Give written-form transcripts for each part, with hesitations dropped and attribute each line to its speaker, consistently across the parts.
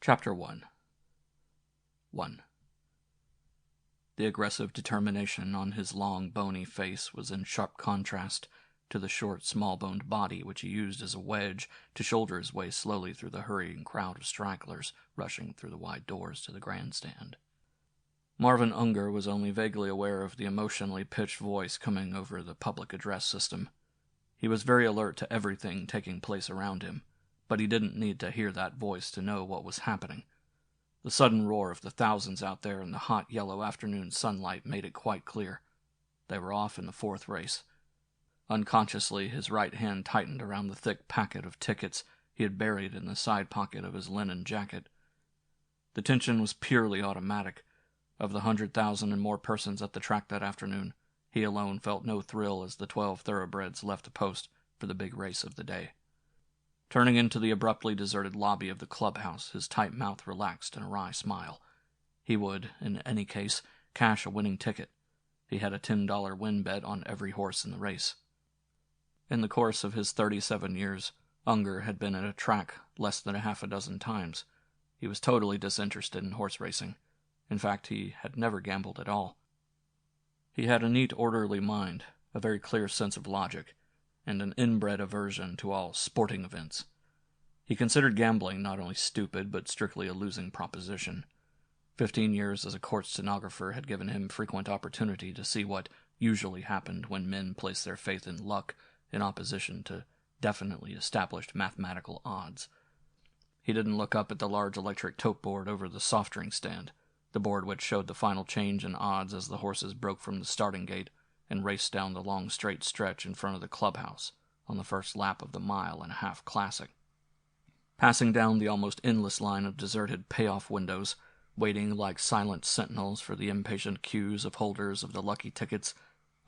Speaker 1: Chapter 1. 1. The aggressive determination on his long, bony face was in sharp contrast to the short, small-boned body which he used as a wedge to shoulder his way slowly through the hurrying crowd of stragglers rushing through the wide doors to the grandstand. Marvin Unger was only vaguely aware of the emotionally pitched voice coming over the public address system. He was very alert to everything taking place around him, but he didn't need to hear that voice to know what was happening. The sudden roar of the thousands out there in the hot yellow afternoon sunlight made it quite clear. They were off in the fourth race. Unconsciously, his right hand tightened around the thick packet of tickets he had buried in the side pocket of his linen jacket. The tension was purely automatic. Of the 100,000 and more persons at the track that afternoon, he alone felt no thrill as the 12 thoroughbreds left the post for the big race of the day. Turning into the abruptly deserted lobby of the clubhouse, his tight mouth relaxed in a wry smile. He would, in any case, cash a winning ticket. He had a $10 win bet on every horse in the race. In the course of his 37 years, Unger had been at a track less than a half a dozen times. He was totally disinterested in horse racing. In fact, he had never gambled at all. He had a neat, orderly mind, a very clear sense of logic, and an inbred aversion to all sporting events. He considered gambling not only stupid, but strictly a losing proposition. 15 years as a court stenographer had given him frequent opportunity to see what usually happened when men placed their faith in luck in opposition to definitely established mathematical odds. He didn't look up at the large electric tote board over the soft drink stand, the board which showed the final change in odds as the horses broke from the starting gate and raced down the long straight stretch in front of the clubhouse on the first lap of the mile-and-a-half classic. Passing down the almost endless line of deserted payoff windows, waiting like silent sentinels for the impatient queues of holders of the lucky tickets,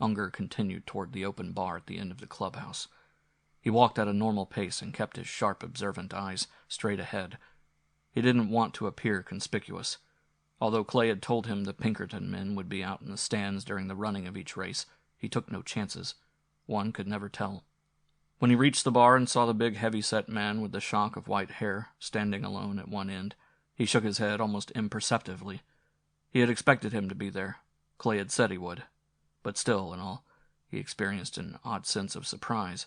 Speaker 1: Unger continued toward the open bar at the end of the clubhouse. He walked at a normal pace and kept his sharp, observant eyes straight ahead. He didn't want to appear conspicuous. Although Clay had told him the Pinkerton men would be out in the stands during the running of each race, he took no chances. One could never tell. When he reached the bar and saw the big heavy-set man with the shock of white hair standing alone at one end, he shook his head almost imperceptibly. He had expected him to be there. Clay had said he would. But still, in all, he experienced an odd sense of surprise.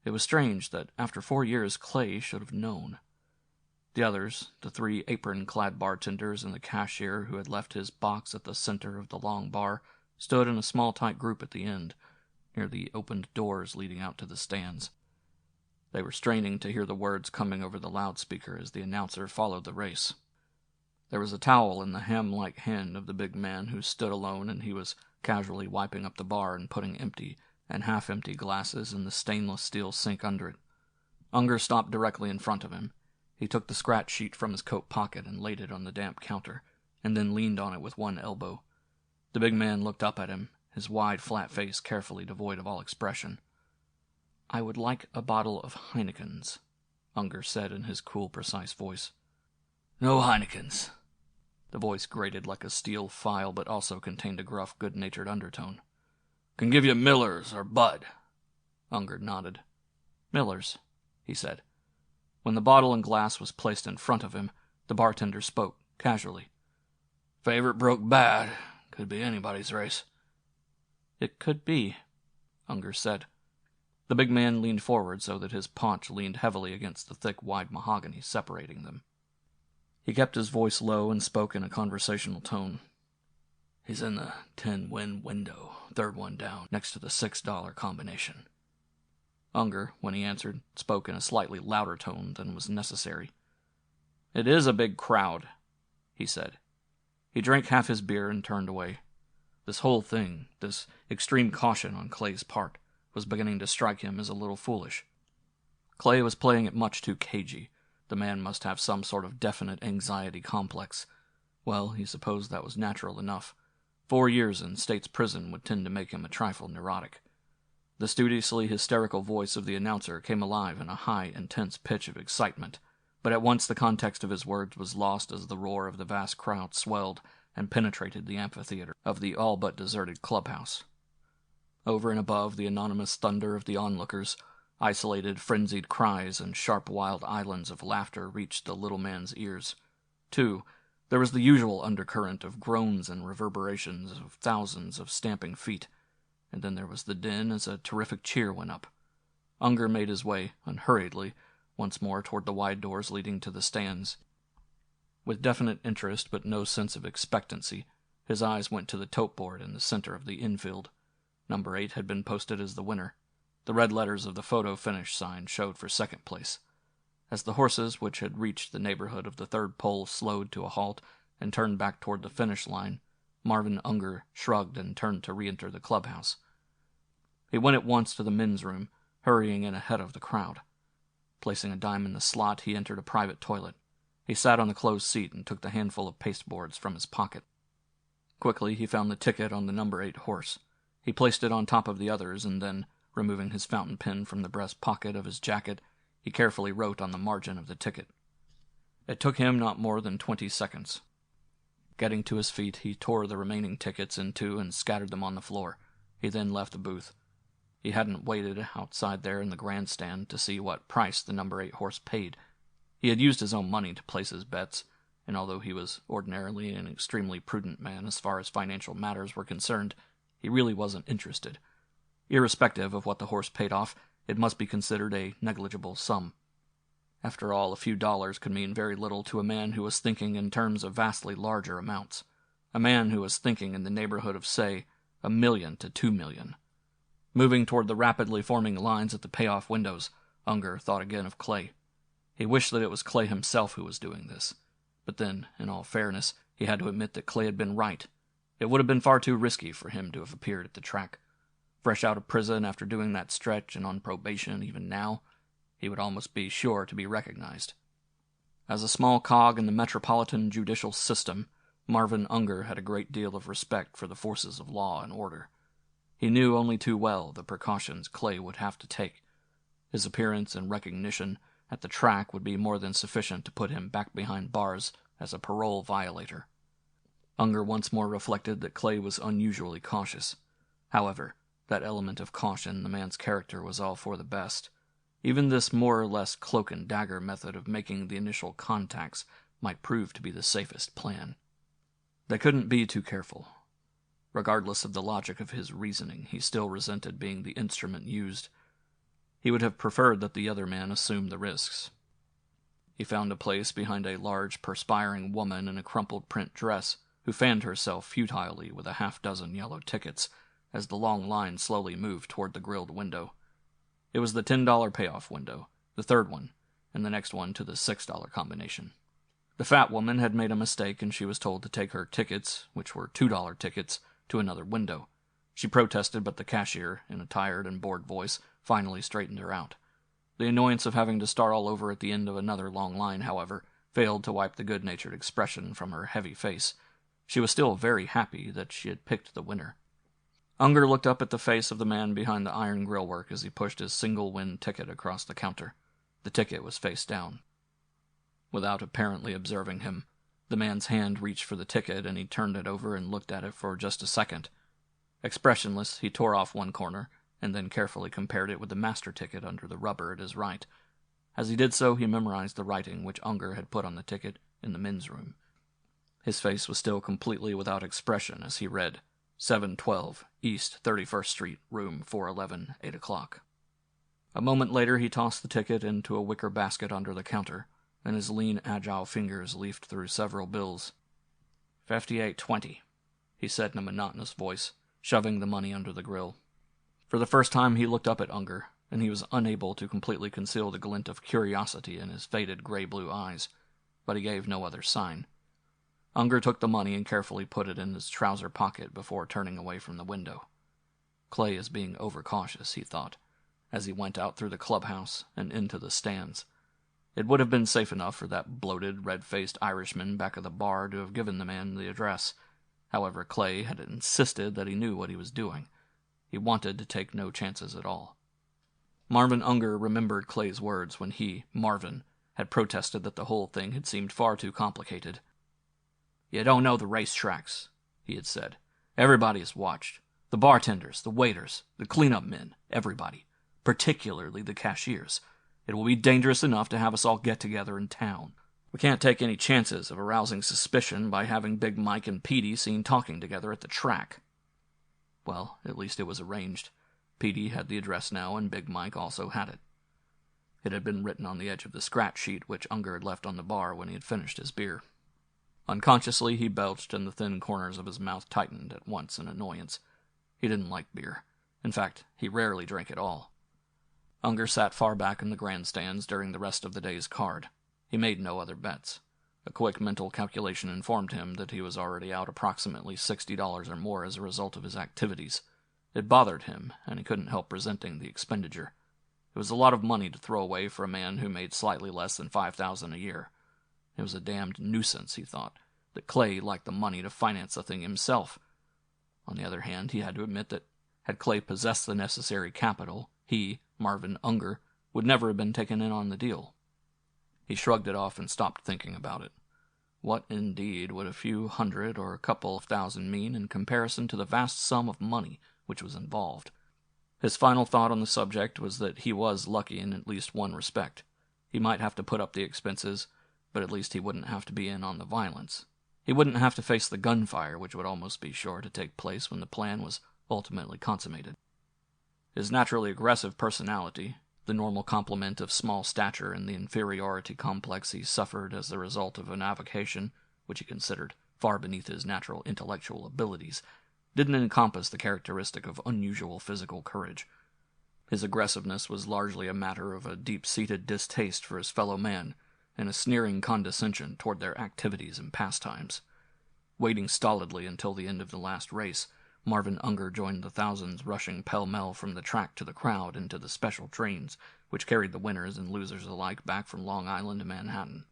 Speaker 1: It was strange that after 4 years Clay should have known. The others, the 3 apron-clad bartenders and the cashier who had left his box at the center of the long bar, stood in a small tight group at the end, near the opened doors leading out to the stands. They were straining to hear the words coming over the loudspeaker as the announcer followed the race. There was a towel in the ham-like hand of the big man who stood alone, and he was casually wiping up the bar and putting empty and half-empty glasses in the stainless steel sink under it. Unger stopped directly in front of him. He took the scratch sheet from his coat pocket and laid it on the damp counter, and then leaned on it with one elbow. The big man looked up at him, his wide, flat face carefully devoid of all expression. "I would like a bottle of Heineken's," Unger said in his cool, precise voice. "No Heineken's." The voice grated like a steel file, but also contained a gruff, good-natured undertone. "Can give you Miller's or Bud." Unger nodded. "Miller's," he said. When the bottle and glass was placed in front of him, the bartender spoke, casually. "Favorite broke bad. Could be anybody's race." "It could be," Unger said. The big man leaned forward so that his paunch leaned heavily against the thick, wide mahogany separating them. He kept his voice low and spoke in a conversational tone. "He's in the 10-win window, third one down, next to the $6 combination." Unger, when he answered, spoke in a slightly louder tone than was necessary. "It is a big crowd," he said. He drank half his beer and turned away. This whole thing, this extreme caution on Clay's part, was beginning to strike him as a little foolish. Clay was playing it much too cagey. The man must have some sort of definite anxiety complex. Well, he supposed that was natural enough. 4 years in state's prison would tend to make him a trifle neurotic. The studiously hysterical voice of the announcer came alive in a high, intense pitch of excitement, but at once the context of his words was lost as the roar of the vast crowd swelled and penetrated the amphitheater of the all-but-deserted clubhouse. Over and above the anonymous thunder of the onlookers, isolated, frenzied cries and sharp, wild islands of laughter reached the little man's ears. 2. There was the usual undercurrent of groans and reverberations of thousands of stamping feet, and then there was the din as a terrific cheer went up. Unger made his way, unhurriedly, once more toward the wide doors leading to the stands. With definite interest but no sense of expectancy, his eyes went to the tote board in the center of the infield. Number 8 had been posted as the winner. The red letters of the photo finish sign showed for second place. As the horses, which had reached the neighborhood of the third pole, slowed to a halt and turned back toward the finish line, Marvin Unger shrugged and turned to re-enter the clubhouse. He went at once to the men's room, hurrying in ahead of the crowd. Placing a dime in the slot, he entered a private toilet. He sat on the closed seat and took the handful of pasteboards from his pocket. Quickly, he found the ticket on the number 8 horse. He placed it on top of the others, and then, removing his fountain pen from the breast pocket of his jacket, he carefully wrote on the margin of the ticket. It took him not more than 20 seconds. Getting to his feet, he tore the remaining tickets in two and scattered them on the floor. He then left the booth. He hadn't waited outside there in the grandstand to see what price the number 8 horse paid. He had used his own money to place his bets, and although he was ordinarily an extremely prudent man as far as financial matters were concerned, he really wasn't interested. Irrespective of what the horse paid off, it must be considered a negligible sum. After all, a few dollars could mean very little to a man who was thinking in terms of vastly larger amounts. A man who was thinking in the neighborhood of, say, $1 million to $2 million. Moving toward the rapidly forming lines at the payoff windows, Unger thought again of Clay. He wished that it was Clay himself who was doing this. But then, in all fairness, he had to admit that Clay had been right. It would have been far too risky for him to have appeared at the track. Fresh out of prison after doing that stretch and on probation even now, he would almost be sure to be recognized. As a small cog in the metropolitan judicial system, Marvin Unger had a great deal of respect for the forces of law and order. He knew only too well the precautions Clay would have to take. His appearance and recognition at the track would be more than sufficient to put him back behind bars as a parole violator. Unger once more reflected that Clay was unusually cautious. However, that element of caution in the man's character was all for the best. Even this more or less cloak-and-dagger method of making the initial contacts might prove to be the safest plan. They couldn't be too careful. Regardless of the logic of his reasoning, he still resented being the instrument used. He would have preferred that the other man assume the risks. He found a place behind a large, perspiring woman in a crumpled print dress, who fanned herself futilely with a half-dozen yellow tickets as the long line slowly moved toward the grilled window. It was the $10 payoff window, the third one, and the next one to the $6 combination. The fat woman had made a mistake, and she was told to take her tickets, which were $2 tickets, to another window. She protested, but the cashier, in a tired and bored voice, finally straightened her out. The annoyance of having to start all over at the end of another long line, however, failed to wipe the good-natured expression from her heavy face. She was still very happy that she had picked the winner. Unger looked up at the face of the man behind the iron grillwork as he pushed his single-win ticket across the counter. The ticket was face down. Without apparently observing him, the man's hand reached for the ticket, and he turned it over and looked at it for just a second. Expressionless, he tore off one corner, and then carefully compared it with the master ticket under the rubber at his right. As he did so, he memorized the writing which Unger had put on the ticket in the men's room. His face was still completely without expression as he read, 712 East 31st Street, room 411, 8 o'clock. A moment later he tossed the ticket into a wicker basket under the counter, and his lean, agile fingers leafed through several bills. 58.20, he said in a monotonous voice, shoving the money under the grill. For the first time he looked up at Unger, and he was unable to completely conceal the glint of curiosity in his faded gray-blue eyes, but he gave no other sign. Unger took the money and carefully put it in his trouser pocket before turning away from the window. Clay is being overcautious, he thought, as he went out through the clubhouse and into the stands. It would have been safe enough for that bloated, red-faced Irishman back of the bar to have given the man the address. However, Clay had insisted that he knew what he was doing. He wanted to take no chances at all. Marvin Unger remembered Clay's words when he, Marvin, had protested that the whole thing had seemed far too complicated. "You don't know the racetracks," he had said. "Everybody is watched. The bartenders, the waiters, the cleanup men, everybody. Particularly the cashiers. It will be dangerous enough to have us all get together in town. We can't take any chances of arousing suspicion by having Big Mike and Petey seen talking together at the track. Well, at least it was arranged. Petey had the address now, and Big Mike also had it. It had been written on the edge of the scratch sheet which Unger had left on the bar when he had finished his beer. Unconsciously, he belched, and the thin corners of his mouth tightened at once in annoyance. He didn't like beer. In fact, he rarely drank at all. Unger sat far back in the grandstands during the rest of the day's card. He made no other bets. A quick mental calculation informed him that he was already out approximately $60 or more as a result of his activities. It bothered him, and he couldn't help resenting the expenditure. It was a lot of money to throw away for a man who made slightly less than $5,000 a year. It was a damned nuisance, he thought, that Clay liked the money to finance the thing himself. On the other hand, he had to admit that had Clay possessed the necessary capital, he, Marvin Unger, would never have been taken in on the deal. He shrugged it off and stopped thinking about it. What, indeed, would a few hundred or a couple of thousand mean in comparison to the vast sum of money which was involved? His final thought on the subject was that he was lucky in at least one respect. He might have to put up the expenses, but at least he wouldn't have to be in on the violence. He wouldn't have to face the gunfire which would almost be sure to take place when the plan was ultimately consummated. His naturally aggressive personality, the normal complement of small stature and the inferiority complex he suffered as the result of an avocation, which he considered far beneath his natural intellectual abilities, didn't encompass the characteristic of unusual physical courage. His aggressiveness was largely a matter of a deep-seated distaste for his fellow man and a sneering condescension toward their activities and pastimes. Waiting stolidly until the end of the last race, Marvin Unger joined the thousands rushing pell-mell from the track to the crowd into the special trains which carried the winners and losers alike back from Long Island to Manhattan.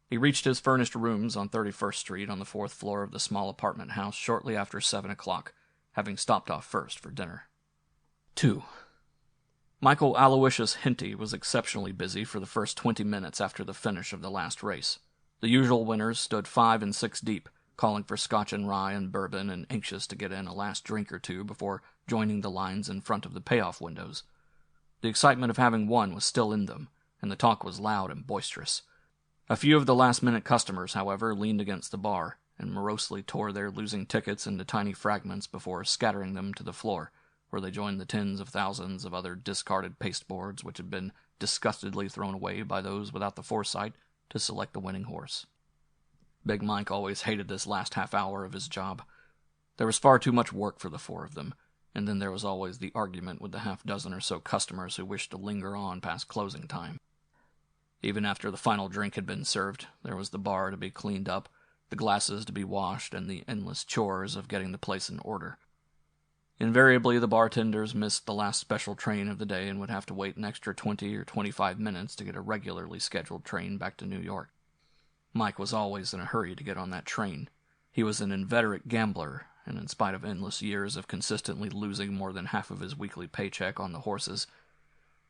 Speaker 1: He reached his furnished rooms on 31st Street on the 4th floor of the small apartment house shortly after 7 o'clock, having stopped off first for dinner. 2. Michael Aloysius Henty was exceptionally busy for the first 20 minutes after the finish of the last race. The usual winners stood 5 and 6 deep, calling for scotch and rye and bourbon and anxious to get in a last drink or two before joining the lines in front of the payoff windows. The excitement of having won was still in them, and the talk was loud and boisterous. A few of the last-minute customers, however, leaned against the bar and morosely tore their losing tickets into tiny fragments before scattering them to the floor, where they joined the tens of thousands of other discarded pasteboards which had been disgustedly thrown away by those without the foresight to select the winning horse. Big Mike always hated this last half hour of his job. There was far too much work for the four of them, and then there was always the argument with the half-dozen or so customers who wished to linger on past closing time. Even after the final drink had been served, there was the bar to be cleaned up, the glasses to be washed, and the endless chores of getting the place in order. Invariably, the bartenders missed the last special train of the day and would have to wait an extra 20 or 25 minutes to get a regularly scheduled train back to New York. Mike was always in a hurry to get on that train. He was an inveterate gambler, and in spite of endless years of consistently losing more than half of his weekly paycheck on the horses,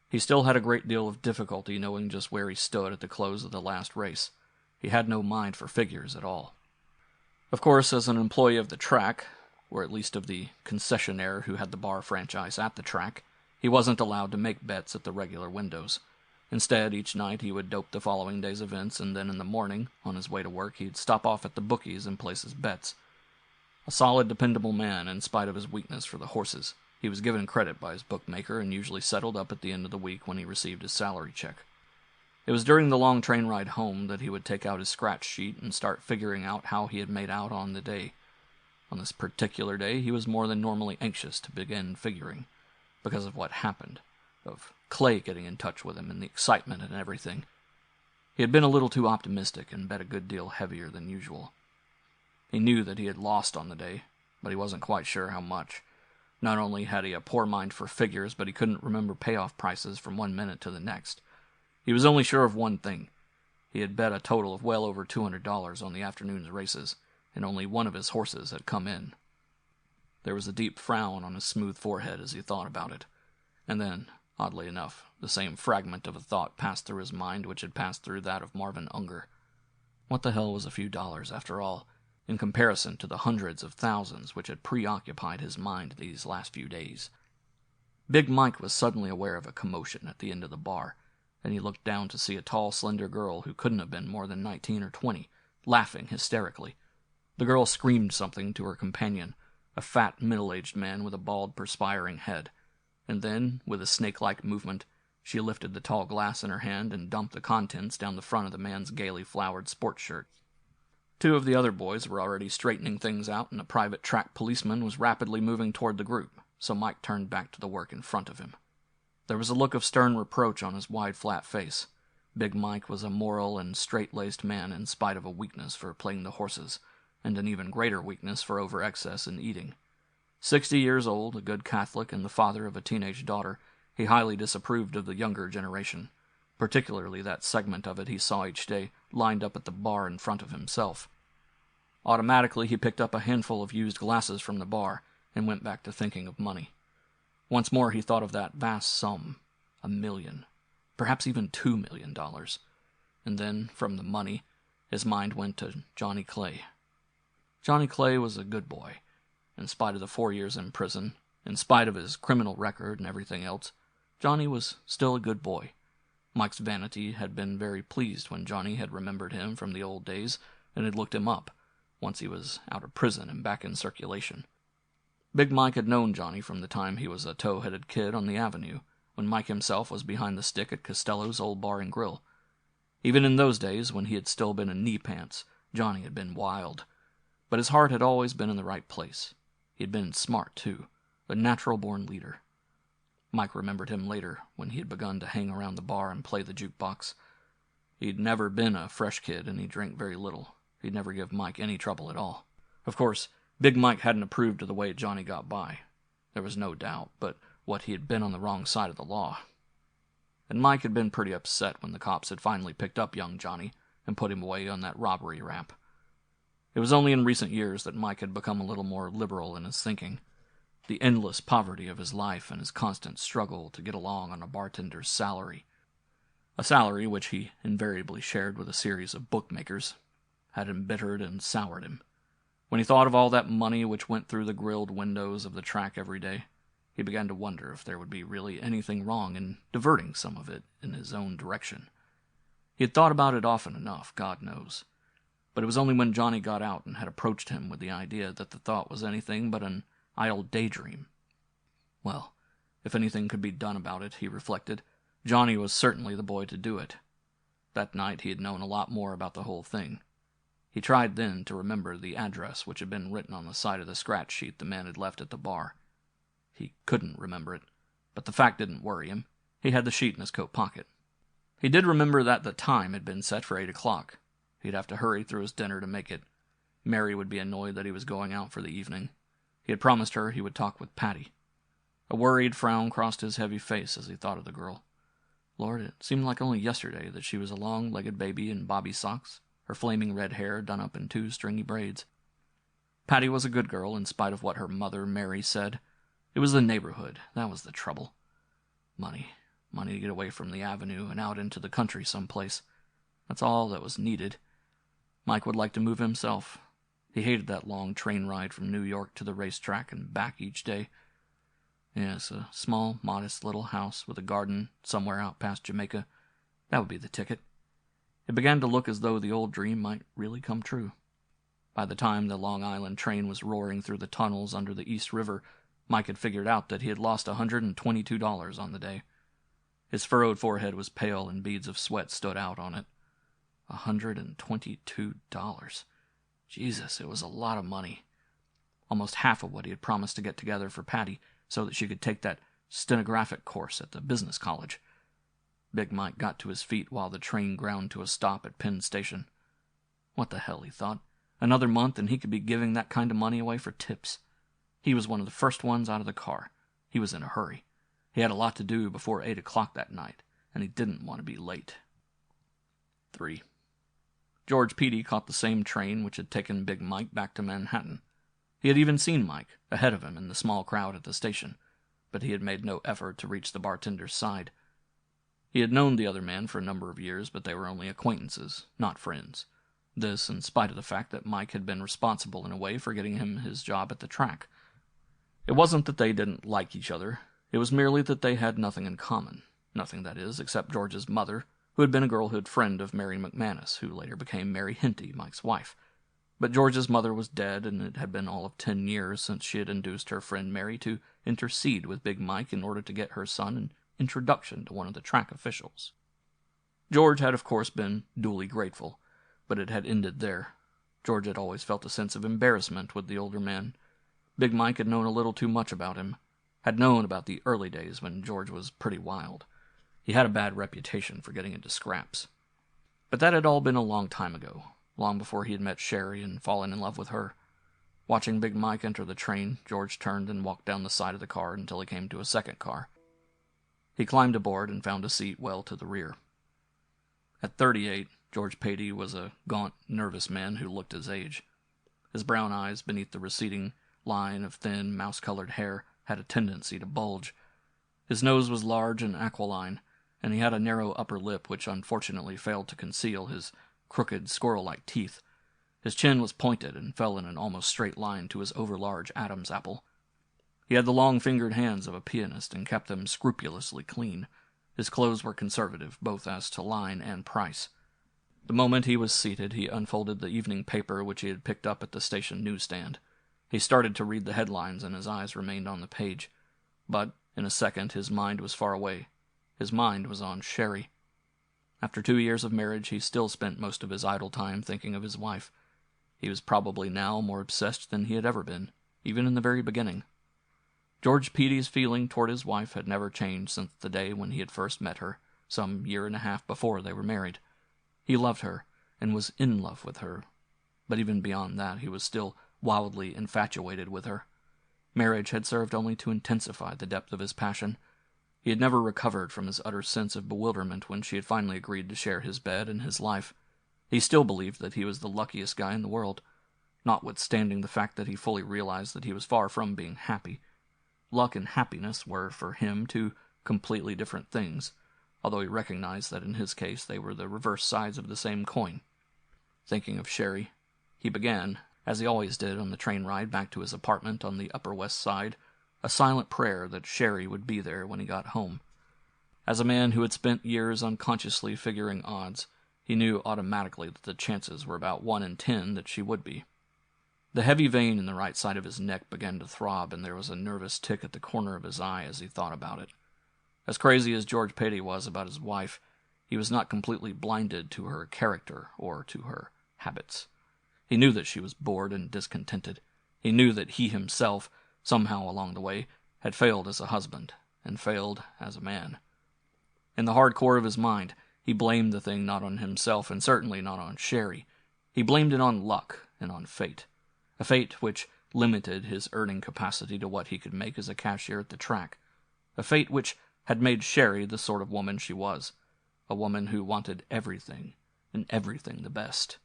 Speaker 1: he still had a great deal of difficulty knowing just where he stood at the close of the last race. He had no mind for figures at all. Of course, as an employee of the track, or at least of the concessionaire who had the bar franchise at the track, he wasn't allowed to make bets at the regular windows. Instead, each night he would dope the following day's events, and then in the morning, on his way to work, he'd stop off at the bookies and place his bets. A solid, dependable man, in spite of his weakness for the horses. He was given credit by his bookmaker and usually settled up at the end of the week when he received his salary check. It was during the long train ride home that he would take out his scratch sheet and start figuring out how he had made out on the day. On this particular day, he was more than normally anxious to begin figuring, because of what happened, of Clay getting in touch with him and the excitement and everything. He had been a little too optimistic and bet a good deal heavier than usual. He knew that he had lost on the day, but he wasn't quite sure how much. Not only had he a poor mind for figures, but he couldn't remember payoff prices from one minute to the next. He was only sure of one thing. He had bet a total of well over $200 on the afternoon's races, and only one of his horses had come in. There was a deep frown on his smooth forehead as he thought about it, and then, oddly enough, the same fragment of a thought passed through his mind which had passed through that of Marvin Unger. What the hell was a few dollars, after all, in comparison to the hundreds of thousands which had preoccupied his mind these last few days? Big Mike was suddenly aware of a commotion at the end of the bar. and he looked down to see a tall, slender girl who couldn't have been more than 19 or 20, laughing hysterically. The girl screamed something to her companion, a fat, middle-aged man with a bald, perspiring head, and then, with a snake-like movement, she lifted the tall glass in her hand and dumped the contents down the front of the man's gaily flowered sports shirt. Two of the other boys were already straightening things out, and a private track policeman was rapidly moving toward the group, so Mike turned back to the work in front of him. There was a look of stern reproach on his wide, flat face. Big Mike was a moral and straight-laced man in spite of a weakness for playing the horses, and an even greater weakness for over-excess in eating. 60 years old, a good Catholic, and the father of a teenage daughter, he highly disapproved of the younger generation, particularly that segment of it he saw each day lined up at the bar in front of himself. Automatically, he picked up a handful of used glasses from the bar and went back to thinking of money. Once more he thought of that vast sum, $1 million, perhaps even $2 million. And then, from the money, his mind went to Johnny Clay. Johnny Clay was a good boy. In spite of the 4 years in prison, in spite of his criminal record and everything else, Johnny was still a good boy. Mike's vanity had been very pleased when Johnny had remembered him from the old days and had looked him up, once he was out of prison and back in circulation. Big Mike had known Johnny from the time he was a tow-headed kid on the avenue, when Mike himself was behind the stick at Costello's old bar and grill. Even in those days, when he had still been in knee pants, Johnny had been wild. But his heart had always been in the right place. He had been smart, too, a natural-born leader. Mike remembered him later, when he had begun to hang around the bar and play the jukebox. He'd never been a fresh kid, and he drank very little. He'd never give Mike any trouble at all. Of course, Big Mike hadn't approved of the way Johnny got by. There was no doubt, but what he had been on the wrong side of the law. And Mike had been pretty upset when the cops had finally picked up young Johnny and put him away on that robbery rap. It was only in recent years that Mike had become a little more liberal in his thinking. The endless poverty of his life and his constant struggle to get along on a bartender's salary, a salary which he invariably shared with a series of bookmakers, had embittered and soured him. When he thought of all that money which went through the grilled windows of the track every day, he began to wonder if there would be really anything wrong in diverting some of it in his own direction. He had thought about it often enough, God knows. But it was only when Johnny got out and had approached him with the idea that the thought was anything but an idle daydream. Well, if anything could be done about it, he reflected, Johnny was certainly the boy to do it. That night he had known a lot more about the whole thing. He tried then to remember the address which had been written on the side of the scratch sheet the man had left at the bar. He couldn't remember it, but the fact didn't worry him. He had the sheet in his coat pocket. He did remember that the time had been set for 8 o'clock. He'd have to hurry through his dinner to make it. Mary would be annoyed that he was going out for the evening. He had promised her he would talk with Patty. A worried frown crossed his heavy face as he thought of the girl. Lord, it seemed like only yesterday that she was a long-legged baby in bobby socks, her flaming red hair done up in 2 stringy braids. Patty was a good girl, in spite of what her mother, Mary, said. It was the neighborhood, that was the trouble. Money to get away from the avenue and out into the country someplace. That's all that was needed. Mike would like to move himself. He hated that long train ride from New York to the racetrack and back each day. Yes, a small, modest little house with a garden somewhere out past Jamaica. That would be the ticket. It began to look as though the old dream might really come true. By the time the Long Island train was roaring through the tunnels under the East River, Mike had figured out that he had lost $122 on the day. His furrowed forehead was pale and beads of sweat stood out on it. $122. Jesus, it was a lot of money. Almost half of what he had promised to get together for Patty so that she could take that stenographic course at the business college. Big Mike got to his feet while the train ground to a stop at Penn Station. What the hell, he thought. Another month and he could be giving that kind of money away for tips. He was one of the first ones out of the car. He was in a hurry. He had a lot to do before 8 o'clock that night, and he didn't want to be late. 3. George Peedy caught the same train which had taken Big Mike back to Manhattan. He had even seen Mike, ahead of him in the small crowd at the station, but he had made no effort to reach the bartender's side. He had known the other man for a number of years, but they were only acquaintances, not friends. This in spite of the fact that Mike had been responsible in a way for getting him his job at the track. It wasn't that they didn't like each other. It was merely that they had nothing in common. Nothing, that is, except George's mother, who had been a girlhood friend of Mary McManus, who later became Mary Hinty, Mike's wife. But George's mother was dead, and it had been all of 10 years since she had induced her friend Mary to intercede with Big Mike in order to get her son an introduction to one of the track officials. George had, of course, been duly grateful, but it had ended there. George had always felt a sense of embarrassment with the older man. Big Mike had known a little too much about him, had known about the early days when George was pretty wild. He had a bad reputation for getting into scraps. But that had all been a long time ago, long before he had met Sherry and fallen in love with her. Watching Big Mike enter the train, George turned and walked down the side of the car until he came to a second car. He climbed aboard and found a seat well to the rear. At 38, George Patey was a gaunt, nervous man who looked his age. His brown eyes, beneath the receding line of thin, mouse-colored hair, had a tendency to bulge. His nose was large and aquiline, and he had a narrow upper lip which unfortunately failed to conceal his crooked, squirrel-like teeth. His chin was pointed and fell in an almost straight line to his overlarge Adam's apple. He had the long-fingered hands of a pianist and kept them scrupulously clean. His clothes were conservative, both as to line and price. The moment he was seated, he unfolded the evening paper which he had picked up at the station newsstand. He started to read the headlines, and his eyes remained on the page. But, in a second, his mind was far away. His mind was on Sherry. After 2 years of marriage, he still spent most of his idle time thinking of his wife. He was probably now more obsessed than he had ever been, even in the very beginning. George Petey's feeling toward his wife had never changed since the day when he had first met her, some 1.5 years before they were married. He loved her, and was in love with her. But even beyond that, he was still wildly infatuated with her. Marriage had served only to intensify the depth of his passion. He had never recovered from his utter sense of bewilderment when she had finally agreed to share his bed and his life. He still believed that he was the luckiest guy in the world, notwithstanding the fact that he fully realized that he was far from being happy. Luck and happiness were, for him, two completely different things, although he recognized that in his case they were the reverse sides of the same coin. Thinking of Sherry, he began, as he always did on the train ride back to his apartment on the Upper West Side, a silent prayer that Sherry would be there when he got home. As a man who had spent years unconsciously figuring odds, he knew automatically that the chances were about 1 in 10 that she would be. The heavy vein in the right side of his neck began to throb, and there was a nervous tick at the corner of his eye as he thought about it. As crazy as George Patey was about his wife, he was not completely blinded to her character or to her habits. He knew that she was bored and discontented. He knew that he himself, somehow along the way, had failed as a husband, and failed as a man. In the hard core of his mind, he blamed the thing not on himself, and certainly not on Sherry. He blamed it on luck and on fate. A fate which limited his earning capacity to what he could make as a cashier at the track. A fate which had made Sherry the sort of woman she was. A woman who wanted everything, and everything the best.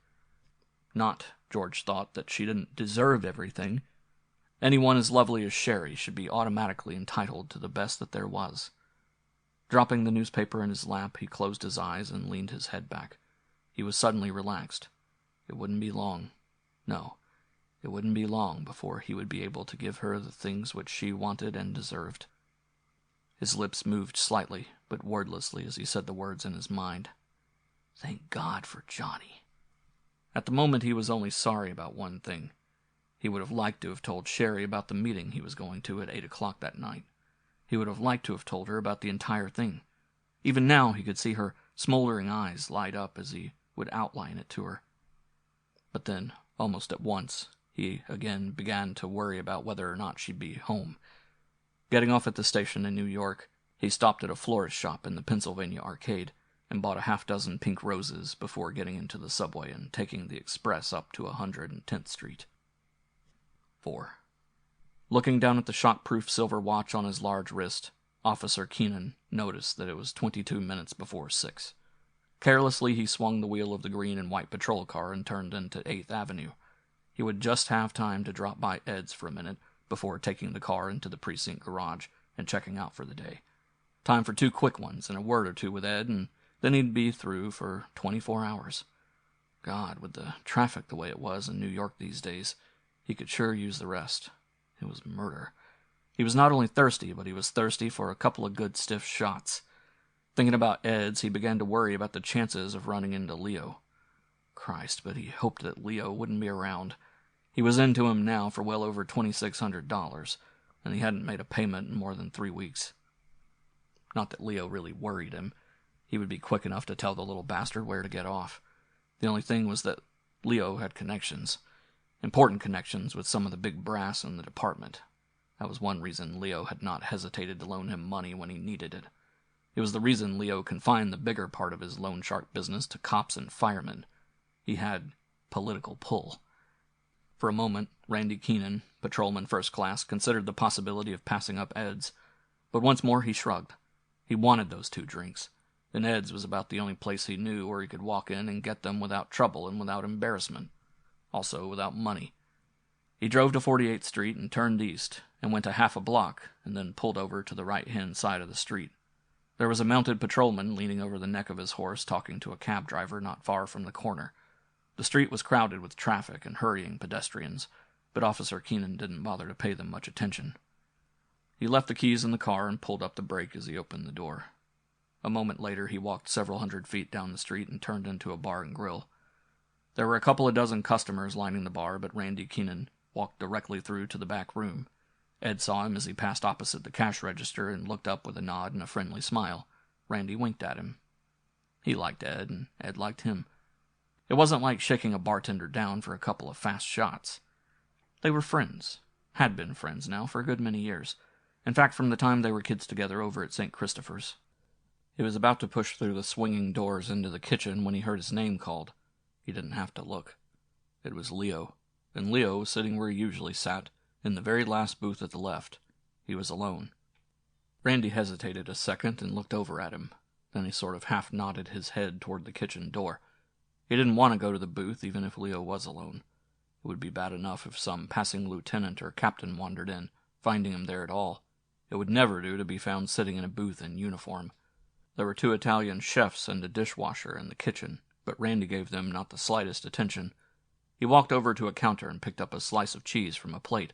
Speaker 1: Not, George thought, that she didn't deserve everything. Anyone as lovely as Sherry should be automatically entitled to the best that there was. Dropping the newspaper in his lap, he closed his eyes and leaned his head back. He was suddenly relaxed. It wouldn't be long. No, it wouldn't be long before he would be able to give her the things which she wanted and deserved. His lips moved slightly, but wordlessly as he said the words in his mind. Thank God for Johnny. At the moment he was only sorry about one thing. He would have liked to have told Sherry about the meeting he was going to at 8 o'clock that night. He would have liked to have told her about the entire thing. Even now he could see her smoldering eyes light up as he would outline it to her. But then, almost at once, he again began to worry about whether or not she'd be home. Getting off at the station in New York, he stopped at a florist shop in the Pennsylvania Arcade and bought a 6 pink roses before getting into the subway and taking the express up to 110th Street. 4. Looking down at the shockproof silver watch on his large wrist, Officer Keenan noticed that it was 22 minutes before 6. Carelessly, he swung the wheel of the green and white patrol car and turned into 8th Avenue. He would just have time to drop by Ed's for a minute before taking the car into the precinct garage and checking out for the day. Time for 2 quick ones and a word or two with Ed, and then he'd be through for 24 hours. God, with the traffic the way it was in New York these days, he could sure use the rest. It was murder. He was not only thirsty, but he was thirsty for a couple of good stiff shots. Thinking about Ed's, he began to worry about the chances of running into Leo. Christ, but he hoped that Leo wouldn't be around. He was into him now for well over $2,600, and he hadn't made a payment in more than 3 weeks. Not that Leo really worried him. He would be quick enough to tell the little bastard where to get off. The only thing was that Leo had connections. Important connections with some of the big brass in the department. That was one reason Leo had not hesitated to loan him money when he needed it. It was the reason Leo confined the bigger part of his loan shark business to cops and firemen. He had political pull. For a moment, Randy Keenan, patrolman first class, considered the possibility of passing up Ed's. But once more he shrugged. He wanted those 2 drinks. And Ed's was about the only place he knew where he could walk in and get them without trouble and without embarrassment. Also without money. He drove to 48th Street and turned east, and went a half a block, and then pulled over to the right-hand side of the street. There was a mounted patrolman leaning over the neck of his horse talking to a cab driver not far from the corner. The street was crowded with traffic and hurrying pedestrians, but Officer Keenan didn't bother to pay them much attention. He left the keys in the car and pulled up the brake as he opened the door. A moment later, he walked several hundred feet down the street and turned into a bar and grill. There were a couple of dozen customers lining the bar, but Randy Keenan walked directly through to the back room. Ed saw him as he passed opposite the cash register and looked up with a nod and a friendly smile. Randy winked at him. He liked Ed, and Ed liked him. It wasn't like shaking a bartender down for a couple of fast shots. They were friends. Had been friends now for a good many years. In fact, from the time they were kids together over at St. Christopher's. He was about to push through the swinging doors into the kitchen when he heard his name called. He didn't have to look. It was Leo, and Leo was sitting where he usually sat, in the very last booth at the left. He was alone. Randy hesitated a second and looked over at him. Then he sort of half nodded his head toward the kitchen door. He didn't want to go to the booth even if Leo was alone. It would be bad enough if some passing lieutenant or captain wandered in, finding him there at all. It would never do to be found sitting in a booth in uniform. There were 2 Italian chefs and a dishwasher in the kitchen, but Randy gave them not the slightest attention. He walked over to a counter and picked up a slice of cheese from a plate.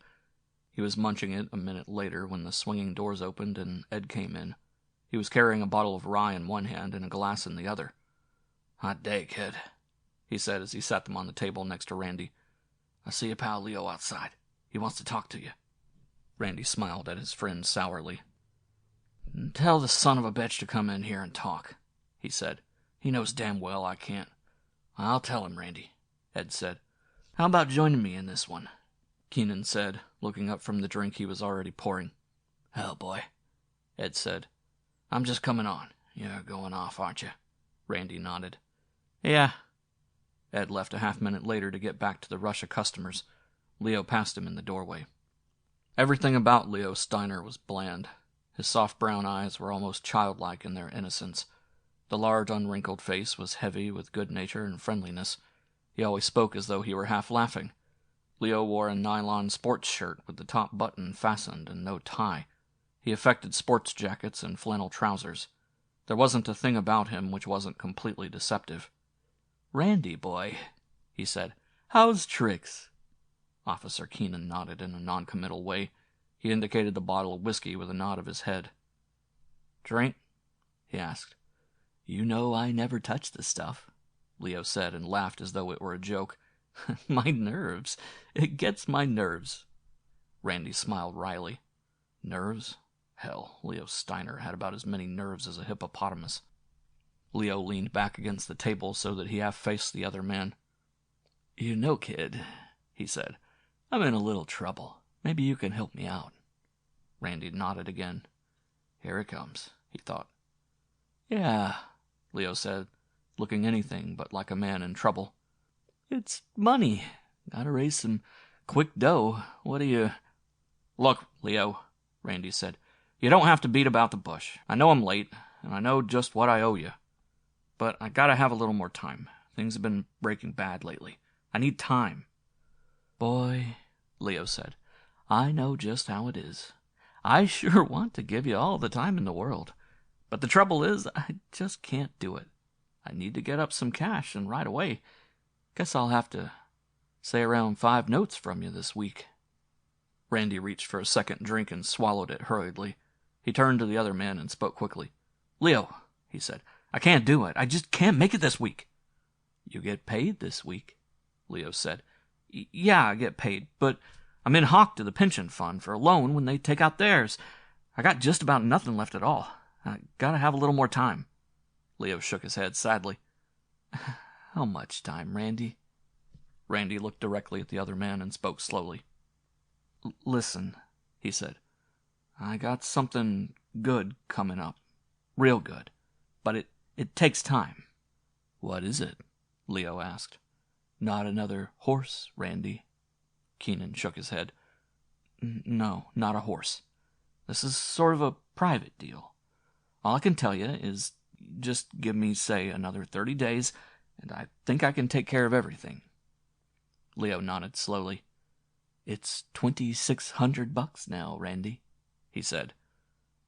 Speaker 1: He was munching it a minute later when the swinging doors opened and Ed came in. He was carrying a bottle of rye in one hand and a glass in the other. "Hot day, kid," he said as he sat them on the table next to Randy. "I see your pal Leo outside. He wants to talk to you." Randy smiled at his friend sourly. "Tell the son of a bitch to come in here and talk," he said. "He knows damn well I can't." "I'll tell him, Randy," Ed said. "How about joining me in this one?" Keenan said, looking up from the drink he was already pouring. "Hell, boy," Ed said. "I'm just coming on. You're going off, aren't you?" Randy nodded. "Yeah." Ed left a half-minute later to get back to the rush of customers. Leo passed him in the doorway. Everything about Leo Steiner was bland. His soft brown eyes were almost childlike in their innocence. The large, unwrinkled face was heavy with good nature and friendliness. He always spoke as though he were half laughing. Leo wore a nylon sports shirt with the top button fastened and no tie. He affected sports jackets and flannel trousers. There wasn't a thing about him which wasn't completely deceptive. "Randy, boy," he said, "how's tricks?" Officer Keenan nodded in a noncommittal way. He indicated the bottle of whiskey with a nod of his head. "Drink?" he asked. "You know I never touch the stuff," Leo said, and laughed as though it were a joke. "My nerves. It gets my nerves." Randy smiled wryly. Nerves? Hell, Leo Steiner had about as many nerves as a hippopotamus. Leo leaned back against the table so that he half-faced the other man. "You know, kid," he said, "I'm in a little trouble. Maybe you can help me out." Randy nodded again. Here it comes, he thought. "Yeah," Leo said, looking anything but like a man in trouble. "It's money. Gotta raise some quick dough. What do you—" "Look, Leo," Randy said, "you don't have to beat about the bush. I know I'm late, and I know just what I owe you. But I gotta have a little more time. Things have been breaking bad lately. I need time." "Boy," Leo said, "I know just how it is. I sure want to give you all the time in the world. But the trouble is, I just can't do it. I need to get up some cash, and right away. Guess I'll have to say around 5 notes from you this week." Randy reached for a second drink and swallowed it hurriedly. He turned to the other man and spoke quickly. "Leo," he said. "I can't do it. I just can't make it this week." "You get paid this week," Leo said. Yeah, I get paid, but I'm in hock to the pension fund for a loan when they take out theirs. I got just about nothing left at all. I gotta have a little more time." Leo shook his head sadly. "How much time, Randy?" Randy looked directly at the other man and spoke slowly. "Listen," he said. "I got something good coming up. Real good. But it takes time." "What is it?" Leo asked. "Not another horse, Randy." Keenan shook his head. No, not a horse. This is sort of a private deal. All I can tell you is just give me, say, another 30 days, and I think I can take care of everything." Leo nodded slowly. "It's $2,600 now, Randy," he said.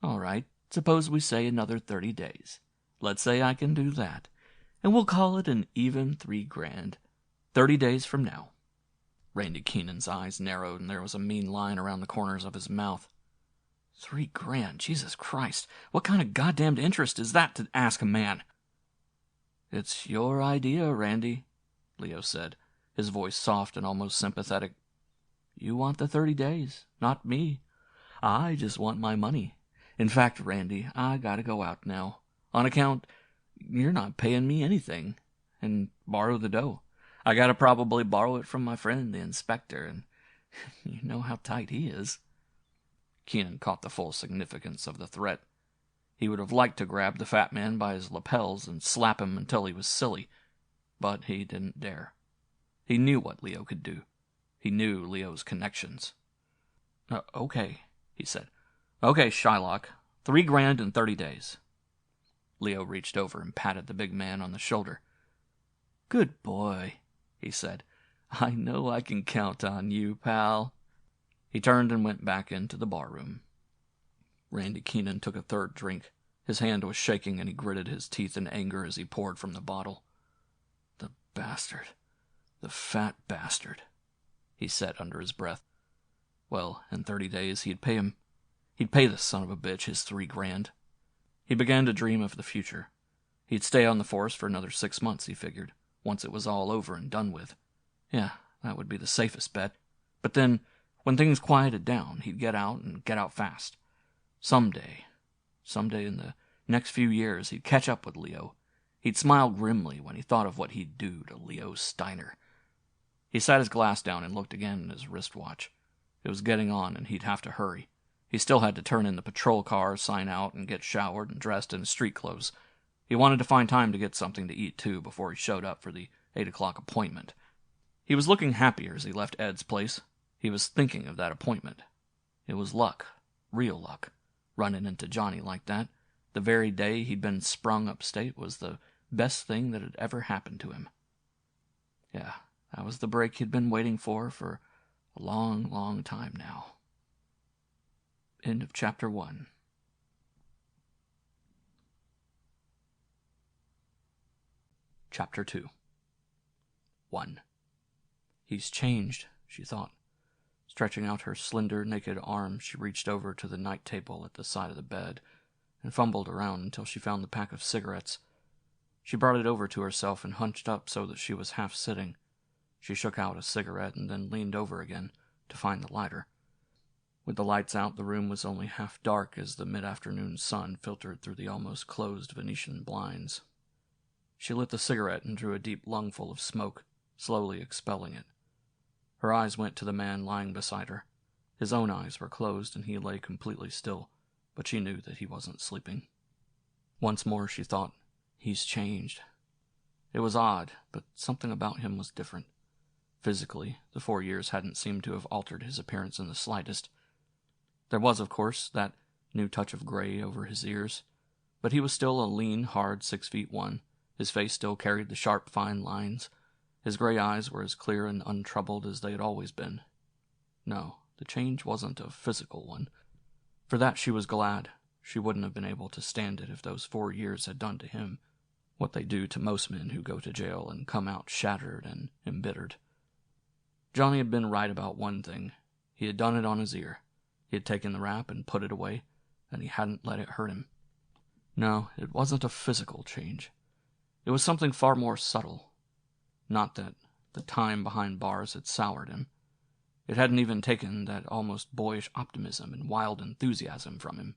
Speaker 1: "All right, suppose we say another 30 days. Let's say I can do that, and we'll call it an even $3,000. 30 days from now." Randy Keenan's eyes narrowed, and there was a mean line around the corners of his mouth. $3,000, Jesus Christ! What kind of goddamned interest is that to ask a man? "It's your idea, Randy," Leo said, his voice soft and almost sympathetic. "You want the 30 days, not me. I just want my money. In fact, Randy, I gotta go out now, on account you're not paying me anything, and borrow the dough. I gotta probably borrow it from my friend, the inspector, and you know how tight he is." Keenan caught the full significance of the threat. He would have liked to grab the fat man by his lapels and slap him until he was silly, but he didn't dare. He knew what Leo could do. He knew Leo's connections. Okay, he said. "Okay, Shylock, $3,000 in 30 days. Leo reached over and patted the big man on the shoulder. "Good boy," he said. "I know I can count on you, pal." He turned and went back into the barroom. Randy Keenan took a third drink. His hand was shaking, and he gritted his teeth in anger as he poured from the bottle. "The bastard. The fat bastard," he said under his breath. Well, in 30 days he'd pay him. He'd pay the son of a bitch his $3,000. He began to dream of the future. He'd stay on the force for another 6 months, he figured, once it was all over and done with. Yeah, that would be the safest bet. But then, when things quieted down, he'd get out and get out fast. Someday in the next few years, he'd catch up with Leo. He'd smile grimly when he thought of what he'd do to Leo Steiner. He set his glass down and looked again at his wristwatch. It was getting on, and he'd have to hurry. He still had to turn in the patrol car, sign out, and get showered and dressed in his street clothes. He wanted to find time to get something to eat, too, before he showed up for the 8 o'clock appointment. He was looking happier as he left Ed's place. He was thinking of that appointment. It was luck, real luck. Running into Johnny like that, the very day he'd been sprung upstate, was the best thing that had ever happened to him. Yeah, that was the break he'd been waiting for a long, long time now. End of Chapter 1. Chapter 2. 1. He's changed, she thought. Stretching out her slender, naked arms, she reached over to the night table at the side of the bed and fumbled around until she found the pack of cigarettes. She brought it over to herself and hunched up so that she was half sitting. She shook out a cigarette and then leaned over again to find the lighter. With the lights out, the room was only half dark as the mid-afternoon sun filtered through the almost closed Venetian blinds. She lit the cigarette and drew a deep lungful of smoke, slowly expelling it. Her eyes went to the man lying beside her. His own eyes were closed and he lay completely still, but she knew that he wasn't sleeping. Once more she thought, he's changed. It was odd, but something about him was different. Physically, the 4 years hadn't seemed to have altered his appearance in the slightest. There was, of course, that new touch of gray over his ears, but he was still a lean, hard 6'1". His face still carried the sharp, fine lines. His gray eyes were as clear and untroubled as they had always been. No, the change wasn't a physical one. For that she was glad. She wouldn't have been able to stand it if those 4 years had done to him what they do to most men who go to jail and come out shattered and embittered. Johnny had been right about one thing. He had done it on his ear. He had taken the rap and put it away, and he hadn't let it hurt him. No, it wasn't a physical change. It was something far more subtle. Not that the time behind bars had soured him. It hadn't even taken that almost boyish optimism and wild enthusiasm from him.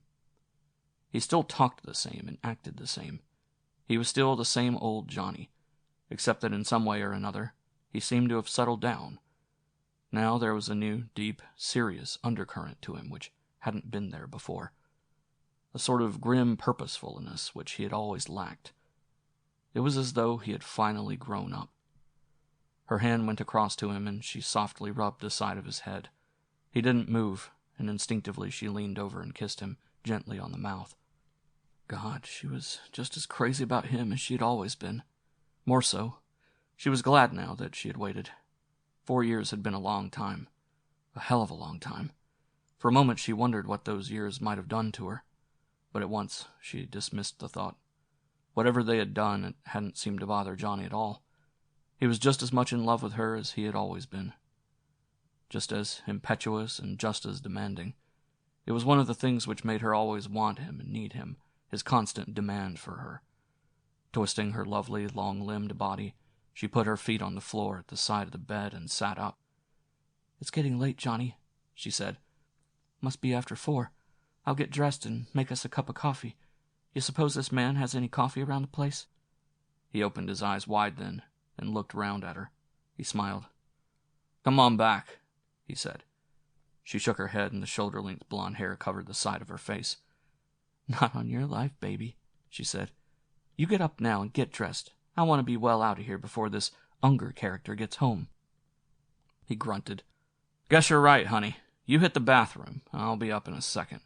Speaker 1: He still talked the same and acted the same. He was still the same old Johnny, except that in some way or another, he seemed to have settled down. Now there was a new, deep, serious undercurrent to him which hadn't been there before. A sort of grim purposefulness which he had always lacked. It was as though he had finally grown up. Her hand went across to him, and she softly rubbed the side of his head. He didn't move, and instinctively she leaned over and kissed him gently on the mouth. God, she was just as crazy about him as she had always been. More so. She was glad now that she had waited. 4 years had been a long time. A hell of a long time. For a moment she wondered what those years might have done to her. But at once she dismissed the thought. Whatever they had done, it hadn't seemed to bother Johnny at all. He was just as much in love with her as he had always been. Just as impetuous and just as demanding. It was one of the things which made her always want him and need him, his constant demand for her. Twisting her lovely, long-limbed body, she put her feet on the floor at the side of the bed and sat up. "It's getting late, Johnny," she said. "Must be after 4. I'll get dressed and make us a cup of coffee. You suppose this man has any coffee around the place?" He opened his eyes wide then and looked round at her. He smiled. "Come on back," he said. She shook her head and the shoulder-length blonde hair covered the side of her face. "Not on your life, baby," she said. "You get up now and get dressed. I want to be well out of here before this Unger character gets home." He grunted. "Guess you're right, honey. You hit the bathroom. I'll be up in a second.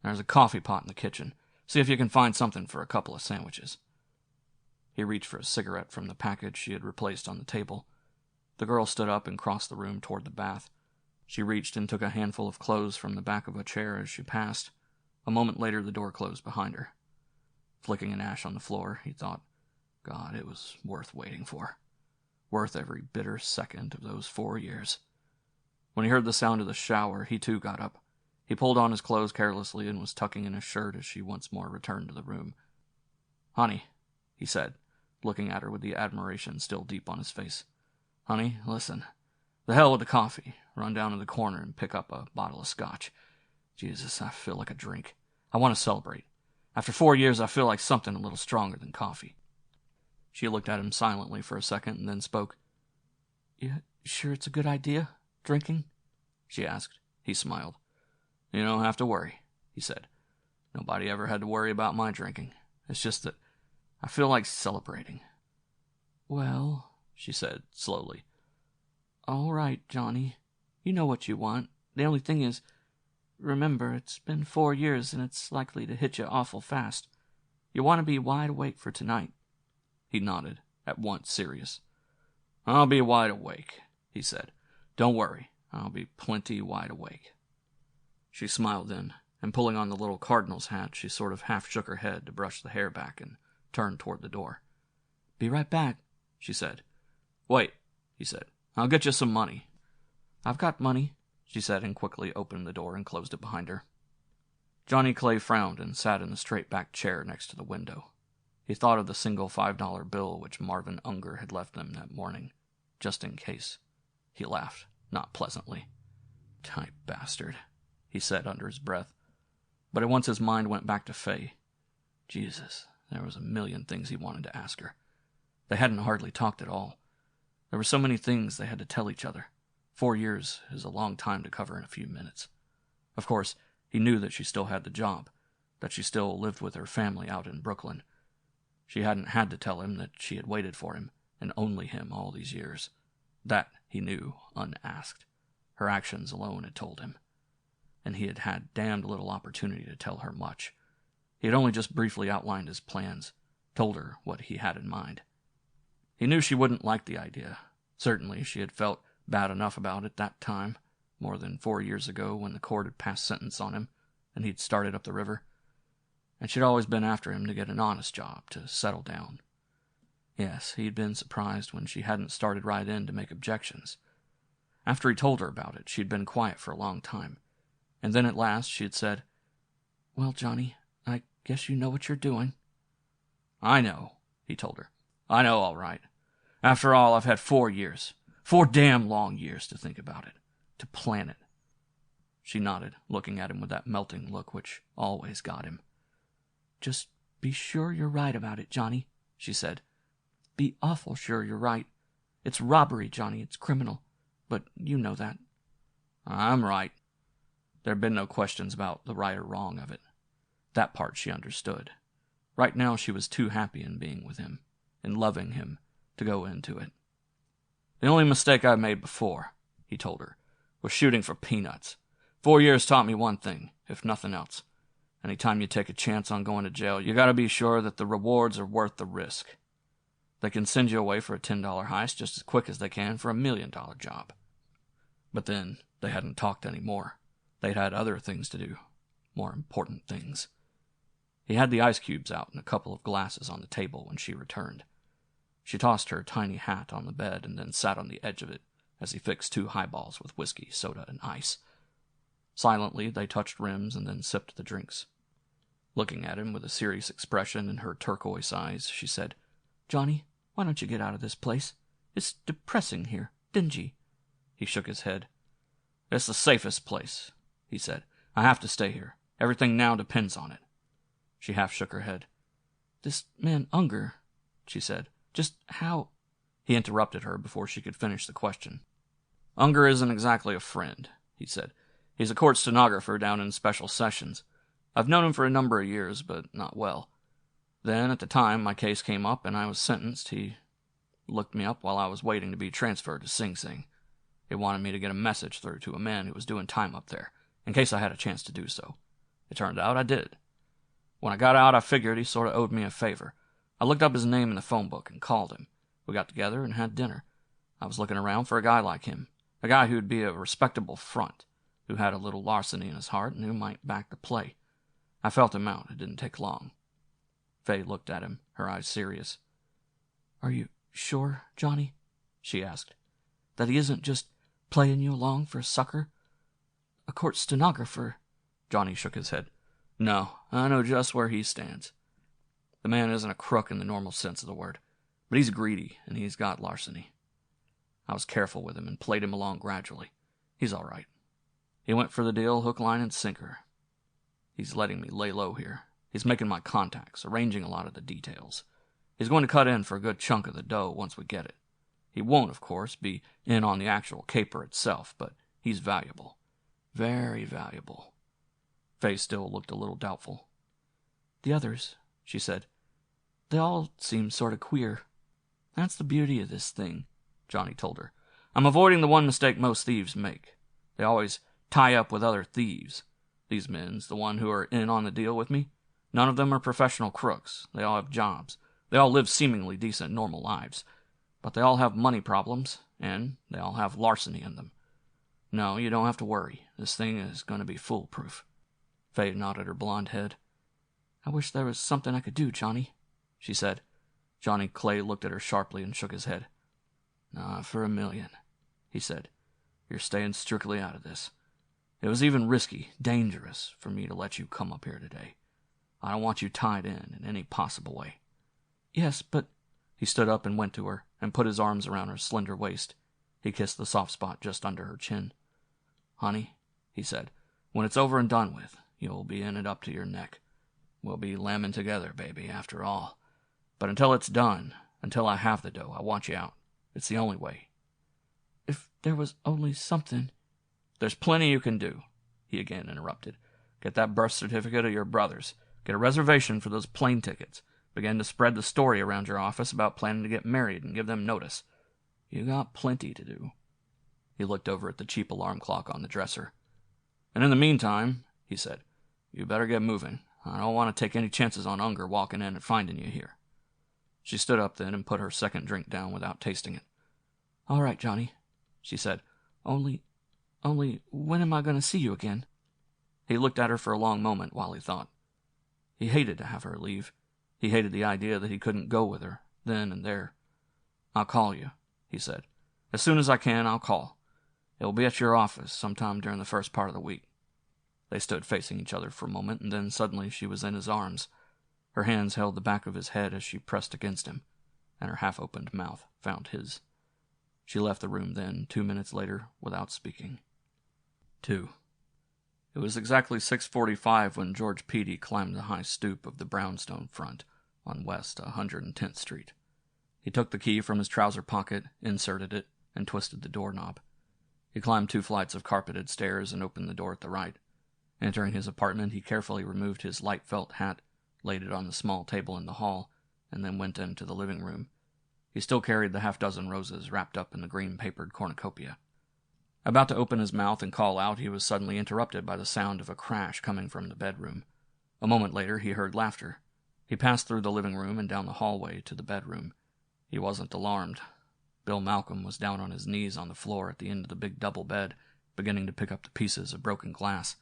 Speaker 1: There's a coffee pot in the kitchen. See if you can find something for a couple of sandwiches." He reached for a cigarette from the package she had replaced on the table. The girl stood up and crossed the room toward the bath. She reached and took a handful of clothes from the back of a chair as she passed. A moment later the door closed behind her. Flicking an ash on the floor, he thought, God, it was worth waiting for. Worth every bitter second of those 4 years. When he heard the sound of the shower, he too got up. He pulled on his clothes carelessly and was tucking in his shirt as she once more returned to the room. "Honey," he said, looking at her with the admiration still deep on his face. "Honey, listen. The hell with the coffee. Run down to the corner and pick up a bottle of scotch. Jesus, I feel like a drink. I want to celebrate. After 4 years, I feel like something a little stronger than coffee." She looked at him silently for a second and then spoke. "You sure it's a good idea, drinking?" she asked. He smiled. "You don't have to worry," he said. "Nobody ever had to worry about my drinking. It's just that I feel like celebrating." "Well," she said slowly. "All right, Johnny. You know what you want. The only thing is, remember, it's been 4 years and it's likely to hit you awful fast. You want to be wide awake for tonight." He nodded, at once serious. "I'll be wide awake," he said. "Don't worry. I'll be plenty wide awake." She smiled then, and pulling on the little cardinal's hat, she sort of half shook her head to brush the hair back and turned toward the door. "Be right back," she said. "Wait," he said. "I'll get you some money." "I've got money," she said, and quickly opened the door and closed it behind her. Johnny Clay frowned and sat in the straight-backed chair next to the window. He thought of the single $5 bill which Marvin Unger had left them that morning, just in case. He laughed, not pleasantly. "Type bastard," he said under his breath. But at once his mind went back to Faye. Jesus, there was a million things he wanted to ask her. They hadn't hardly talked at all. There were so many things they had to tell each other. 4 years is a long time to cover in a few minutes. Of course, he knew that she still had the job, that she still lived with her family out in Brooklyn. She hadn't had to tell him that she had waited for him, and only him, all these years. That he knew, unasked. Her actions alone had told him. And he had had damned little opportunity to tell her much. He had only just briefly outlined his plans, told her what he had in mind. He knew she wouldn't like the idea. Certainly she had felt bad enough about it that time, more than 4 years ago when the court had passed sentence on him, and he'd started up the river. And she'd always been after him to get an honest job, to settle down. Yes, he'd been surprised when she hadn't started right in to make objections. After he told her about it, she'd been quiet for a long time, and then at last she had said, "Well, Johnny, I Guess you know what you're doing." "I know," he told her. "I know all right. After all, I've had 4 years. 4 damn long years to think about it. To plan it." She nodded, looking at him with that melting look which always got him. "Just be sure you're right about it, Johnny," she said. "Be awful sure you're right. It's robbery, Johnny. It's criminal. But you know that." "I'm right." There had been no questions about the right or wrong of it. That part she understood. Right now she was too happy in being with him, in loving him, to go into it. "The only mistake I've made before," he told her, "was shooting for peanuts. 4 years taught me one thing, if nothing else. Any time you take a chance on going to jail, you gotta be sure that the rewards are worth the risk. They can send you away for a $10 heist just as quick as they can for a $1 million job." But then they hadn't talked anymore. They'd had other things to do, more important things. He had the ice cubes out and a couple of glasses on the table when she returned. She tossed her tiny hat on the bed and then sat on the edge of it as he fixed 2 highballs with whiskey, soda, and ice. Silently, they touched rims and then sipped the drinks. Looking at him with a serious expression in her turquoise eyes, she said, "Johnny, why don't you get out of this place? It's depressing here, dingy." He shook his head. "It's the safest place," he said. "I have to stay here. Everything now depends on it." She half shook her head. "This man Unger," she said, "just how—" He interrupted her before she could finish the question. "Unger isn't exactly a friend," he said. "He's a court stenographer down in special sessions. I've known him for a number of years, but not well. Then, at the time my case came up and I was sentenced, he looked me up while I was waiting to be transferred to Sing Sing. He wanted me to get a message through to a man who was doing time up there, in case I had a chance to do so. It turned out I did. When I got out, I figured he sort of owed me a favor. I looked up his name in the phone book and called him. We got together and had dinner. I was looking around for a guy like him, a guy who'd be a respectable front, who had a little larceny in his heart and who might back the play. I felt him out. It didn't take long." Faye looked at him, her eyes serious. "Are you sure, Johnny," she asked, "that he isn't just playing you along for a sucker? A court stenographer—" Johnny shook his head. "No, I know just where he stands. The man isn't a crook in the normal sense of the word, but he's greedy and he's got larceny. I was careful with him and played him along gradually. He's all right. He went for the deal hook, line, and sinker. He's letting me lay low here. He's making my contacts, arranging a lot of the details. He's going to cut in for a good chunk of the dough once we get it. He won't, of course, be in on the actual caper itself, but he's valuable. Very valuable." Faye still looked a little doubtful. "The others," she said, "they all seem sort of queer. That's the beauty of this thing," Johnny told her. "I'm avoiding the one mistake most thieves make. They always tie up with other thieves. These men's the one who are in on the deal with me. None of them are professional crooks. They all have jobs. They all live seemingly decent, normal lives. But they all have money problems, and they all have larceny in them. No, you don't have to worry. This thing is going to be foolproof." Faye nodded her blonde head. "I wish there was something I could do, Johnny," she said. Johnny Clay looked at her sharply and shook his head. "Not for $1 million," he said. "You're staying strictly out of this. It was even risky, dangerous, for me to let you come up here today. I don't want you tied in any possible way." "Yes, but—" He stood up and went to her and put his arms around her slender waist. He kissed the soft spot just under her chin. "Honey," he said, "when it's over and done with, you'll be in it up to your neck. We'll be lambing together, baby, after all. But until it's done, until I have the dough, I want you out. It's the only way." "If there was only something—" "There's plenty you can do," he again interrupted. "Get that birth certificate of your brother's. Get a reservation for those plane tickets. Begin to spread the story around your office about planning to get married and give them notice. You got plenty to do." He looked over at the cheap alarm clock on the dresser. "And in the meantime," he said, "you better get moving. I don't want to take any chances on Unger walking in and finding you here." She stood up then and put her second drink down without tasting it. "All right, Johnny," she said. Only, when am I going to see you again?" He looked at her for a long moment while he thought. He hated to have her leave. He hated the idea that he couldn't go with her, then and there. "I'll call you," he said. "As soon as I can, I'll call. It will be at your office sometime during the first part of the week." They stood facing each other for a moment, and then suddenly she was in his arms. Her hands held the back of his head as she pressed against him, and her half-opened mouth found his. She left the room then, 2 minutes later, without speaking. 2. It was exactly 6:45 when George Peedy climbed the high stoop of the brownstone front on West 110th Street. He took the key from his trouser pocket, inserted it, and twisted the doorknob. He climbed 2 flights of carpeted stairs and opened the door at the right. Entering his apartment, he carefully removed his light felt hat, laid it on the small table in the hall, and then went into the living room. He still carried the half-dozen roses wrapped up in the green-papered cornucopia. About to open his mouth and call out, he was suddenly interrupted by the sound of a crash coming from the bedroom. A moment later, he heard laughter. He passed through the living room and down the hallway to the bedroom. He wasn't alarmed. Bill Malcolm was down on his knees on the floor at the end of the big double bed, beginning to pick up the pieces of broken glass.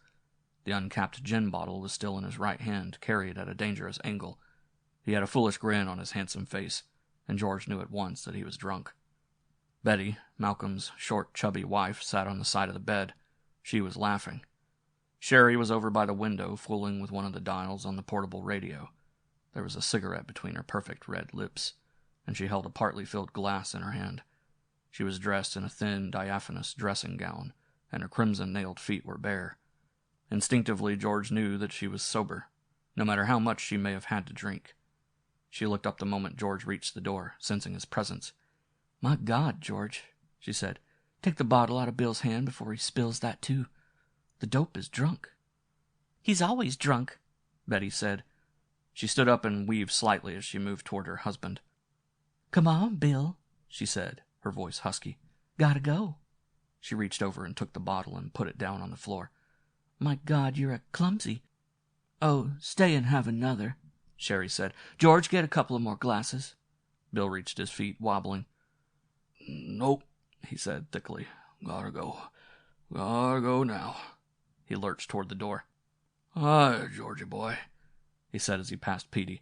Speaker 1: The uncapped gin bottle was still in his right hand, carried at a dangerous angle. He had a foolish grin on his handsome face, and George knew at once that he was drunk. Betty, Malcolm's short, chubby wife, sat on the side of the bed. She was laughing. Sherry was over by the window, fooling with one of the dials on the portable radio. There was a cigarette between her perfect red lips, and she held a partly filled glass in her hand. She was dressed in a thin, diaphanous dressing gown, and her crimson-nailed feet were bare. Instinctively, George knew that she was sober, no matter how much she may have had to drink. She looked up the moment George reached the door, sensing his presence. "My God, George," she said, "take the bottle out of Bill's hand before he spills that too. The dope is drunk." "He's always drunk," Betty said. She stood up and weaved slightly as she moved toward her husband. "Come on, Bill," she said, her voice husky. "Gotta go." She reached over and took the bottle and put it down on the floor. "My God, you're a clumsy." "Oh, stay and have another," Sherry said. "George, get a couple of more glasses." Bill reached his feet, wobbling. "Nope," he said thickly. "Gotta go. Gotta go now." He lurched toward the door. "Hi, Georgie boy," he said as he passed Petey.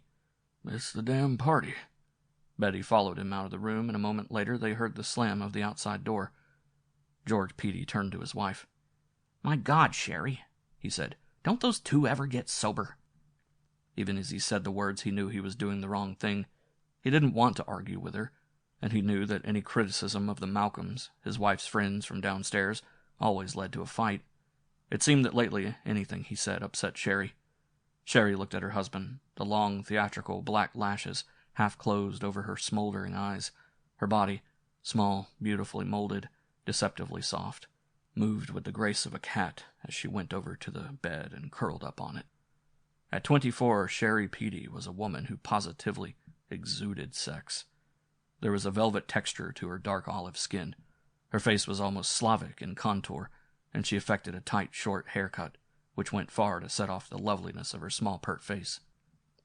Speaker 1: "Missed the damn party." Betty followed him out of the room, and a moment later they heard the slam of the outside door. George Peedy turned to his wife. "My God, Sherry," he said, "don't those two ever get sober?" Even as he said the words, he knew he was doing the wrong thing. He didn't want to argue with her, and he knew that any criticism of the Malcolms, his wife's friends from downstairs, always led to a fight. It seemed that lately anything he said upset Sherry. Sherry looked at her husband, the long, theatrical black lashes half closed over her smoldering eyes. Her body, small, beautifully molded, deceptively soft, moved with the grace of a cat as she went over to the bed and curled up on it. At 24, Sherry Peedy was a woman who positively exuded sex. There was a velvet texture to her dark olive skin. Her face was almost Slavic in contour, and she affected a tight, short haircut, which went far to set off the loveliness of her small, pert face.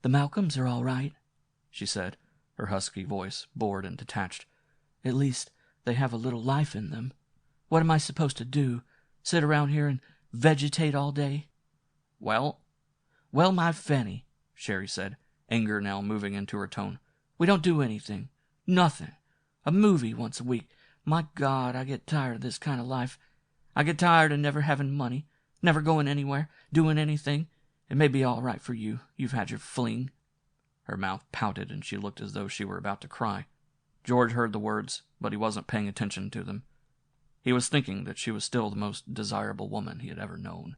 Speaker 1: "The Malcolms are all right," she said, her husky voice bored and detached. "At least they have a little life in them. What am I supposed to do? Sit around here and vegetate all day?" "Well, my Fanny," Sherry said, anger now moving into her tone. "We don't do anything. Nothing. A movie once a week. My God, I get tired of this kind of life. I get tired of never having money, never going anywhere, doing anything. It may be all right for you. You've had your fling." Her mouth pouted, and she looked as though she were about to cry. George heard the words, but he wasn't paying attention to them. He was thinking that she was still the most desirable woman he had ever known.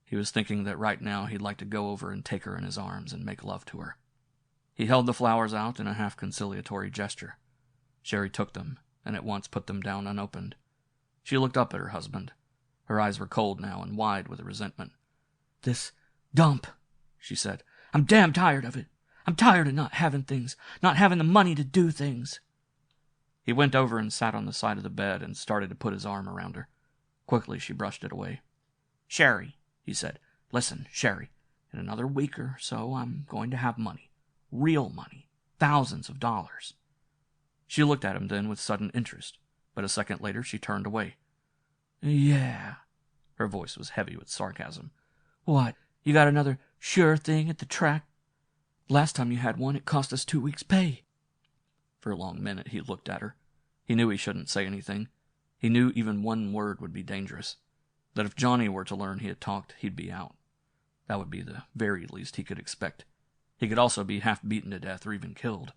Speaker 1: He was thinking that right now he'd like to go over and take her in his arms and make love to her. He held the flowers out in a half-conciliatory gesture. Sherry took them, and at once put them down unopened. She looked up at her husband. Her eyes were cold now and wide with resentment. "This dump," she said. "I'm damn tired of it. I'm tired of not having things, not having the money to do things." He went over and sat on the side of the bed and started to put his arm around her. Quickly she brushed it away. "Sherry," he said. "Listen, Sherry, in another week or so I'm going to have money. Real money. Thousands of dollars." She looked at him then with sudden interest, but a second later she turned away. "Yeah." Her voice was heavy with sarcasm. "What, you got another sure thing at the track? Last time you had one, it cost us 2 weeks' pay." For a long minute he looked at her. He knew he shouldn't say anything. He knew even one word would be dangerous. That if Johnny were to learn he had talked, he'd be out. That would be the very least he could expect. He could also be half beaten to death or even killed.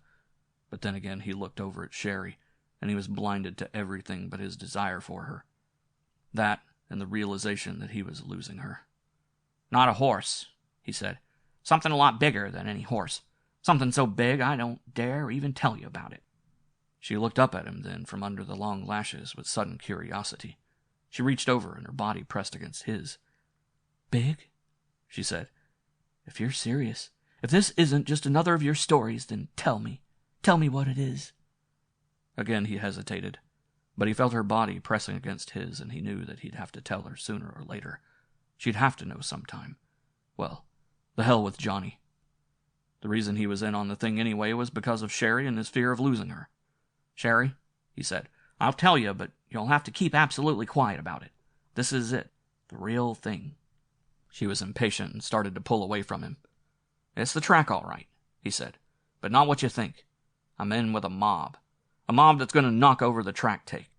Speaker 1: But then again, he looked over at Sherry, and he was blinded to everything but his desire for her. That, and the realization that he was losing her. "Not a horse," he said. "Something a lot bigger than any horse. Something so big I don't dare even tell you about it." She looked up at him then from under the long lashes with sudden curiosity. She reached over and her body pressed against his. "Big?" she said. "If you're serious, if this isn't just another of your stories, then tell me. Tell me what it is." Again he hesitated, but he felt her body pressing against his, and he knew that he'd have to tell her sooner or later. She'd have to know sometime. Well, the hell with Johnny. The reason he was in on the thing anyway was because of Sherry and his fear of losing her. "Sherry," he said, "I'll tell you, but you'll have to keep absolutely quiet about it. This is it. The real thing." She was impatient and started to pull away from him. "It's the track, all right," he said, "but not what you think. I'm in with a mob. A mob that's going to knock over the track take."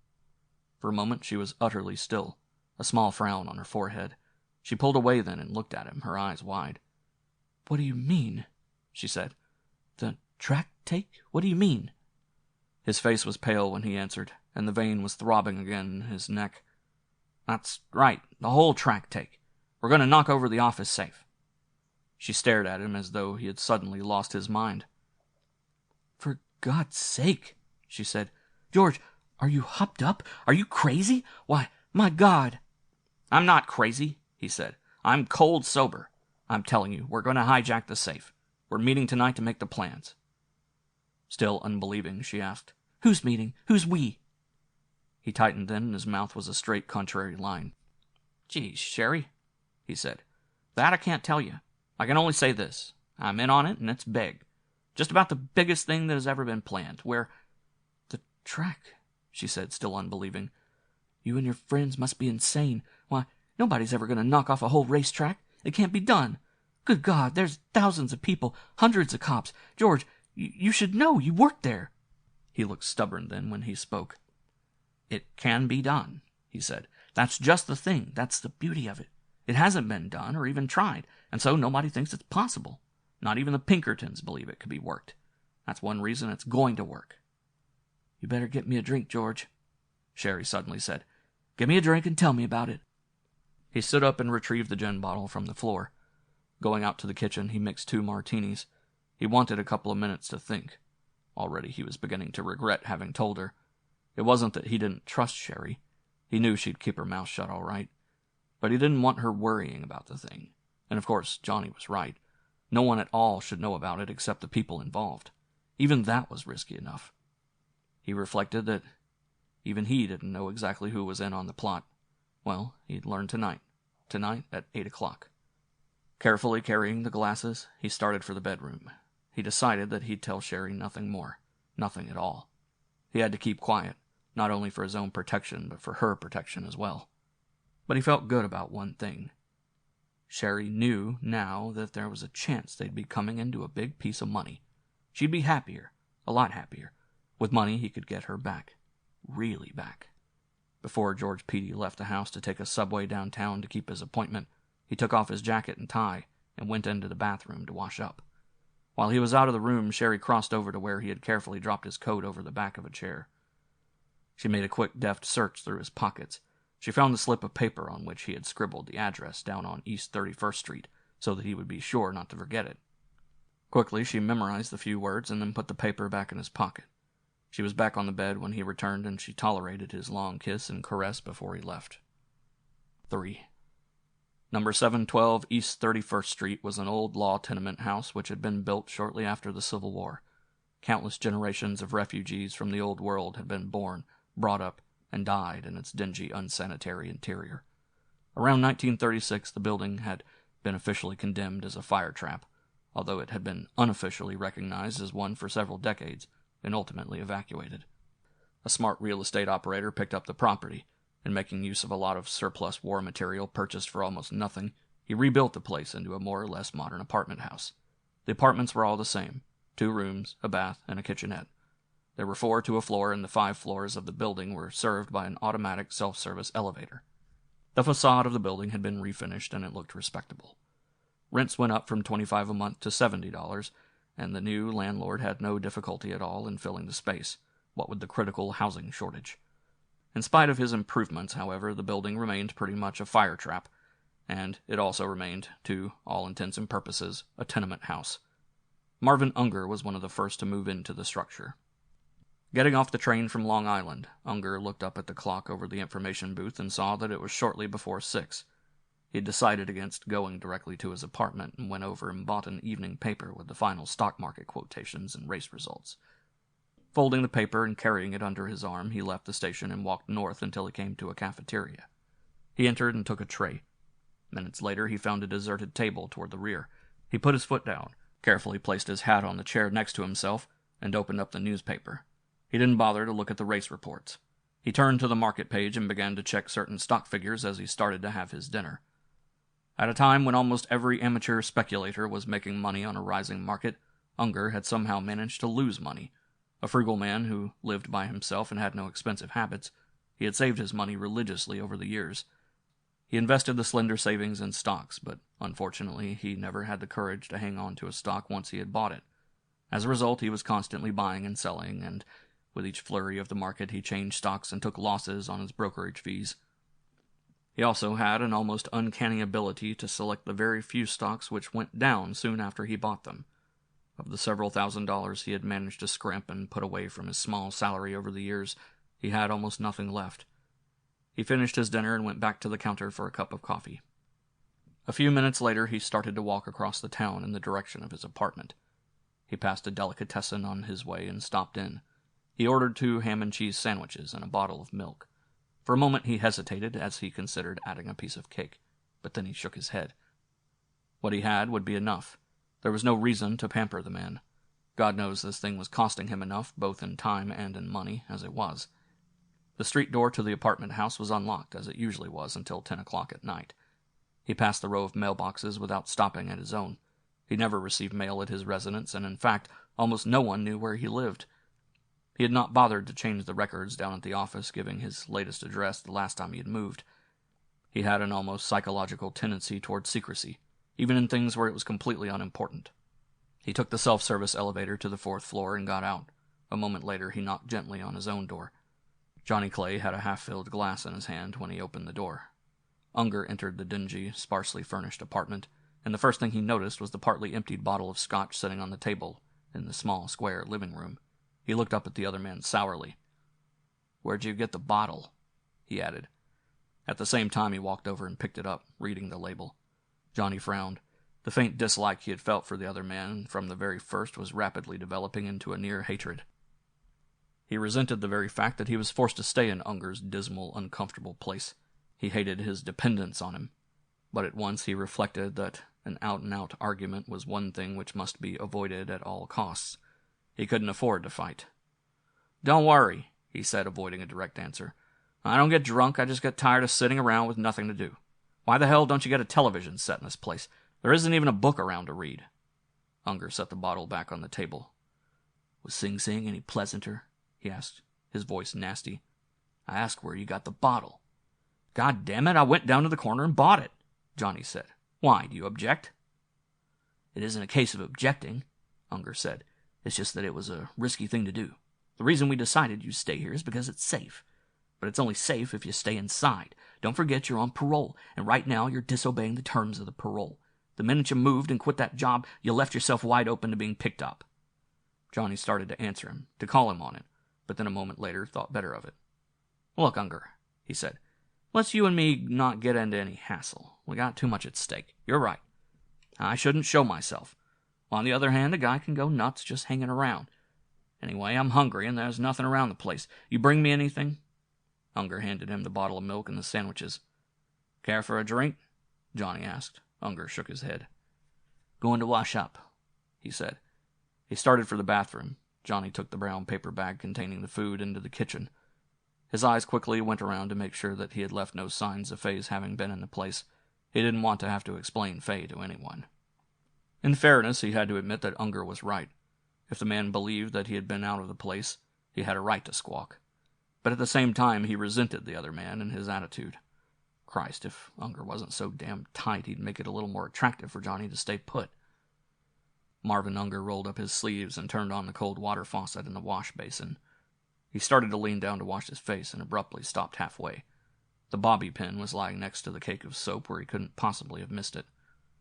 Speaker 1: For a moment she was utterly still, a small frown on her forehead. She pulled away then and looked at him, her eyes wide. "What do you mean?" she said. "The track take? What do you mean?" His face was pale when he answered, and the vein was throbbing again in his neck. "That's right, the whole track take. We're going to knock over the office safe." She stared at him as though he had suddenly lost his mind. "For God's sake," she said. "George, are you hopped up? Are you crazy? Why, my God." "I'm not crazy," he said. "I'm cold sober. I'm telling you, we're going to hijack the safe. We're meeting tonight to make the plans." Still unbelieving, she asked, "Who's meeting? Who's we?" He tightened then, and his mouth was a straight contrary line. "Geez, Sherry," he said. "That I can't tell you. I can only say this. I'm in on it, and it's big. Just about the biggest thing that has ever been planned. "The track," she said, still unbelieving. "You and your friends must be insane. Why, nobody's ever going to knock off a whole racetrack. It can't be done. Good God, there's thousands of people, hundreds of cops. George, you should know. You worked there." He looked stubborn then when he spoke. "It can be done," he said. "That's just the thing. That's the beauty of it. It hasn't been done or even tried, and so nobody thinks it's possible. Not even the Pinkertons believe it could be worked. That's one reason it's going to work." "You better get me a drink, George," Sherry suddenly said. "Get me a drink and tell me about it." He stood up and retrieved the gin bottle from the floor. Going out to the kitchen, he mixed 2 martinis. He wanted a couple of minutes to think. Already he was beginning to regret having told her. It wasn't that he didn't trust Sherry. He knew she'd keep her mouth shut all right. But he didn't want her worrying about the thing. And of course, Johnny was right. No one at all should know about it except the people involved. Even that was risky enough. He reflected that even he didn't know exactly who was in on the plot. Well, he'd learn tonight. Tonight at 8 o'clock. Carefully carrying the glasses, he started for the bedroom. He decided that he'd tell Sherry nothing more. Nothing at all. He had to keep quiet, not only for his own protection, but for her protection as well. But he felt good about one thing. Sherry knew now that there was a chance they'd be coming into a big piece of money. She'd be happier, a lot happier. With money, he could get her back. Really back. Before George Peedy left the house to take a subway downtown to keep his appointment, he took off his jacket and tie and went into the bathroom to wash up. While he was out of the room, Sherry crossed over to where he had carefully dropped his coat over the back of a chair. She made a quick, deft search through his pockets. She found the slip of paper on which he had scribbled the address down on East 31st Street so that he would be sure not to forget it. Quickly, she memorized the few words and then put the paper back in his pocket. She was back on the bed when he returned, and she tolerated his long kiss and caress before he left. 3. Number 712 East 31st Street was an old law tenement house which had been built shortly after the Civil War. Countless generations of refugees from the Old World had been born, brought up, and died in its dingy, unsanitary interior. Around 1936, the building had been officially condemned as a fire trap, although it had been unofficially recognized as one for several decades, and ultimately evacuated. A smart real estate operator picked up the property, and making use of a lot of surplus war material purchased for almost nothing, he rebuilt the place into a more or less modern apartment house. The apartments were all the same, 2 rooms, a bath, and a kitchenette. There were 4 to a floor, and the 5 floors of the building were served by an automatic self-service elevator. The facade of the building had been refinished, and it looked respectable. Rents went up from $25 a month to $70, and the new landlord had no difficulty at all in filling the space, what with the critical housing shortage. In spite of his improvements, however, the building remained pretty much a fire trap, and it also remained, to all intents and purposes, a tenement house. Marvin Unger was one of the first to move into the structure. Getting off the train from Long Island, Unger looked up at the clock over the information booth and saw that it was shortly before 6. He had decided against going directly to his apartment and went over and bought an evening paper with the final stock market quotations and race results. Folding the paper and carrying it under his arm, he left the station and walked north until he came to a cafeteria. He entered and took a tray. Minutes later, he found a deserted table toward the rear. He put his foot down, carefully placed his hat on the chair next to himself, and opened up the newspaper. He didn't bother to look at the race reports. He turned to the market page and began to check certain stock figures as he started to have his dinner. At a time when almost every amateur speculator was making money on a rising market, Unger had somehow managed to lose money. A frugal man who lived by himself and had no expensive habits, he had saved his money religiously over the years. He invested the slender savings in stocks, but unfortunately he never had the courage to hang on to a stock once he had bought it. As a result, he was constantly buying and selling, and with each flurry of the market he changed stocks and took losses on his brokerage fees. He also had an almost uncanny ability to select the very few stocks which went down soon after he bought them. Of the several $1,000s he had managed to scrimp and put away from his small salary over the years, he had almost nothing left. He finished his dinner and went back to the counter for a cup of coffee. A few minutes later he started to walk across the town in the direction of his apartment. He passed a delicatessen on his way and stopped in. He ordered 2 ham and cheese sandwiches and a bottle of milk. For a moment he hesitated as he considered adding a piece of cake, but then he shook his head. What he had would be enough. There was no reason to pamper the man. God knows this thing was costing him enough, both in time and in money, as it was. The street door to the apartment house was unlocked, as it usually was, until 10 o'clock at night. He passed the row of mailboxes without stopping at his own. He never received mail at his residence, and in fact, almost no one knew where he lived. He had not bothered to change the records down at the office, giving his latest address the last time he had moved. He had an almost psychological tendency toward secrecy, even in things where it was completely unimportant. He took the self-service elevator to the 4th floor and got out. A moment later, he knocked gently on his own door. Johnny Clay had a half-filled glass in his hand when he opened the door. Unger entered the dingy, sparsely furnished apartment, and the first thing he noticed was the partly emptied bottle of scotch sitting on the table in the small, square living room. He looked up at the other man sourly. "Where'd you get the bottle?" he added. At the same time he walked over and picked it up, reading the label. Johnny frowned. The faint dislike he had felt for the other man from the very first was rapidly developing into a near hatred. He resented the very fact that he was forced to stay in Unger's dismal, uncomfortable place. He hated his dependence on him. But at once he reflected that an out-and-out argument was one thing which must be avoided at all costs. He couldn't afford to fight. "Don't worry," he said, avoiding a direct answer. "I don't get drunk, I just get tired of sitting around with nothing to do. Why the hell don't you get a television set in this place? There isn't even a book around to read." Unger set the bottle back on the table. "Was Sing Sing any pleasanter?" he asked, his voice nasty. "I asked where you got the bottle." "God damn it, I went down to the corner and bought it," Johnny said. "Why, do you object?" "It isn't a case of objecting," Unger said. "It's just that it was a risky thing to do. The reason we decided you'd stay here is because it's safe. But it's only safe if you stay inside. Don't forget you're on parole, and right now you're disobeying the terms of the parole. The minute you moved and quit that job, you left yourself wide open to being picked up." Johnny started to answer him, to call him on it, but then a moment later thought better of it. "Look, Unger," he said, "let's you and me not get into any hassle. We got too much at stake. You're right. I shouldn't show myself. On the other hand, a guy can go nuts just hanging around. Anyway, I'm hungry, and there's nothing around the place. You bring me anything?" Unger handed him the bottle of milk and the sandwiches. "Care for a drink?" Johnny asked. Unger shook his head. "Going to wash up," he said. He started for the bathroom. Johnny took the brown paper bag containing the food into the kitchen. His eyes quickly went around to make sure that he had left no signs of Faye's having been in the place. He didn't want to have to explain Faye to anyone. In fairness, he had to admit that Unger was right. If the man believed that he had been out of the place, he had a right to squawk. But at the same time, he resented the other man and his attitude. Christ, if Unger wasn't so damn tight, he'd make it a little more attractive for Johnny to stay put. Marvin Unger rolled up his sleeves and turned on the cold water faucet in the wash basin. He started to lean down to wash his face and abruptly stopped halfway. The bobby pin was lying next to the cake of soap where he couldn't possibly have missed it.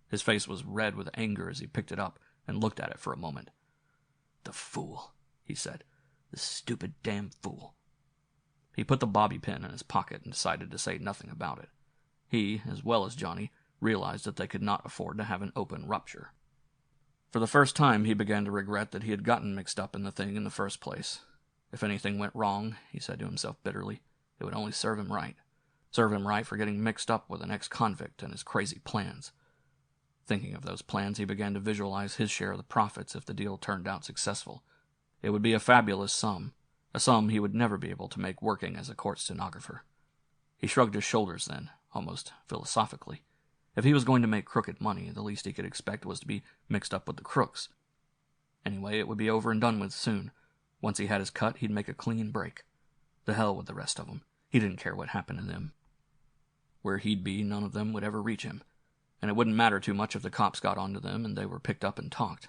Speaker 1: His face was red with anger as he picked it up and looked at it for a moment. "The fool," he said. "The stupid damn fool." He put the bobby pin in his pocket and decided to say nothing about it. He, as well as Johnny, realized that they could not afford to have an open rupture. For the first time, he began to regret that he had gotten mixed up in the thing in the first place. If anything went wrong, he said to himself bitterly, it would only serve him right. Serve him right for getting mixed up with an ex-convict and his crazy plans. Thinking of those plans, he began to visualize his share of the profits if the deal turned out successful. It would be a fabulous sum, a sum he would never be able to make working as a court stenographer. He shrugged his shoulders then, almost philosophically. If he was going to make crooked money, the least he could expect was to be mixed up with the crooks. Anyway, it would be over and done with soon. Once he had his cut, he'd make a clean break. The hell with the rest of them. He didn't care what happened to them. Where he'd be, none of them would ever reach him, and it wouldn't matter too much if the cops got onto them and they were picked up and talked.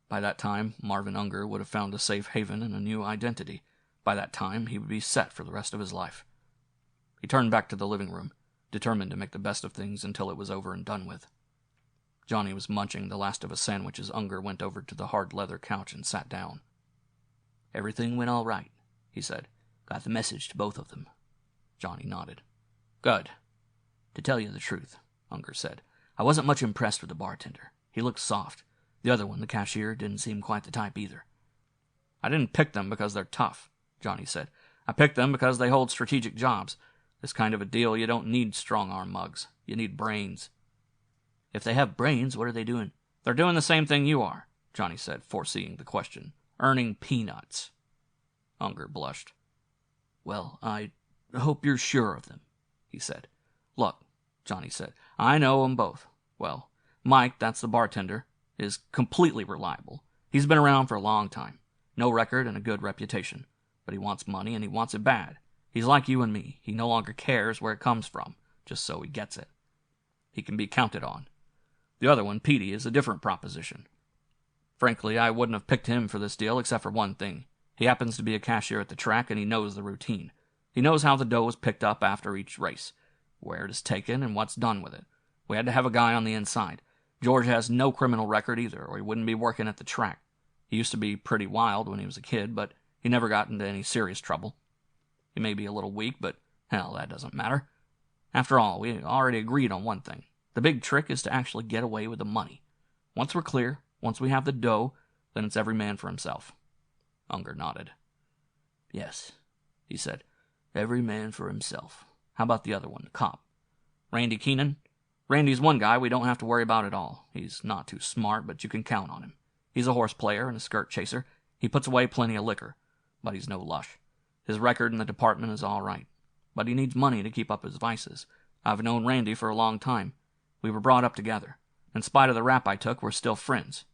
Speaker 1: By that time, Marvin Unger would have found a safe haven and a new identity. By that time, he would be set for the rest of his life. He turned back to the living room, determined to make the best of things until it was over and done with. Johnny was munching the last of a sandwich as Unger went over to the hard leather couch and sat down. "Everything went all right," he said. "Got the message to both of them." Johnny nodded. "Good. To tell you the truth," Unger said, "I wasn't much impressed with the bartender. He looked soft. The other one, the cashier, didn't seem quite the type either." "I didn't pick them because they're tough," Johnny said. "I picked them because they hold strategic jobs. This kind of a deal, you don't need strong-arm mugs. You need brains." "If they have brains, what are they doing?" "They're doing the same thing you are," Johnny said, foreseeing the question. "Earning peanuts." Unger blushed. "Well, I hope you're sure of them," he said. "Look," Johnny said, "I know 'em both. Well, Mike, that's the bartender, is completely reliable. He's been around for a long time. No record and a good reputation. But he wants money, and he wants it bad. He's like you and me. He no longer cares where it comes from, just so he gets it. He can be counted on. The other one, Petey, is a different proposition. Frankly, I wouldn't have picked him for this deal except for one thing. He happens to be a cashier at the track, and he knows the routine. He knows how the dough is picked up after each race, where it is taken, and what's done with it. We had to have a guy on the inside. George has no criminal record either, or he wouldn't be working at the track. He used to be pretty wild when he was a kid, but he never got into any serious trouble. He may be a little weak, but hell, that doesn't matter. After all, we already agreed on one thing. The big trick is to actually get away with the money. Once we're clear, once we have the dough, then it's every man for himself." Unger nodded. "Yes," he said, "every man for himself. How about the other one, the cop? Randy Keenan? Randy's one guy we don't have to worry about at all. He's not too smart, but you can count on him. He's a horse player and a skirt chaser. He puts away plenty of liquor, but he's no lush. His record in the department is all right, but he needs money to keep up his vices. I've known Randy for a long time. We were brought up together. In spite of the rap I took, we're still friends.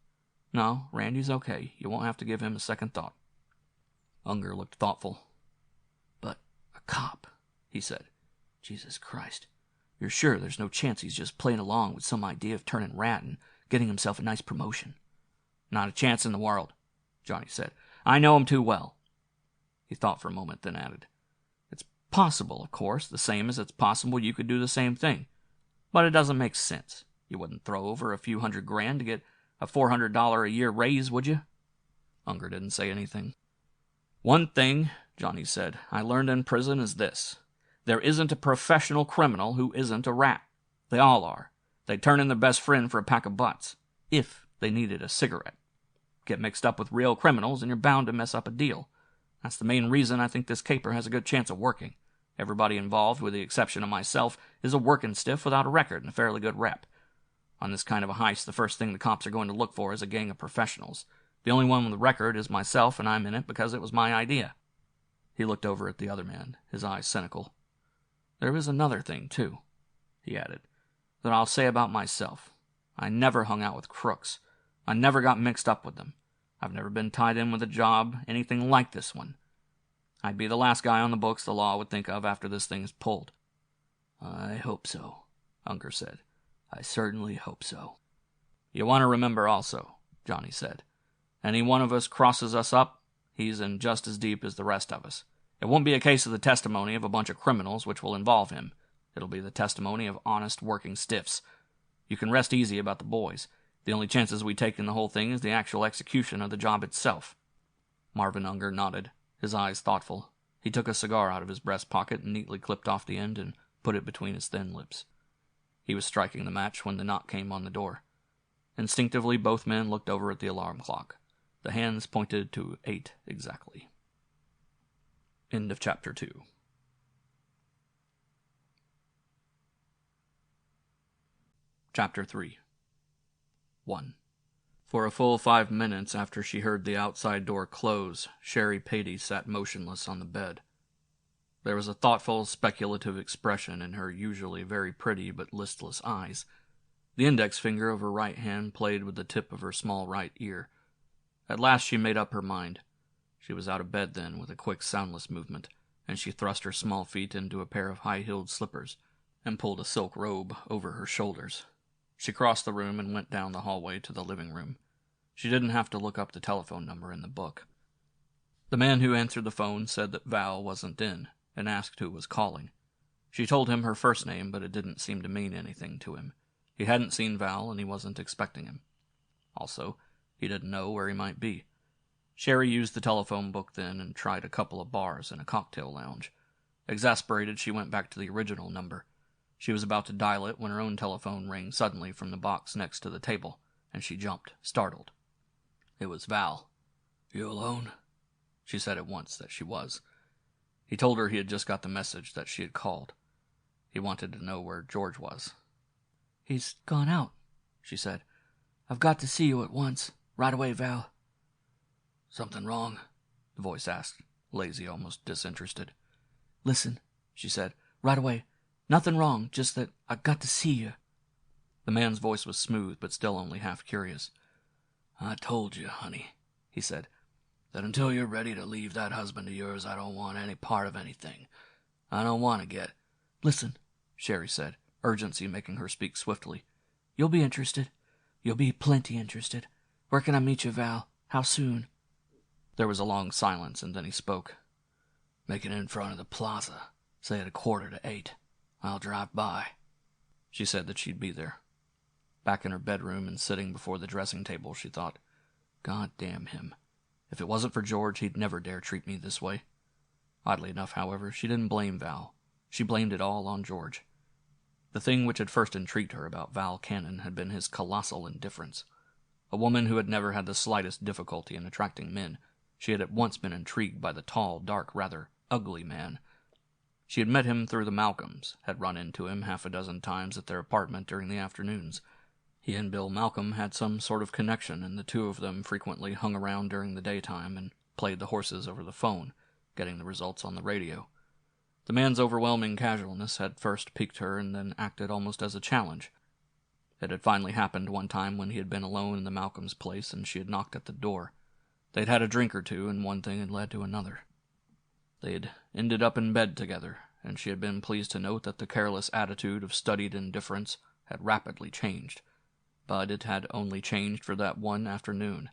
Speaker 1: No, Randy's okay. You won't have to give him a second thought." Unger looked thoughtful. "But a cop," he said. "Jesus Christ. You're sure there's no chance he's just playing along with some idea of turning rat and getting himself a nice promotion?" "Not a chance in the world," Johnny said. "I know him too well." He thought for a moment, then added, "It's possible, of course, the same as it's possible you could do the same thing. But it doesn't make sense. You wouldn't throw over a few $100,000 to get a $400 a year raise, would you?" Unger didn't say anything. "One thing," Johnny said, "I learned in prison is this. There isn't a professional criminal who isn't a rat. They all are. They'd turn in their best friend for a pack of butts, if they needed a cigarette. Get mixed up with real criminals and you're bound to mess up a deal. That's the main reason I think this caper has a good chance of working. Everybody involved, with the exception of myself, is a working stiff without a record and a fairly good rep. On this kind of a heist, the first thing the cops are going to look for is a gang of professionals. The only one with a record is myself, and I'm in it because it was my idea." He looked over at the other man, his eyes cynical. "There is another thing, too," he added, "that I'll say about myself. I never hung out with crooks. I never got mixed up with them. I've never been tied in with a job, anything like this one. I'd be the last guy on the books the law would think of after this thing is pulled." I hope so, Unger said. I certainly hope so. You want to remember also, Johnny said, any one of us crosses us up, he's in just as deep as the rest of us. It won't be a case of the testimony of a bunch of criminals which will involve him. It'll be the testimony of honest working stiffs. You can rest easy about the boys. The only chances we take in the whole thing is the actual execution of the job itself. Marvin Unger nodded, his eyes thoughtful. He took a cigar out of his breast pocket and neatly clipped off the end and put it between his thin lips. He was striking the match when the knock came on the door. Instinctively, both men looked over at the alarm clock. The hands pointed to 8 exactly. End of Chapter 2. Chapter 3. 1. For a full 5 minutes after she heard the outside door close, Sherry Patey sat motionless on the bed. There was a thoughtful, speculative expression in her usually very pretty but listless eyes. The index finger of her right hand played with the tip of her small right ear. At last she made up her mind. She was out of bed then with a quick, soundless movement, and she thrust her small feet into a pair of high-heeled slippers and pulled a silk robe over her shoulders. She crossed the room and went down the hallway to the living room. She didn't have to look up the telephone number in the book. The man who answered the phone said that Val wasn't in, and asked who was calling. She told him her first name, but it didn't seem to mean anything to him. He hadn't seen Val, and he wasn't expecting him. Also, he didn't know where he might be. Sherry used the telephone book then and tried a couple of bars and a cocktail lounge. Exasperated, she went back to the original number. She was about to dial it when her own telephone rang suddenly from the box next to the table, and she jumped, startled. It was Val. "You alone?" She said at once that she was. He told her he had just got the message that she had called. He wanted to know where George was. "He's gone out," she said. "I've got to see you at once. Right away, Val." "Something wrong?" the voice asked, lazy, almost disinterested. "Listen," she said. "Right away. Nothing wrong, just that I've got to see you." The man's voice was smooth, but still only half curious. "I told you, honey," he said, "that until you're ready to leave that husband of yours, I don't want any part of anything. I don't want to get—" "Listen," Sherry said, urgency making her speak swiftly. "You'll be interested. You'll be plenty interested. Where can I meet you, Val? How soon?" There was a long silence, and then he spoke. "Make it in front of the plaza. Say at 7:45. I'll drive by." She said that she'd be there. Back in her bedroom and sitting before the dressing table, she thought, God damn him. If it wasn't for George, he'd never dare treat me this way. Oddly enough, however, she didn't blame Val. She blamed it all on George. The thing which had first intrigued her about Val Cannon had been his colossal indifference. A woman who had never had the slightest difficulty in attracting men, she had at once been intrigued by the tall, dark, rather ugly man. She had met him through the Malcolms, had run into him 6 times at their apartment during the afternoons. He and Bill Malcolm had some sort of connection, and the two of them frequently hung around during the daytime and played the horses over the phone, getting the results on the radio. The man's overwhelming casualness had first piqued her and then acted almost as a challenge. It had finally happened one time when he had been alone in the Malcolms' place and she had knocked at the door. They'd had a drink or two, and one thing had led to another. They'd ended up in bed together, and she had been pleased to note that the careless attitude of studied indifference had rapidly changed. But it had only changed for that one afternoon.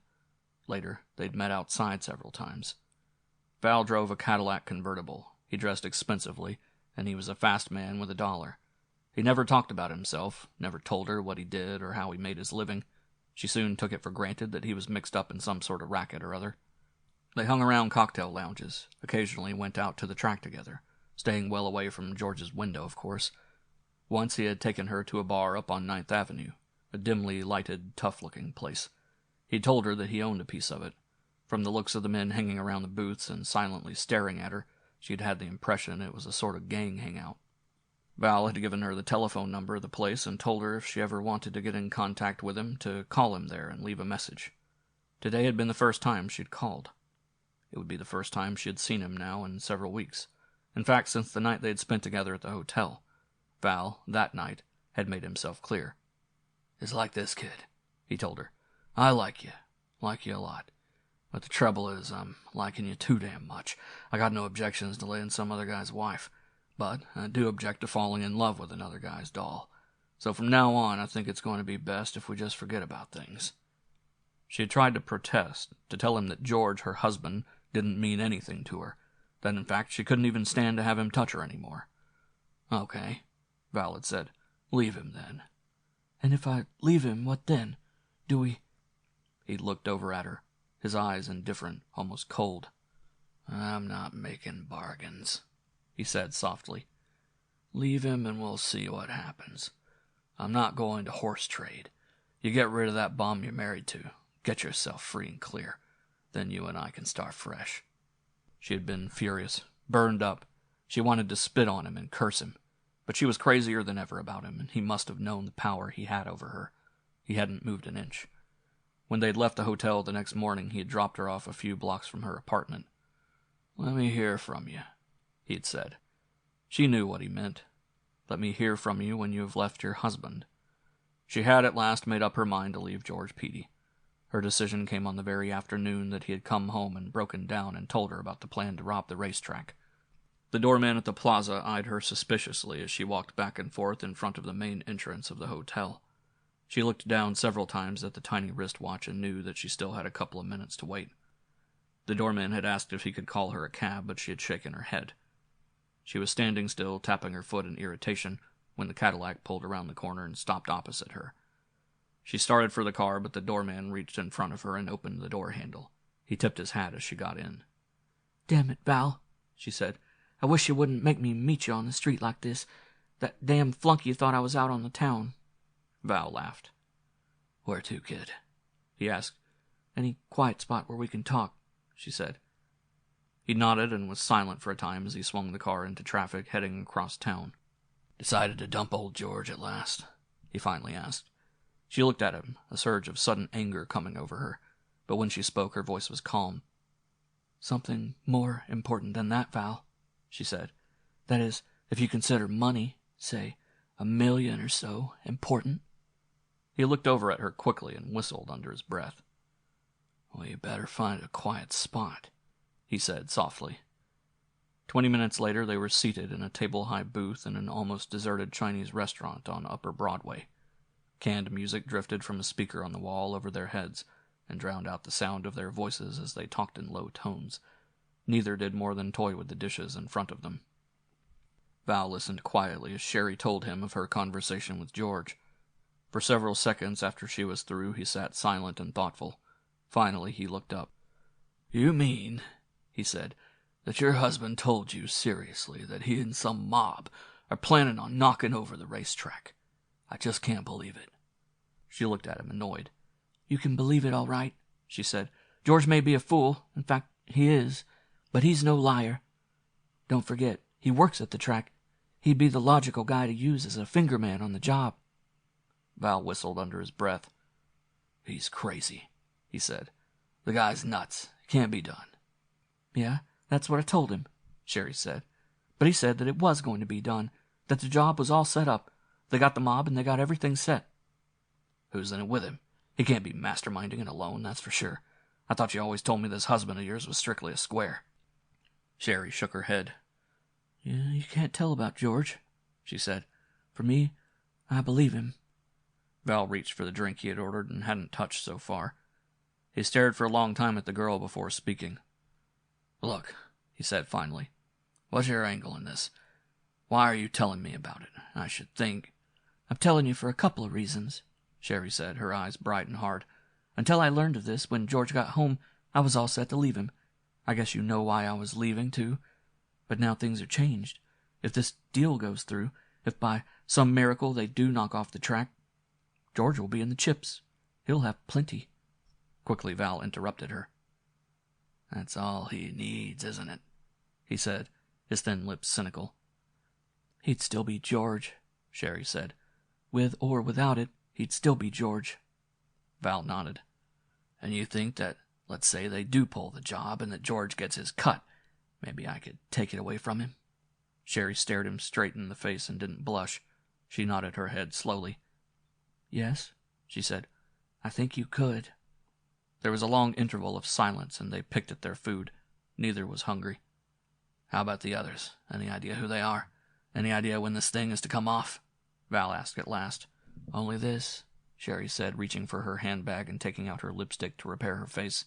Speaker 1: Later, they'd met outside several times. Val drove a Cadillac convertible. He dressed expensively, and he was a fast man with $1. He never talked about himself, never told her what he did or how he made his living. She soon took it for granted that he was mixed up in some sort of racket or other. They hung around cocktail lounges, occasionally went out to the track together, staying well away from George's window, of course. Once he had taken her to a bar up on 9th Avenue, a dimly lighted, tough-looking place. He told her that he owned a piece of it. From the looks of the men hanging around the booths and silently staring at her, she'd had the impression it was a sort of gang hangout. Val had given her the telephone number of the place and told her if she ever wanted to get in contact with him to call him there and leave a message. Today had been the first time she'd called. It would be the first time she had seen him now in several weeks. In fact, since the night they had spent together at the hotel. Val, that night, had made himself clear. "It's like this, kid," he told her. "I like you a lot. But the trouble is, I'm liking you too damn much. I got no objections to laying some other guy's wife. But I do object to falling in love with another guy's doll. So from now on, I think it's going to be best if we just forget about things." She had tried to protest, to tell him that George, her husband, didn't mean anything to her, that in fact she couldn't even stand to have him touch her anymore. "Okay," Val had said. "Leave him then."
Speaker 2: "And if I leave him, what then? Do we—"
Speaker 1: He looked over at her, his eyes indifferent, almost cold. "I'm not making bargains," he said softly. "Leave him and we'll see what happens. I'm not going to horse trade. You get rid of that bum you're married to. Get yourself free and clear. Then you and I can start fresh." She had been furious, burned up. She wanted to spit on him and curse him. But she was crazier than ever about him, and he must have known the power he had over her. He hadn't moved an inch. When they'd left the hotel the next morning, he had dropped her off a few blocks from her apartment. "Let me hear from you," he had said. She knew what he meant. Let me hear from you when you have left your husband. She had at last made up her mind to leave George Peedy. Her decision came on the very afternoon that he had come home and broken down and told her about the plan to rob the racetrack. The doorman at the plaza eyed her suspiciously as she walked back and forth in front of the main entrance of the hotel. She looked down several times at the tiny wristwatch and knew that she still had a couple of minutes to wait. The doorman had asked if he could call her a cab, but she had shaken her head. She was standing still, tapping her foot in irritation, when the Cadillac pulled around the corner and stopped opposite her. She started for the car, but the doorman reached in front of her and opened the door handle. He tipped his hat as she got in.
Speaker 2: "Damn it, Val," she said. "I wish you wouldn't make me meet you on the street like this. That damn flunky thought I was out on the town."
Speaker 1: Val laughed.
Speaker 2: "Where to, kid?"
Speaker 1: he asked.
Speaker 2: "Any quiet spot where we can talk," she said.
Speaker 1: He nodded and was silent for a time as he swung the car into traffic, heading across town. "Decided to dump old George at last?" he finally asked. She looked at him, a surge of sudden anger coming over her, but when she spoke her voice was calm.
Speaker 2: "Something more important than that, Val," she said. "That is, if you consider money, say, $1 million or so, important."
Speaker 1: He looked over at her quickly and whistled under his breath. "Well, you better find a quiet spot," he said softly. 20 minutes later they were seated in a table-high booth in an almost deserted Chinese restaurant on Upper Broadway. Canned music drifted from a speaker on the wall over their heads and drowned out the sound of their voices as they talked in low tones. Neither did more than toy with the dishes in front of them. Val listened quietly as Sherry told him of her conversation with George. For several seconds after she was through, he sat silent and thoughtful. Finally, he looked up. "You mean," he said, "that your husband told you seriously that he and some mob are planning on knocking over the racetrack? I just can't believe it." She looked at him, annoyed.
Speaker 2: "You can believe it all right," she said. "George may be a fool. In fact, he is. But he's no liar. Don't forget, he works at the track. He'd be the logical guy to use as a fingerman on the job."
Speaker 1: Val whistled under his breath. "He's crazy," he said. "The guy's nuts. It can't be done."
Speaker 2: "Yeah, that's what I told him," Sherry said. "But he said that it was going to be done, that the job was all set up. They got the mob and they got everything set."
Speaker 1: "Who's in it with him? He can't be masterminding it alone, that's for sure. I thought you always told me this husband of yours was strictly a square." Sherry shook her head.
Speaker 2: "Yeah, you can't tell about George," she said. "For me, I believe him."
Speaker 1: Val reached for the drink he had ordered and hadn't touched so far. He stared for a long time at the girl before speaking. "Look," he said finally, "what's your angle in this? Why are you telling me about it? I should think—"
Speaker 2: "I'm telling you for a couple of reasons," Sherry said, her eyes bright and hard. "Until I learned of this, when George got home, I was all set to leave him. I guess you know why I was leaving, too. But now things are changed. If this deal goes through, if by some miracle they do knock off the track, George will be in the chips. He'll have plenty."
Speaker 1: Quickly Val interrupted her. "That's all he needs, isn't it?" he said, his thin lips cynical.
Speaker 2: "He'd still be George," Sherry said. "With or without it, he'd still be George."
Speaker 1: Val nodded. "And you think that, let's say they do pull the job and that George gets his cut, maybe I could take it away from him?" Sherry stared him straight in the face and didn't blush. She nodded her head slowly.
Speaker 2: "Yes," she said. "I think you could."
Speaker 1: There was a long interval of silence, and they picked at their food. Neither was hungry. "How about the others? Any idea who they are? Any idea when this thing is to come off? Val asked at last.
Speaker 2: Only this, Sherry said, reaching for her handbag and taking out her lipstick to repair her face.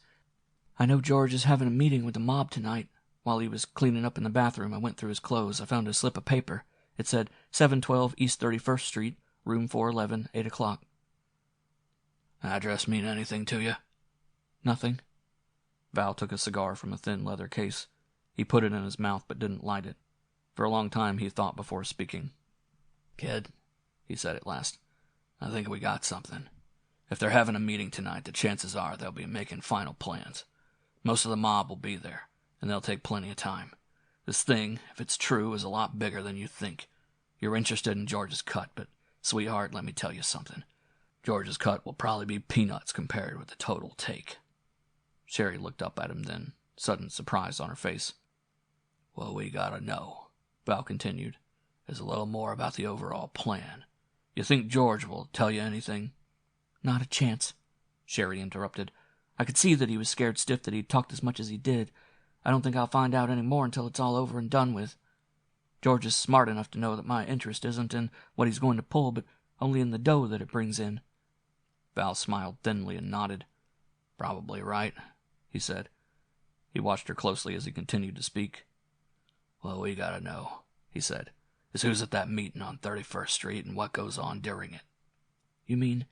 Speaker 2: I know George is having a meeting with the mob tonight. While he was cleaning up in the bathroom, I went through his clothes. I found a slip of paper. It said 712 East 31st Street, room 411, 8 o'clock.
Speaker 1: Address mean anything to you?
Speaker 2: Nothing.
Speaker 1: Val took a cigar from a thin leather case. He put it in his mouth but didn't light it. For a long time he thought before speaking. Kid, he said at last, I think we got something. If they're having a meeting tonight, the chances are they'll be making final plans. Most of the mob will be there, and they'll take plenty of time. This thing, if it's true, is a lot bigger than you think. You're interested in George's cut, but, sweetheart, let me tell you something. George's cut will probably be peanuts compared with the total take. Sherry looked up at him then, sudden surprise on her face. What we gotta know, Val continued, is a little more about the overall plan. You think George will tell you anything?
Speaker 2: Not a chance, Sherry interrupted. I could see that he was scared stiff that he'd talked as much as he did. I don't think I'll find out any more until it's all over and done with. George is smart enough to know that my interest isn't in what he's going to pull, but only in the dough that it brings in.
Speaker 1: Val smiled thinly and nodded. Probably right, he said. He watched her closely as he continued to speak. What we gotta know, he said, is who's at that meeting on 31st Street and what goes on during it.
Speaker 2: You mean?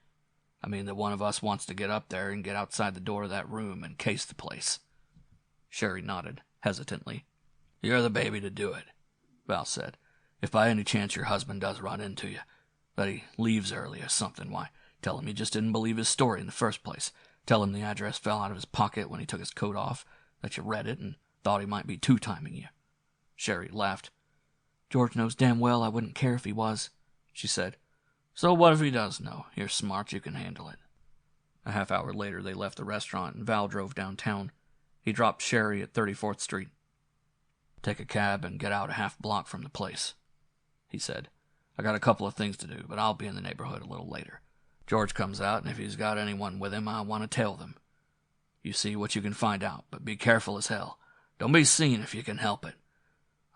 Speaker 1: I mean that one of us wants to get up there and get outside the door of that room and case the place. Sherry nodded, hesitantly. You're the baby to do it, Val said. If by any chance your husband does run into you, that he leaves early or something, why, tell him you just didn't believe his story in the first place. Tell him the address fell out of his pocket when he took his coat off, that you read it and thought he might be two-timing you. Sherry laughed.
Speaker 2: George knows damn well I wouldn't care if he was, she said.
Speaker 1: So what if he does know? You're smart, you can handle it. A half hour later they left the restaurant and Val drove downtown. He dropped Sherry at 34th Street. Take a cab and get out a half block from the place, he said. I got a couple of things to do, but I'll be in the neighborhood a little later. George comes out, and if he's got anyone with him, I want to tell them. You see what you can find out, but be careful as hell. Don't be seen if you can help it.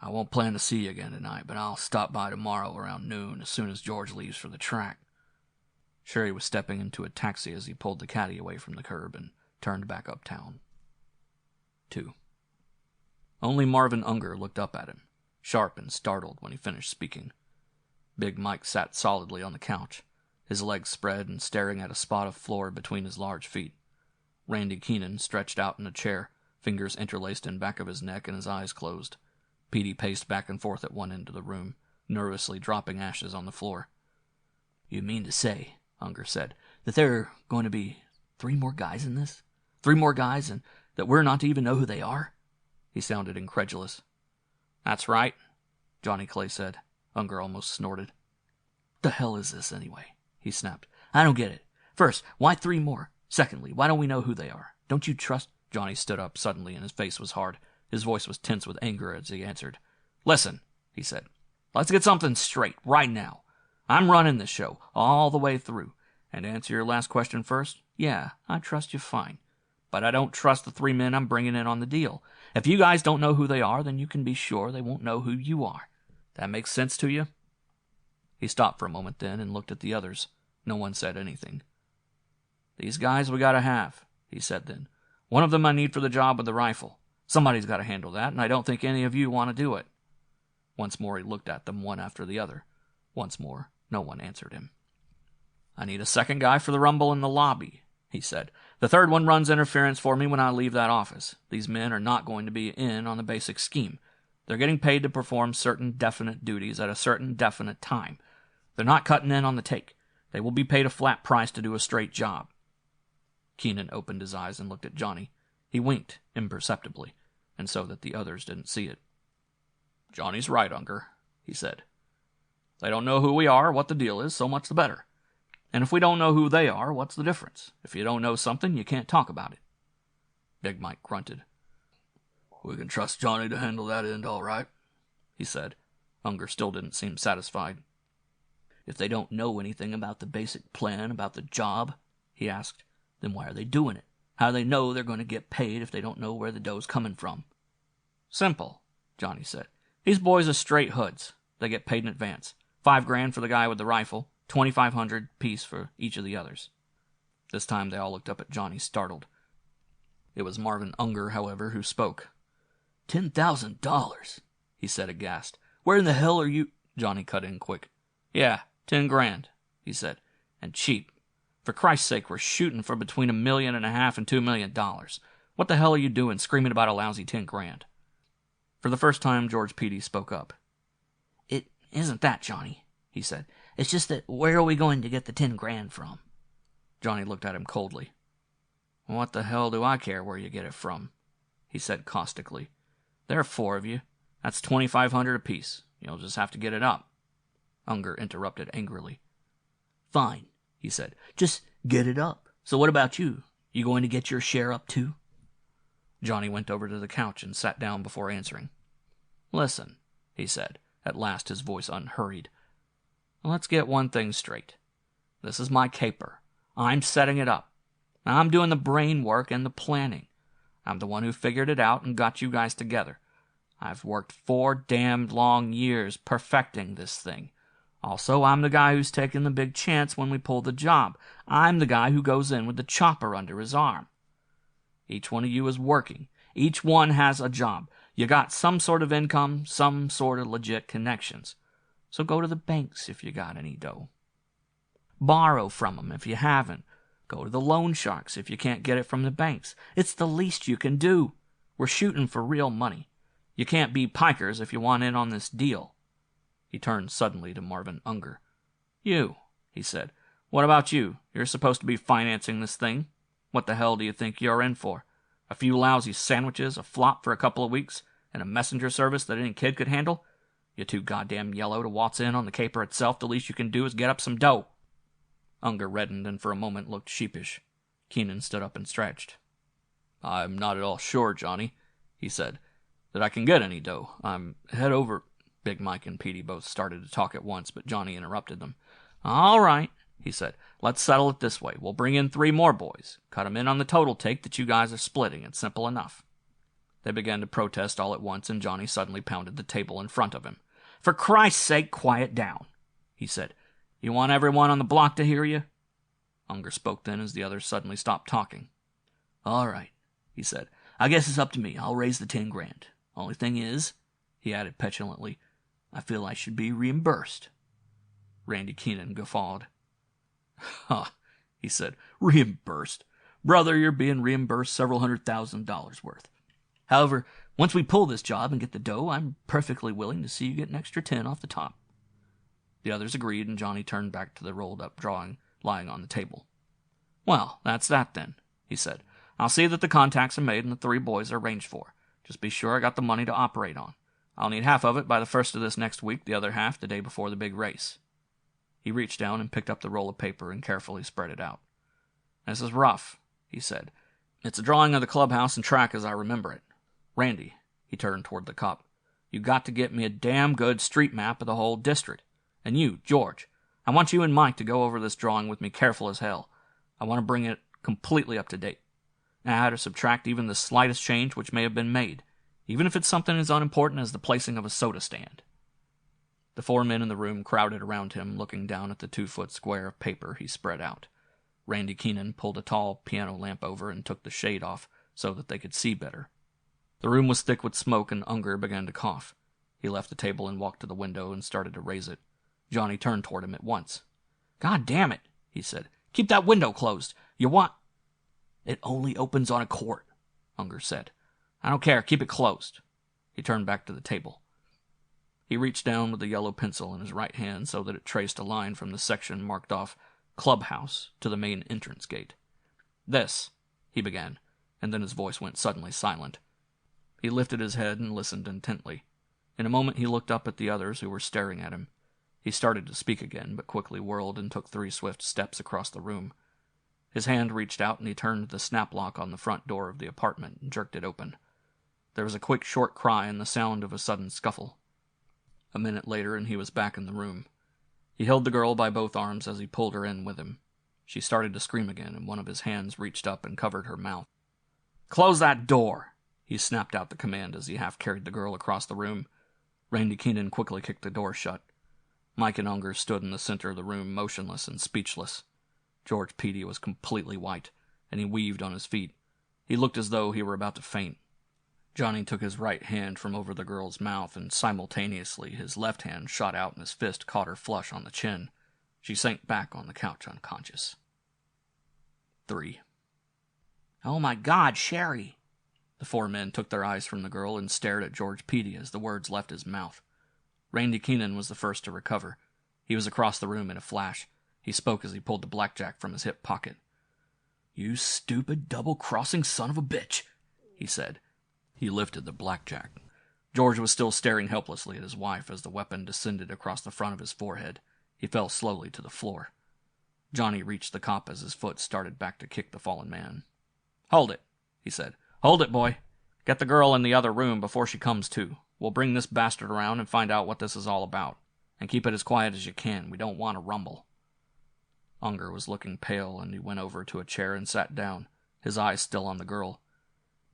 Speaker 1: I won't plan to see you again tonight, but I'll stop by tomorrow around noon as soon as George leaves for the track. Sherry was stepping into a taxi as he pulled the caddy away from the curb and turned back uptown. 2. Only Marvin Unger looked up at him, sharp and startled when he finished speaking. Big Mike sat solidly on the couch, his legs spread and staring at a spot of floor between his large feet. Randy Keenan stretched out in a chair, fingers interlaced in back of his neck and his eyes closed. Petey paced back and forth at one end of the room, nervously dropping ashes on the floor.
Speaker 2: You mean to say, Unger said, that there are going to be 3 more guys in this? 3 more guys, and that we're not to even know who they are?
Speaker 1: He sounded incredulous. That's right, Johnny Clay said. Unger almost snorted.
Speaker 2: The hell is this, anyway? He snapped. I don't get it. First, why 3 more? Secondly, why don't we know who they are? Don't you trust...
Speaker 1: Johnny stood up suddenly, and his face was hard. His voice was tense with anger as he answered. Listen, he said. Let's get something straight, right now. I'm running this show, all the way through. And to answer your last question first, yeah, I trust you fine. But I don't trust the 3 men I'm bringing in on the deal. If you guys don't know who they are, then you can be sure they won't know who you are. That makes sense to you? He stopped for a moment then and looked at the others. No one said anything. These guys we gotta have, he said then. One of them I need for the job with the rifle. Somebody's got to handle that, and I don't think any of you want to do it. Once more he looked at them one after the other. Once more, no one answered him. I need a second guy for the rumble in the lobby, he said. The third one runs interference for me when I leave that office. These men are not going to be in on the basic scheme. They're getting paid to perform certain definite duties at a certain definite time. They're not cutting in on the take. They will be paid a flat price to do a straight job. Keenan opened his eyes and looked at Johnny. He winked imperceptibly, and so that the others didn't see it. Johnny's right, Unger, he said. They don't know who we are or what the deal is, so much the better. And if we don't know who they are, what's the difference? If you don't know something, you can't talk about it. Big Mike grunted. We can trust Johnny to handle that end all right, he said. Unger still didn't seem satisfied. If they don't know anything about the basic plan, about the job, he asked, then why are they doing it? How do they know they're going to get paid if they don't know where the dough's coming from? Simple, Johnny said. These boys are straight hoods.
Speaker 2: They get paid in advance. $5,000 for the guy with the rifle, $2,500 piece for each of the others. This time they all looked up at Johnny, startled. It was Marvin Unger, however, who spoke.
Speaker 3: $10,000,
Speaker 2: he said, aghast.
Speaker 3: Where in the hell are you?
Speaker 2: Johnny cut in quick. Yeah, $10,000, he said, and cheap. For Christ's sake, we're shooting for between $1.5 million and $2 million. What the hell are you doing screaming about a lousy $10,000? For the first time, George Petey spoke up.
Speaker 3: It isn't that, Johnny, he said. It's just that where are we going to get the $10,000 from?
Speaker 2: Johnny looked at him coldly. What the hell do I care where you get it from? He said caustically. There are 4 of you. That's $2,500 apiece. You'll just have to get it up. Unger interrupted angrily.
Speaker 3: Fine, he said. Just get it up. So what about you? You going to get your share up too?
Speaker 2: Johnny went over to the couch and sat down before answering. Listen, he said, at last his voice unhurried. Let's get one thing straight. This is my caper. I'm setting it up. I'm doing the brain work and the planning. I'm the one who figured it out and got you guys together. I've worked 4 damned long years perfecting this thing. Also, I'm the guy who's taking the big chance when we pull the job. I'm the guy who goes in with the chopper under his arm. Each one of you is working. Each one has a job. You got some sort of income, some sort of legit connections. So go to the banks if you got any dough. Borrow from them if you haven't. Go to the loan sharks if you can't get it from the banks. It's the least you can do. We're shooting for real money. You can't be pikers if you want in on this deal. He turned suddenly to Marvin Unger. You, he said. What about you? You're supposed to be financing this thing. What the hell do you think you're in for? A few lousy sandwiches, a flop for a couple of weeks, and a messenger service that any kid could handle? You're too goddamn yellow to waltz in on the caper itself. The least you can do is get up some dough. Unger reddened and for a moment looked sheepish. Keenan stood up and stretched. I'm not at all sure, Johnny, he said, that I can get any dough. I'm head over... Big Mike and Petey both started to talk at once, but Johnny interrupted them. All right, he said. Let's settle it this way. We'll bring in 3 more boys. Cut 'em in on the total take that you guys are splitting. It's simple enough. They began to protest all at once, and Johnny suddenly pounded the table in front of him. For Christ's sake, quiet down, he said. You want everyone on the block to hear you? Unger spoke then as the others suddenly stopped talking.
Speaker 3: All right, he said. I guess it's up to me. I'll raise the $10,000. Only thing is, he added petulantly, I feel I should be reimbursed.
Speaker 2: Randy Keenan guffawed.
Speaker 3: Ha, he said. Reimbursed? Brother, you're being reimbursed several $100,000 worth. However, once we pull this job and get the dough, I'm perfectly willing to see you get an extra 10 off the top.
Speaker 2: The others agreed, and Johnny turned back to the rolled-up drawing lying on the table. Well, that's that then, he said. I'll see that the contacts are made and the 3 boys are arranged for. Just be sure I got the money to operate on. I'll need half of it by the first of this next week, the other half the day before the big race. He reached down and picked up the roll of paper and carefully spread it out. This is rough, he said. It's a drawing of the clubhouse and track as I remember it. Randy, he turned toward the cop, you got to get me a damn good street map of the whole district. And you, George, I want you and Mike to go over this drawing with me careful as hell. I want to bring it completely up to date. Add or subtract even the slightest change which may have been made, even if it's something as unimportant as the placing of a soda stand. The 4 men in the room crowded around him, looking down at the 2-foot square of paper he spread out. Randy Keenan pulled a tall piano lamp over and took the shade off so that they could see better. The room was thick with smoke, and Unger began to cough. He left the table and walked to the window and started to raise it. Johnny turned toward him at once. God damn it, he said. Keep that window closed. You want... It only opens on a court, Unger said. I don't care. Keep it closed. He turned back to the table. He reached down with the yellow pencil in his right hand so that it traced a line from the section marked off Clubhouse to the main entrance gate. This, he began, and then his voice went suddenly silent. He lifted his head and listened intently. In a moment he looked up at the others who were staring at him. He started to speak again, but quickly whirled and took 3 swift steps across the room. His hand reached out and he turned the snap lock on the front door of the apartment and jerked it open. There was a quick, short cry and the sound of a sudden scuffle. A minute later and he was back in the room. He held the girl by both arms as he pulled her in with him. She started to scream again, and one of his hands reached up and covered her mouth. Close that door! He snapped out the command as he half carried the girl across the room.
Speaker 1: Randy Keenan quickly kicked the door shut. Mike and Unger stood in the center of the room, motionless and speechless. George Peedy was completely white, and he weaved on his feet. He looked as though he were about to faint. Johnny took his right hand from over the girl's mouth, and simultaneously his left hand shot out and his fist caught her flush on the chin. She sank back on the couch unconscious. 3.
Speaker 2: "Oh my God, Sherry!"
Speaker 1: The four men took their eyes from the girl and stared at George Peedy as the words left his mouth. Randy Keenan was the first to recover. He was across the room in a flash. He spoke as he pulled the blackjack from his hip pocket. "You stupid, double-crossing son of a bitch," he said. He lifted the blackjack. George was still staring helplessly at his wife as the weapon descended across the front of his forehead. He fell slowly to the floor. Johnny reached the cop as his foot started back to kick the fallen man. "Hold it," he said. "Hold it, boy. Get the girl in the other room before she comes to. We'll bring this bastard around and find out what this is all about. And keep it as quiet as you can. We don't want a rumble." Unger was looking pale, and he went over to a chair and sat down, his eyes still on the girl.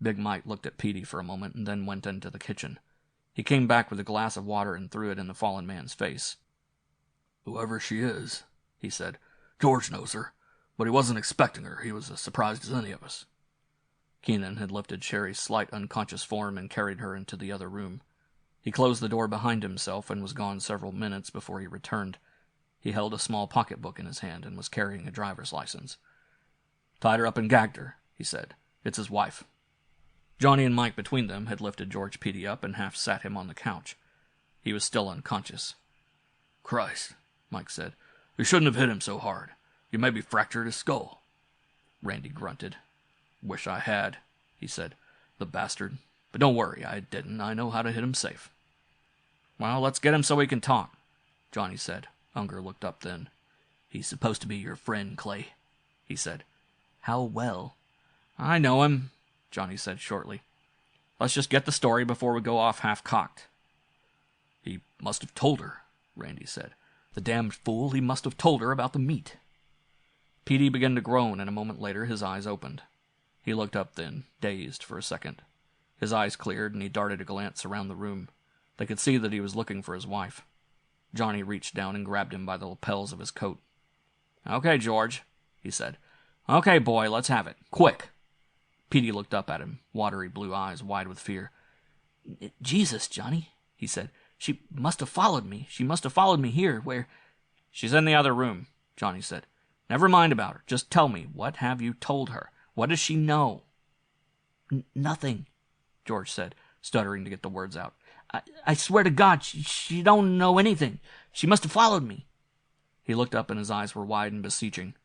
Speaker 1: Big Mike looked at Petey for a moment and then went into the kitchen. He came back with a glass of water and threw it in the fallen man's face. "Whoever she is," he said, "George knows her, but he wasn't expecting her. He was as surprised as any of us." Keenan had lifted Sherry's slight unconscious form and carried her into the other room. He closed the door behind himself and was gone several minutes before he returned. He held a small pocketbook in his hand and was carrying a driver's license. "Tied her up and gagged her," he said. "It's his wife." Johnny and Mike between them had lifted George Peedy up and half sat him on the couch. He was still unconscious. "Christ," Mike said. "You shouldn't have hit him so hard. You maybe fractured his skull." Randy grunted. "Wish I had," he said. "The bastard. But don't worry, I didn't. I know how to hit him safe." "Well, let's get him so he can talk," Johnny said. Unger looked up then. "He's supposed to be your friend, Clay," he said. "How well?" "I know him," Johnny said shortly. "Let's just get the story before we go off half-cocked." "He must have told her," Randy said. "The damned fool, he must have told her about the meat." Petey began to groan, and a moment later his eyes opened. He looked up then, dazed for a second. His eyes cleared, and he darted a glance around the room. They could see that he was looking for his wife. Johnny reached down and grabbed him by the lapels of his coat. "Okay, George," he said. "Okay, boy, let's have it. Quick." Petey looked up at him, watery blue eyes wide with fear. "Jesus, Johnny," he said. "She must have followed me. She must have followed me here, where—" "She's in the other room," Johnny said. "Never mind about her. Just tell me, what have you told her? What does she know?" "Nothing," George said, stuttering to get the words out. I swear to God, she don't know anything. She must have followed me." He looked up and his eyes were wide and beseeching.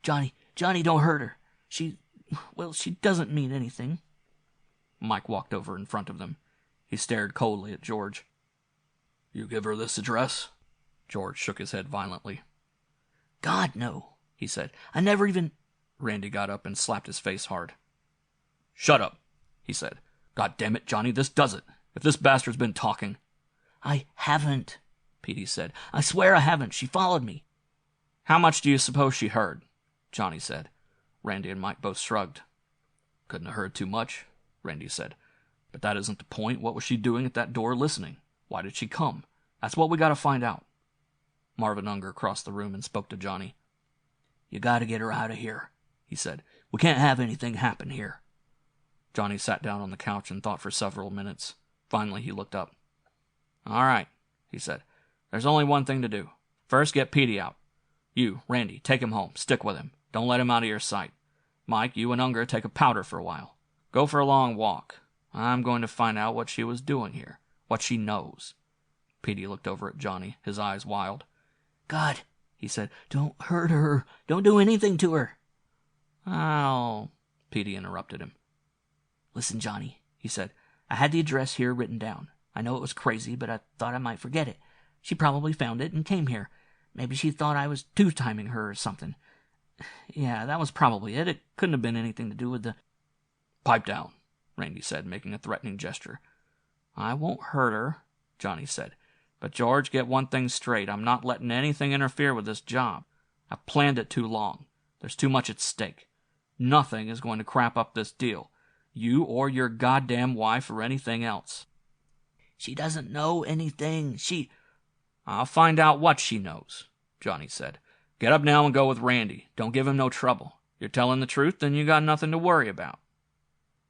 Speaker 1: Johnny, don't hurt her. She doesn't mean anything." Mike walked over in front of them. He stared coldly at George. "You give her this address?" George shook his head violently. "God, no," he said. "I never even—" Randy got up and slapped his face hard. "Shut up," he said. "God damn it, Johnny, this does it. If this bastard's been talking—" "I haven't," Petey said. "I swear I haven't. She followed me." "How much do you suppose she heard?" Johnny said. Randy and Mike both shrugged. "Couldn't have heard too much," Randy said. "But that isn't the point. What was she doing at that door listening? Why did she come? That's what we gotta find out." Marvin Unger crossed the room and spoke to Johnny. "You gotta get her out of here," he said. "We can't have anything happen here." Johnny sat down on the couch and thought for several minutes. Finally, he looked up. "All right," he said. "There's only one thing to do. First, get Petey out. You, Randy, take him home. Stick with him. Don't let him out of your sight. Mike, you and Unger take a powder for a while. Go for a long walk. I'm going to find out what she was doing here. What she knows." Petey looked over at Johnny, his eyes wild. "God," he said, "don't hurt her. Don't do anything to her." "I'll—" Petey interrupted him. "Listen, Johnny," he said. "I had the address here written down. I know it was crazy, but I thought I might forget it. She probably found it and came here. Maybe she thought I was two-timing her or something. Yeah, that was probably it. It couldn't have been anything to do with the—" "Pipe down," Randy said, making a threatening gesture. "I won't hurt her," Johnny said. "But, George, get one thing straight. I'm not letting anything interfere with this job. I've planned it too long. There's too much at stake. Nothing is going to crap up this deal. You or your goddamn wife or anything else."
Speaker 2: She doesn't know anything.
Speaker 3: I'll find out what she knows, Johnny said. Get up now and go with Randy. Don't give him no trouble. You're telling the truth, then you got nothing to worry about.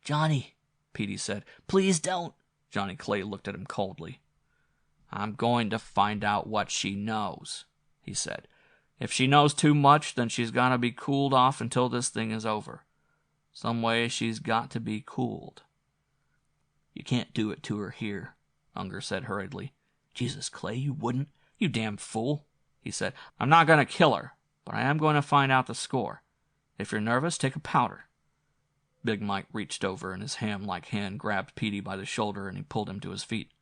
Speaker 2: Johnny, Petey said, please don't.
Speaker 3: Johnny Clay looked at him coldly. I'm going to find out what she knows, he said. If she knows too much, then she's got to be cooled off until this thing is over. Some way she's got to be cooled.
Speaker 2: You can't do it to her here, Unger said hurriedly. Jesus, Clay, you wouldn't.
Speaker 3: You damn fool, he said. I'm not going to kill her, but I am going to find out the score. If you're nervous, take a powder. Big Mike reached over and his ham-like hand grabbed Petey by the shoulder and he pulled him to his feet.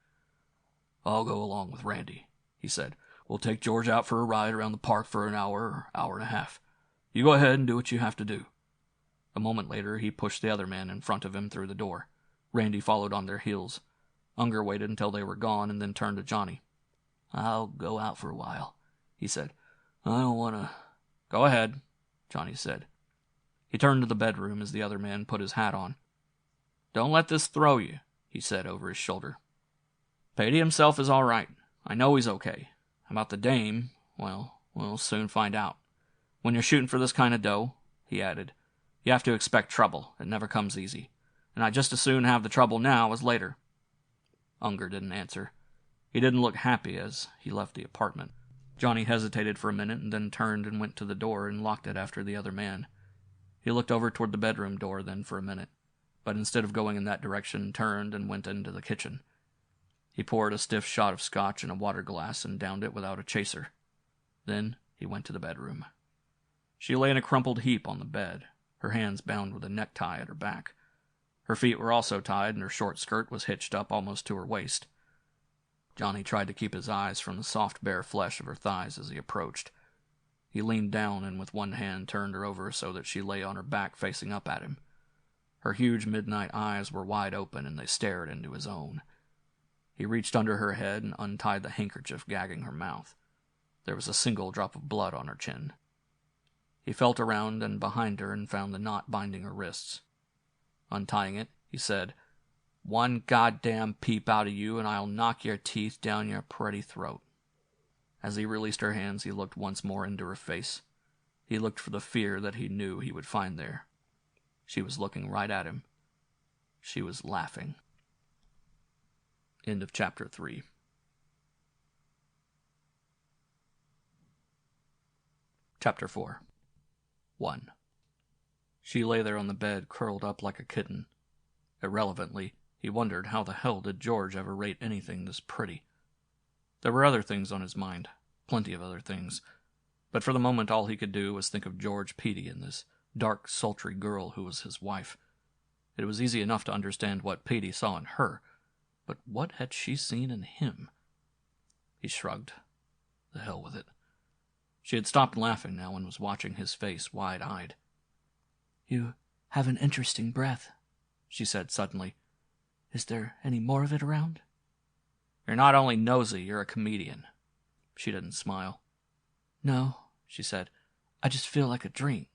Speaker 3: I'll go along with Randy, he said. We'll take George out for a ride around the park for an hour or hour and a half. You go ahead and do what you have to do. A moment later, he pushed the other man in front of him through the door. Randy followed on their heels. Unger waited until they were gone and then turned to Johnny. I'll go out for a while, he said. I don't want to... Go ahead, Johnny said. He turned to the bedroom as the other man put his hat on. Don't let this throw you, he said over his shoulder. Petey himself is all right. I know he's okay. About the dame, well, we'll soon find out. When you're shooting for this kind of dough, he added, you have to expect trouble. It never comes easy. And I'd just as soon have the trouble now as later. Unger didn't answer. He didn't look happy as he left the apartment. Johnny hesitated for a minute and then turned and went to the door and locked it after the other man. He looked over toward the bedroom door then for a minute, but instead of going in that direction, turned and went into the kitchen. He poured a stiff shot of scotch in a water glass and downed it without a chaser. Then he went to the bedroom. She lay in a crumpled heap on the bed, her hands bound with a necktie at her back. Her feet were also tied, and her short skirt was hitched up almost to her waist. Johnny tried to keep his eyes from the soft bare flesh of her thighs as he approached. He leaned down and with one hand turned her over so that she lay on her back facing up at him. Her huge midnight eyes were wide open and they stared into his own. He reached under her head and untied the handkerchief gagging her mouth. There was a single drop of blood on her chin. He felt around and behind her and found the knot binding her wrists. Untying it, he said, "One goddamn peep out of you and I'll knock your teeth down your pretty throat." As he released her hands, he looked once more into her face. He looked for the fear that he knew he would find there. She was looking right at him. She was laughing. End of chapter 3. Chapter 4. 1. She lay there on the bed, curled up like a kitten. Irrelevantly, he wondered how the hell did George ever rate anything this pretty. There were other things on his mind, plenty of other things, but for the moment all he could do was think of George Petey and this dark, sultry girl who was his wife. It was easy enough to understand what Petey saw in her, but what had she seen in him? He shrugged. The hell with it. She had stopped laughing now and was watching his face wide-eyed.
Speaker 2: "You have an interesting breath," she said suddenly. "Is there any more of it around?"
Speaker 3: "You're not only nosy, you're a comedian." She didn't smile.
Speaker 2: "No," she said. "I just feel like a drink.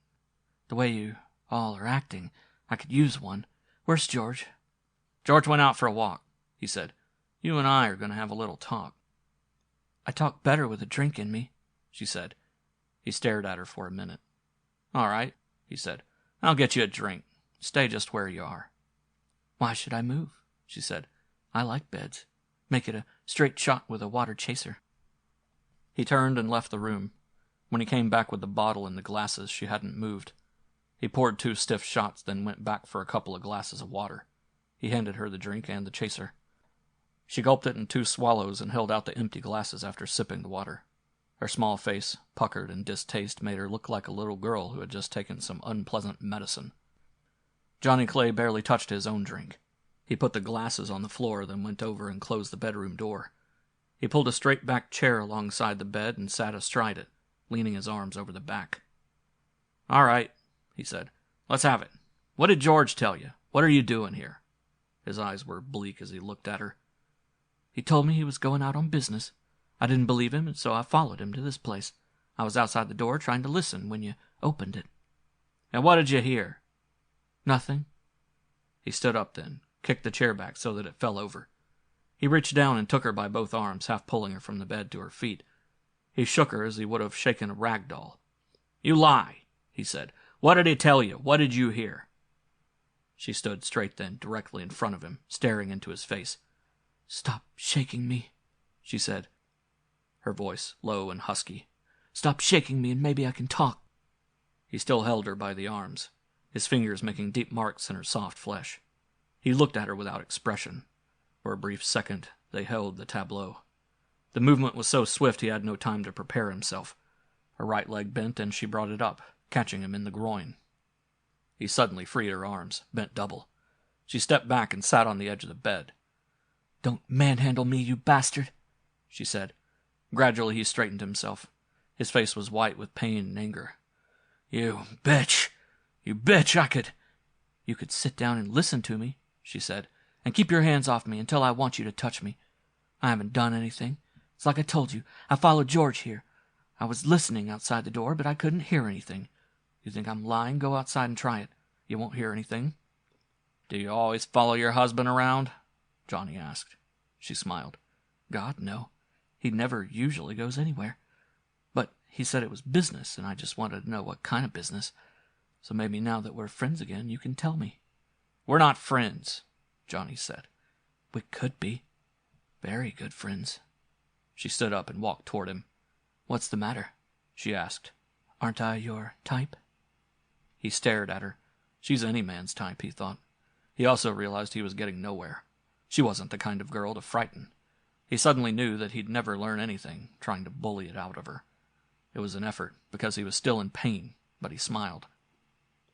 Speaker 2: The way you all are acting, I could use one. Where's George?"
Speaker 3: "George went out for a walk," he said. "You and I are going to have a little talk."
Speaker 2: "I talk better with a drink in me," she said.
Speaker 3: He stared at her for a minute. "All right," he said. "I'll get you a drink. Stay just where you are."
Speaker 2: "Why should I move?" she said. "I like beds. Make it a straight shot with a water chaser."
Speaker 3: He turned and left the room. When he came back with the bottle and the glasses, she hadn't moved. He poured 2 stiff shots, then went back for a couple of glasses of water. He handed her the drink and the chaser. She gulped it in 2 swallows and held out the empty glasses after sipping the water. Her small face, puckered in distaste, made her look like a little girl who had just taken some unpleasant medicine. Johnny Clay barely touched his own drink. He put the glasses on the floor, then went over and closed the bedroom door. He pulled a straight-backed chair alongside the bed and sat astride it, leaning his arms over the back. "All right," he said. "Let's have it. What did George tell you? What are you doing here?" His eyes were bleak as he looked at her.
Speaker 2: "He told me he was going out on business. I didn't believe him, and so I followed him to this place. I was outside the door trying to listen when you opened it."
Speaker 3: "And what did you hear?"
Speaker 2: "Nothing."
Speaker 3: He stood up then, kicked the chair back so that it fell over.
Speaker 1: He reached down and took her by both arms, half pulling her from the bed to her feet. He shook her as he would have shaken a rag doll. "You lie," he said. "What did he tell you? What did you hear?" She stood straight then, directly in front of him, staring into his face.
Speaker 2: "Stop shaking me," she said,
Speaker 1: her voice low and husky.
Speaker 2: "Stop shaking me and maybe I can talk."
Speaker 1: He still held her by the arms, his fingers making deep marks in her soft flesh. He looked at her without expression. For a brief second, they held the tableau. The movement was so swift he had no time to prepare himself. Her right leg bent, and she brought it up, catching him in the groin. He suddenly freed her arms, bent double. She stepped back and sat on the edge of the bed.
Speaker 2: "Don't manhandle me, you bastard,"
Speaker 1: she said. Gradually he straightened himself. His face was white with pain and anger. You bitch,
Speaker 2: You could sit down and listen to me," she said, "and keep your hands off me until I want you to touch me. I haven't done anything. It's like I told you. I followed George here. I was listening outside the door, but I couldn't hear anything. You think I'm lying? Go outside and try it. You won't hear anything."
Speaker 1: "Do you always follow your husband around?" Johnny asked.
Speaker 2: She smiled. "God, no. He never usually goes anywhere. But he said it was business, and I just wanted to know what kind of business. So maybe now that we're friends again, you can tell me."
Speaker 1: "We're not friends," Johnny said.
Speaker 2: "We could be. Very good friends."
Speaker 1: She stood up and walked toward him.
Speaker 2: "What's the matter?" she asked. "Aren't I your type?"
Speaker 1: He stared at her. She's any man's type, he thought. He also realized he was getting nowhere. She wasn't the kind of girl to frighten. He suddenly knew that he'd never learn anything trying to bully it out of her. It was an effort, because he was still in pain, but he smiled.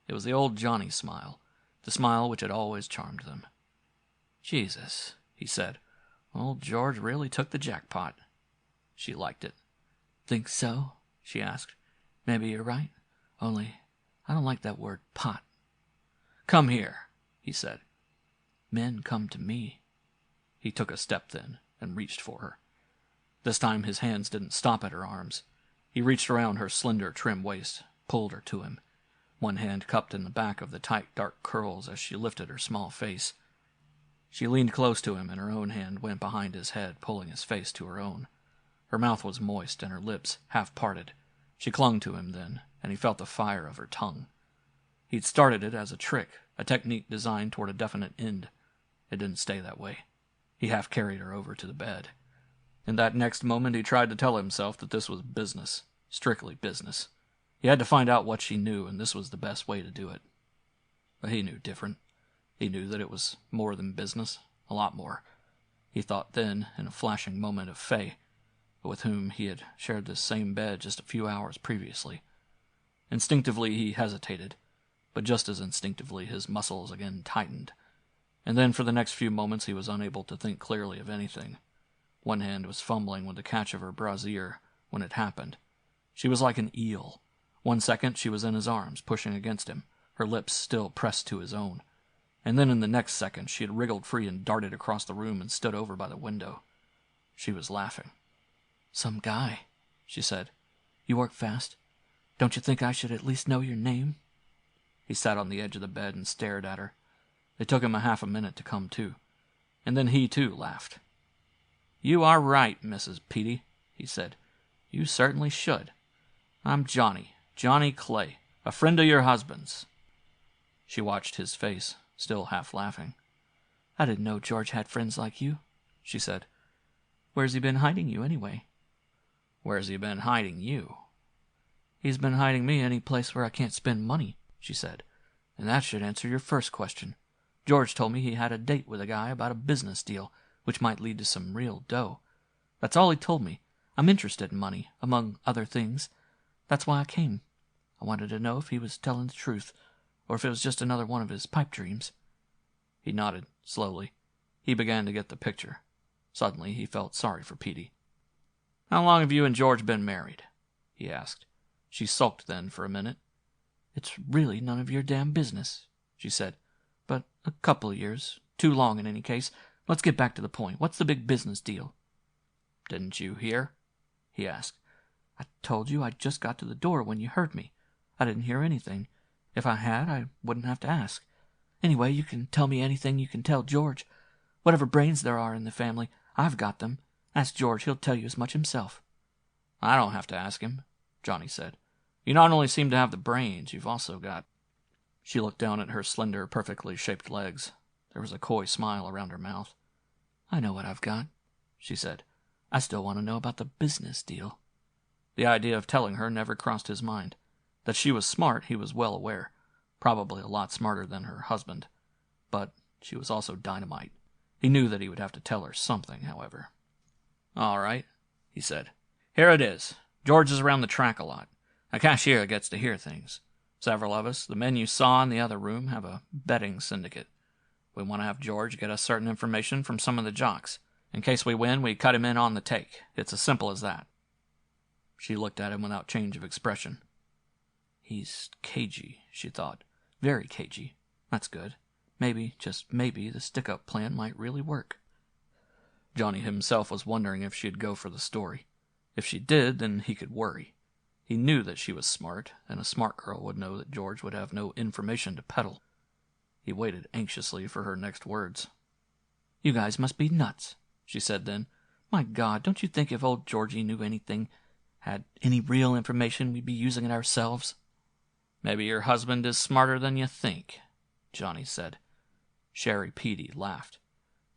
Speaker 1: It was the old Johnny smile, the smile which had always charmed them.
Speaker 2: "Jesus," he said. "Old George really took the jackpot."
Speaker 1: She liked it.
Speaker 2: "Think so?" she asked. "Maybe you're right. Only, I don't like that word pot."
Speaker 1: "Come here," he said.
Speaker 2: "Men come to me."
Speaker 1: He took a step then and reached for her. This time his hands didn't stop at her arms. He reached around her slender, trim waist, pulled her to him, one hand cupped in the back of the tight, dark curls as she lifted her small face. She leaned close to him, and her own hand went behind his head, pulling his face to her own. Her mouth was moist, and her lips half parted. She clung to him then, and he felt the fire of her tongue. He'd started it as a trick, a technique designed toward a definite end. It didn't stay that way. He half carried her over to the bed. In that next moment he tried to tell himself that this was business, strictly business. He had to find out what she knew, and this was the best way to do it. But he knew different. He knew that it was more than business, a lot more. He thought then, in a flashing moment, of Faye, with whom he had shared this same bed just a few hours previously. Instinctively he hesitated, but just as instinctively his muscles again tightened. And then for the next few moments he was unable to think clearly of anything. One hand was fumbling with the catch of her brassiere when it happened. She was like an eel. 1 second she was in his arms, pushing against him, her lips still pressed to his own. And then in the next second she had wriggled free and darted across the room and stood over by the window. She was laughing.
Speaker 2: "Some guy," she said. "You work fast. Don't you think I should at least know your name?"
Speaker 1: He sat on the edge of the bed and stared at her. It took him a minute to come to. And then he, too, laughed. "You are right, Mrs. Petey," he said. "You certainly should. I'm Johnny Clay, a friend of your husband's." She watched his face, still half laughing.
Speaker 2: "I didn't know George had friends like you," she said. "Where's he been hiding you, anyway?"
Speaker 1: "Where's he been hiding you?"
Speaker 2: "He's been hiding me any place where I can't spend money," she said. "And that should answer your first question. George told me he had a date with a guy about a business deal, which might lead to some real dough. That's all he told me. I'm interested in money, among other things. That's why I came. I wanted to know if he was telling the truth, or if it was just another one of his pipe dreams."
Speaker 1: He nodded, slowly. He began to get the picture. Suddenly he felt sorry for Petey. "How long have you and George been married?" he asked. She sulked then for a minute.
Speaker 2: "It's really none of your damn business," she said. "But a couple of years. Too long in any case. Let's get back to the point. What's the big business deal?"
Speaker 1: "Didn't you hear?" he asked.
Speaker 2: "I told you I just got to the door when you heard me. I didn't hear anything. If I had, I wouldn't have to ask. Anyway, you can tell me anything you can tell George. Whatever brains there are in the family, I've got them. Ask George, he'll tell you as much himself.
Speaker 3: I don't have to ask him, Johnny said. You not only seem to have the brains, you've also got... She looked down at her slender, perfectly shaped legs. There was a coy smile around her mouth.
Speaker 2: I know what I've got, she said. I still want to know about the business deal.
Speaker 3: The idea of telling her never crossed his mind. That she was smart, he was well aware. Probably a lot smarter than her husband. But she was also dynamite. He knew that he would have to tell her something, however. All right, he said. Here it is. George is around the track a lot. A cashier gets to hear things. Several of us, the men you saw in the other room, have a betting syndicate. We want to have George get us certain information from some of the jocks. In case we win, we cut him in on the take. It's as simple as that. She looked at him without change of expression.
Speaker 2: He's cagey, she thought. Very cagey. That's good. Maybe, just maybe, the stick-up plan might really work.
Speaker 3: Johnny himself was wondering if she'd go for the story. If she did, then he could worry. He knew that she was smart, and a smart girl would know that George would have no information to peddle. He waited anxiously for her next words.
Speaker 2: You guys must be nuts, she said then. My God, don't you think if old Georgie knew anything, had any real information, we'd be using it ourselves?
Speaker 3: Maybe your husband is smarter than you think, Johnny said.
Speaker 2: Sherry Petey laughed.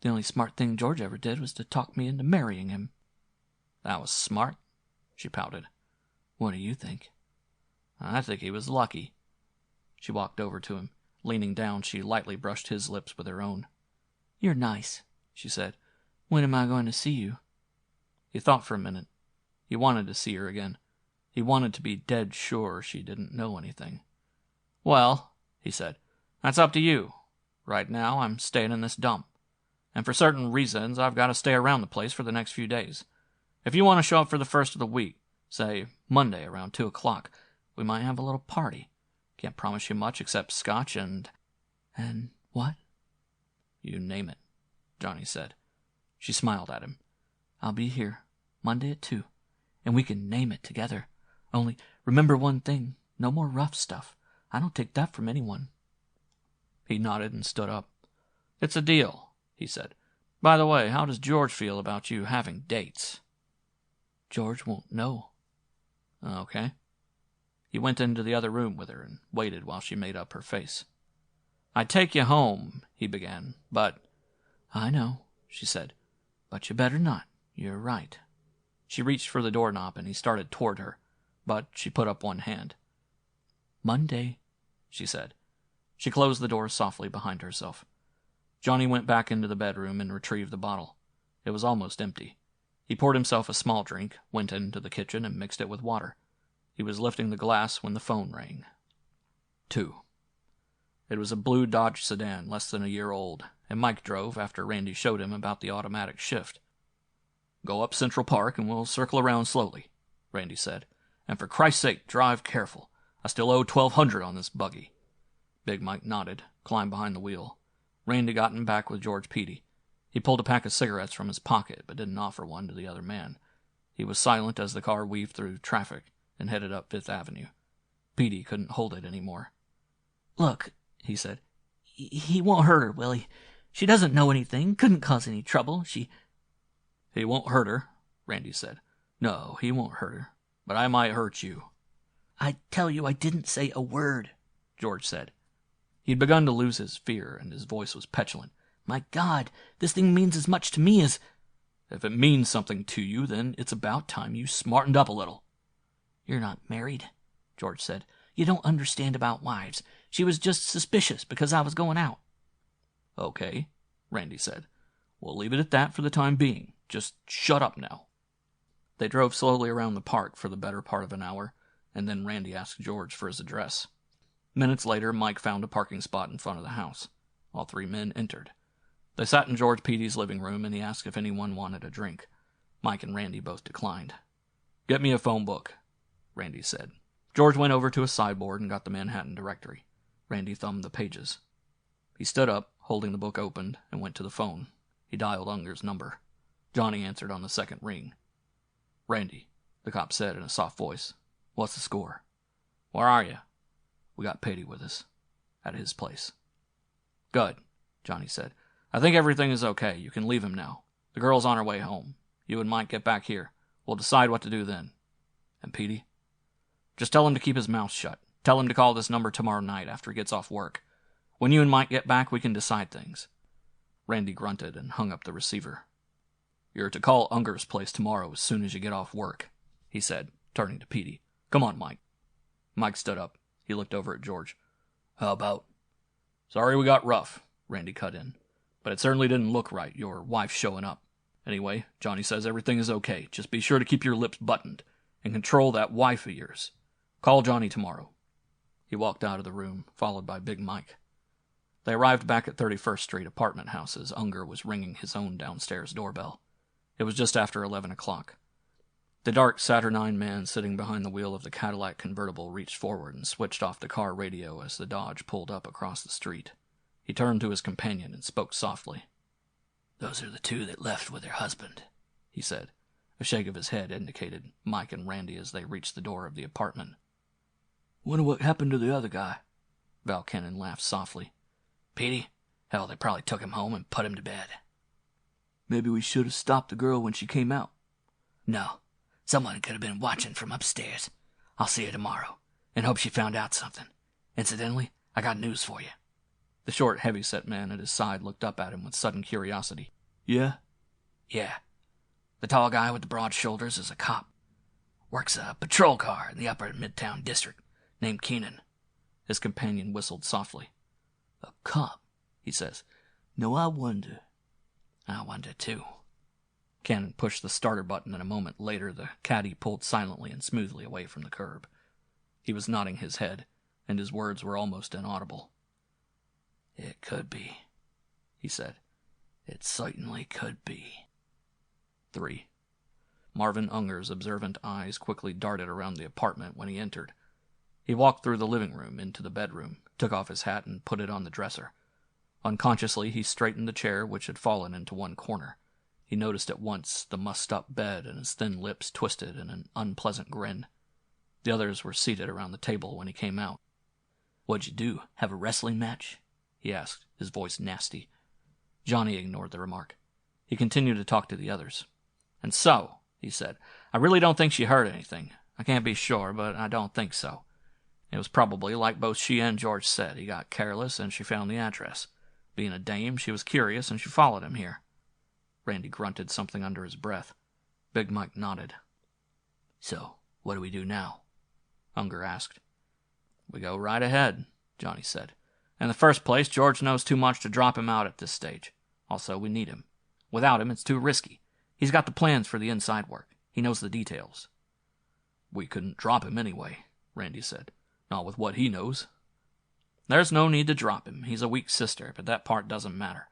Speaker 2: The only smart thing George ever did was to talk me into marrying him.
Speaker 3: That was smart, she pouted.
Speaker 2: What do you think?
Speaker 3: I think he was lucky. She walked over to him. Leaning down, she lightly brushed his lips with her own.
Speaker 2: You're nice, she said. When am I going to see you?
Speaker 3: He thought for a minute. He wanted to see her again. He wanted to be dead sure she didn't know anything. Well, he said, that's up to you. Right now, I'm staying in this dump. And for certain reasons, I've got to stay around the place for the next few days. If you want to show up for the first of the week, say Monday around 2 o'clock, we might have a little party. Can't promise you much except scotch and...
Speaker 2: And what?
Speaker 3: You name it, Johnny said. She smiled at him.
Speaker 2: I'll be here, Monday at 2, and we can name it together. Only remember one thing, no more rough stuff. I don't take that from anyone.
Speaker 3: He nodded and stood up. It's a deal, he said. By the way, how does George feel about you having dates?
Speaker 2: George won't know.
Speaker 3: Okay. He went into the other room with her and waited while she made up her face. I'd take you home, he began, but...
Speaker 2: I know, she said, but you better not. You're right.
Speaker 3: She reached for the doorknob and he started toward her, but she put up one hand.
Speaker 2: Monday,
Speaker 3: she said. She closed the door softly behind herself. Johnny went back into the bedroom and retrieved the bottle. It was almost empty. He poured himself a small drink, went into the kitchen, and mixed it with water. He was lifting the glass when the phone rang. 2. It was a blue Dodge sedan, less than a year old, and Mike drove after Randy showed him about the automatic shift. Go up Central Park and we'll circle around slowly, Randy said. And for Christ's sake, drive careful. I still owe $1,200 on this buggy. Big Mike nodded, climbed behind the wheel. Randy got in back with George Petey. He pulled a pack of cigarettes from his pocket, but didn't offer one to the other man. He was silent as the car weaved through traffic and headed up Fifth Avenue. Petey couldn't hold it anymore.
Speaker 2: Look, he said, he won't hurt her, will he? She doesn't know anything, couldn't cause any trouble. He
Speaker 3: won't hurt her, Randy said. No, he won't hurt her, but I might hurt you.
Speaker 2: I tell you I didn't say a word, George said.
Speaker 3: He'd begun to lose his fear, and his voice was petulant.
Speaker 2: My God, this thing means as much to me as...
Speaker 3: If it means something to you, then it's about time you smartened up a little.
Speaker 2: You're not married, George said. You don't understand about wives. She was just suspicious because I was going out.
Speaker 3: Okay, Randy said. We'll leave it at that for the time being. Just shut up now. They drove slowly around the park for the better part of an hour, and then Randy asked George for his address. Minutes later, Mike found a parking spot in front of the house. All three men entered. They sat in George Petey's living room, and he asked if anyone wanted a drink. Mike and Randy both declined. Get me a phone book, Randy said. George went over to a sideboard and got the Manhattan directory. Randy thumbed the pages. He stood up, holding the book opened, and went to the phone. He dialed Unger's number. Johnny answered on the second ring. Randy, the cop said in a soft voice. What's the score? Where are you? We got Petey with us. At his place. Good, Johnny said.
Speaker 1: I think everything is okay. You can leave him now. The girl's on her way home. You and Mike get back here. We'll decide what to do then. And Petey? Just tell him to keep his mouth shut. Tell him to call this number tomorrow night after he gets off work. When you and Mike get back, we can decide things. Randy grunted and hung up the receiver. You're to call Unger's place tomorrow as soon as you get off work, he said, turning to Petey. Come on, Mike. Mike stood up. He looked over at George. How about? Sorry we got rough, Randy cut in. But it certainly didn't look right, your wife showing up. Anyway, Johnny says everything is okay. Just be sure to keep your lips buttoned and control that wife of yours. Call Johnny tomorrow. He walked out of the room, followed by Big Mike. They arrived back at 31st Street apartment house as Unger was ringing his own downstairs doorbell. It was just after 11 o'clock. The dark, saturnine man sitting behind the wheel of the Cadillac convertible reached forward and switched off the car radio as the Dodge pulled up across the street. He turned to his companion and spoke softly. Those are the two that left with their husband, he said. A shake of his head indicated Mike and Randy as they reached the door of the apartment. Wonder what happened to the other guy? Val Kennan laughed softly. Petey? Hell, they probably took him home and put him to bed. Maybe we should have stopped the girl when she came out. No. Someone could have been watching from upstairs. I'll see her tomorrow, and hope she found out something. Incidentally, I got news for you. The short, heavy-set man at his side looked up at him with sudden curiosity. Yeah? Yeah. The tall guy with the broad shoulders is a cop. Works a patrol car in the upper Midtown district, named Keenan. His companion whistled softly. A cop, he says. No, I wonder. I wonder, too. Cannon pushed the starter button, and a moment later the caddy pulled silently and smoothly away from the curb. He was nodding his head, and his words were almost inaudible. It could be, he said. It certainly could be. 3. Marvin Unger's observant eyes quickly darted around the apartment when he entered. He walked through the living room into the bedroom, took off his hat, and put it on the dresser. Unconsciously, he straightened the chair, which had fallen into one corner. He noticed at once the mussed-up bed, and his thin lips twisted in an unpleasant grin. The others were seated around the table when he came out. What'd you do, have a wrestling match? He asked, his voice nasty. Johnny ignored the remark. He continued to talk to the others. And so, he said, I really don't think she heard anything. I can't be sure, but I don't think so. It was probably like both she and George said. He got careless, and she found the address. Being a dame, she was curious, and she followed him here. Randy grunted something under his breath. Big Mike nodded. So, what do we do now? Unger asked. We go right ahead, Johnny said. In the first place, George knows too much to drop him out at this stage. Also, we need him. Without him, it's too risky. He's got the plans for the inside work. He knows the details. We couldn't drop him anyway, Randy said. Not with what he knows. There's no need to drop him. He's a weak sister, but that part doesn't matter.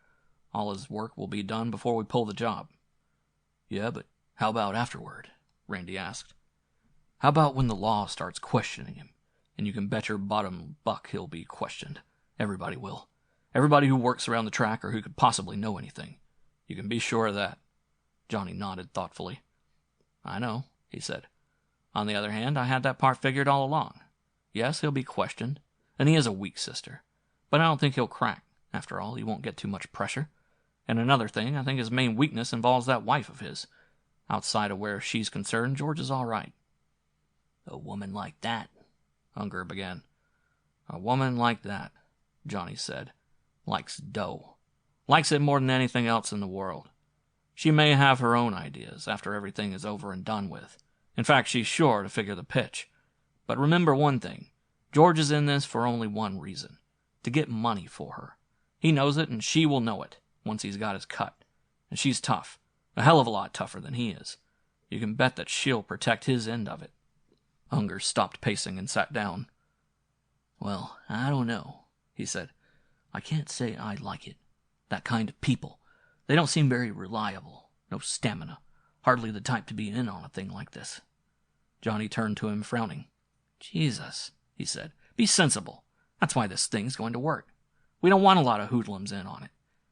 Speaker 1: All his work will be done before we pull the job. Yeah, but how about afterward? Randy asked. How about when the law starts questioning him? And you can bet your bottom buck he'll be questioned. Everybody will. Everybody who works around the track or who could possibly know anything. You can be sure of that. Johnny nodded thoughtfully. I know, he said. On the other hand, I had that part figured all along. Yes, he'll be questioned, and he is a weak sister. But I don't think he'll crack. After all, he won't get too much pressure. And another thing, I think his main weakness involves that wife of his. Outside of where she's concerned, George is all right. A woman like that, Unger began. A woman like that, Johnny said, likes dough. Likes it more than anything else in the world. She may have her own ideas after everything is over and done with. In fact, she's sure to figure the pitch. But remember one thing. George is in this for only one reason. To get money for her. He knows it, and she will know it, once he's got his cut. And she's tough. A hell of a lot tougher than he is. You can bet that she'll protect his end of it. Unger stopped pacing and sat down. Well, I don't know, he said. I can't say I like it. That kind of people. They don't seem very reliable. No stamina. Hardly the type to be in on a thing like this. Johnny turned to him, frowning. Jesus, he said. Be sensible. That's why this thing's going to work. We don't want a lot of hoodlums in on it.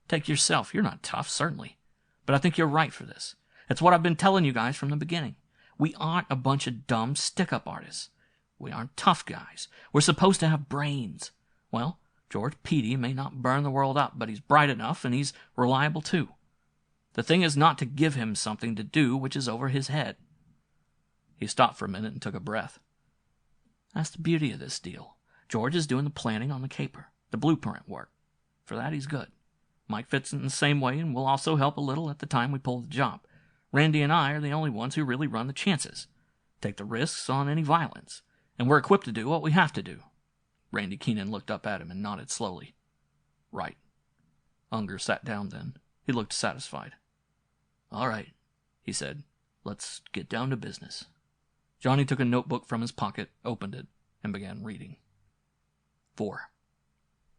Speaker 1: Take yourself. You're not tough, certainly. But I think you're right for this. It's what I've been telling you guys from the beginning. We aren't a bunch of dumb stick-up artists. We aren't tough guys. We're supposed to have brains. Well,
Speaker 3: George Peedy may not burn the world up, but he's bright enough, and he's reliable too. The thing is not to give him something to do which is over his head." He stopped for a minute and took a breath. "That's the beauty of this deal. George is doing the planning on the caper, the blueprint work. For that he's good. Mike fits in the same way and will also help a little at the time we pull the job. Randy and I are the only ones who really run the chances, take the risks on any violence, and we're equipped to do what we have to do." Randy Keenan looked up at him and nodded slowly. "Right." Unger sat down then. He looked satisfied. "All right," he said. "Let's get down to business." Johnny took a notebook from his pocket, opened it, and began reading. 4.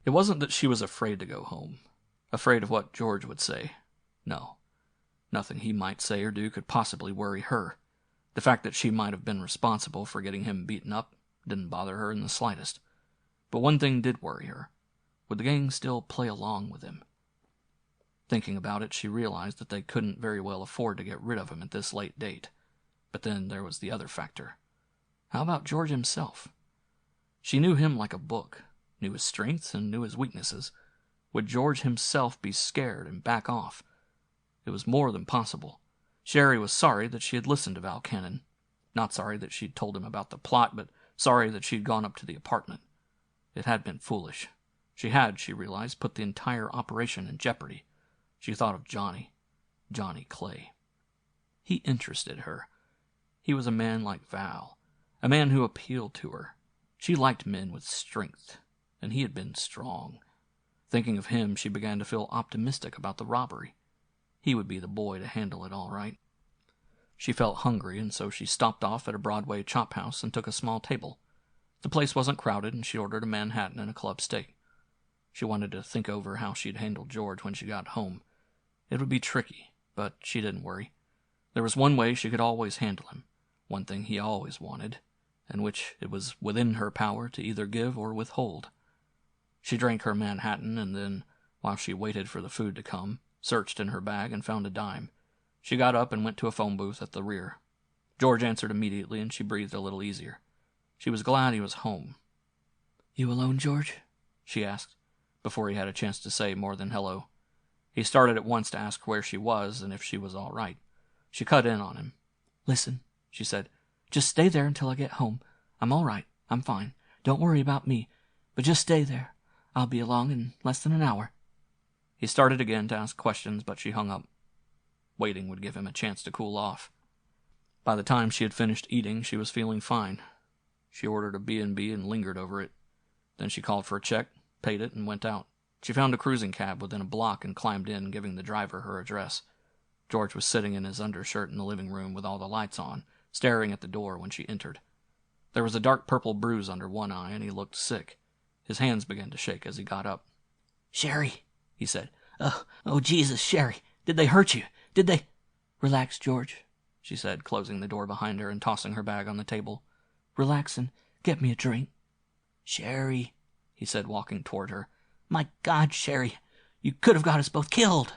Speaker 3: It wasn't that she was afraid to go home. Afraid of what George would say. No. Nothing he might say or do could possibly worry her. The fact that she might have been responsible for getting him beaten up didn't bother her in the slightest. But one thing did worry her. Would the gang still play along with him? Thinking about it, she realized that they couldn't very well afford to get rid of him at this late date. But then there was the other factor. How about George himself? She knew him like a book, knew his strengths and knew his weaknesses. Would George himself be scared and back off? It was more than possible. Sherry was sorry that she had listened to Val Cannon. Not sorry that she'd told him about the plot, but sorry that she'd gone up to the apartment. It had been foolish. She had, she realized, put the entire operation in jeopardy. She thought of Johnny Clay. He interested her. He was a man like Val, a man who appealed to her. She liked men with strength, and he had been strong. Thinking of him, she began to feel optimistic about the robbery. He would be the boy to handle it all right. She felt hungry, and so she stopped off at a Broadway chop house and took a small table. The place wasn't crowded, and she ordered a Manhattan and a club steak. She wanted to think over how she'd handle George when she got home. It would be tricky, but she didn't worry. There was one way she could always handle him, one thing he always wanted, and which it was within her power to either give or withhold. She drank her Manhattan, and then, while she waited for the food to come, searched in her bag and found a dime. She got up and went to a phone booth at the rear. George answered immediately, and she breathed a little easier. She was glad he was home. "You alone, George?" she asked, before he had a chance to say more than hello. He started at once to ask where she was and if she was all right. She cut in on him. "Listen," she said. "Just stay there until I get home. I'm all right. I'm fine. Don't worry about me. But just stay there. I'll be along in less than an hour." He started again to ask questions, but she hung up. Waiting would give him a chance to cool off. By the time she had finished eating, she was feeling fine. She ordered a B&B and lingered over it. Then she called for a check, paid it, and went out. She found a cruising cab within a block and climbed in, giving the driver her address. George was sitting in his undershirt in the living room with all the lights on, staring at the door when she entered. There was a dark purple bruise under one eye, and he looked sick. His hands began to shake as he got up. "Sherry," he said. Oh, Jesus, Sherry, did they hurt you? Did they—" "Relax, George," she said, closing the door behind her and tossing her bag on the table. "Relax and get me a drink." "Sherry," he said, walking toward her. "My God, Sherry, you could have got us both killed."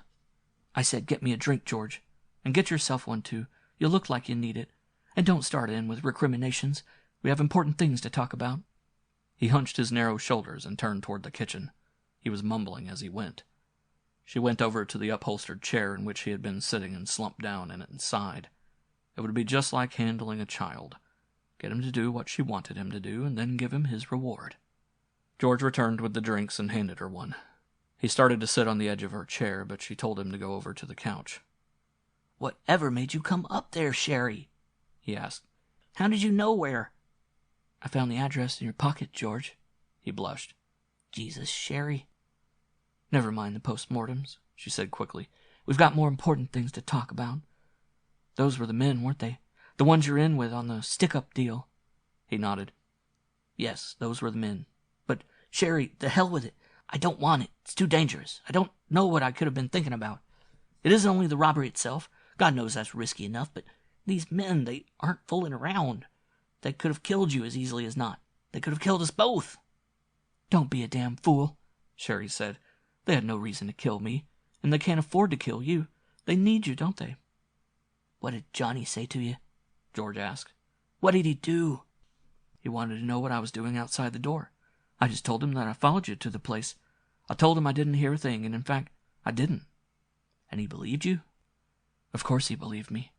Speaker 3: "I said get me a drink, George. And get yourself one, too. You look like you need it. And don't start in with recriminations. We have important things to talk about." He hunched his narrow shoulders and turned toward the kitchen. He was mumbling as he went. She went over to the upholstered chair in which he had been sitting and slumped down in it and sighed. It would be just like handling a child. Get him to do what she wanted him to do, and then give him his reward. George returned with the drinks and handed her one. He started to sit on the edge of her chair, but she told him to go over to the couch. "Whatever made you come up there, Sherry?" he asked. "How did you know where?" "I found the address in your pocket, George." He blushed. "Jesus, Sherry." "Never mind the postmortems," she said quickly. "We've got more important things to talk about. Those were the men, weren't they? The ones you're in with on the stick-up deal." He nodded. "Yes, those were the men. But, Sherry, the hell with it. I don't want it. It's too dangerous. I don't know what I could have been thinking about. It isn't only the robbery itself. God knows that's risky enough, but these men, they aren't fooling around. They could have killed you as easily as not. They could have killed us both." "Don't be a damn fool," Sherry said. "They had no reason to kill me, and they can't afford to kill you. They need you, don't they?" "What did Johnny say to you?" George asked. "What did he do?" "He wanted to know what I was doing outside the door.
Speaker 2: I just told him that I followed you to the place. I told him I didn't hear a thing, and in fact, I didn't. And he believed you? Of course he believed me.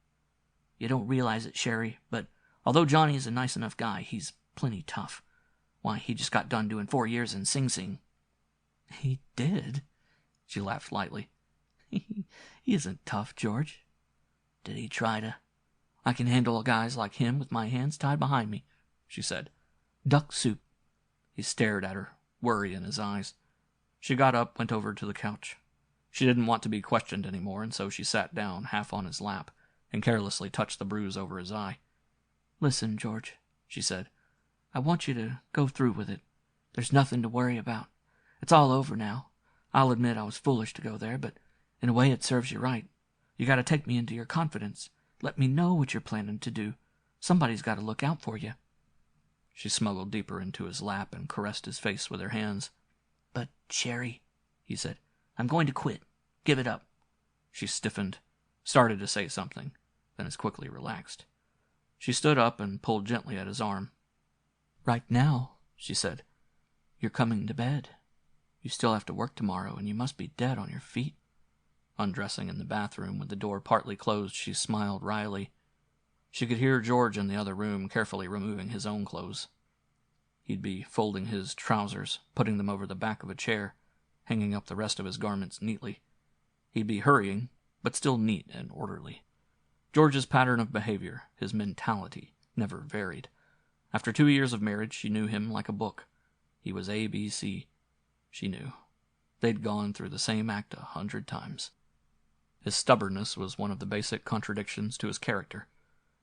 Speaker 2: You don't realize it, Sherry, but although Johnny is a nice enough guy, he's plenty tough. Why, he just got done doing 4 years in Sing Sing. He did? She laughed lightly. He isn't tough, George. Did he try to? I can handle guys like him with my hands tied behind me, she said. Duck soup. He stared at her, worry in his eyes. She got up, went over to the couch. She didn't want to be questioned anymore, and so she sat down, half on his lap, and carelessly touched the bruise over his eye. Listen, George, she said. I want you to go through with it. There's nothing to worry about. It's all over now. I'll admit I was foolish to go there, but in a way it serves you right. You got to take me into your confidence. Let me know what you're planning to do. Somebody's got to look out for you. She smuggled deeper into his lap and caressed his face with her hands. But, Sherry, he said, I'm going to quit. Give it up. She stiffened, started to say something, then as quickly relaxed. She stood up and pulled gently at his arm. Right now, she said, you're coming to bed. You still have to work tomorrow, and you must be dead on your feet. Undressing in the bathroom with the door partly closed, she smiled wryly. She could hear George in the other room carefully removing his own clothes. He'd be folding his trousers, putting them over the back of a chair, hanging up the rest of his garments neatly. He'd be hurrying, but still neat and orderly. George's pattern of behavior, his mentality, never varied. After 2 years of marriage, she knew him like a book. He was ABC. She knew. They'd gone through the same act 100 times. His stubbornness was one of the basic contradictions to his character.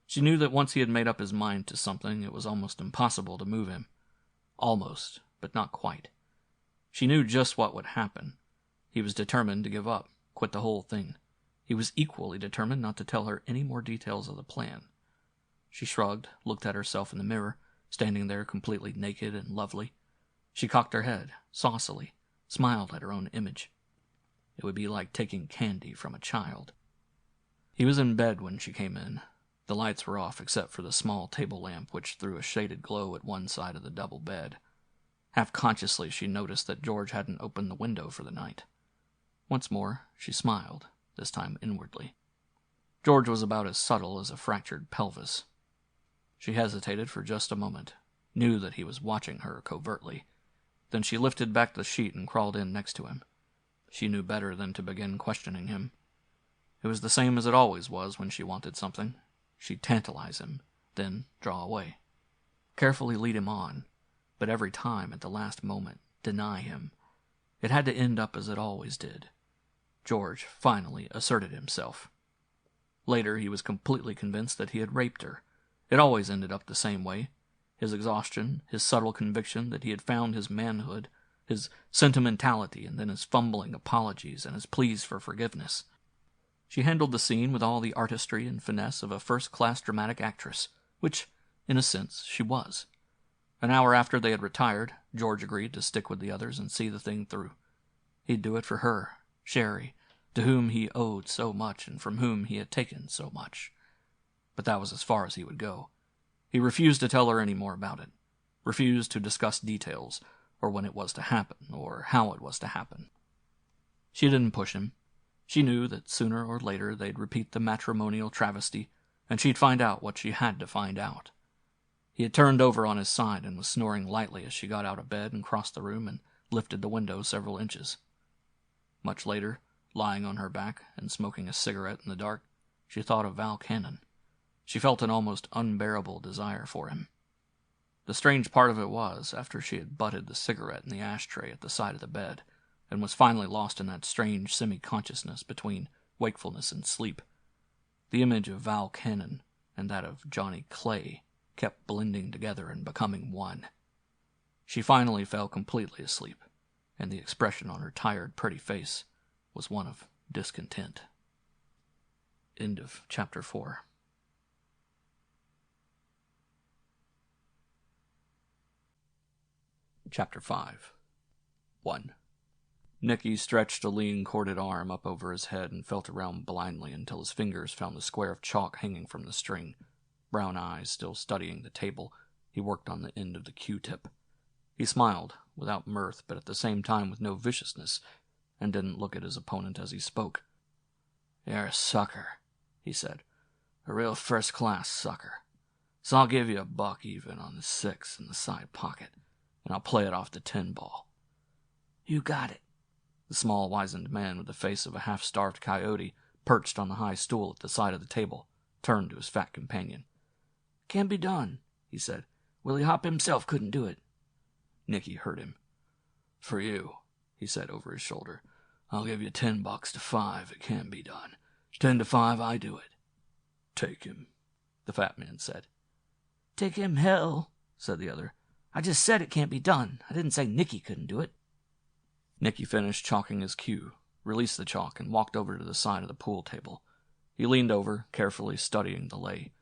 Speaker 2: She knew that once he had made up his mind to something, it was almost impossible to move him. Almost, but not quite. She knew just what would happen. He was determined to give up, quit the whole thing. He was equally determined not to tell her any more details of the plan. She shrugged, looked at herself in the mirror, standing there completely naked and lovely. She cocked her head, saucily, smiled at her own image. It would be like taking candy from a child. He was in bed when she came in. The lights were off except for the small table lamp which threw a shaded glow at one side of the double bed. Half-consciously she noticed that George hadn't opened the window for the night. Once more she smiled, this time inwardly. George was about as subtle as a fractured pelvis. She hesitated for just a moment, knew that he was watching her covertly. Then she lifted back the sheet and crawled in next to him. She knew better than to begin questioning him. It was the same as it always was when she wanted something. She'd tantalize him, then draw away. Carefully lead him on, but every time at the last moment deny him. It had to end up as it always did. George finally asserted himself. Later he was completely convinced that he had raped her. It always ended up the same way. His exhaustion, his subtle conviction that he had found his manhood, his sentimentality, and then his fumbling apologies and his pleas for forgiveness. She handled the scene with all the artistry and finesse of a first-class dramatic actress, which, in a sense, she was. An hour after they had retired, George agreed to stick with the others and see the thing through. He'd do it for her, Sherry, to whom he owed so much and from whom he had taken so much. But that was as far as he would go. He refused to tell her any more about it, refused to discuss details, or when it was to happen, or how it was to happen. She didn't push him. She knew that sooner or later they'd repeat the matrimonial travesty, and she'd find out what she had to find out. He had turned over on his side and was snoring lightly as she got out of bed and crossed the room and lifted the window several inches. Much later, lying on her back and smoking a cigarette in the dark, she thought of Val Cannon. She felt an almost unbearable desire for him. The strange part of it was, after she had butted the cigarette in the ashtray at the side of the bed, and was finally lost in that strange semi-consciousness between wakefulness and sleep, the image of Val Cannon and that of Johnny Clay kept blending together and becoming one. She finally fell completely asleep, and the expression on her tired, pretty face was one of discontent. End of Chapter 4. Chapter 5. 1. Nicky stretched a lean corded arm up over his head and felt around blindly until his fingers found the square of chalk hanging from the string. Brown eyes still studying the table, he worked on the end of the Q-tip.
Speaker 1: He smiled, without mirth, but at the same time with no viciousness, and didn't look at his opponent as he spoke. "You're a sucker," he said. "A real first-class sucker. So I'll give you $1 even on the 6 in the side pocket, and I'll play it off the 10 ball."
Speaker 2: "You got it."
Speaker 1: The small, wizened man with the face of a half-starved coyote, perched on the high stool at the side of the table, turned to his fat companion.
Speaker 2: "Can't be done," he said. "Willie Hop himself couldn't do it."
Speaker 1: Nicky heard him. "For you," he said over his shoulder, "I'll give you $10 to 5. It can be done. 10 to 5, I do it." "Take him," the fat man said.
Speaker 2: "Take him, hell," said the other. "I just said it can't be done. I didn't say Nicky couldn't do it."
Speaker 1: Nicky finished chalking his cue, released the chalk, and walked over to the side of the pool table. He leaned over, carefully studying the lay,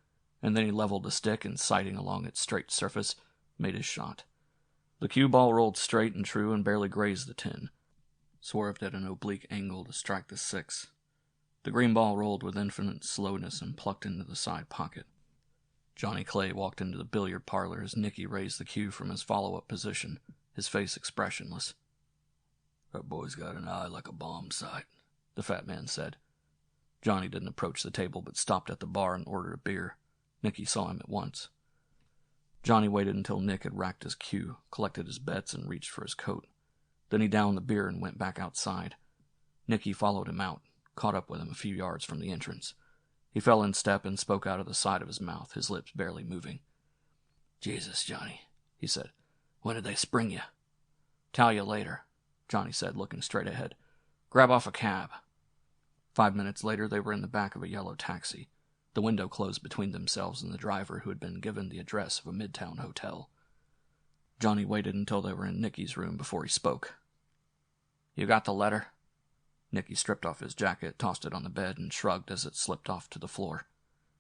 Speaker 1: and then he leveled the stick and, sighting along its straight surface, made his shot. The cue ball rolled straight and true and barely grazed the 10, swerved at an oblique angle to strike the 6. The green ball rolled with infinite slowness and plucked into the side pocket. Johnny Clay walked into the billiard parlor as Nicky raised the cue from his follow-up position, his face expressionless. "That boy's got an eye like a bomb sight," the fat man said. Johnny didn't approach the table but stopped at the bar and ordered a beer. Nicky saw him at once. Johnny waited until Nick had racked his cue, collected his bets, and reached for his coat. Then he downed the beer and went back outside. Nicky followed him out, caught up with him a few yards from the entrance. He fell in step and spoke out of the side of his mouth, his lips barely moving. "Jesus, Johnny," he said. "When did they spring you?" "Tell you later," Johnny said, looking straight ahead. "Grab off a cab." 5 minutes later, they were in the back of a yellow taxi. The window closed between themselves and the driver, who had been given the address of a midtown hotel. Johnny waited until they were in Nicky's room before he spoke. "You got the letter?" Nicky stripped off his jacket, tossed it on the bed, and shrugged as it slipped off to the floor.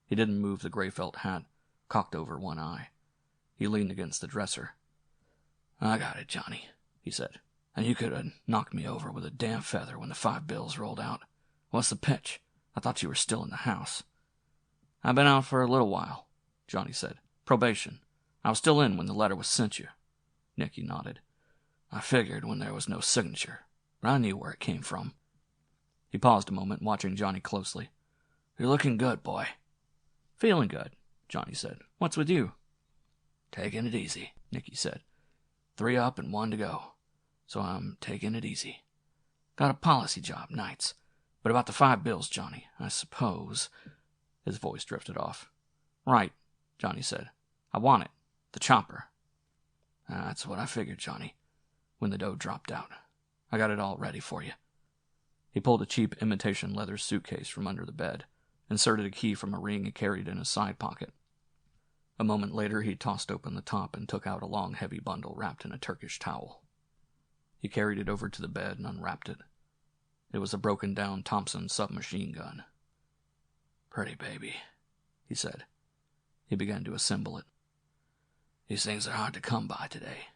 Speaker 1: He didn't move the gray felt hat, cocked over one eye. He leaned against the dresser. "I got it, Johnny," he said. "And you could have knocked me over with a damn feather when the 5 bills rolled out. What's the pitch? I thought you were still in the house." "I've been out for a little while," Johnny said. "Probation. I was still in when the letter was sent you." Nicky nodded. "I figured when there was no signature, but I knew where it came from." He paused a moment, watching Johnny closely. "You're looking good, boy." "Feeling good," Johnny said. "What's with you?" "Taking it easy," Nicky said. 3 up and 1 to go. So I'm taking it easy. Got a policy job nights. But about the 5 bills, Johnny, I suppose..." His voice drifted off. "Right," Johnny said. "I want it. The chopper." "That's what I figured, Johnny, when the dough dropped out. I got it all ready for you." He pulled a cheap imitation leather suitcase from under the bed, inserted a key from a ring he carried in his side pocket. A moment later, he tossed open the top and took out a long, heavy bundle wrapped in a Turkish towel. He carried it over to the bed and unwrapped it. It was a broken-down Thompson submachine gun. "Pretty baby," he said. He began to assemble it. "These things are hard to come by today,"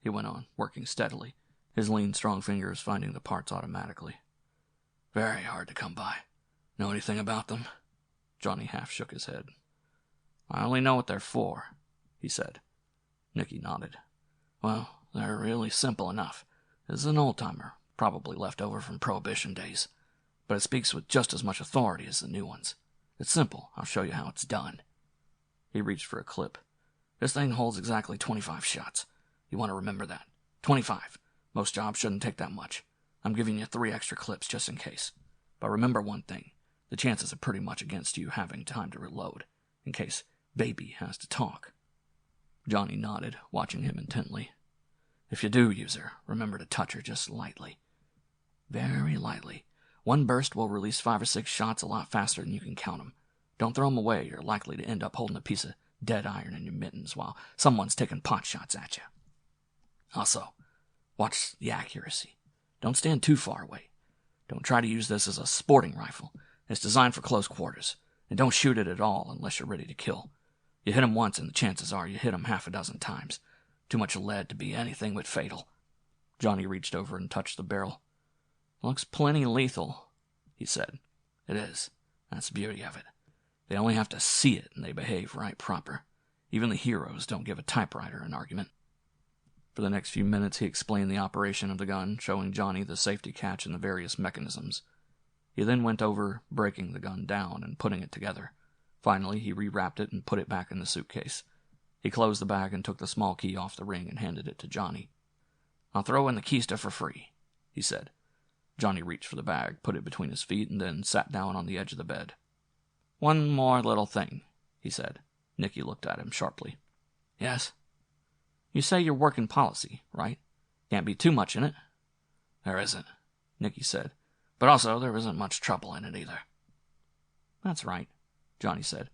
Speaker 1: he went on, working steadily, his lean, strong fingers finding the parts automatically. "Very hard to come by. Know anything about them?" Johnny half shook his head. "I only know what they're for," he said. Nicky nodded. "Well, they're really simple enough. This is an old-timer, probably left over from Prohibition days, but it speaks with just as much authority as the new ones. It's simple. I'll show you how it's done." He reached for a clip. "This thing holds exactly 25 shots. You want to remember that. 25. Most jobs shouldn't take that much. I'm giving you 3 extra clips just in case. But remember one thing. The chances are pretty much against you having time to reload, in case Baby has to talk." Johnny nodded, watching him intently. "If you do use her, remember to touch her just lightly. Very lightly. 1 burst will release 5 or 6 shots a lot faster than you can count them. Don't throw them away. You're likely to end up holding a piece of dead iron in your mittens while someone's taking pot shots at you. Also, watch the accuracy. Don't stand too far away. Don't try to use this as a sporting rifle. It's designed for close quarters. And don't shoot it at all unless you're ready to kill. You hit him once and the chances are you hit him half a dozen times. Too much lead to be anything but fatal." Johnny reached over and touched the barrel. "Looks plenty lethal," he said. "It is. That's the beauty of it. They only have to see it and they behave right proper. Even the heroes don't give a typewriter an argument." For the next few minutes he explained the operation of the gun, showing Johnny the safety catch and the various mechanisms. He then went over breaking the gun down and putting it together. Finally, he rewrapped it and put it back in the suitcase. He closed the bag and took the small key off the ring and handed it to Johnny. "I'll throw in the keister for free," he said. Johnny reached for the bag, put it between his feet, and then sat down on the edge of the bed. "One more little thing," he said. Nicky looked at him sharply. "Yes?" "You say you're working policy, right? Can't be too much in it." "There isn't," Nicky said. "But also there isn't much trouble in it either." "That's right," Johnny said.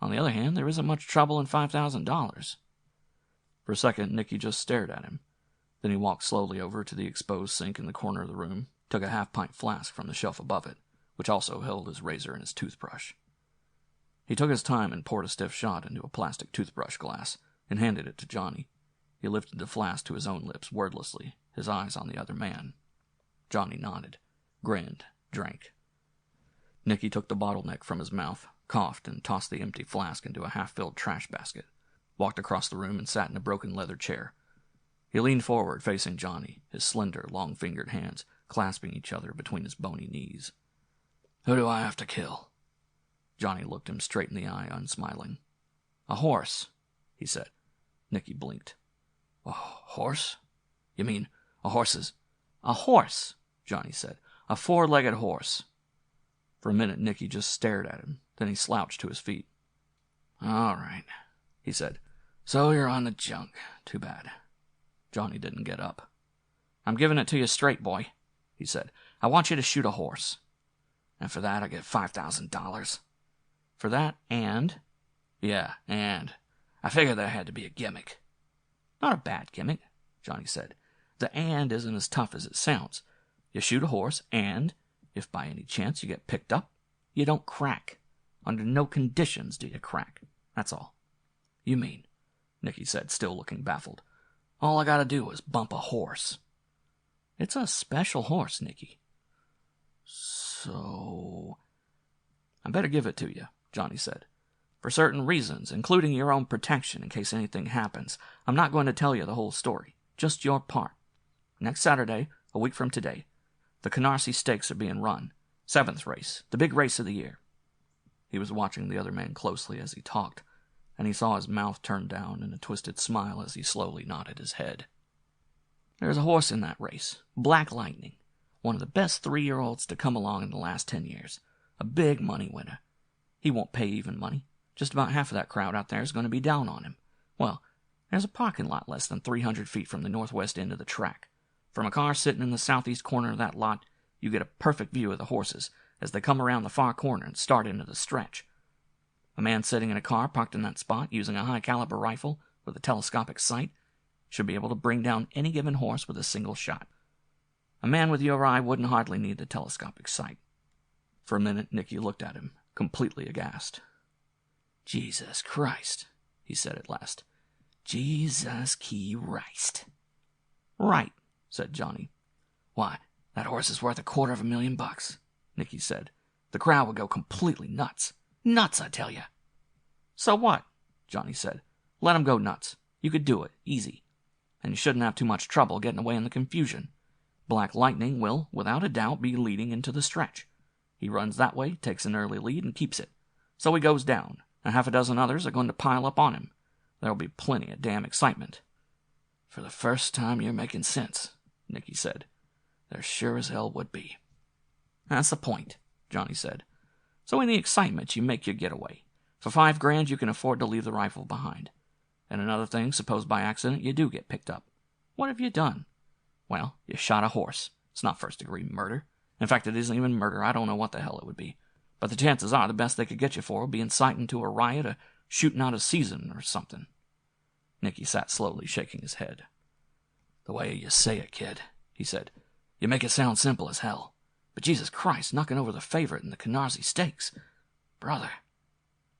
Speaker 1: "On the other hand, there isn't much trouble in $5,000. For a second, Nicky just stared at him. Then he walked slowly over to the exposed sink in the corner of the room, took a half-pint flask from the shelf above it, which also held his razor and his toothbrush. He took his time and poured a stiff shot into a plastic toothbrush glass and handed it to Johnny. He lifted the flask to his own lips wordlessly, his eyes on the other man. Johnny nodded, grinned, drank. Nicky took the bottleneck from his mouth, coughed, and tossed the empty flask into a half-filled trash basket, walked across the room and sat in a broken leather chair. He leaned forward, facing Johnny, his slender, long-fingered hands clasping each other between his bony knees. "Who do I have to kill?" Johnny looked him straight in the eye, unsmiling. "A horse," he said. Nicky blinked. "A horse? You mean a horse's—" "A horse," Johnny said. "A four-legged horse." For a minute, Nicky just stared at him. Then he slouched to his feet. "All right," he said. "So you're on the junk. Too bad." Johnny didn't get up. "I'm giving it to you straight, boy," he said. "I want you to shoot a horse. And for that, I get $5,000. For that, and? Yeah, and. I figured there had to be a gimmick." "Not a bad gimmick," Johnny said. "The and isn't as tough as it sounds. You shoot a horse, and, if by any chance you get picked up, you don't crack. Under no conditions do you crack. That's all." "You mean," Nicky said, still looking baffled, "all I gotta do is bump a horse?" "It's a special horse, Nicky." "So—" "I better give it to you," Johnny said. "For certain reasons, including your own protection in case anything happens. I'm not going to tell you the whole story. Just your part. Next Saturday, a week from today, the Canarsie Stakes are being run. 7th race, the big race of the year." He was watching the other man closely as he talked, and he saw his mouth turn down in a twisted smile as he slowly nodded his head. "There's a horse in that race, Black Lightning, one of the best 3-year-olds to come along in the last 10 years. A big money winner. He won't pay even money. Just about half of that crowd out there is going to be down on him. Well, there's a parking lot less than 300 feet from the northwest end of the track. From a car sitting in the southeast corner of that lot, you get a perfect view of the horses as they come around the far corner and start into the stretch. A man sitting in a car parked in that spot using a high-caliber rifle with a telescopic sight should be able to bring down any given horse with a single shot. A man with your eye wouldn't hardly need the telescopic sight." For a minute, Nicky looked at him, completely aghast. "Jesus Christ," he said at last. "Jesus Christ." "Right," said Johnny. "Why, that horse is worth $250,000, Nicky said. "The crowd would go completely nuts. Nuts, I tell you." "So what?" Johnny said. "Let 'em go nuts. You could do it, easy. And you shouldn't have too much trouble getting away in the confusion. Black Lightning will, without a doubt, be leading into the stretch. He runs that way, takes an early lead, and keeps it. So he goes down, and half a dozen others are going to pile up on him. There'll be plenty of damn excitement." "For the first time you're making sense," Nicky said. "There sure as hell would be." "That's the point," Johnny said. "So in the excitement, you make your getaway. For $5,000, you can afford to leave the rifle behind. And another thing, suppose by accident you do get picked up. What have you done? Well, you shot a horse. It's not first-degree murder. In fact, it isn't even murder. I don't know what the hell it would be. But the chances are the best they could get you for would be inciting to a riot or shooting out of season or something." Nicky sat slowly, shaking his head. "The way you say it, kid," he said. "You make it sound simple as hell. But Jesus Christ, knocking over the favorite in the Canarsie Stakes. Brother."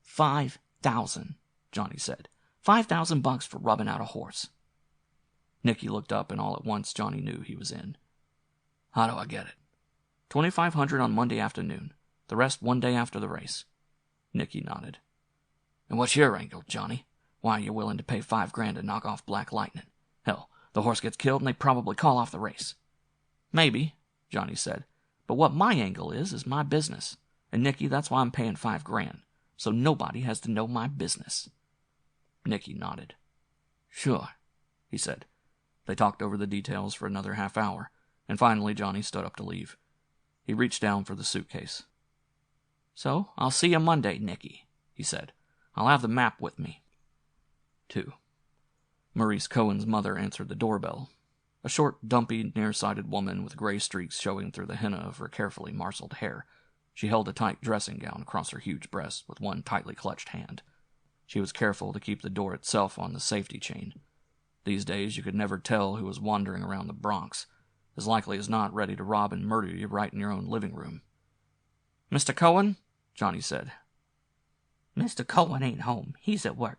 Speaker 1: $5,000, Johnny said. $5,000 for rubbing out a horse." Nicky looked up, and all at once Johnny knew he was in. "How do I get it?" $2,500 on Monday afternoon. The rest one day after the race." Nicky nodded. "And what's your angle, Johnny? Why are you willing to pay $5,000 to knock off Black Lightning? Hell,
Speaker 2: The horse gets killed and they probably call off the race. Maybe, Johnny said. But what my angle is my business. And Nicky, that's why I'm paying $5,000. So nobody has to know my business. Nicky nodded. Sure, he said. They talked over the details for another half hour, and finally Johnny stood up to leave. He reached down for the suitcase. So, I'll see you Monday, Nicky, he said. I'll have the map with me. 2. Maurice Cohen's mother answered the doorbell. A short, dumpy, nearsighted woman with gray streaks showing through the henna of her carefully marshalled hair. She held a tight dressing gown across her huge breast with one tightly clutched hand. She was careful to keep the door itself on the safety chain. These days you could never tell who was wandering around the Bronx, as likely as not ready to rob and murder you right in your own living room. Mr. Cohen? Johnny said. Mr. Cohen ain't home. He's at work.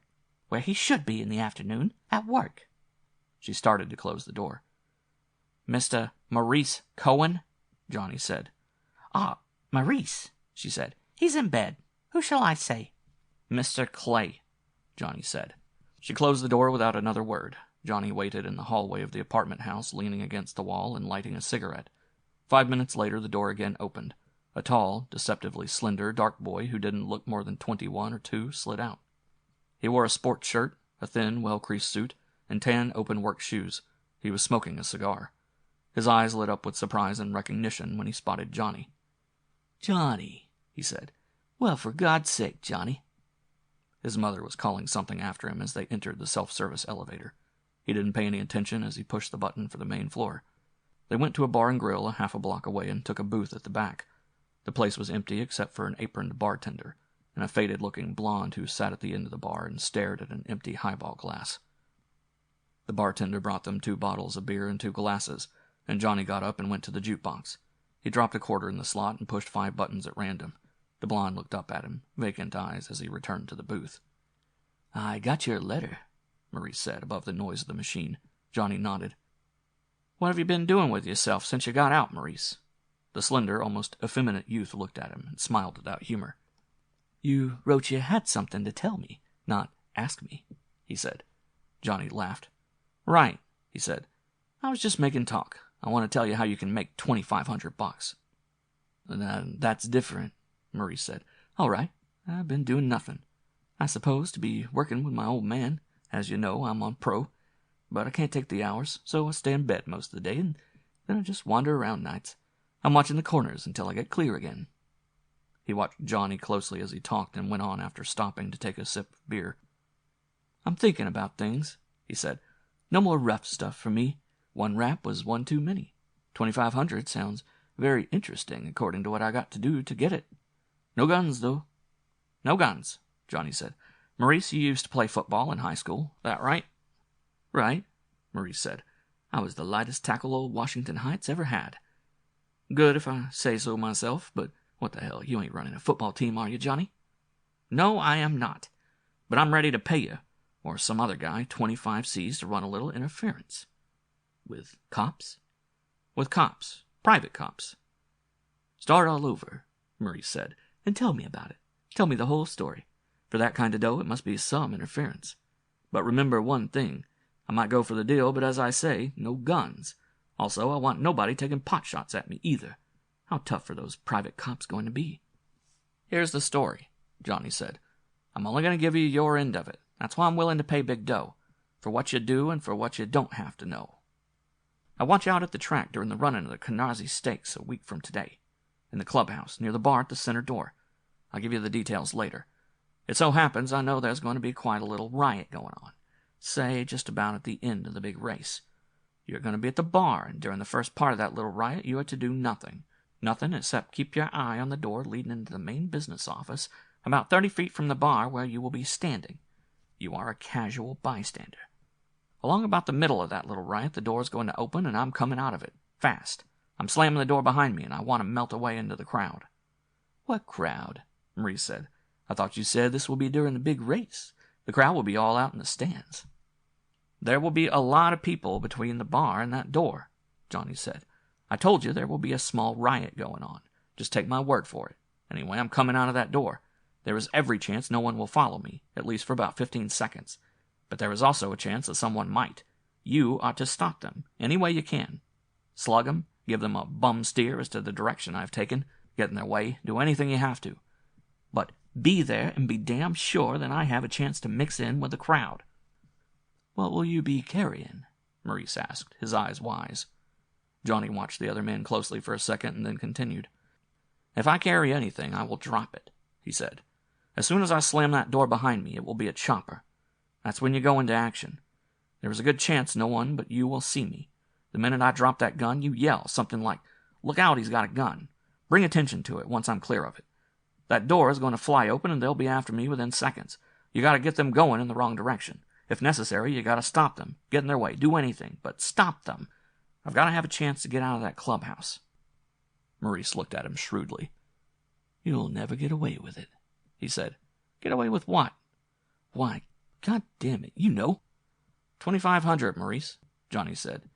Speaker 2: Where he should be in the afternoon, at work. She started to close the door. Mr. Maurice Cohen? Johnny said. Ah, Maurice, she said. He's in bed. Who shall I say? Mr. Clay, Johnny said. She closed the door without another word. Johnny waited in the hallway of the apartment house, leaning against the wall and lighting a cigarette. 5 minutes later, the door again opened. A tall, deceptively slender, dark boy who didn't look more than 21 or 22 slid out. He wore a sports shirt, a thin, well-creased suit, and tan, open-work shoes. He was smoking a cigar. His eyes lit up with surprise and recognition when he spotted Johnny. Johnny, he said. Well, for God's sake, Johnny. His mother was calling something after him as they entered the self-service elevator. He didn't pay any attention as he pushed the button for the main floor. They went to a bar and grill a half a block away and took a booth at the back. The place was empty except for an aproned bartender and a faded-looking blonde who sat at the end of the bar and stared at an empty highball glass. The bartender brought them 2 bottles of beer and 2 glasses, and Johnny got up and went to the jukebox. He dropped a quarter in the slot and pushed 5 buttons at random. The blonde looked up at him, vacant eyes, as he returned to the booth. I got your letter, Maurice said above the noise of the machine. Johnny nodded. What have you been doing with yourself since you got out, Maurice? The slender, almost effeminate youth looked at him and smiled without humor. You wrote you had something to tell me, not ask me, he said. Johnny laughed. Right, he said. I was just making talk. I want to tell you how you can make $2,500. That's different, Maurice said. All right, I've been doing nothing. I suppose to be working with my old man. As you know, I'm on pro. But I can't take the hours, so I stay in bed most of the day, and then I just wander around nights. I'm watching the corners until I get clear again. He watched Johnny closely as he talked and went on after stopping to take a sip of beer. I'm thinking about things, he said. No more rough stuff for me. 1 rap was one too many. 2,500 sounds very interesting according to what I got to do to get it. No guns, though. No guns, Johnny said. Maurice, you used to play football in high school, that right? Right, Maurice said. I was the lightest tackle old Washington Heights ever had. Good if I say so myself, but what the hell, you ain't running a football team, are you, Johnny? No, I am not. But I'm ready to pay you, or some other guy, 25 C's to run a little interference. With cops? With cops. Private cops. Start all over, Maurice said, and tell me about it. Tell me the whole story. For that kind of dough, it must be some interference. But remember one thing. I might go for the deal, but as I say, no guns. Also, I want nobody taking pot shots at me either. How tough are those private cops going to be? Here's the story, Johnny said. I'm only going to give you your end of it. That's why I'm willing to pay big dough. For what you do and for what you don't have to know. I want you out at the track during the running of the Canarsie Stakes a week from today. In the clubhouse, near the bar at the center door. I'll give you the details later. It so happens I know there's going to be quite a little riot going on. Say, just about at the end of the big race. You're going to be at the bar, and during the first part of that little riot, you are to do nothing. Nothing except keep your eye on the door leading into the main business office, about 30 feet from the bar where you will be standing. You are a casual bystander. Along about the middle of that little riot, the door is going to open, and I'm coming out of it. Fast. I'm slamming the door behind me, and I want to melt away into the crowd. What crowd? Maurice said. I thought you said this will be during the big race. The crowd will be all out in the stands. There will be a lot of people between the bar and that door, Johnny said. I told you there will be a small riot going on. Just take my word for it. Anyway, I'm coming out of that door. There is every chance no one will follow me, at least for about 15 seconds. But there is also a chance that someone might.
Speaker 3: You ought to stop them any way you can. Slug them, give them a bum steer as to the direction I've taken, get in their way, do anything you have to. But be there and be damn sure that I have a chance to mix in with the crowd."
Speaker 2: "What will you be carrying?"
Speaker 3: Maurice asked, his eyes wise. Johnny watched the other man closely for a second and then continued. "If I carry anything, I will drop it," he said. "As soon as I slam that door behind me, it will be a chopper. That's when you go into action. There is a good chance no one but you will see me. The minute I drop that gun, you yell something like, 'Look out, he's got a gun.' Bring attention to it once I'm clear of it. That door is going to fly open and they'll be after me within seconds. You got to get them going in the wrong direction. If necessary, you got to stop them, get in their way, do anything, but stop them. I've got to have a chance to get out of that clubhouse."
Speaker 1: Maurice looked at him shrewdly.
Speaker 2: "You'll never get away with it,"
Speaker 3: he said. "Get away with what?"
Speaker 2: "Why, God damn it, you know."
Speaker 3: 2,500, Maurice, Johnny said.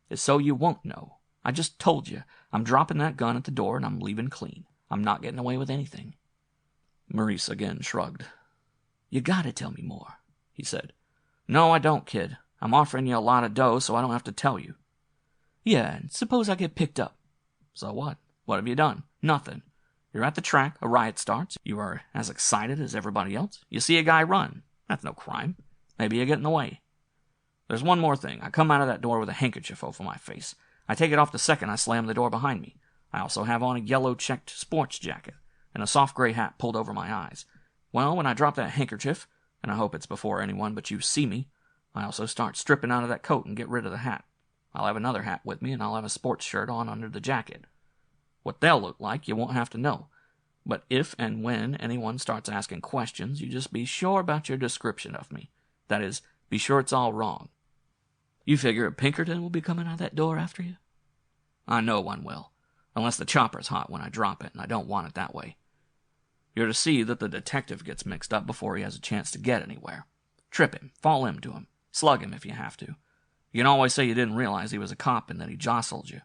Speaker 3: "It's so you won't know. I just told you. I'm dropping that gun at the door and I'm leaving clean. I'm not getting away with anything."
Speaker 1: Maurice again shrugged.
Speaker 2: "You gotta tell me more,"
Speaker 3: he said. "No, I don't, kid. I'm offering you a lot of dough so I don't have to tell you."
Speaker 2: "Yeah, and suppose I get picked up?"
Speaker 3: "So what? What have you done? Nothing. You're at the track, a riot starts, you are as excited as everybody else. You see a guy run. That's no crime. Maybe you get in the way. There's one more thing. I come out of that door with a handkerchief over my face. I take it off the second I slam the door behind me. I also have on a yellow-checked sports jacket and a soft gray hat pulled over my eyes. Well, when I drop that handkerchief, and I hope it's before anyone but you see me, I also start stripping out of that coat and get rid of the hat. I'll have another hat with me, and I'll have a sports shirt on under the jacket. What they'll look like, you won't have to know. But if and when anyone starts asking questions, you just be sure about your description of me. That is, be sure it's all wrong."
Speaker 2: "You figure Pinkerton will be coming out that door after you?"
Speaker 3: "I know one will, unless the chopper's hot when I drop it, and I don't want it that way. You're to see that the detective gets mixed up before he has a chance to get anywhere. Trip him, fall into him, slug him if you have to. You can always say you didn't realize he was a cop and that he jostled you.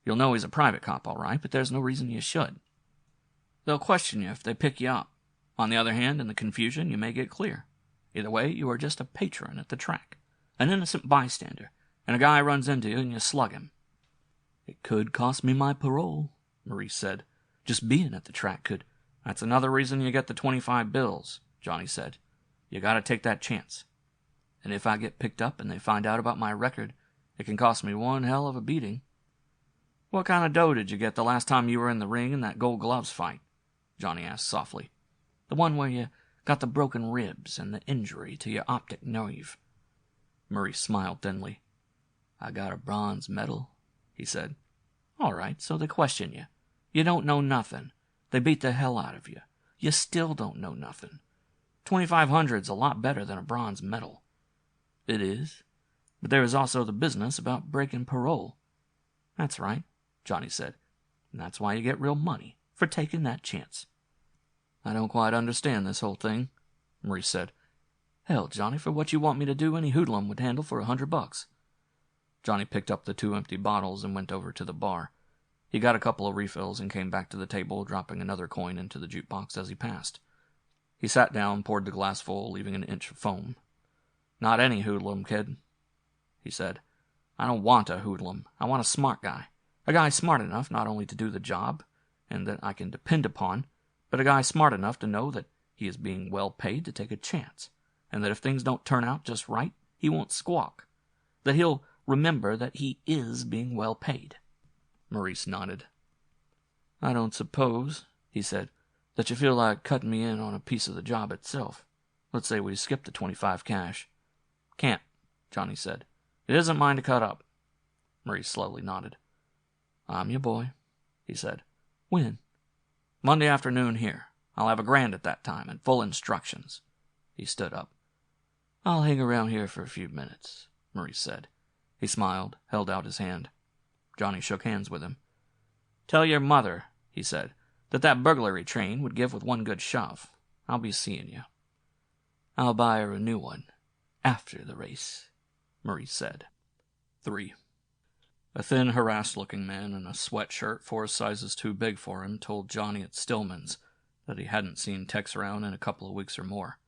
Speaker 3: You'll know he's a private cop, all right, but there's no reason you should. They'll question you if they pick you up. On the other hand, in the confusion, you may get clear. Either way, you are just a patron at the track, an innocent bystander, and a guy runs into you and you slug him."
Speaker 2: "It could cost me my parole," Maurice said. "Just being at the track could—"
Speaker 3: "That's another reason you get the 25 bills, Johnny said. You gotta take that chance.
Speaker 2: "And if I get picked up and they find out about my record, it can cost me one hell of a beating."
Speaker 3: "What kind of dough did you get the last time you were in the ring in that gold gloves fight?" Johnny asked softly.
Speaker 2: "The one where you got the broken ribs and the injury to your optic nerve."
Speaker 3: Maurice smiled thinly.
Speaker 2: "I got a bronze medal," he said.
Speaker 3: "All right, so they question you. You don't know nothing. They beat the hell out of you. You still don't know nothing. 2,500's a lot better than a bronze medal."
Speaker 2: "It is.
Speaker 3: But there is also the business about breaking parole." "That's right," Johnny said. "And that's why you get real money, for taking that chance."
Speaker 2: "I don't quite understand this whole thing," Maurice said.
Speaker 3: "Hell, Johnny, for what you want me to do, any hoodlum would handle for $100. Johnny picked up the 2 empty bottles and went over to the bar. He got a couple of refills and came back to the table, dropping another coin into the jukebox as he passed. He sat down, poured the glass full, leaving an inch of foam. "Not any hoodlum, kid," he said. "I don't want a hoodlum. I want a smart guy. A guy smart enough not only to do the job, and that I can depend upon, but a guy smart enough to know that he is being well paid to take a chance, and that if things don't turn out just right, he won't squawk. That he'll remember that he is being well paid." Maurice nodded.
Speaker 2: "I don't suppose," he said, "that you feel like cutting me in on a piece of the job itself. Let's say we skip the 25 cash."
Speaker 3: "Can't," Johnny said. "It isn't mine to cut up." Maurice slowly nodded.
Speaker 2: "I'm your boy," he said.
Speaker 3: "When?" "Monday afternoon here. I'll have $1,000 at that time, and full instructions." He stood up.
Speaker 2: "I'll hang around here for a few minutes,"
Speaker 3: Maurice said. He smiled, held out his hand. Johnny shook hands with him. "Tell your mother," he said, that burglary train would give with one good shove. I'll be seeing you."
Speaker 2: "I'll buy her a new one after the race,"
Speaker 3: Maurice said.
Speaker 1: 3. A thin, harassed-looking man in a sweatshirt 4 sizes too big for him told Johnny at Stillman's that he hadn't seen Tex around in a couple of weeks or more.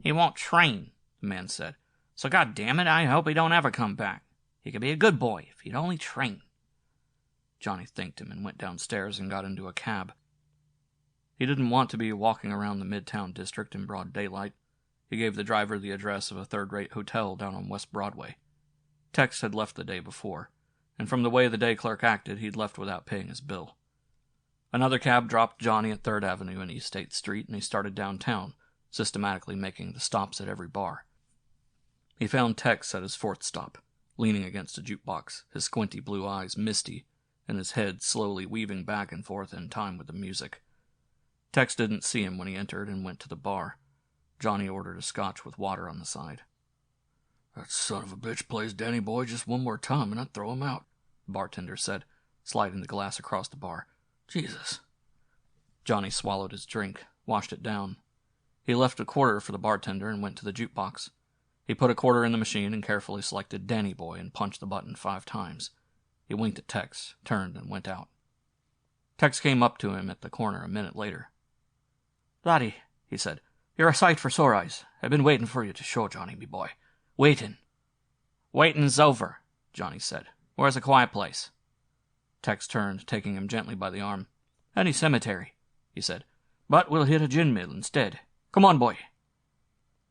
Speaker 3: "He won't train," the man said. So God damn it, I hope he don't ever come back. He could be a good boy if he'd only train.
Speaker 1: Johnny thanked him and went downstairs and got into a cab. He didn't want to be walking around the Midtown district in broad daylight. He gave the driver the address of a third-rate hotel down on West Broadway. Tex had left the day before, and from the way the day clerk acted, he'd left without paying his bill. Another cab dropped Johnny at 3rd Avenue and East State Street, and he started downtown, systematically making the stops at every bar. He found Tex at his 4th stop, leaning against a jukebox, his squinty blue eyes misty, and his head slowly weaving back and forth in time with the music. Tex didn't see him when he entered and went to the bar. Johnny ordered a scotch with water on the side.
Speaker 2: "That son of a bitch plays Danny Boy just one more time and I'd throw him out," the bartender said, sliding the glass across the bar. "Jesus."
Speaker 1: Johnny swallowed his drink, washed it down. He left a quarter for the bartender and went to the jukebox. He put a quarter in the machine and carefully selected Danny Boy and punched the button 5 times. He winked at Tex, turned, and went out. Tex came up to him at the corner a minute later.
Speaker 3: "Laddie," he said, "you're a sight for sore eyes. I've been waiting for you to show, Johnny, me boy. Waiting." "Waiting's over," Johnny said. "Where's a quiet place?"
Speaker 1: Tex turned, taking him gently by the arm.
Speaker 3: "Any cemetery," he said. "But we'll hit a gin mill instead. Come on, boy."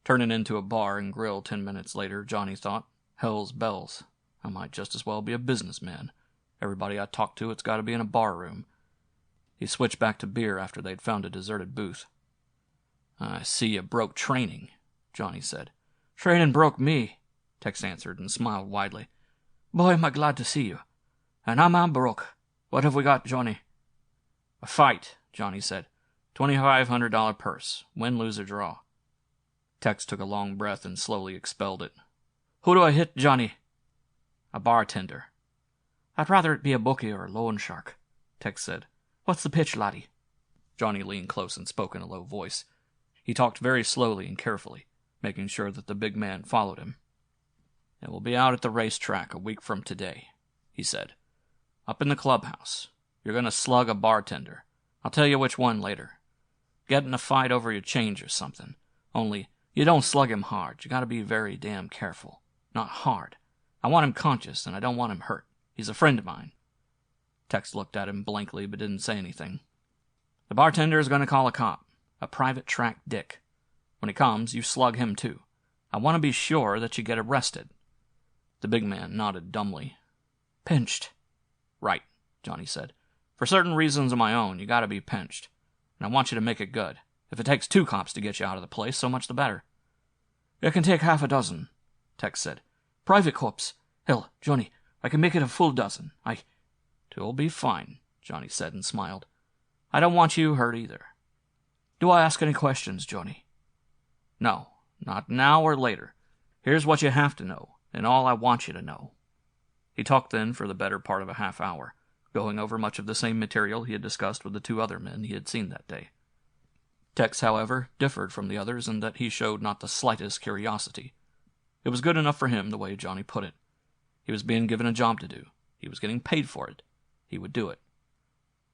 Speaker 1: Turning into a bar and grill 10 minutes later, Johnny thought, hell's bells. I might just as well be a businessman. Everybody I talk to, it's got to be in a bar room. He switched back to beer after they'd found a deserted booth. "I see you broke training," Johnny said.
Speaker 3: "Training broke me," Tex answered and smiled widely. "Boy, am I glad to see you. And I'm broke. What have we got, Johnny?"
Speaker 1: "A fight," Johnny said. $2,500 purse. Win, lose, or draw. Tex took a long breath and slowly expelled it.
Speaker 3: "Who do I hit, Johnny?"
Speaker 1: "A bartender."
Speaker 3: "I'd rather it be a bookie or a loan shark," Tex said. "What's the pitch, laddie?"
Speaker 1: Johnny leaned close and spoke in a low voice. He talked very slowly and carefully, making sure that the big man followed him. "It will be out at the racetrack a week from today," he said. "Up in the clubhouse. You're going to slug a bartender. I'll tell you which one later. Get in a fight over your change or something. Only, you don't slug him hard. You got to be very damn careful. Not hard. I want him conscious, and I don't want him hurt. He's a friend of mine." Tex looked at him blankly but didn't say anything. "The bartender is going to call a cop. A private track dick. When he comes, you slug him too. I want to be sure that you get arrested." The big man nodded dumbly.
Speaker 3: "Pinched."
Speaker 1: "Right," Johnny said. "For certain reasons of my own, you got to be pinched. And I want you to make it good. If it takes 2 cops to get you out of the place, so much the better."
Speaker 3: "It can take half a dozen," Tex said. "Private cops. Hell, Johnny, I can make it a full dozen.
Speaker 1: "'Twill be fine," Johnny said and smiled. "I don't want you hurt either."
Speaker 3: "Do I ask any questions, Johnny?"
Speaker 1: "No, not now or later. Here's what you have to know, and all I want you to know." He talked then for the better part of a half hour, going over much of the same material he had discussed with the 2 other men he had seen that day. Tex, however, differed from the others in that he showed not the slightest curiosity. It was good enough for him the way Johnny put it. He was being given a job to do. He was getting paid for it. He would do it.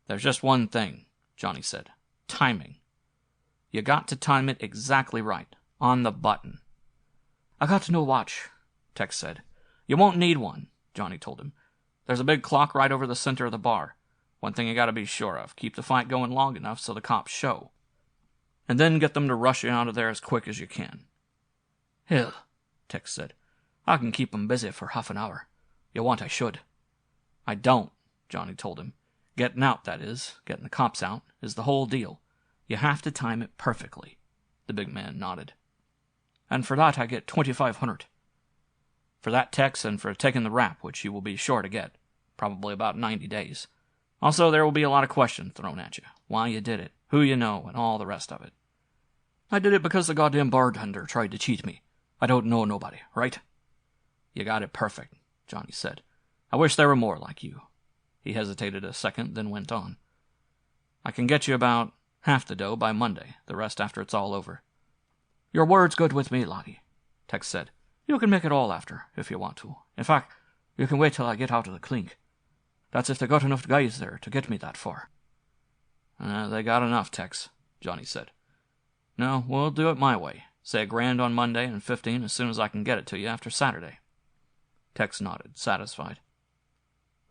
Speaker 1: "There's just one thing," Johnny said. "Timing. You got to time it exactly right. On the button."
Speaker 3: "I got no watch,"
Speaker 1: Tex said. "You won't need one," Johnny told him. "There's a big clock right over the center of the bar. One thing you got to be sure of. Keep the fight going long enough so the cops show. And then get them to rush you out of there as quick as you can."
Speaker 3: "Hell," Tex said. "I can keep 'em busy for half an hour. You want I should."
Speaker 1: "I don't," Johnny told him. "Getting out, that is, getting the cops out, is the whole deal. You have to time it perfectly." The big man nodded.
Speaker 3: "And for that I get $2,500.
Speaker 1: "For that, Tex, and for taking the rap, which you will be sure to get. Probably about 90 days. Also, there will be a lot of questions thrown at you. Why you did it, who you know, and all the rest of it."
Speaker 3: "I did it because the goddamn bartender tried to cheat me. I don't know nobody, right?"
Speaker 1: "You got it perfect," Johnny said. "I wish there were more like you." He hesitated a second, then went on. "I can get you about half the dough by Monday, the rest after it's all over."
Speaker 3: "Your word's good with me, laddie," Tex said. "You can make it all after, if you want to. In fact, you can wait till I get out of the clink. That's if they got enough guys there to get me that far."
Speaker 1: "They got enough, Tex," Johnny said. "No, we'll do it my way. Say $1,000 on Monday and $15 as soon as I can get it to you after Saturday. Tex nodded, satisfied.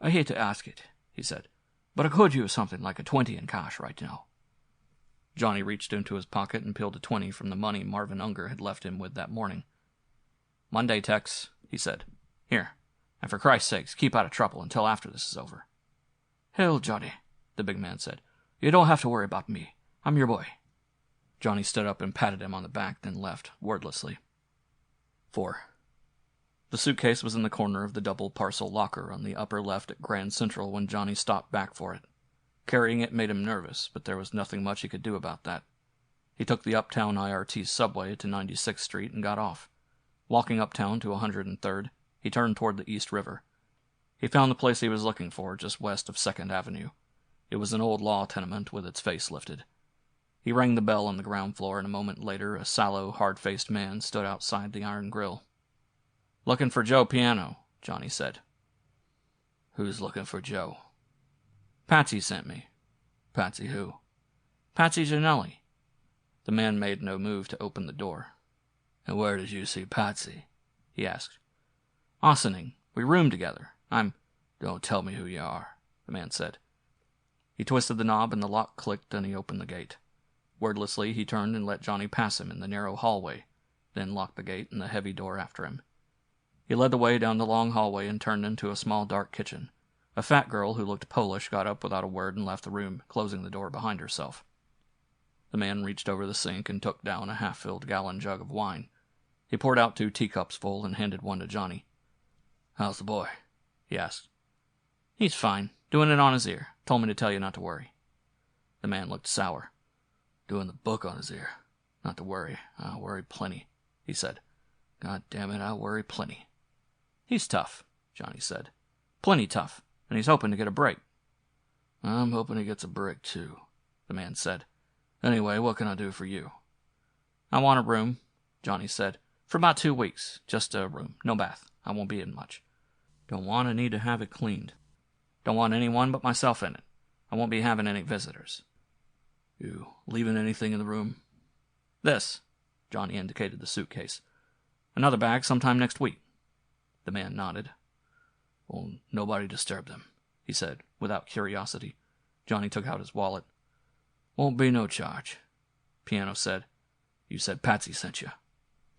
Speaker 2: I hate to ask it, he said, but I could use something like a 20 in cash right now.
Speaker 1: Johnny reached into his pocket and peeled a 20 from the money Marvin Unger had left him with that morning. Monday, Tex, he said. Here, and for Christ's sakes, keep out of trouble until after this is over.
Speaker 2: Hell, Johnny, the big man said. You don't have to worry about me. I'm your boy.
Speaker 1: Johnny stood up and patted him on the back, then left, wordlessly. 4. The suitcase was in the corner of the double parcel locker on the upper left at Grand Central when Johnny stopped back for it. Carrying it made him nervous, but there was nothing much he could do about that. He took the Uptown IRT subway to 96th Street and got off. Walking uptown to 103rd, he turned toward the East River. He found the place he was looking for just west of 2nd Avenue. It was an old law tenement with its face lifted. He rang the bell on the ground floor, and a moment later a sallow, hard-faced man stood outside the iron grill. "Looking for Joe Piano," Johnny said.
Speaker 2: "Who's looking for Joe?"
Speaker 1: "Patsy sent me."
Speaker 2: "Patsy who?"
Speaker 1: "Patsy Gianelli." The man made no move to open the door.
Speaker 2: "And where did you see Patsy?"
Speaker 1: he asked. "Ossining. We roomed together.
Speaker 2: Don't tell me who you are," the man said.
Speaker 1: He twisted the knob and the lock clicked and he opened the gate. Wordlessly, he turned and let Johnny pass him in the narrow hallway, then locked the gate and the heavy door after him. He led the way down the long hallway and turned into a small dark kitchen. A fat girl who looked Polish got up without a word and left the room, closing the door behind herself. The man reached over the sink and took down a half-filled gallon jug of wine. He poured out 2 teacups full and handed one to Johnny.
Speaker 2: "How's the boy?" he asked.
Speaker 1: "He's fine. Doing it on his ear. Told me to tell you not to worry." The man looked sour.
Speaker 2: "Doing the book on his ear. Not to worry. I worry plenty," he said. "God damn it, I worry plenty."
Speaker 1: "He's tough," Johnny said. "Plenty tough, and he's hoping to get a break."
Speaker 2: "I'm hoping he gets a break, too," the man said. "Anyway, what can I do for you?"
Speaker 1: "I want a room," Johnny said. "For about 2 weeks. Just a room. No bath. I won't be in much. Don't want to need to have it cleaned. Don't want anyone but myself in it. I won't be having any visitors."
Speaker 2: "You leaving anything in the room?"
Speaker 1: "This," Johnny indicated the suitcase. "Another bag sometime next week." The man nodded.
Speaker 2: "Won't nobody disturb them?" he said, without curiosity.
Speaker 1: Johnny took out his wallet.
Speaker 2: "Won't be no charge,"
Speaker 1: Piano said.
Speaker 2: "You said Patsy sent you?"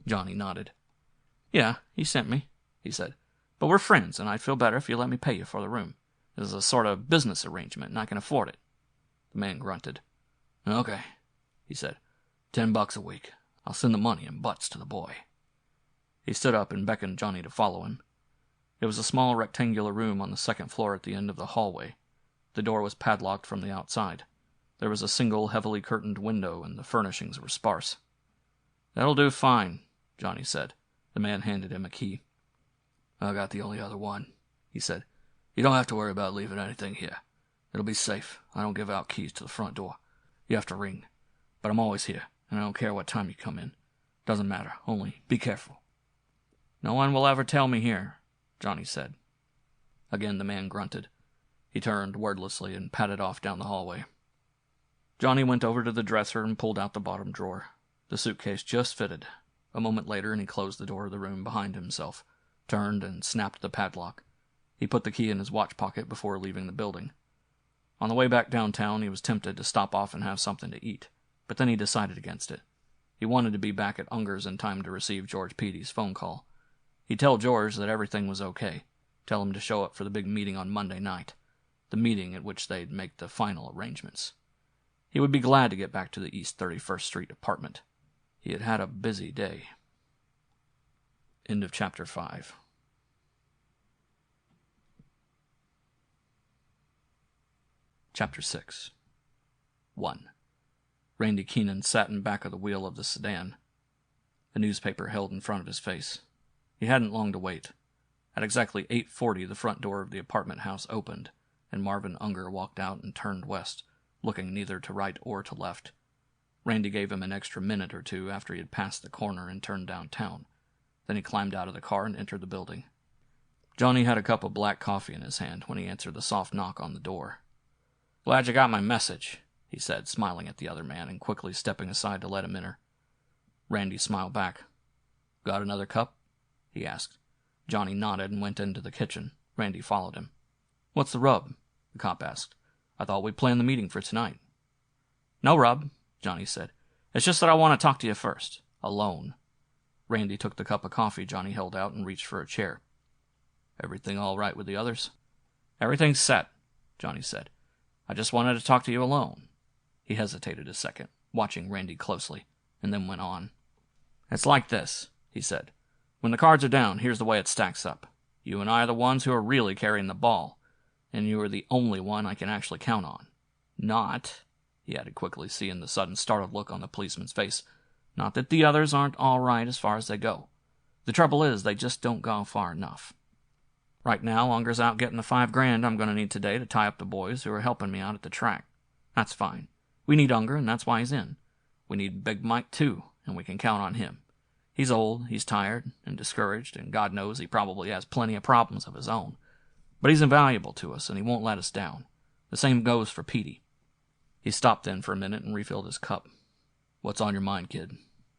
Speaker 1: Johnny nodded. "Yeah, he sent me," he said. "But we're friends, and I'd feel better if you let me pay you for the room. This is a sort of business arrangement, and I can afford it."
Speaker 2: The man grunted. "Okay," he said. $10 a week. I'll send the money in butts to the boy."
Speaker 1: He stood up and beckoned Johnny to follow him. It was a small rectangular room on the 2nd floor at the end of the hallway. The door was padlocked from the outside. There was a single heavily curtained window, and the furnishings were sparse. "That'll do fine," Johnny said. The man handed him a key.
Speaker 2: "I got the only other one," he said. "You don't have to worry about leaving anything here. It'll be safe. I don't give out keys to the front door. You have to ring. But I'm always here, and I don't care what time you come in. Doesn't matter. Only be careful."
Speaker 1: "No one will ever tell me here," Johnny said. Again the man grunted. He turned wordlessly and padded off down the hallway. Johnny went over to the dresser and pulled out the bottom drawer. The suitcase just fitted. A moment later and he closed the door of the room behind himself, turned and snapped the padlock. He put the key in his watch pocket before leaving the building. On the way back downtown he was tempted to stop off and have something to eat, but then he decided against it. He wanted to be back at Unger's in time to receive George Petey's phone call. He'd tell George that everything was okay, tell him to show up for the big meeting on Monday night, the meeting at which they'd make the final arrangements. He would be glad to get back to the East 31st Street apartment. He had had a busy day. End of Chapter 5. Chapter 6. 1. Randy Keenan sat in back of the wheel of the sedan, the newspaper held in front of his face. He hadn't long to wait. At exactly 8:40, the front door of the apartment house opened, and Marvin Unger walked out and turned west, looking neither to right or to left. Randy gave him an extra minute or two after he had passed the corner and turned downtown. Then he climbed out of the car and entered the building. Johnny had a cup of black coffee in his hand when he answered the soft knock on the door. "Glad you got my message," he said, smiling at the other man and quickly stepping aside to let him enter. Randy smiled back. Got another cup? He asked. Johnny nodded and went into the kitchen. Randy followed him. What's the rub? The cop asked. I thought we planned the meeting for tonight. No rub, Johnny said. It's just that I want to talk to you first. Alone. Randy took the cup of coffee Johnny held out and reached for a chair. Everything all right with the others? Everything's set, Johnny said. I just wanted to talk to you alone. He hesitated a second, watching Randy closely, and then went on. It's like this, he said. When the cards are down, here's the way it stacks up. You and I are the ones who are really carrying the ball, and you are the only one I can actually count on. Not, he added quickly, seeing the sudden startled look on the policeman's face, not that the others aren't all right as far as they go. The trouble is, they just don't go far enough. Right now, Unger's out getting the $5,000 I'm going to need today to tie up the boys who are helping me out at the track. That's fine. We need Unger, and that's why he's in. We need Big Mike, too, and we can count on him. He's old, he's tired, and discouraged, and God knows he probably has plenty of problems of his own. But he's invaluable to us, and he won't let us down. The same goes for Petey. He stopped then for a minute and refilled his cup. What's on your mind, kid?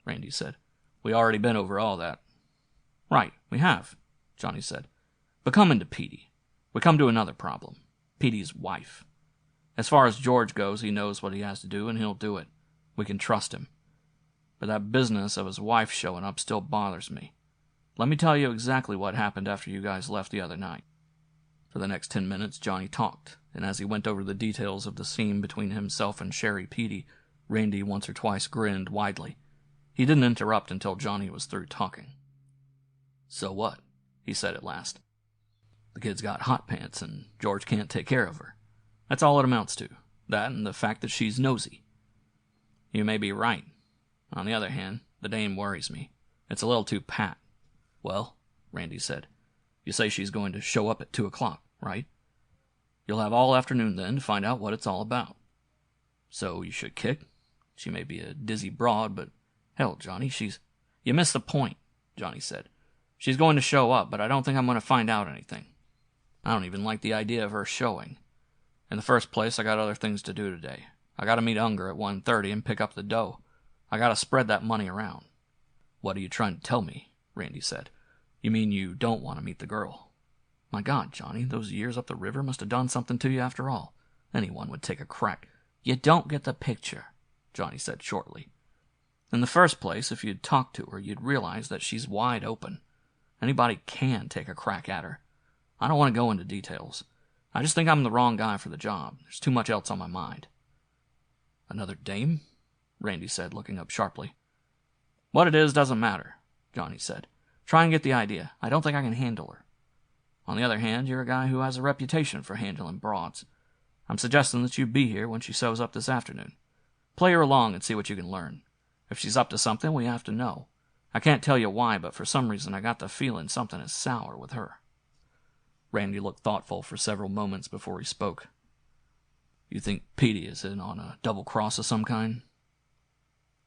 Speaker 1: Randy said. We already been over all that. Right, we have, Johnny said. But coming to Petey, we come to another problem. Petey's wife. As far as George goes, he knows what he has to do, and he'll do it. We can trust him. But that business of his wife showing up still bothers me. Let me tell you exactly what happened after you guys left the other night. For the next 10 minutes, Johnny talked, and as he went over the details of the scene between himself and Sherry Petey, Randy once or twice grinned widely. He didn't interrupt until Johnny was through talking. So what? He said at last. The kid's got hot pants, and George can't take care of her. That's all it amounts to. That and the fact that she's nosy. You may be right. On the other hand, the dame worries me. It's a little too pat. Well, Randy said, you say she's going to show up at 2 o'clock, right? You'll have all afternoon then to find out what it's all about. So you should kick. She may be a dizzy broad, but hell, Johnny, she's... You missed the point, Johnny said. She's going to show up, but I don't think I'm going to find out anything. I don't even like the idea of her showing. In the first place, I got other things to do today. I got to meet Unger at 1:30 and pick up the dough. I got to spread that money around. What are you trying to tell me? Randy said. You mean you don't want to meet the girl? My God, Johnny, those years up the river must have done something to you after all. Anyone would take a crack. You don't get the picture, Johnny said shortly. In the first place, if you'd talk to her, you'd realize that she's wide open. Anybody can take a crack at her. I don't want to go into details. I just think I'm the wrong guy for the job. There's too much else on my mind. Another dame? Randy said, looking up sharply. What it is doesn't matter, Johnny said. Try and get the idea. I don't think I can handle her. On the other hand, you're a guy who has a reputation for handling broads. I'm suggesting that you be here when she shows up this afternoon. Play her along and see what you can learn. If she's up to something, we have to know. I can't tell you why, but for some reason I got the feeling something is sour with her. Randy looked thoughtful for several moments before he spoke. You think Petey is in on a double cross of some kind?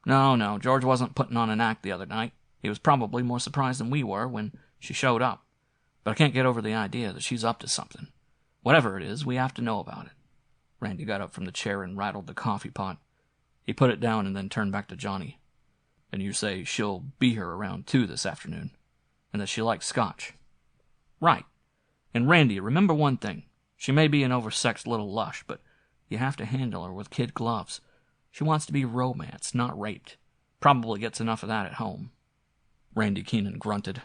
Speaker 1: No, George wasn't putting on an act the other night. He was probably more surprised than we were when she showed up. But I can't get over the idea that she's up to something. Whatever it is, we have to know about it. Randy got up from the chair and rattled the coffee pot. He put it down and then turned back to Johnny. And you say she'll be here around 2 this afternoon, and that she likes scotch. Right. And Randy, remember one thing. She may be an oversexed little lush, but you have to handle her with kid gloves. She wants to be romanced, not raped. Probably gets enough of that at home. Randy Keenan grunted.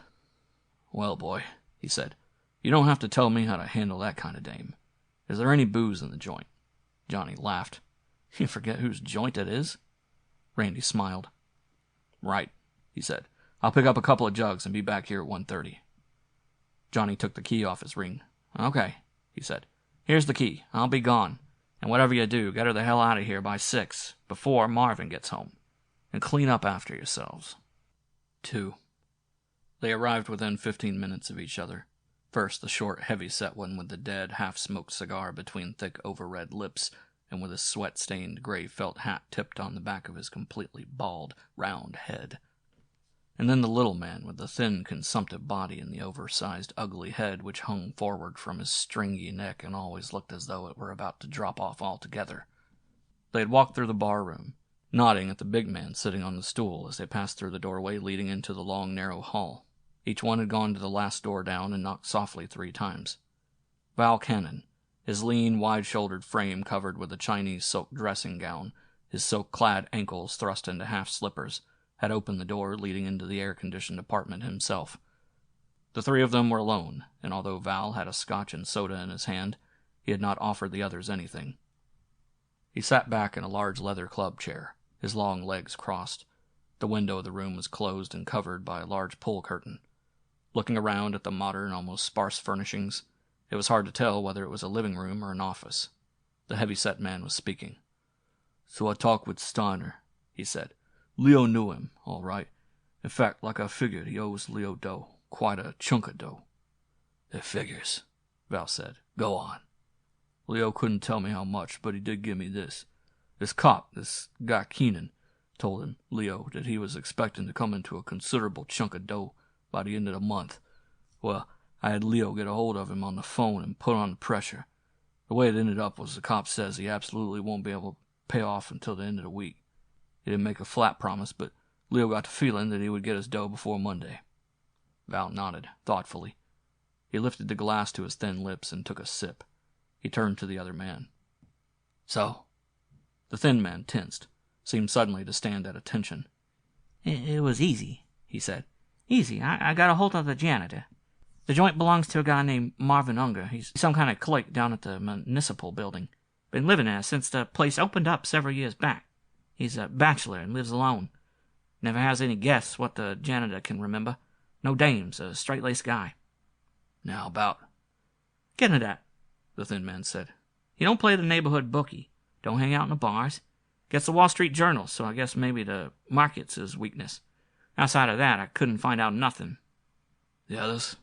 Speaker 1: Well, boy, he said, you don't have to tell me how to handle that kind of dame. Is there any booze in the joint? Johnny laughed. You forget whose joint it is? Randy smiled. Right, he said. I'll pick up a couple of jugs and be back here at 1:30. Johnny took the key off his ring. Okay, he said. Here's the key. I'll be gone. And whatever you do, get her the hell out of here by 6, before Marvin gets home. And clean up after yourselves. 2. They arrived within 15 minutes of each other. First, the short, heavy-set one with the dead, half-smoked cigar between thick, over-red lips, and with his sweat-stained gray felt hat tipped on the back of his completely bald, round head. And then the little man with the thin, consumptive body and the oversized, ugly head which hung forward from his stringy neck and always looked as though it were about to drop off altogether. They had walked through the bar room, nodding at the big man sitting on the stool as they passed through the doorway leading into the long, narrow hall. Each one had gone to the last door down and knocked softly 3 times. Val Cannon, his lean, wide-shouldered frame covered with a Chinese silk dressing gown, his silk-clad ankles thrust into half-slippers, had opened the door leading into the air-conditioned apartment himself. The 3 of them were alone, and although Val had a scotch and soda in his hand, he had not offered the others anything. He sat back in a large leather club chair, his long legs crossed. The window of the room was closed and covered by a large pull curtain. Looking around at the modern, almost sparse furnishings, it was hard to tell whether it was a living room or an office. The heavy-set man was speaking. "So I talked with Steiner," he said. "Leo knew him, all right. In fact, like I figured, he owes Leo dough. Quite a chunk of dough." "It figures," Val said. "Go on." "Leo couldn't tell me how much, but he did give me this. This cop, this guy Keenan, told him, Leo, that he was expecting to come into a considerable chunk of dough by the end of the month. Well, I had Leo get a hold of him on the phone and put on the pressure. The way it ended up was the cop says he absolutely won't be able to pay off until the end of the week. He didn't make a flat promise, but Leo got the feeling that he would get his dough before Monday." Val nodded, thoughtfully. He lifted the glass to his thin lips and took a sip. He turned to the other man. "So?" The thin man tensed, seemed suddenly to stand at attention.
Speaker 2: It was easy," he said. "Easy. I got a hold of the janitor. The joint belongs to a guy named Marvin Unger. He's some kind of clerk down at the municipal building. Been living there since the place opened up several years back. He's a bachelor and lives alone. Never has any guests what the janitor can remember. No dames, a straight-laced guy."
Speaker 1: "Now about—"
Speaker 2: "Getting to that," the thin man said. "He don't play the neighborhood bookie. Don't hang out in the bars. Gets the Wall Street Journal, so I guess maybe the market's his weakness. Outside of that, I couldn't find out nothing."
Speaker 1: "The others?"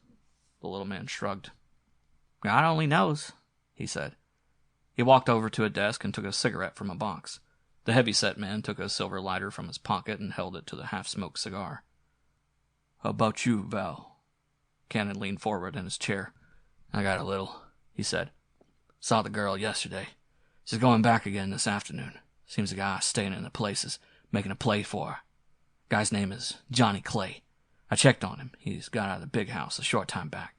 Speaker 1: The little man shrugged.
Speaker 2: "God only knows," he said.
Speaker 1: He walked over to a desk and took a cigarette from a box. The heavy-set man took a silver lighter from his pocket and held it to the half-smoked cigar. "How about you, Val?" Cannon leaned forward in his chair. "I got a little," he said. "Saw the girl yesterday. She's going back again this afternoon. Seems the guy staying in the place is making a play for her. Guy's name is Johnny Clay. I checked on him. He's got out of the big house a short time back.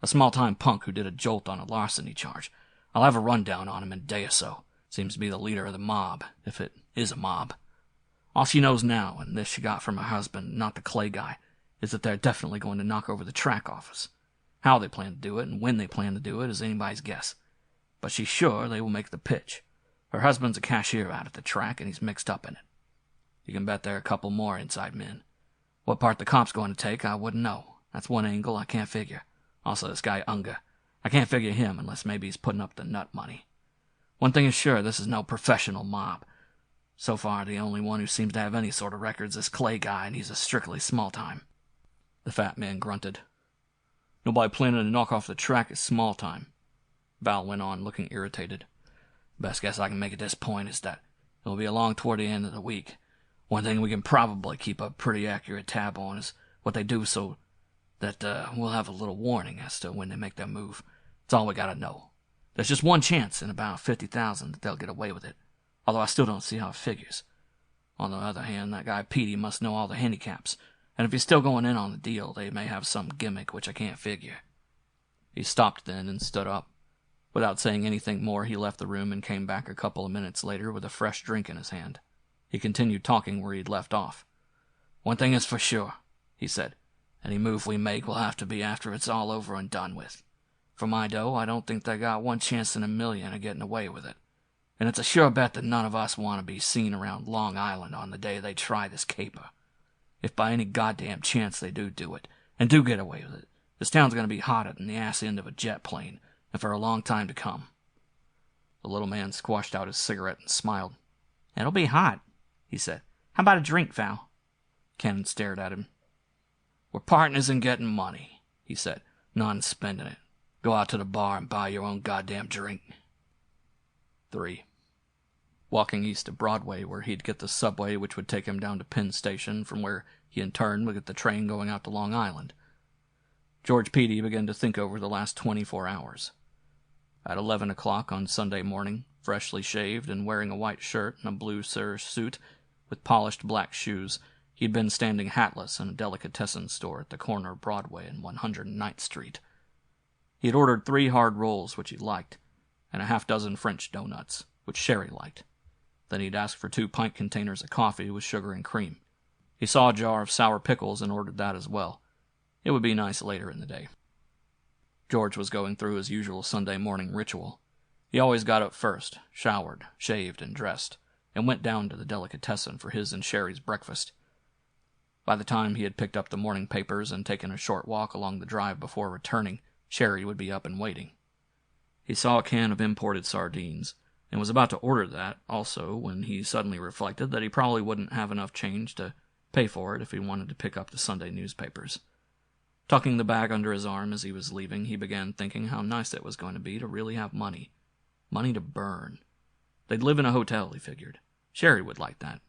Speaker 1: A small-time punk who did a jolt on a larceny charge. I'll have a rundown on him in a day or so. Seems to be the leader of the mob, if it is a mob. All she knows now, and this she got from her husband, not the Clay guy, is that they're definitely going to knock over the track office. How they plan to do it and when they plan to do it is anybody's guess. But she's sure they will make the pitch. Her husband's a cashier out at the track, and he's mixed up in it. You can bet there are a couple more inside men. What part the cop's going to take, I wouldn't know. That's one angle I can't figure. Also, this guy Unger. I can't figure him unless maybe he's putting up the nut money. One thing is sure, this is no professional mob. So far, the only one who seems to have any sort of records is Clay guy, and he's a strictly small-time." The fat man grunted. "Nobody planning to knock off the track is small-time," Val went on, looking irritated. "Best guess I can make at this point is that it'll be along toward the end of the week. One thing we can probably keep a pretty accurate tab on is what they do so that we'll have a little warning as to when they make their move. It's all we gotta know. There's just one chance in about 50,000 that they'll get away with it, although I still don't see how it figures. On the other hand, that guy Petey must know all the handicaps, and if he's still going in on the deal, they may have some gimmick which I can't figure." He stopped then and stood up. Without saying anything more, he left the room and came back a couple of minutes later with a fresh drink in his hand. He continued talking where he'd left off. "One thing is for sure," he said. "Any move we make will have to be after it's all over and done with. For my dough, I don't think they got one chance in a million of getting away with it. And it's a sure bet that none of us want to be seen around Long Island on the day they try this caper. If by any goddamn chance they do it, and do get away with it, this town's going to be hotter than the ass end of a jet plane, and for a long time to come." The little man squashed out his cigarette and smiled. "It'll be hot," he said. "How about a drink, Val?" Cannon stared at him. "We're partners in getting money," he said, "not in spending it. Go out to the bar and buy your own goddamn drink." 3. Walking east of Broadway, where he'd get the subway which would take him down to Penn Station, from where he in turn would get the train going out to Long Island. George Petey began to think over the last 24 hours. At 11 o'clock on Sunday morning, freshly shaved and wearing a white shirt and a blue serge suit, with polished black shoes. He had been standing hatless in a delicatessen store at the corner of Broadway and 109th Street. He had ordered 3 hard rolls, which he liked, and a half-dozen French donuts, which Sherry liked. Then he'd asked for 2 pint containers of coffee with sugar and cream. He saw a jar of sour pickles and ordered that as well. It would be nice later in the day. George was going through his usual Sunday morning ritual. He always got up first, showered, shaved, and dressed, and went down to the delicatessen for his and Sherry's breakfast. By the time he had picked up the morning papers and taken a short walk along the drive before returning, Sherry would be up and waiting. He saw a can of imported sardines, and was about to order that also when he suddenly reflected that he probably wouldn't have enough change to pay for it if he wanted to pick up the Sunday newspapers. Tucking the bag under his arm as he was leaving, he began thinking how nice it was going to be to really have money. Money to burn. They'd live in a hotel, he figured. Sherry would like that.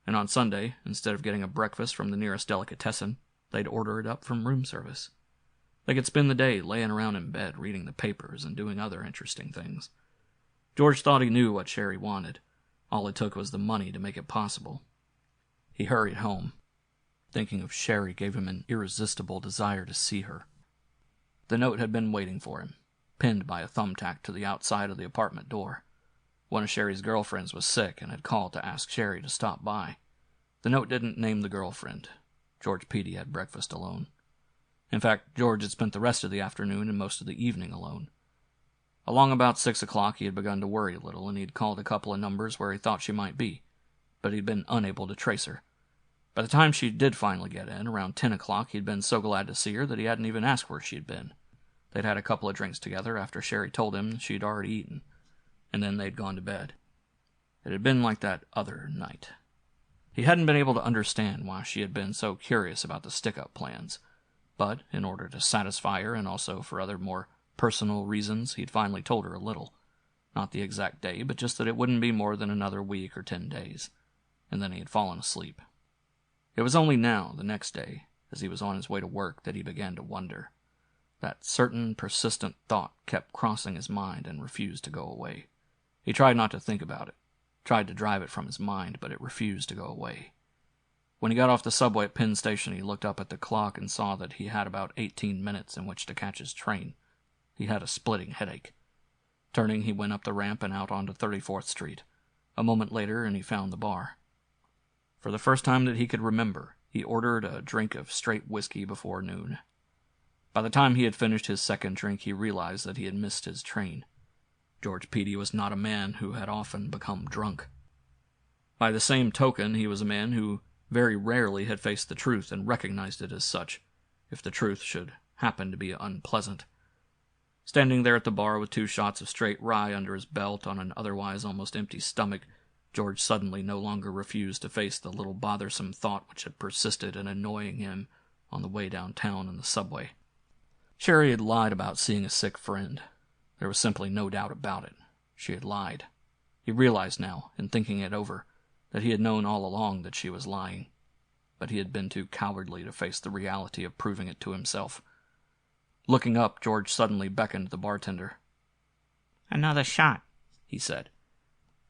Speaker 1: And on Sunday, instead of getting a breakfast from the nearest delicatessen, they'd order it up from room service. They could spend the day laying around in bed reading the papers and doing other interesting things. George thought he knew what Sherry wanted. All it took was the money to make it possible. He hurried home. Thinking of Sherry gave him an irresistible desire to see her. The note had been waiting for him, pinned by a thumbtack to the outside of the apartment door. One of Sherry's girlfriends was sick and had called to ask Sherry to stop by. The note didn't name the girlfriend. George Peedy had breakfast alone. In fact, George had spent the rest of the afternoon and most of the evening alone. Along about 6 o'clock he had begun to worry a little, and he had called a couple of numbers where he thought she might be, but he'd been unable to trace her. By the time she did finally get in, around 10 o'clock, he'd been so glad to see her that he hadn't even asked where she'd been. They'd had a couple of drinks together after Sherry told him she'd already eaten, and then they'd gone to bed. It had been like that other night. He hadn't been able to understand why she had been so curious about the stick-up plans, but in order to satisfy her and also for other more personal reasons, he'd finally told her a little. Not the exact day, but just that it wouldn't be more than another week or 10 days. And then he had fallen asleep. It was only now, the next day, as he was on his way to work, that he began to wonder. That certain persistent thought kept crossing his mind and refused to go away. He tried not to think about it, tried to drive it from his mind, but it refused to go away. When he got off the subway at Penn Station, he looked up at the clock and saw that he had about 18 minutes in which to catch his train. He had a splitting headache. Turning, he went up the ramp and out onto 34th Street. A moment later, and he found the bar. For the first time that he could remember, he ordered a drink of straight whiskey before noon. By the time he had finished his second drink, he realized that he had missed his train. George Peedy was not a man who had often become drunk. By the same token, he was a man who very rarely had faced the truth and recognized it as such, if the truth should happen to be unpleasant. Standing there at the bar with 2 shots of straight rye under his belt on an otherwise almost empty stomach, George suddenly no longer refused to face the little bothersome thought which had persisted in annoying him on the way downtown in the subway. Sherry had lied about seeing a sick friend. There was simply no doubt about it. She had lied. He realized now, in thinking it over, that he had known all along that she was lying, but he had been too cowardly to face the reality of proving it to himself. Looking up, George suddenly beckoned the bartender.
Speaker 2: "Another shot,"
Speaker 1: he said.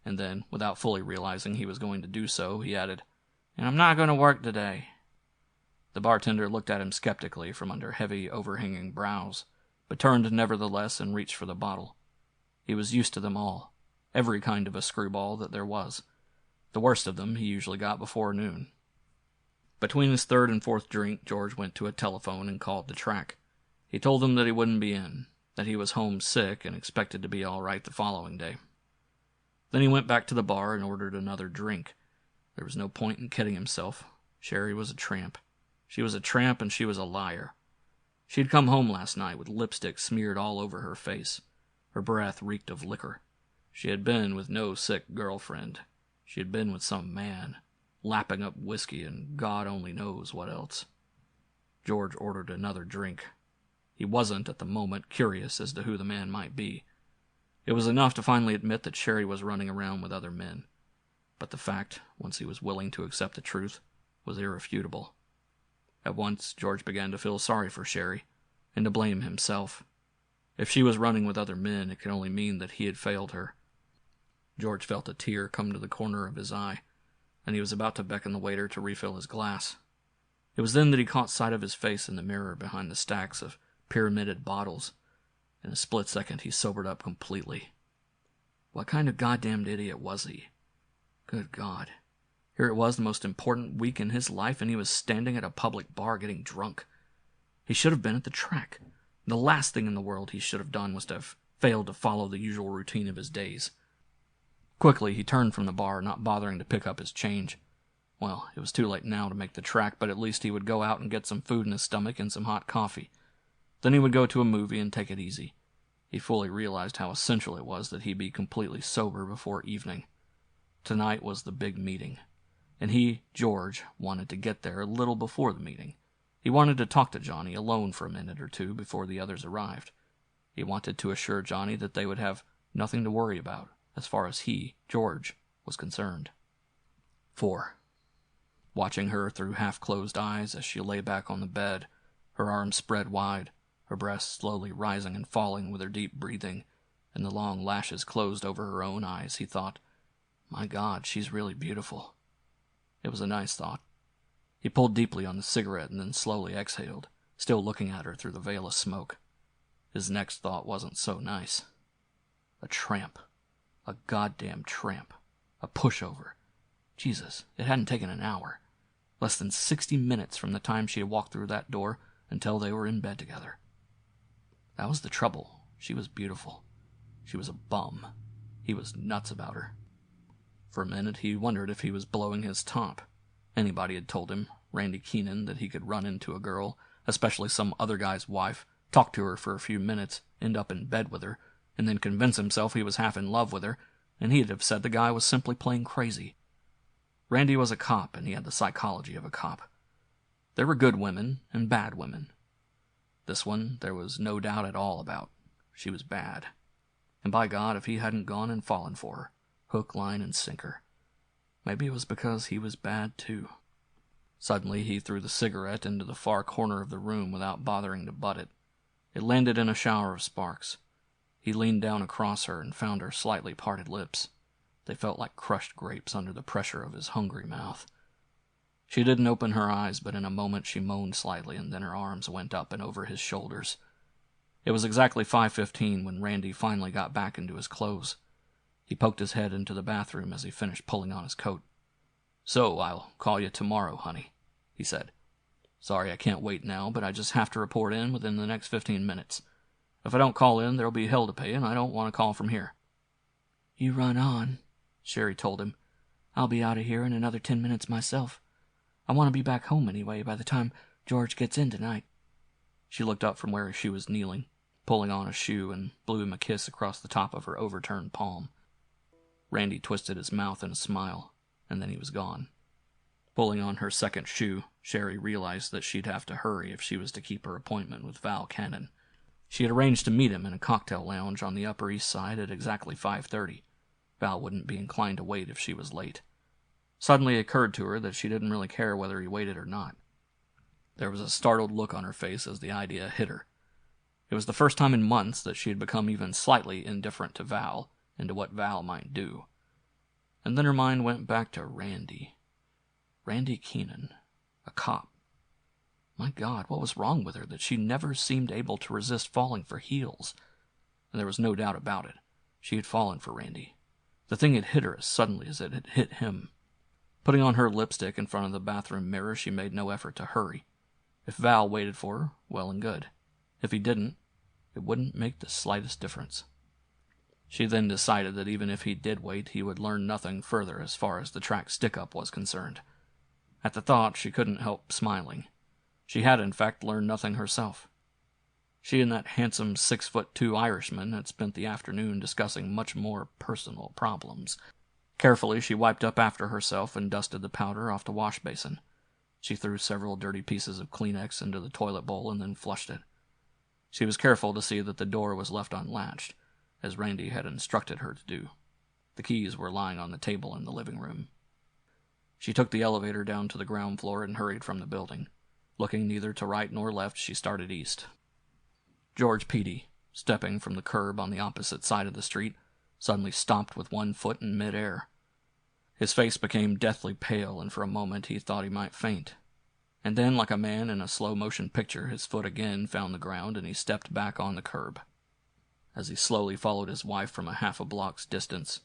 Speaker 1: And then, without fully realizing he was going to do so, he added, "And I'm not going to work today." The bartender looked at him skeptically from under heavy, overhanging brows, but turned nevertheless and reached for the bottle. He was used to them all, every kind of a screwball that there was. The worst of them he usually got before noon. Between his third and fourth drink, George went to a telephone and called the track. He told them that he wouldn't be in, that he was home sick and expected to be all right the following day. Then he went back to the bar and ordered another drink. There was no point in kidding himself. Sherry was a tramp. She was a tramp and she was a liar. She'd come home last night with lipstick smeared all over her face. Her breath reeked of liquor. She had been with no sick girlfriend. She had been with some man, lapping up whiskey and God only knows what else. George ordered another drink. He wasn't, at the moment, curious as to who the man might be. It was enough to finally admit that Sherry was running around with other men. But the fact, once he was willing to accept the truth, was irrefutable. At once, George began to feel sorry for Sherry, and to blame himself. If she was running with other men, it could only mean that he had failed her. George felt a tear come to the corner of his eye. and he was about to beckon the waiter to refill his glass. It was then that he caught sight of his face in the mirror behind the stacks of pyramided bottles. In a split second, he sobered up completely. What kind of goddamned idiot was he? Good God. Here it was, the most important week in his life, and he was standing at a public bar getting drunk. He should have been at the track. The last thing in the world he should have done was to have failed to follow the usual routine of his days. Quickly, he turned from the bar, not bothering to pick up his change. Well, it was too late now to make the track, but at least he would go out and get some food in his stomach and some hot coffee. Then he would go to a movie and take it easy. He fully realized how essential it was that he be completely sober before evening. Tonight was the big meeting, and he, George, wanted to get there a little before the meeting. He wanted to talk to Johnny alone for a minute or two before the others arrived. He wanted to assure Johnny that they would have nothing to worry about as far as he, George, was concerned. 4. Watching her through half-closed eyes as she lay back on the bed, her arms spread wide, her breasts slowly rising and falling with her deep breathing, and the long lashes closed over her own eyes, he thought, "My God, she's really beautiful." It was a nice thought. He pulled deeply on the cigarette and then slowly exhaled, still looking at her through the veil of smoke. His next thought wasn't so nice. A tramp. A goddamn tramp. A pushover. Jesus, it hadn't taken an hour. Less than 60 minutes from the time she had walked through that door until they were in bed together. That was the trouble. She was beautiful. She was a bum. He was nuts about her. For a minute, he wondered if he was blowing his top. Anybody had told him, Randy Keenan, that he could run into a girl, especially some other guy's wife, talk to her for a few minutes, end up in bed with her, and then convince himself he was half in love with her, and he'd have said the guy was simply plain crazy. Randy was a cop, and he had the psychology of a cop. There were good women and bad women. This one there was no doubt at all about. She was bad. And by God, if he hadn't gone and fallen for her, hook, line, and sinker. Maybe it was because he was bad, too. Suddenly, he threw the cigarette into the far corner of the room without bothering to butt it. It landed in a shower of sparks. He leaned down across her and found her slightly parted lips. They felt like crushed grapes under the pressure of his hungry mouth. She didn't open her eyes, but in a moment she moaned slightly, and then her arms went up and over his shoulders. It was exactly 5:15 when Randy finally got back into his clothes. He poked his head into the bathroom as he finished pulling on his coat. "So, I'll call you tomorrow, honey," he said. "Sorry I can't wait now, but I just have to report in within the next 15 minutes. If I don't call in, there'll be hell to pay, and I don't want to call from here."
Speaker 2: "You run on," Sherry told him. "I'll be out of here in another 10 minutes myself. I want to be back home anyway by the time George gets in tonight."
Speaker 1: She looked up from where she was kneeling, pulling on a shoe, and blew him a kiss across the top of her overturned palm. Randy twisted his mouth in a smile, and then he was gone. Pulling on her second shoe, Sherry realized that she'd have to hurry if she was to keep her appointment with Val Cannon. She had arranged to meet him in a cocktail lounge on the Upper East Side at exactly 5:30. Val wouldn't be inclined to wait if she was late. Suddenly it occurred to her that she didn't really care whether he waited or not. There was a startled look on her face as the idea hit her. It was the first time in months that she had become even slightly indifferent to Val and to what Val might do. And then her mind went back to Randy. Randy Keenan, a cop. My God, what was wrong with her that she never seemed able to resist falling for heels? And there was no doubt about it. She had fallen for Randy. The thing had hit her as suddenly as it had hit him. Putting on her lipstick in front of the bathroom mirror, she made no effort to hurry. If Val waited for her, well and good. If he didn't, it wouldn't make the slightest difference. She then decided that even if he did wait, he would learn nothing further as far as the track stick-up was concerned. At the thought, she couldn't help smiling. She had, in fact, learned nothing herself. She and that handsome 6'2" Irishman had spent the afternoon discussing much more personal problems. Carefully, she wiped up after herself and dusted the powder off the wash basin. She threw several dirty pieces of Kleenex into the toilet bowl and then flushed it. She was careful to see that the door was left unlatched, as Randy had instructed her to do. The keys were lying on the table in the living room. She took the elevator down to the ground floor and hurried from the building. Looking neither to right nor left, she started east. George Peedy, stepping from the curb on the opposite side of the street, suddenly stopped with one foot in midair. His face became deathly pale, and for a moment he thought he might faint. And then, like a man in a slow-motion picture, his foot again found the ground, and he stepped back on the curb. As he slowly followed his wife from a half a block's distance,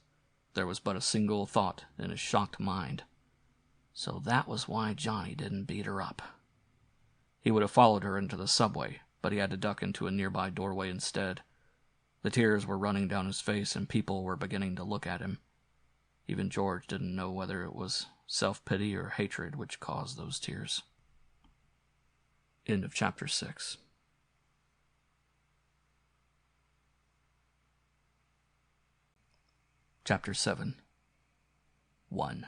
Speaker 1: there was but a single thought in his shocked mind. So that was why Johnny didn't beat her up. He would have followed her into the subway, but he had to duck into a nearby doorway instead. The tears were running down his face, and people were beginning to look at him. Even George didn't know whether it was self-pity or hatred which caused those tears. End of chapter 6. Chapter 7. 1.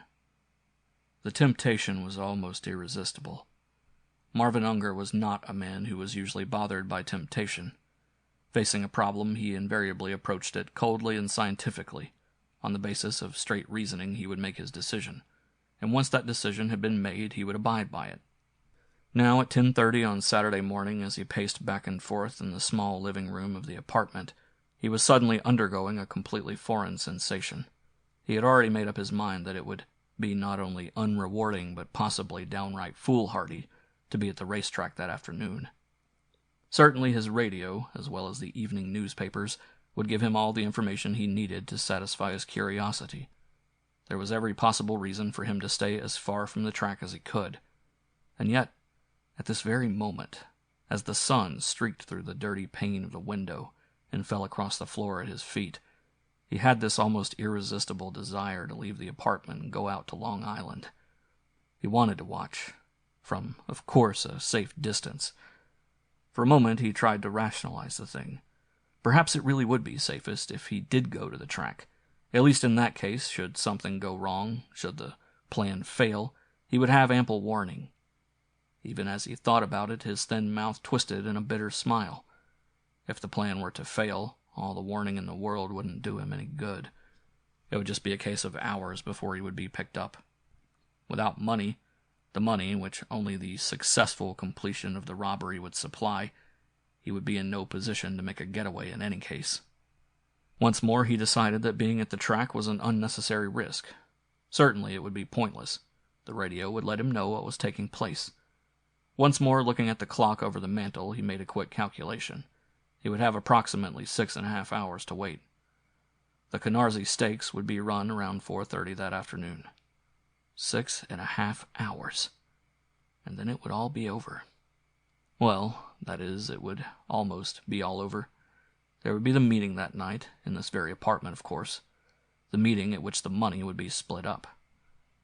Speaker 1: The temptation was almost irresistible. Marvin Unger was not a man who was usually bothered by temptation. Facing a problem, he invariably approached it coldly and scientifically. On the basis of straight reasoning, he would make his decision, and once that decision had been made, he would abide by it. Now, at 10:30 on Saturday morning, as he paced back and forth in the small living room of the apartment, he was suddenly undergoing a completely foreign sensation. He had already made up his mind that it would be not only unrewarding but possibly downright foolhardy to be at the racetrack that afternoon. Certainly his radio, as well as the evening newspapers, would give him all the information he needed to satisfy his curiosity. There was every possible reason for him to stay as far from the track as he could. And yet, at this very moment, as the sun streaked through the dirty pane of the window and fell across the floor at his feet, he had this almost irresistible desire to leave the apartment and go out to Long Island. He wanted to watch, from, of course, a safe distance. For a moment he tried to rationalize the thing. Perhaps it really would be safest if he did go to the track. At least in that case, should something go wrong, should the plan fail, he would have ample warning. Even as he thought about it, his thin mouth twisted in a bitter smile. If the plan were to fail, all the warning in the world wouldn't do him any good. It would just be a case of hours before he would be picked up. Without money, the money which only the successful completion of the robbery would supply, he would be in no position to make a getaway in any case. Once more he decided that being at the track was an unnecessary risk. Certainly it would be pointless. The radio would let him know what was taking place. Once more looking at the clock over the mantel, he made a quick calculation. He would have approximately 6.5 hours to wait. The Canarsie Stakes would be run around 4:30 that afternoon. 6.5 hours. And then it would all be over. Well, that is, it would almost be all over. There would be the meeting that night, in this very apartment, of course. The meeting at which the money would be split up.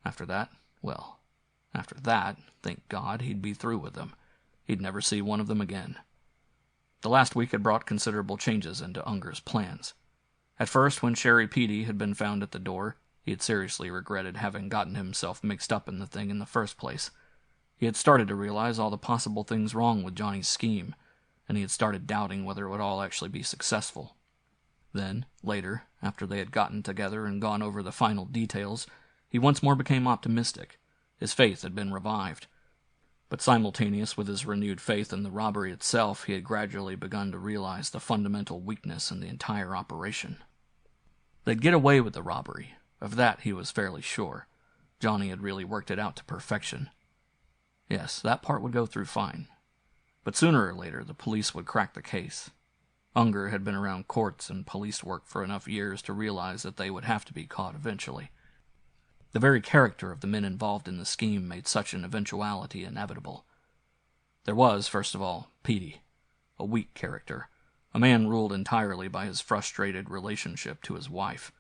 Speaker 1: After that, thank God, he'd be through with them. He'd never see one of them again. The last week had brought considerable changes into Unger's plans. At first, when Sherry Petey had been found at the door, he had seriously regretted having gotten himself mixed up in the thing in the first place. He had started to realize all the possible things wrong with Johnny's scheme, and he had started doubting whether it would all actually be successful. Then, later, after they had gotten together and gone over the final details, he once more became optimistic. His faith had been revived. But simultaneous with his renewed faith in the robbery itself, he had gradually begun to realize the fundamental weakness in the entire operation. They'd get away with the robbery. Of that he was fairly sure. Johnny had really worked it out to perfection. Yes, that part would go through fine. But sooner or later the police would crack the case. Unger had been around courts and police work for enough years to realize that they would have to be caught eventually. The very character of the men involved in the scheme made such an eventuality inevitable. There was, first of all, Petey, a weak character, a man ruled entirely by his frustrated relationship to his wife,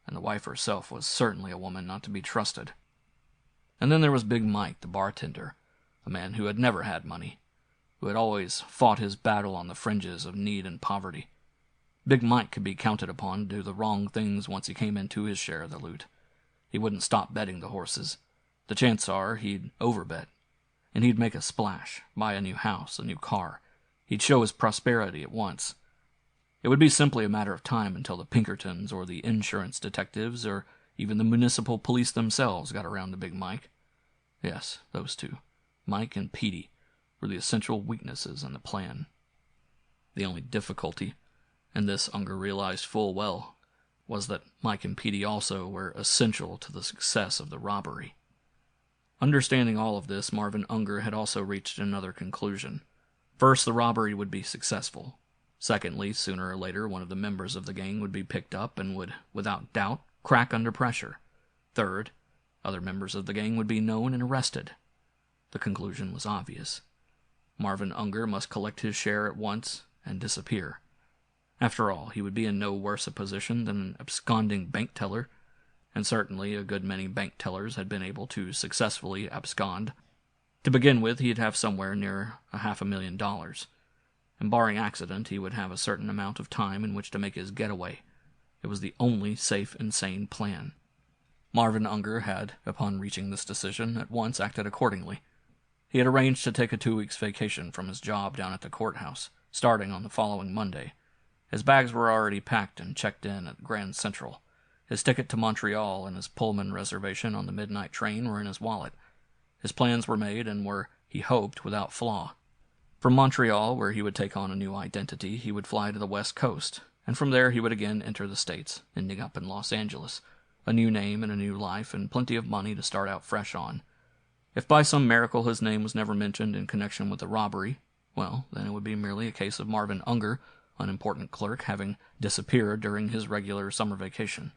Speaker 1: and the wife herself was certainly a woman not to be trusted. And then there was Big Mike, the bartender, a man who had never had money, who had always fought his battle on the fringes of need and poverty. Big Mike could be counted upon to do the wrong things once he came into his share of the loot. He wouldn't stop betting the horses. The chances are he'd overbet. And he'd make a splash, buy a new house, a new car. He'd show his prosperity at once. It would be simply a matter of time until the Pinkertons or the insurance detectives or even the municipal police themselves got around to Big Mike. Yes, those two, Mike and Petey, were the essential weaknesses in the plan. The only difficulty, and this Unger realized full well, was that Mike and Petey also were essential to the success of the robbery. Understanding all of this, Marvin Unger had also reached another conclusion. First, the robbery would be successful. Secondly, sooner or later, one of the members of the gang would be picked up and would, without doubt, crack under pressure. Third, other members of the gang would be known and arrested. The conclusion was obvious. Marvin Unger must collect his share at once and disappear. After all, he would be in no worse a position than an absconding bank teller, and certainly a good many bank tellers had been able to successfully abscond. To begin with, he'd have somewhere near $500,000, and barring accident, he would have a certain amount of time in which to make his getaway. It was the only safe and sane plan. Marvin Unger had, upon reaching this decision, at once acted accordingly. He had arranged to take a 2 weeks vacation from his job down at the courthouse, starting on the following Monday. His bags were already packed and checked in at Grand Central. His ticket to Montreal and his Pullman reservation on the midnight train were in his wallet. His plans were made and were, he hoped, without flaw. From Montreal, where he would take on a new identity, he would fly to the West Coast, and from there he would again enter the States, ending up in Los Angeles. A new name and a new life, and plenty of money to start out fresh on. If by some miracle his name was never mentioned in connection with the robbery, well, then it would be merely a case of Marvin Unger, unimportant clerk, having disappeared during his regular summer vacation.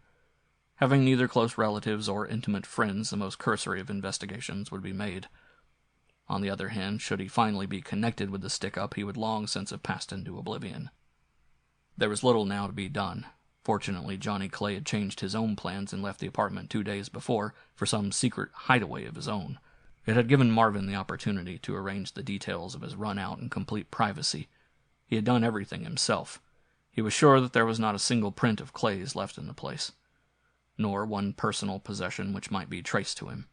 Speaker 1: Having neither close relatives or intimate friends, the most cursory of investigations would be made. On the other hand, should he finally be connected with the stick-up, he would long since have passed into oblivion. There was little now to be done. Fortunately, Johnny Clay had changed his own plans and left the apartment 2 days before for some secret hideaway of his own. It had given Marvin the opportunity to arrange the details of his run-out in complete privacy. He had done everything himself. He was sure that there was not a single print of Clay's left in the place, nor one personal possession which might be traced to him.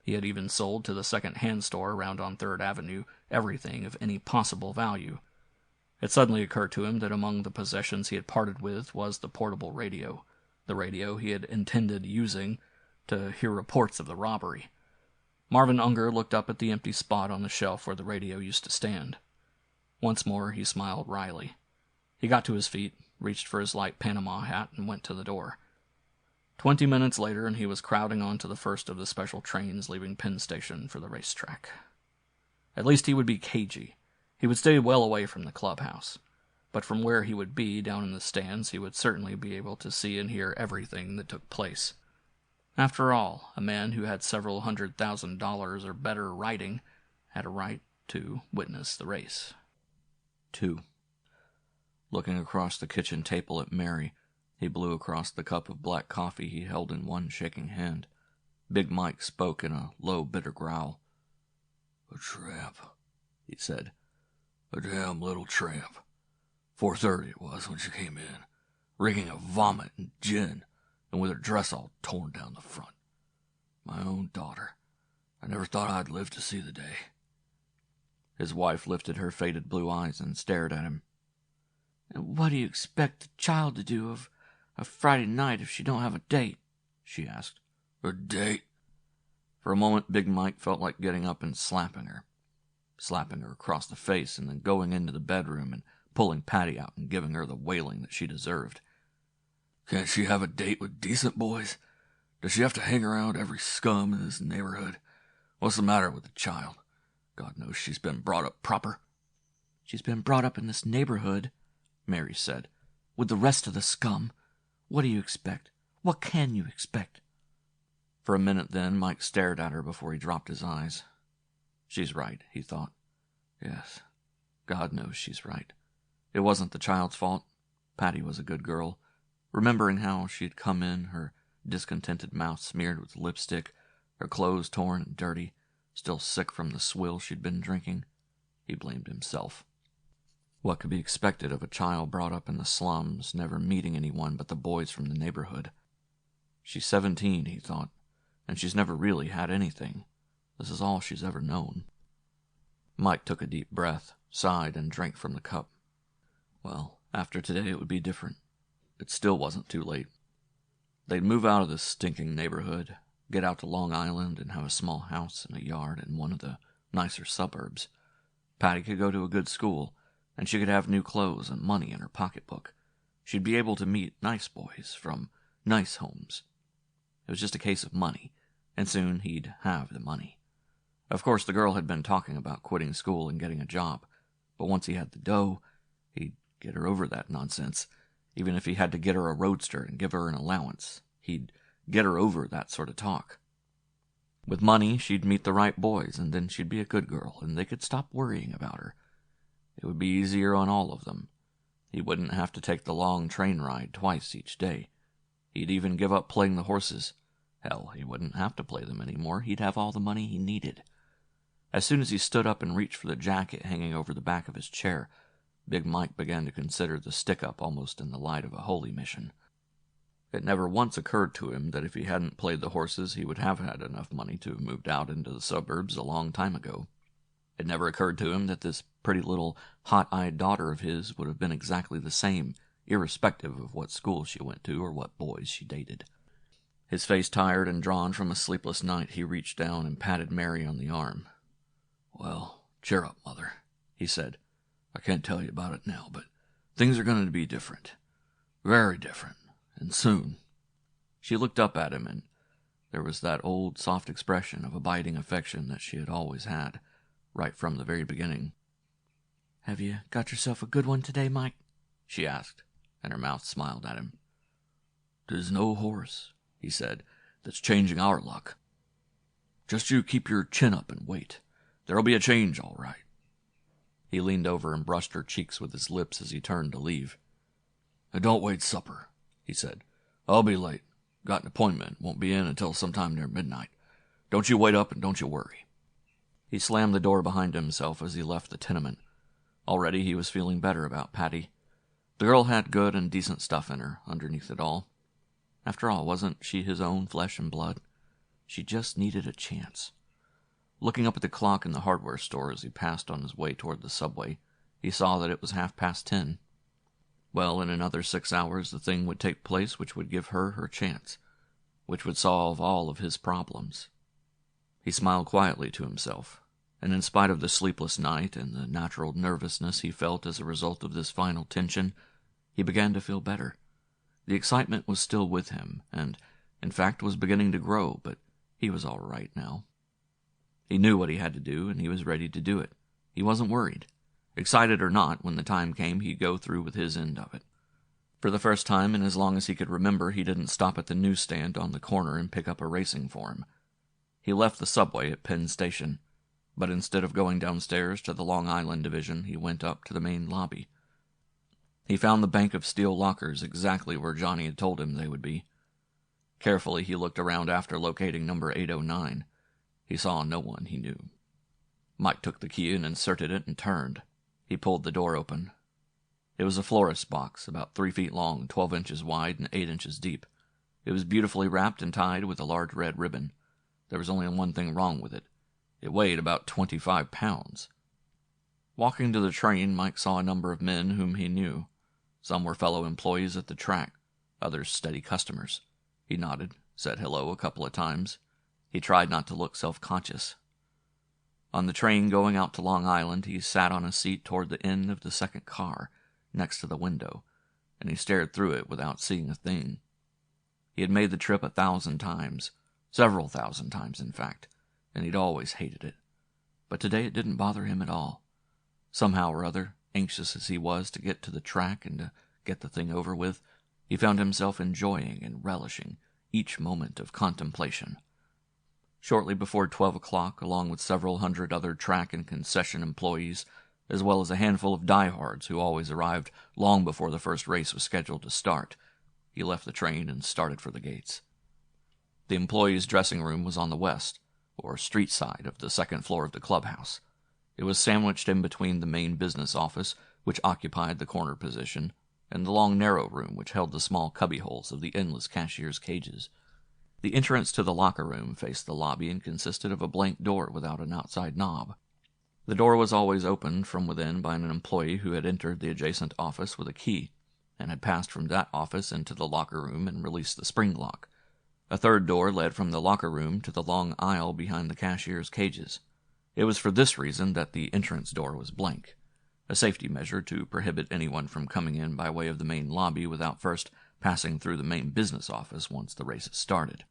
Speaker 1: He had even sold to the second-hand store around on 3rd Avenue everything of any possible value. It suddenly occurred to him that among the possessions he had parted with was the portable radio, the radio he had intended using to hear reports of the robbery. Marvin Unger looked up at the empty spot on the shelf where the radio used to stand. Once more he smiled wryly. He got to his feet, reached for his light Panama hat, and went to the door. 20 minutes later, and he was crowding onto the first of the special trains leaving Penn Station for the racetrack. At least he would be cagey. He would stay well away from the clubhouse. But from where he would be, down in the stands, he would certainly be able to see and hear everything that took place. After all, a man who had several $100,000 or better riding had a right to witness the race. 2. Looking across the kitchen table at Mary, he blew across the cup of black coffee he held in one shaking hand. Big Mike spoke in a low, bitter growl. "A tramp," he said. "A damn little tramp. 4:30 it was when she came in, reeking of vomit and gin, and with her dress all torn down the front. My own daughter. I never thought I'd live to see the day." His wife lifted her faded blue eyes and stared at him.
Speaker 2: "And what do you expect the child to do of a Friday night if she don't have a date?" she asked.
Speaker 1: "A date?"
Speaker 3: For a moment, Big Mike felt like getting up and slapping her across the face, and then going into the bedroom and pulling Patty out and giving her the wailing that she deserved.
Speaker 1: "Can't she have a date with decent boys? Does she have to hang around every scum in this neighborhood? What's the matter with the child? God knows she's been brought up proper."
Speaker 2: "She's been brought up in this neighborhood," Mary said, "with the rest of the scum. What do you expect? What can you expect?"
Speaker 3: For a minute then, Mike stared at her before he dropped his eyes. She's right, he thought. Yes, God knows she's right. It wasn't the child's fault. Patty was a good girl. Remembering how she'd come in, her discontented mouth smeared with lipstick, her clothes torn and dirty, still sick from the swill she'd been drinking, he blamed himself. What could be expected of a child brought up in the slums, never meeting anyone but the boys from the neighborhood? She's 17, he thought, and she's never really had anything. This is all she's ever known. Mike took a deep breath, sighed, and drank from the cup. Well, after today it would be different. It still wasn't too late. They'd move out of this stinking neighborhood, get out to Long Island, and have a small house and a yard in one of the nicer suburbs. Patty could go to a good school, and she could have new clothes and money in her pocketbook.
Speaker 1: She'd be able to meet nice boys from nice homes. It was just a case of money, and soon he'd have the money. Of course, the girl had been talking about quitting school and getting a job, but once he had the dough, he'd get her over that nonsense. Even if he had to get her a roadster and give her an allowance, he'd get her over that sort of talk. With money, she'd meet the right boys, and then she'd be a good girl, and they could stop worrying about her. It would be easier on all of them. He wouldn't have to take the long train ride twice each day. He'd even give up playing the horses. Hell, he wouldn't have to play them anymore. He'd have all the money he needed. As soon as he stood up and reached for the jacket hanging over the back of his chair, Big Mike began to consider the stick-up almost in the light of a holy mission. It never once occurred to him that if he hadn't played the horses, he would have had enough money to have moved out into the suburbs a long time ago. It never occurred to him that this pretty little hot-eyed daughter of his would have been exactly the same, irrespective of what school she went to or what boys she dated. His face tired and drawn from a sleepless night, he reached down and patted Mary on the arm. "Well, cheer up, Mother," he said. "I can't tell you about it now, but things are going to be different. Very different. And soon." She looked up at him, and there was that old soft expression of abiding affection that she had always had, right from the very beginning.
Speaker 2: "Have you got yourself a good one today, Mike?"
Speaker 1: she asked, and her mouth smiled at him. "'Tis no horse," he said, "that's changing our luck. Just you keep your chin up and wait. There'll be a change, all right." He leaned over and brushed her cheeks with his lips as he turned to leave. "Don't wait supper," he said. "I'll be late. Got an appointment. Won't be in until sometime near midnight. Don't you wait up and don't you worry." He slammed the door behind himself as he left the tenement. Already he was feeling better about Patty. The girl had good and decent stuff in her, underneath it all. After all, wasn't she his own flesh and blood? She just needed a chance. Looking up at the clock in the hardware store as he passed on his way toward the subway, he saw that it was 10:30. Well, in another 6 hours the thing would take place which would give her her chance, which would solve all of his problems. He smiled quietly to himself, and in spite of the sleepless night and the natural nervousness he felt as a result of this final tension, he began to feel better. The excitement was still with him, and, in fact, was beginning to grow, but he was all right now. He knew what he had to do, and he was ready to do it. He wasn't worried. Excited or not, when the time came, he'd go through with his end of it. For the first time in as long as he could remember, he didn't stop at the newsstand on the corner and pick up a racing form. He left the subway at Penn Station, but instead of going downstairs to the Long Island division, he went up to the main lobby. He found the bank of steel lockers exactly where Johnny had told him they would be. Carefully, he looked around after locating number 809. He saw no one he knew. Mike took the key and inserted it and turned. He pulled the door open. It was a florist's box, about 3 feet long, 12 inches wide, and 8 inches deep. It was beautifully wrapped and tied with a large red ribbon. There was only one thing wrong with it. It weighed about 25 pounds. Walking to the train, Mike saw a number of men whom he knew. Some were fellow employees at the track, others steady customers. He nodded, said hello a couple of times. He tried not to look self-conscious. On the train going out to Long Island, he sat on a seat toward the end of the second car, next to the window, and he stared through it without seeing a thing. He had made the trip 1,000 times, several thousand times, in fact, and he'd always hated it. But today it didn't bother him at all. Somehow or other, anxious as he was to get to the track and to get the thing over with, he found himself enjoying and relishing each moment of contemplation. Shortly before 12 o'clock, along with several hundred other track and concession employees, as well as a handful of diehards who always arrived long before the first race was scheduled to start, he left the train and started for the gates. The employees' dressing room was on the west, or street side of the second floor of the clubhouse. It was sandwiched in between the main business office, which occupied the corner position, and the long narrow room which held the small cubbyholes of the endless cashier's cages. The entrance to the locker room faced the lobby and consisted of a blank door without an outside knob. The door was always opened from within by an employee who had entered the adjacent office with a key, and had passed from that office into the locker room and released the spring lock. A third door led from the locker room to the long aisle behind the cashier's cages. It was for this reason that the entrance door was blank. a safety measure to prohibit anyone from coming in by way of the main lobby without first passing through the main business office once the races started.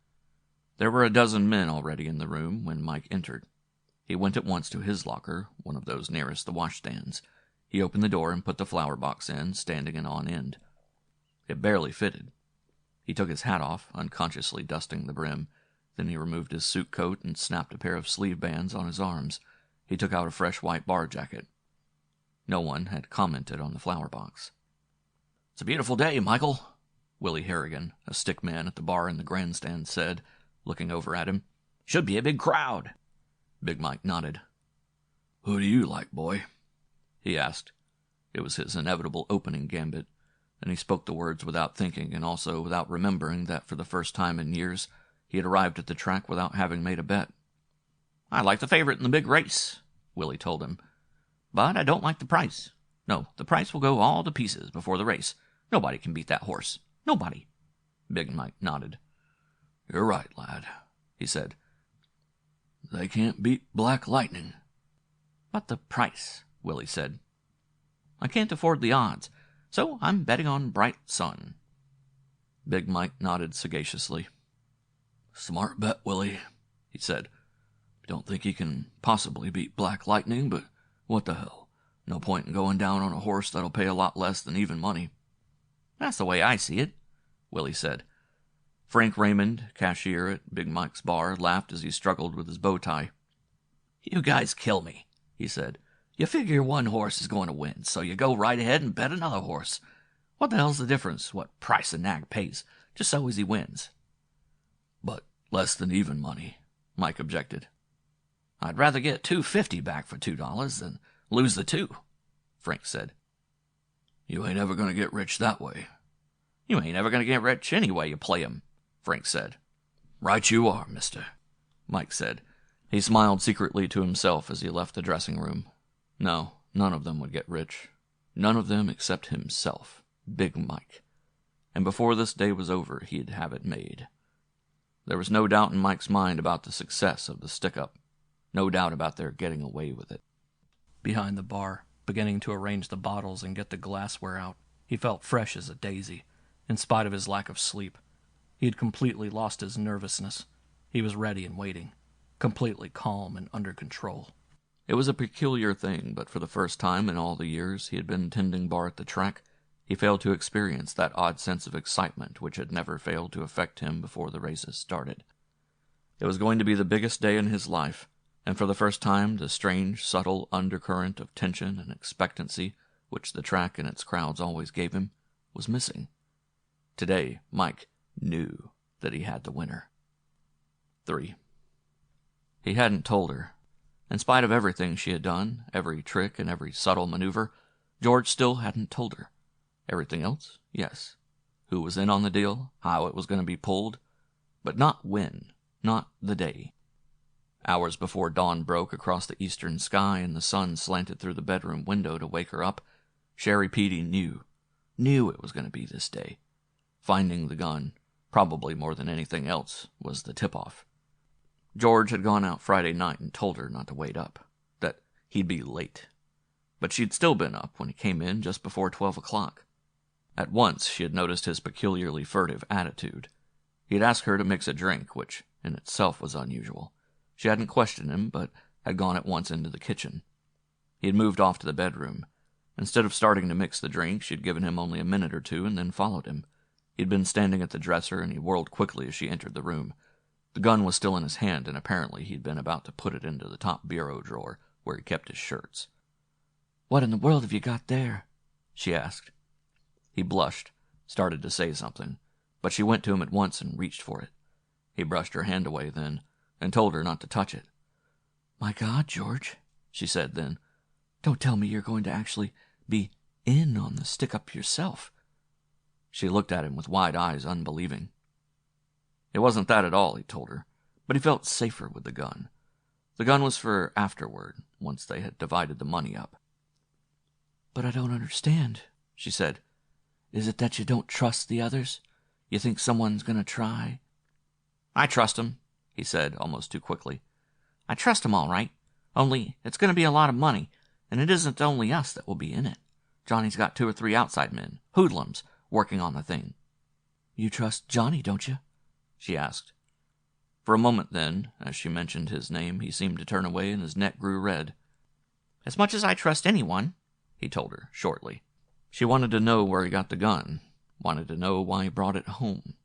Speaker 1: There were a dozen men already in the room when Mike entered. He went at once to his locker, one of those nearest the washstands. He opened the door and put the flower box in, standing it on end. It barely fitted. He took his hat off, unconsciously dusting the brim. Then he removed his suit coat and snapped a pair of sleeve bands on his arms. He took out a fresh white bar jacket. No one had commented on the flower box. "It's a beautiful day, Michael," Willie Harrigan, a stick man at the bar in the grandstand, said, looking over at him. "Should be a big crowd." Big Mike nodded. "Who do you like, boy?" he asked. It was his inevitable opening gambit, and he spoke the words without thinking and also without remembering that for the first time in years he had arrived at the track without having made a bet. "I like the favorite in the big race," Willie told him. "But I don't like the price. No, the price will go all to pieces before the race. Nobody can beat that horse. Nobody." Big Mike nodded. "You're right, lad," he said. "They can't beat Black Lightning." "But the price," Willie said. "I can't afford the odds, so I'm betting on Bright Sun." Big Mike nodded sagaciously. "Smart bet, Willie," he said. "Don't think he can possibly beat Black Lightning, but what the hell? No point in going down on a horse that'll pay a lot less than even money." "That's the way I see it," Willie said. Frank Raymond, cashier at Big Mike's bar, laughed as he struggled with his bow tie. "You guys kill me," he said. "You figure one horse is going to win, so you go right ahead and bet another horse. What the hell's the difference what price a nag pays, just so as he wins?" "But less than even money," Mike objected. "I'd rather get $2.50 back for $2 than lose the two," Frank said. "You ain't ever going to get rich that way." "You ain't ever going to get rich any way you play 'em," Frank said. "Right you are, mister," Mike said. He smiled secretly to himself as he left the dressing room. No, none of them would get rich. None of them except himself, Big Mike. And before this day was over, he'd have it made. There was no doubt in Mike's mind about the success of the stick-up. No doubt about their getting away with it.
Speaker 2: Behind the bar, beginning to arrange the bottles and get the glassware out, he felt fresh as a daisy, in spite of his lack of sleep. He had completely lost his nervousness. He was ready and waiting, completely calm and under control.
Speaker 1: It was a peculiar thing, but for the first time in all the years he had been tending bar at the track, he failed to experience that odd sense of excitement which had never failed to affect him before the races started. It was going to be the biggest day in his life, and for the first time the strange, subtle undercurrent of tension and expectancy which the track and its crowds always gave him was missing. Today, Mike knew that he had the winner. 3. He hadn't told her. In spite of everything she had done, every trick and every subtle maneuver, George still hadn't told her. Everything else, yes. Who was in on the deal, how it was going to be pulled, but not when, not the day. Hours before dawn broke across the eastern sky and the sun slanted through the bedroom window to wake her up, Sherry Petey knew it was going to be this day. Finding the gun, probably more than anything else, was the tip-off. George had gone out Friday night and told her not to wait up, that he'd be late. But she'd still been up when he came in just before 12 o'clock. At once she had noticed his peculiarly furtive attitude. He had asked her to mix a drink, which in itself was unusual. She hadn't questioned him, but had gone at once into the kitchen. He had moved off to the bedroom. Instead of starting to mix the drink, she had given him only a minute or two and then followed him. He had been standing at the dresser, and he whirled quickly as she entered the room. The gun was still in his hand, and apparently he'd been about to put it into the top bureau drawer, where he kept his shirts.
Speaker 2: "What in the world have you got there?"
Speaker 1: she asked. He blushed, started to say something, but she went to him at once and reached for it. He brushed her hand away then, and told her not to touch it.
Speaker 2: "My God, George," she said then, "don't tell me you're going to actually be in on the stick-up yourself."
Speaker 1: She looked at him with wide eyes, unbelieving. It wasn't that at all, he told her, but he felt safer with the gun. The gun was for afterward, once they had divided the money up.
Speaker 2: "But I don't understand," she said. "Is it that you don't trust the others? You think someone's going to try?"
Speaker 3: "I trust 'em," he said, almost too quickly. "I trust 'em all right. Only it's going to be a lot of money,
Speaker 2: And it isn't only us that will be in it. Johnny's got 2 or 3 outside men, hoodlums, working on the thing. You trust Johnny, don't you? She asked. For a moment then, as she mentioned his name, he seemed to turn away and his neck grew red. As much as I trust anyone, he told her, shortly. She wanted to know where he got the gun, wanted to know why he brought it home,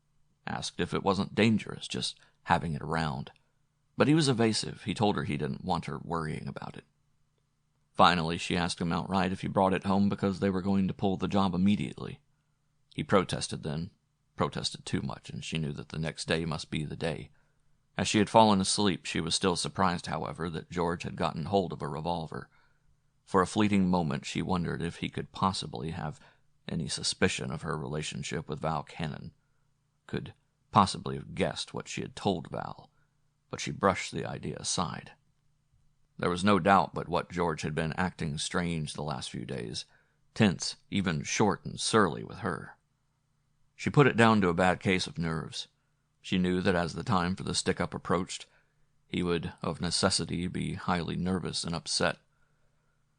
Speaker 2: asked if it wasn't dangerous just having it around. But he was evasive. He told her he didn't want her worrying about it. Finally, she asked him outright if he brought it home because they were going to pull the job immediately. He protested then, protested too much, and she knew that the next day must be the day. As she had fallen asleep, she was still surprised, however, that George had gotten hold of a revolver. For a fleeting moment, she wondered if he could possibly have any suspicion of her relationship with Val Cannon, could possibly have guessed what she had told Val, but she brushed the idea aside. There was no doubt but what George had been acting strange the last few days, tense, even short and surly with her. She put it down to a bad case of nerves. She knew that as the time for the stick-up approached, he would, of necessity, be highly nervous and upset.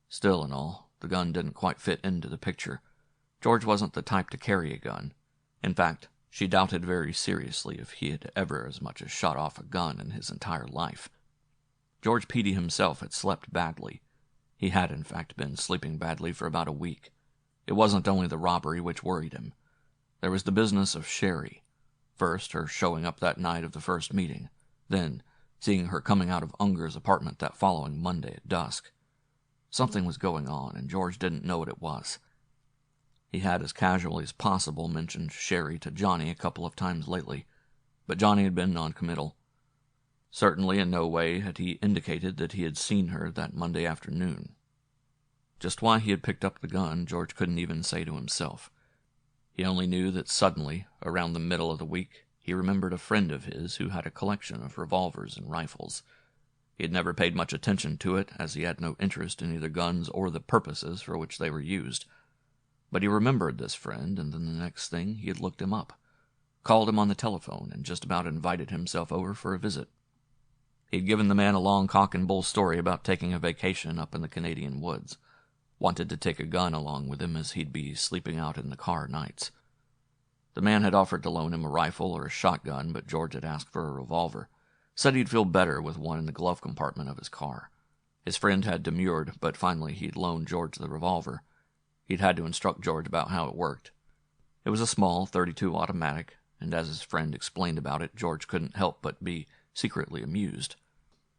Speaker 2: Still and all, the gun didn't quite fit into the picture. George wasn't the type to carry a gun. In fact, she doubted very seriously if he had ever as much as shot off a gun in his entire life. George Peedy himself had slept badly. He had, in fact, been sleeping badly for about a week. It wasn't only the robbery which worried him. There was the business of Sherry. First, her showing up that night of the first meeting. Then, seeing her coming out of Unger's apartment that following Monday at dusk. Something was going on, and George didn't know what it was. He had as casually as possible mentioned Sherry to Johnny a couple of times lately, but Johnny had been noncommittal. Certainly in no way had he indicated that he had seen her that Monday afternoon. Just why he had picked up the gun, George couldn't even say to himself. He only knew that suddenly, around the middle of the week, he remembered a friend of his who had a collection of revolvers and rifles. He had never paid much attention to it, as he had no interest in either guns or the purposes for which they were used. But he remembered this friend, and then the next thing he had looked him up, called him on the telephone, and just about invited himself over for a visit. He had given the man a long cock-and-bull story about taking a vacation up in the Canadian woods. Wanted to take a gun along with him as he'd be sleeping out in the car nights. The man had offered to loan him a rifle or a shotgun, but George had asked for a revolver. Said he'd feel better with one in the glove compartment of his car. His friend had demurred, but finally he'd loaned George the revolver. He'd had to instruct George about how it worked. It was a small .32 automatic, and as his friend explained about it, George couldn't help but be secretly amused.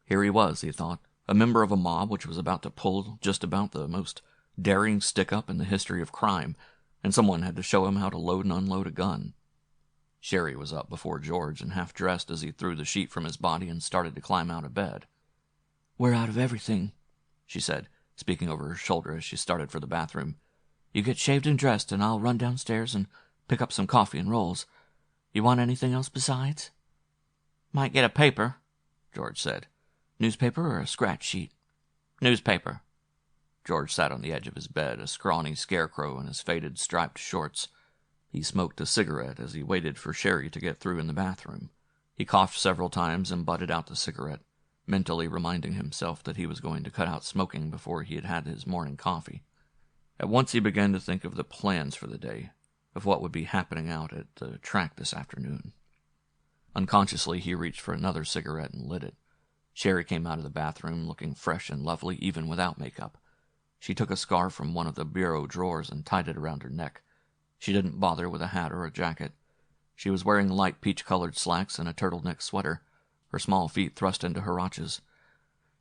Speaker 2: Here he was, he thought, a member of a mob which was about to pull just about the most daring stick-up in the history of crime, and someone had to show him how to load and unload a gun. Sherry was up before George and half-dressed as he threw the sheet from his body and started to climb out of bed. "We're out of everything," she said, speaking over her shoulder as she started for the bathroom. "You get shaved and dressed, and I'll run downstairs and pick up some coffee and rolls. You want anything else besides?" "Might get a paper," George said. "Newspaper or a scratch sheet?" "Newspaper." George sat on the edge of his bed, a scrawny scarecrow in his faded striped shorts. He smoked a cigarette as he waited for Sherry to get through in the bathroom. He coughed several times and butted out the cigarette, mentally reminding himself that he was going to cut out smoking before he had had his morning coffee. At once he began to think of the plans for the day, of what would be happening out at the track this afternoon. Unconsciously, he reached for another cigarette and lit it. Sherry came out of the bathroom looking fresh and lovely even without makeup. She took a scarf from one of the bureau drawers and tied it around her neck. She didn't bother with a hat or a jacket. She was wearing light peach-colored slacks and a turtleneck sweater, her small feet thrust into huaraches.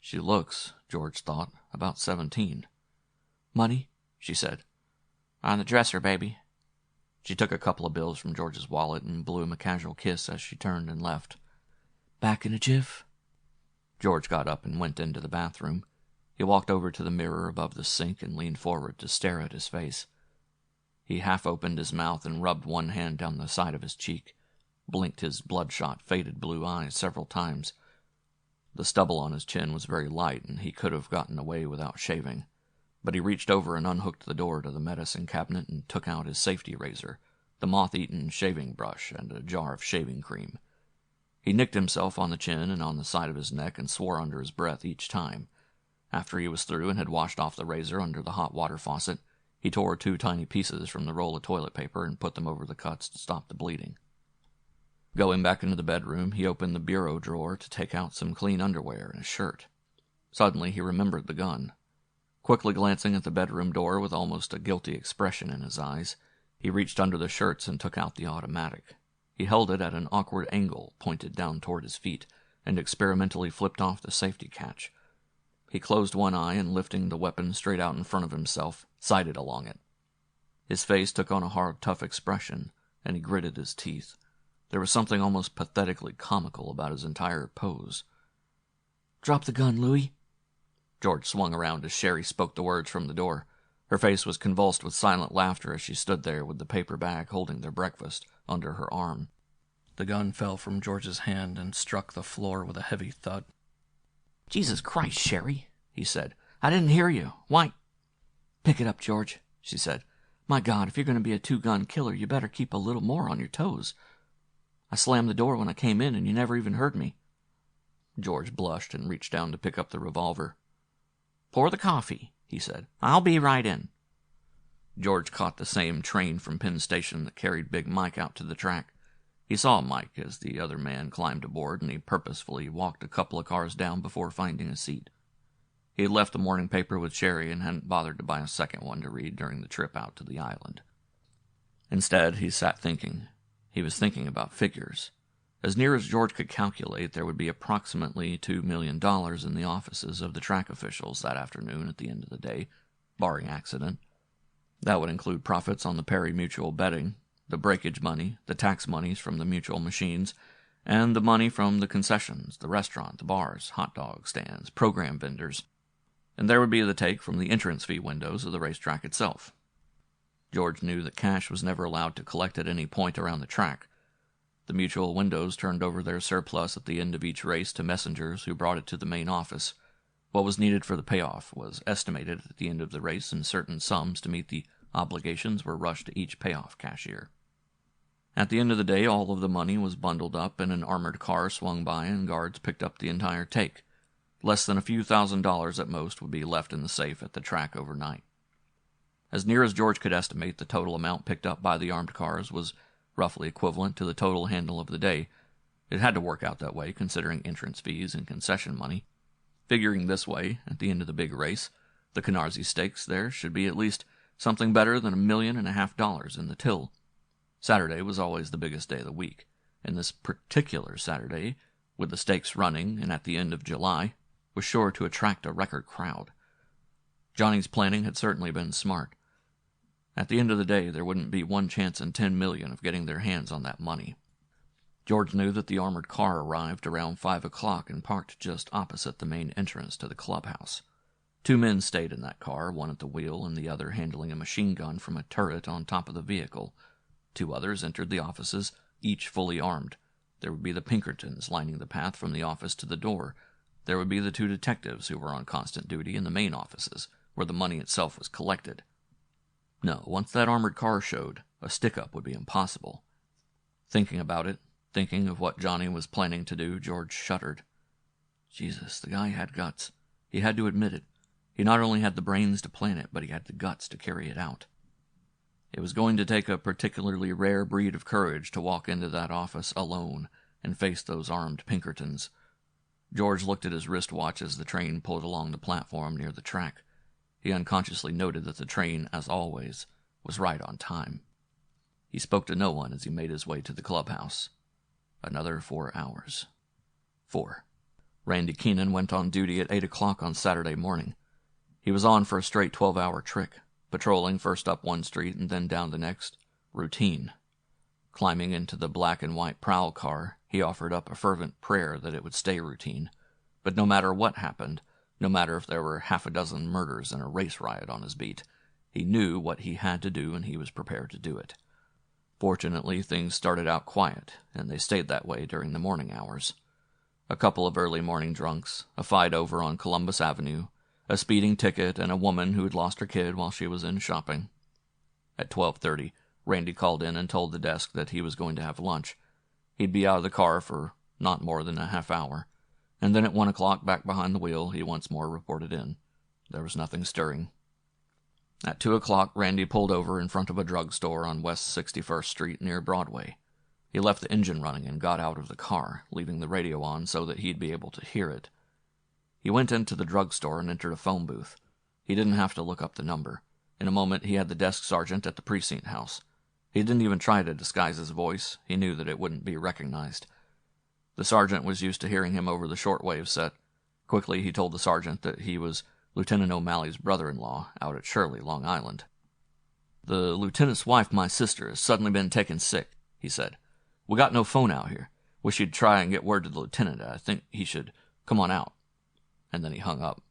Speaker 2: She looks, George thought, about 17. "Money?" she said. "On the dresser, baby." She took a couple of bills from George's wallet and blew him a casual kiss as she turned and left. "Back in a jiff?" George got up and went into the bathroom. He walked over to the mirror above the sink and leaned forward to stare at his face. He half opened his mouth and rubbed one hand down the side of his cheek, blinked his bloodshot, faded blue eyes several times. The stubble on his chin was very light, and he could have gotten away without shaving. But he reached over and unhooked the door to the medicine cabinet and took out his safety razor, the moth-eaten shaving brush, and a jar of shaving cream. He nicked himself on the chin and on the side of his neck and swore under his breath each time.
Speaker 1: After he was through and had washed off the razor under the hot water faucet, he tore 2 tiny pieces from the roll of toilet paper and put them over the cuts to stop the bleeding. Going back into the bedroom, he opened the bureau drawer to take out some clean underwear and a shirt. Suddenly, he remembered the gun. Quickly glancing at the bedroom door with almost a guilty expression in his eyes, he reached under the shirts and took out the automatic. He held it at an awkward angle, pointed down toward his feet, and experimentally flipped off the safety catch. He closed one eye and, lifting the weapon straight out in front of himself, sighted along it. His face took on a hard, tough expression, and he gritted his teeth. There was something almost pathetically comical about his entire pose.
Speaker 2: "Drop the gun, Louis."
Speaker 1: George swung around as Sherry spoke the words from the door. Her face was convulsed with silent laughter as she stood there with the paper bag holding their breakfast under her arm. The gun fell from George's hand and struck the floor with a heavy thud.
Speaker 2: "Jesus Christ, Sherry," he said. "I didn't hear you. Why—" "Pick it up, George," she said. "My God, if you're going to be a two-gun killer, you better keep a little more on your toes. I slammed the door when I came in, and you never even heard me."
Speaker 1: George blushed and reached down to pick up the revolver.
Speaker 2: "Pour the coffee," he said. "I'll be right in."
Speaker 1: George caught the same train from Penn Station that carried Big Mike out to the track. He saw Mike as the other man climbed aboard, and he purposefully walked a couple of cars down before finding a seat. He had left the morning paper with Sherry and hadn't bothered to buy a second one to read during the trip out to the island. Instead, he sat thinking. He was thinking about figures. As near as George could calculate, there would be approximately $2 million in the offices of the track officials that afternoon at the end of the day, barring accident. That would include profits on the Perry Mutual betting, the breakage money, the tax monies from the mutual machines, and the money from the concessions, the restaurant, the bars, hot dog stands, program vendors. And there would be the take from the entrance fee windows of the racetrack itself. George knew that cash was never allowed to collect at any point around the track. The mutual windows turned over their surplus at the end of each race to messengers who brought it to the main office. What was needed for the payoff was estimated at the end of the race, and certain sums to meet the obligations were rushed to each payoff cashier. At the end of the day, all of the money was bundled up, and an armored car swung by, and guards picked up the entire take. Less than a few $1,000s at most would be left in the safe at the track overnight. As near as George could estimate, the total amount picked up by the armed cars was roughly equivalent to the total handle of the day. It had to work out that way, considering entrance fees and concession money. Figuring this way, at the end of the big race, the Canarsie Stakes, there should be at least something better than $1.5 million in the till. Saturday was always the biggest day of the week, and this particular Saturday, with the stakes running and at the end of July, was sure to attract a record crowd. Johnny's planning had certainly been smart. At the end of the day, there wouldn't be one chance in 10 million of getting their hands on that money. George knew that the armored car arrived around 5 o'clock and parked just opposite the main entrance to the clubhouse. 2 men stayed in that car, one at the wheel and the other handling a machine gun from a turret on top of the vehicle. 2 others entered the offices, each fully armed. There would be the Pinkertons lining the path from the office to the door. There would be the 2 detectives who were on constant duty in the main offices, where the money itself was collected. No, once that armored car showed, a stick-up would be impossible. Thinking about it, thinking of what Johnny was planning to do, George shuddered. Jesus, the guy had guts. He had to admit it. He not only had the brains to plan it, but he had the guts to carry it out. It was going to take a particularly rare breed of courage to walk into that office alone and face those armed Pinkertons. George looked at his wristwatch as the train pulled along the platform near the track. He unconsciously noted that the train, as always, was right on time. He spoke to no one as he made his way to the clubhouse. Another 4 hours. 4. Randy Keenan went on duty at 8 o'clock on Saturday morning. He was on for a straight 12-hour trick, patrolling first up one street and then down the next. Routine. Climbing into the black and white prowl car, he offered up a fervent prayer that it would stay routine. But no matter what happened, no matter if there were 6 murders and a race riot on his beat, he knew what he had to do and he was prepared to do it. Fortunately, things started out quiet, and they stayed that way during the morning hours. A couple of early morning drunks, a fight over on Columbus Avenue, a speeding ticket, and a woman who had lost her kid while she was in shopping. At 12:30, Randy called in and told the desk that he was going to have lunch. He'd be out of the car for not more than a half hour, and then at 1 o'clock back behind the wheel, he once more reported in. There was nothing stirring. At 2 o'clock, Randy pulled over in front of a drugstore on West 61st Street near Broadway. He left the engine running and got out of the car, leaving the radio on so that he'd be able to hear it. He went into the drugstore and entered a phone booth. He didn't have to look up the number. In a moment, he had the desk sergeant at the precinct house. He didn't even try to disguise his voice. He knew that it wouldn't be recognized. The sergeant was used to hearing him over the shortwave set. Quickly, he told the sergeant that he was Lieutenant O'Malley's brother-in-law out at Shirley, Long Island. "The lieutenant's wife, my sister, has suddenly been taken sick," he said. "We got no phone out here. Wish you'd try and get word to the lieutenant. I think he should come on out." And then he hung up.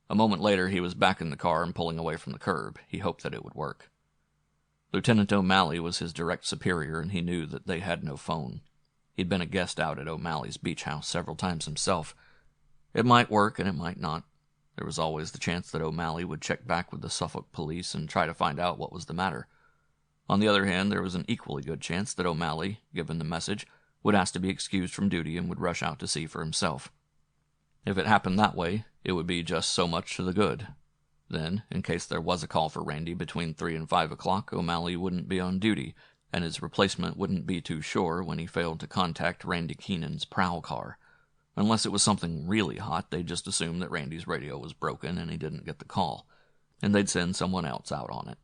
Speaker 1: A moment later, he was back in the car and pulling away from the curb. He hoped that it would work. Lieutenant O'Malley was his direct superior, and he knew that they had no phone. He'd been a guest out at O'Malley's beach house several times himself. It might work, and it might not. There was always the chance that O'Malley would check back with the Suffolk police and try to find out what was the matter. On the other hand, there was an equally good chance that O'Malley, given the message, would ask to be excused from duty and would rush out to see for himself. If it happened that way, it would be just so much to the good. Then, in case there was a call for Randy between 3 and 5 o'clock, O'Malley wouldn't be on duty, and his replacement wouldn't be too sure when he failed to contact Randy Keenan's prowl car. Unless it was something really hot, they'd just assume that Randy's radio was broken and he didn't get the call, and they'd send someone else out on it.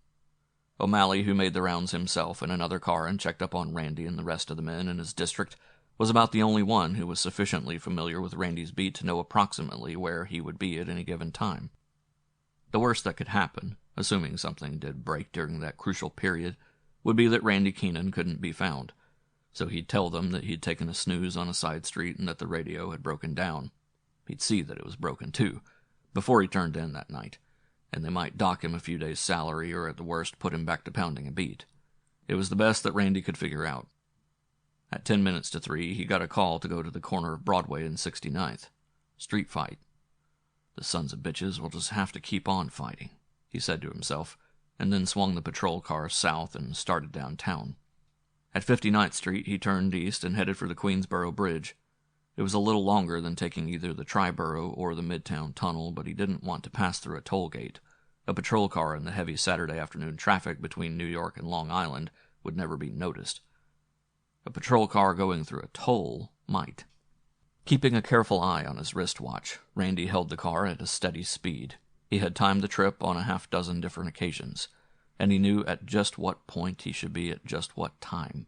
Speaker 1: O'Malley, who made the rounds himself in another car and checked up on Randy and the rest of the men in his district, was about the only one who was sufficiently familiar with Randy's beat to know approximately where he would be at any given time. The worst that could happen, assuming something did break during that crucial period, would be that Randy Keenan couldn't be found. So he'd tell them that he'd taken a snooze on a side street and that the radio had broken down. He'd see that it was broken, too, before he turned in that night, and they might dock him a few days' salary or at the worst put him back to pounding a beat. It was the best that Randy could figure out. At 10 minutes to 3, he got a call to go to the corner of Broadway and 69th. Street fight. "The sons of bitches will just have to keep on fighting," he said to himself, and then swung the patrol car south and started downtown. At 59th Street, he turned east and headed for the Queensboro Bridge. It was a little longer than taking either the Triborough or the Midtown Tunnel, but he didn't want to pass through a toll gate. A patrol car in the heavy Saturday afternoon traffic between New York and Long Island would never be noticed. A patrol car going through a toll might. Keeping a careful eye on his wristwatch, Randy held the car at a steady speed. He had timed the trip on a half-dozen different occasions, and he knew at just what point he should be at just what time.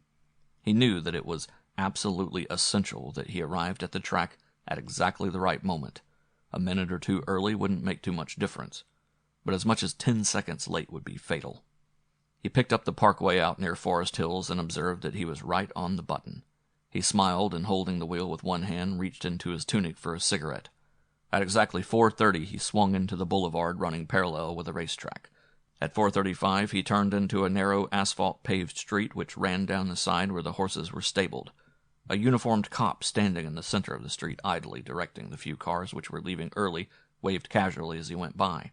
Speaker 1: He knew that it was absolutely essential that he arrived at the track at exactly the right moment. A minute or two early wouldn't make too much difference, but as much as 10 seconds late would be fatal. He picked up the parkway out near Forest Hills and observed that he was right on the button. He smiled and, holding the wheel with one hand, reached into his tunic for a cigarette. At exactly 4:30, he swung into the boulevard running parallel with the racetrack. At 4:35, he turned into a narrow asphalt-paved street which ran down the side where the horses were stabled. A uniformed cop standing in the center of the street, idly directing the few cars which were leaving early, waved casually as he went by.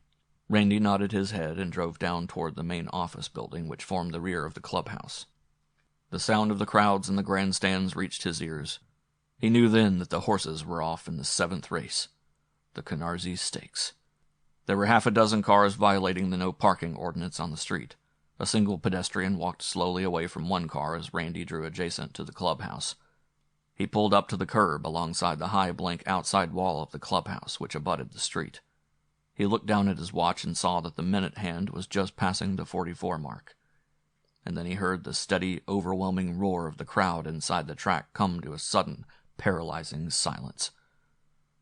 Speaker 1: Randy nodded his head and drove down toward the main office building which formed the rear of the clubhouse. The sound of the crowds in the grandstands reached his ears. He knew then that the horses were off in the 7th race, the Canarsie Stakes. There were half a dozen cars violating the no-parking ordinance on the street. A single pedestrian walked slowly away from one car as Randy drew adjacent to the clubhouse. He pulled up to the curb alongside the high blank outside wall of the clubhouse, which abutted the street. He looked down at his watch and saw that the minute hand was just passing the 44 mark. And then he heard the steady, overwhelming roar of the crowd inside the track come to a sudden, paralyzing silence.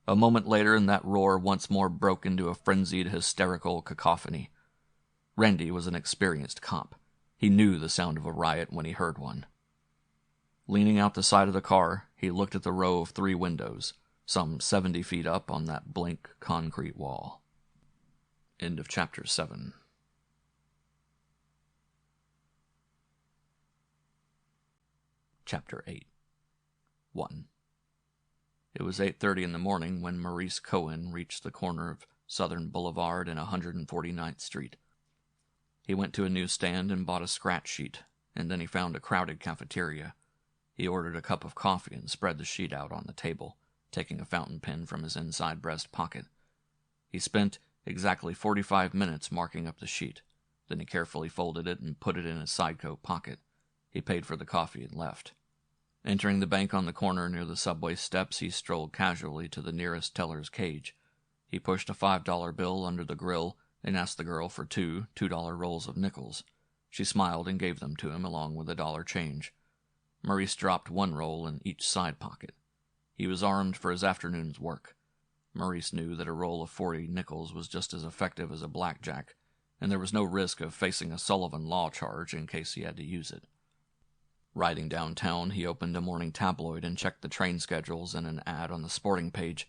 Speaker 1: A moment later, and that roar once more broke into a frenzied, hysterical cacophony. Randy was an experienced cop. He knew the sound of a riot when he heard one. Leaning out the side of the car, he looked at the row of 3 windows, some 70 feet up on that blank concrete wall. End of Chapter 7. Chapter 8. 1. It was 8:30 in the morning when Maurice Cohen reached the corner of Southern Boulevard and 149th Street. He went to a newsstand and bought a scratch sheet, and then he found a crowded cafeteria. He ordered a cup of coffee and spread the sheet out on the table, taking a fountain pen from his inside breast pocket. He spent exactly 45 minutes marking up the sheet. Then he carefully folded it and put it in his sidecoat pocket. He paid for the coffee and left. Entering the bank on the corner near the subway steps, he strolled casually to the nearest teller's cage. He pushed a $5 bill under the grill and asked the girl for two $2 rolls of nickels. She smiled and gave them to him along with $1 change. Maurice dropped one roll in each side pocket. He was armed for his afternoon's work. Maurice knew that a roll of 40 nickels was just as effective as a blackjack, and there was no risk of facing a Sullivan law charge in case he had to use it. Riding downtown, he opened a morning tabloid and checked the train schedules and an ad on the sporting page.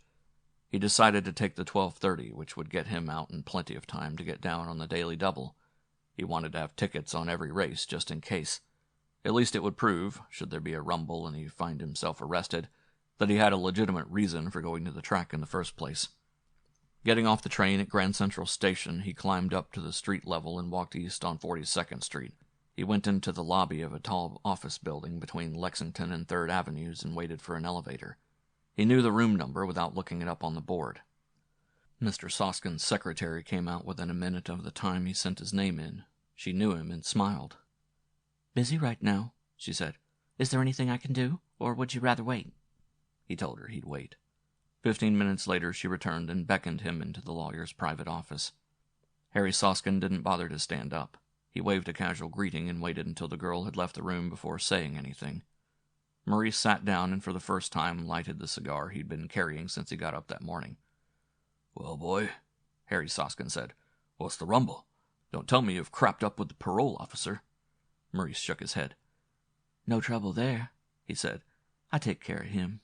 Speaker 1: He decided to take the 12:30, which would get him out in plenty of time to get down on the daily double. He wanted to have tickets on every race, just in case. At least it would prove, should there be a rumble and he find himself arrested, that he had a legitimate reason for going to the track in the first place. Getting off the train at Grand Central Station, he climbed up to the street level and walked east on 42nd Street. He went into the lobby of a tall office building between Lexington and 3rd Avenues and waited for an elevator. He knew the room number without looking it up on the board. Mr. Soskin's secretary came out within a minute of the time he sent his name in. She knew him and smiled.
Speaker 2: "Busy right now," she said. "Is there anything I can do, or would you rather wait?"
Speaker 1: He told her he'd wait. 15 minutes later she returned and beckoned him into the lawyer's private office. Harry Soskin didn't bother to stand up. He waved a casual greeting and waited until the girl had left the room before saying anything. Maurice sat down and for the first time lighted the cigar he'd been carrying since he got up that morning. "Well, boy," Harry Soskin said, "what's the rumble? Don't tell me you've crapped up with the parole officer." Maurice shook his head.
Speaker 2: "No trouble there," he said. "I take care of him."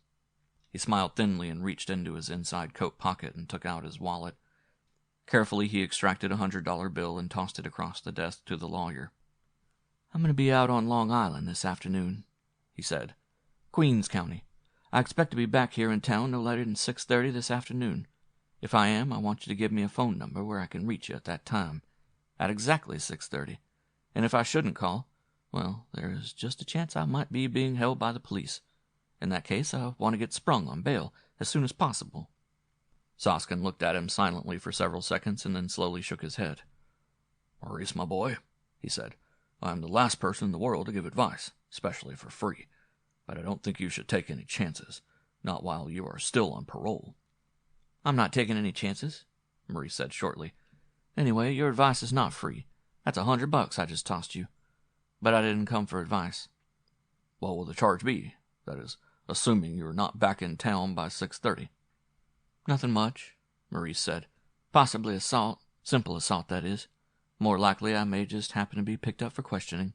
Speaker 1: He smiled thinly and reached into his inside coat pocket and took out his wallet. Carefully, he extracted a $100 bill and tossed it across the desk to the lawyer.
Speaker 2: "I'm going to be out on Long Island this afternoon," he said. "Queens County. I expect to be back here in town no later than 6:30 this afternoon. If I am, I want you to give me a phone number where I can reach you at that time, at exactly 6:30. And if I shouldn't call, well, there is just a chance I might be being held by the police. In that case, I want to get sprung on bail as soon as possible."
Speaker 1: Soskin looked at him silently for several seconds and then slowly shook his head. "Maurice, my boy," he said, "I am the last person in the world to give advice, especially for free. But I don't think you should take any chances, not while you are still on parole."
Speaker 2: "I'm not taking any chances," Maurice said shortly. "Anyway, your advice is not free. That's $100 I just tossed you. But I didn't come for advice."
Speaker 1: "What will the charge be? That is, assuming you are not back in town by 6:30.
Speaker 2: "Nothing much," Maurice said. "Possibly assault. Simple assault, that is. More likely I may just happen to be picked up for questioning."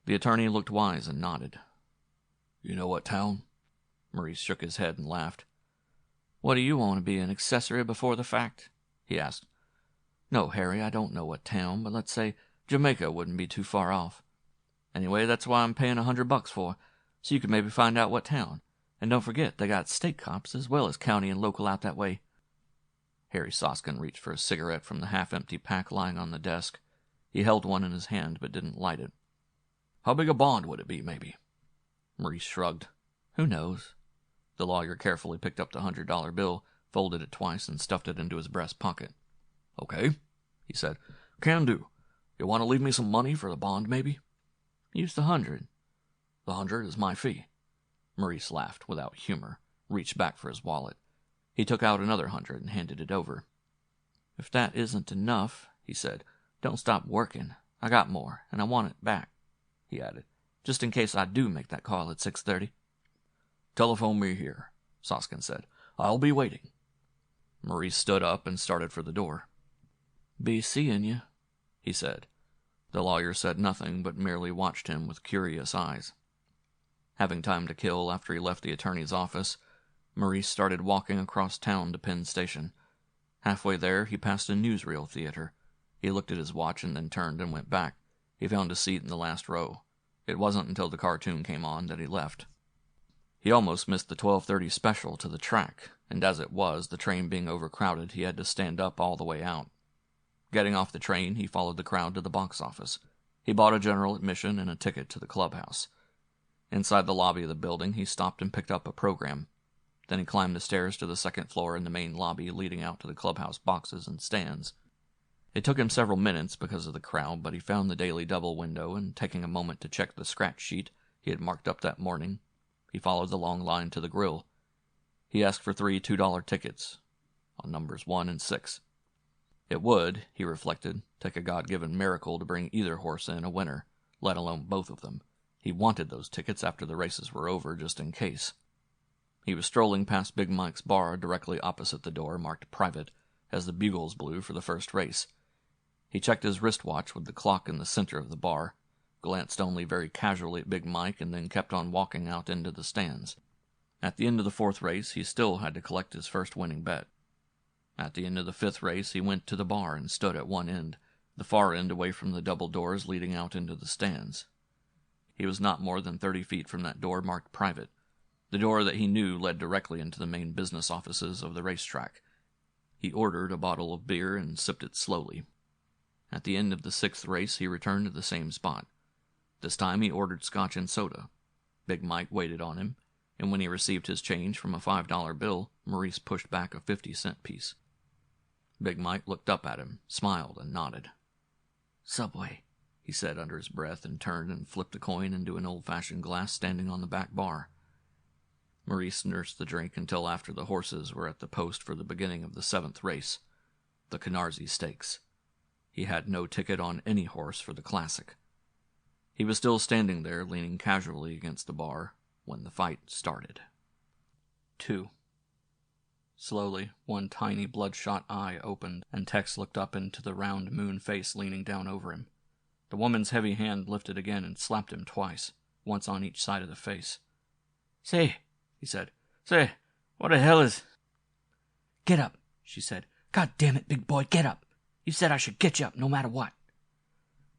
Speaker 1: The attorney looked wise and nodded. "You know what town?" Maurice shook his head and laughed.
Speaker 2: "What do you want to be, an accessory before the fact?" he asked. "No, Harry, I don't know what town, but let's say Jamaica wouldn't be too far off. Anyway, that's why I'm paying $100 for, so you could maybe find out what town. And don't forget, they got state cops as well as county and local out that way."
Speaker 1: Harry Soskin reached for a cigarette from the half-empty pack lying on the desk. He held one in his hand but didn't light it. "How big a bond would it be, maybe?" Maurice shrugged. "Who knows?" The lawyer carefully picked up the $100 bill, folded it twice, and stuffed it into his breast pocket. "Okay," he said. "Can do. You want to leave me some money for the bond, maybe?"
Speaker 2: "Use the 100.
Speaker 1: "The 100 is my fee." Maurice laughed without humor, reached back for his wallet. He took out another 100 and handed it over.
Speaker 2: "If that isn't enough," he said, "don't stop working. I got more, and I want it back," he added, "just in case I do make that call at 6:30.
Speaker 1: "Telephone me here," Soskin said. "I'll be waiting." Maurice stood up and started for the door.
Speaker 2: "Be seeing you,"
Speaker 1: he said. The lawyer said nothing, but merely watched him with curious eyes. Having time to kill after he left the attorney's office, Maurice started walking across town to Penn Station. Halfway there, he passed a newsreel theater. He looked at his watch and then turned and went back. He found a seat in the last row. It wasn't until the cartoon came on that he left. He almost missed the 12:30 special to the track, and as it was, the train being overcrowded, he had to stand up all the way out. Getting off the train, he followed the crowd to the box office. He bought a general admission and a ticket to the clubhouse. Inside the lobby of the building, he stopped and picked up a program. Then he climbed the stairs to the second floor in the main lobby leading out to the clubhouse boxes and stands. It took him several minutes because of the crowd, but he found the Daily Double window, and taking a moment to check the scratch sheet he had marked up that morning, he followed the long line to the grill. He asked for 3 $2 tickets on numbers 1 and 6. It would, he reflected, take a God-given miracle to bring either horse in a winner, let alone both of them. He wanted those tickets after the races were over, just in case. He was strolling past Big Mike's bar directly opposite the door marked private as the bugles blew for the first race. He checked his wristwatch with the clock in the center of the bar, glanced only very casually at Big Mike, and then kept on walking out into the stands. At the end of the 4th race, he still had to collect his first winning bet. At the end of the 5th race, he went to the bar and stood at one end, the far end away from the double doors leading out into the stands. He was not more than 30 feet from that door marked private, the door that he knew led directly into the main business offices of the racetrack. He ordered a bottle of beer and sipped it slowly. At the end of the 6th race, he returned to the same spot. This time he ordered scotch and soda. Big Mike waited on him, and when he received his change from a $5 bill, Maurice pushed back a 50-cent piece. Big Mike looked up at him, smiled, and nodded.
Speaker 2: "Subway,"
Speaker 1: he said under his breath, and turned and flipped a coin into an old-fashioned glass standing on the back bar. Maurice nursed the drink until after the horses were at the post for the beginning of the 7th race, the Canarsie Stakes. He had no ticket on any horse for the Classic. He was still standing there, leaning casually against the bar, when the fight started. 2. Slowly, one tiny bloodshot eye opened, and Tex looked up into the round moon face leaning down over him. The woman's heavy hand lifted again and slapped him twice, once on each side of the face.
Speaker 2: "Say,"
Speaker 1: he said.
Speaker 2: "Say, what the hell is—" "Get up," she said. "God damn it, big boy, get up. You said I should get you up no matter what."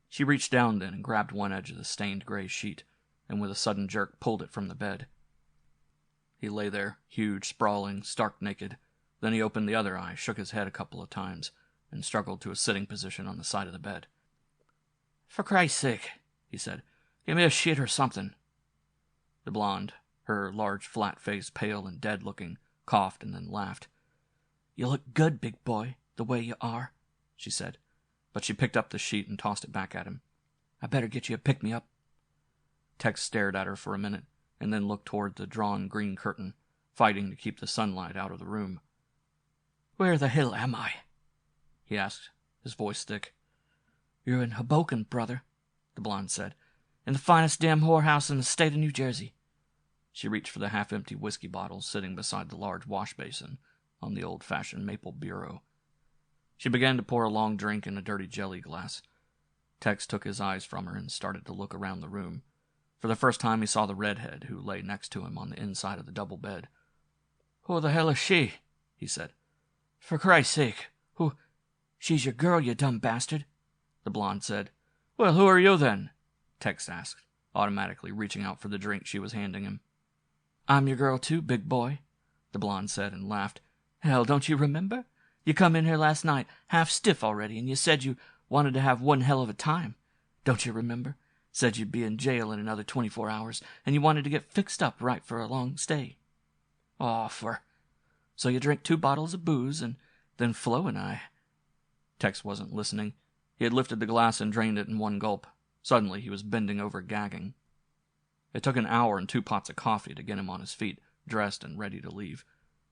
Speaker 1: She reached down then and grabbed one edge of the stained gray sheet, and with a sudden jerk pulled it from the bed. He lay there, huge, sprawling, stark naked. Then he opened the other eye, shook his head a couple of times, and struggled to a sitting position on the side of the bed.
Speaker 2: "For Christ's sake," he said, "give me a shit or something."
Speaker 1: The blonde, her large flat face pale and dead-looking, coughed and then laughed.
Speaker 2: "You look good, big boy, the way you are,"
Speaker 1: she said, but she picked up the sheet and tossed it back at him.
Speaker 2: "I better get you a pick-me-up."
Speaker 1: Tex stared at her for a minute, and then looked toward the drawn green curtain, fighting to keep the sunlight out of the room.
Speaker 2: "Where the hell am I?"
Speaker 1: he asked, his voice thick.
Speaker 2: "You're in Hoboken, brother," the blonde said, "in the finest damn whorehouse in the state of New Jersey."
Speaker 1: She reached for the half-empty whiskey bottle sitting beside the large wash-basin on the old-fashioned maple bureau. She began to pour a long drink in a dirty jelly glass. Tex took his eyes from her and started to look around the room. For the first time he saw the redhead who lay next to him on the inside of the double bed.
Speaker 2: "Who the hell is she?" he said. "For Christ's sake, who—" "She's your girl, you dumb bastard," the blonde said.
Speaker 1: "Well, who are you then?" Tex asked, automatically reaching out for the drink she was handing him.
Speaker 2: "I'm your girl too, big boy," the blonde said and laughed. "Hell, don't you remember? You come in here last night, half stiff already, and you said you wanted to have one hell of a time. Don't you remember? Said you'd be in jail in another 24 hours, and you wanted to get fixed up right for a long stay. So you drank 2 bottles of booze, and then Flo and I—"
Speaker 1: Tex wasn't listening. He had lifted the glass and drained it in one gulp. Suddenly he was bending over gagging. It took an hour and 2 pots of coffee to get him on his feet, dressed and ready to leave.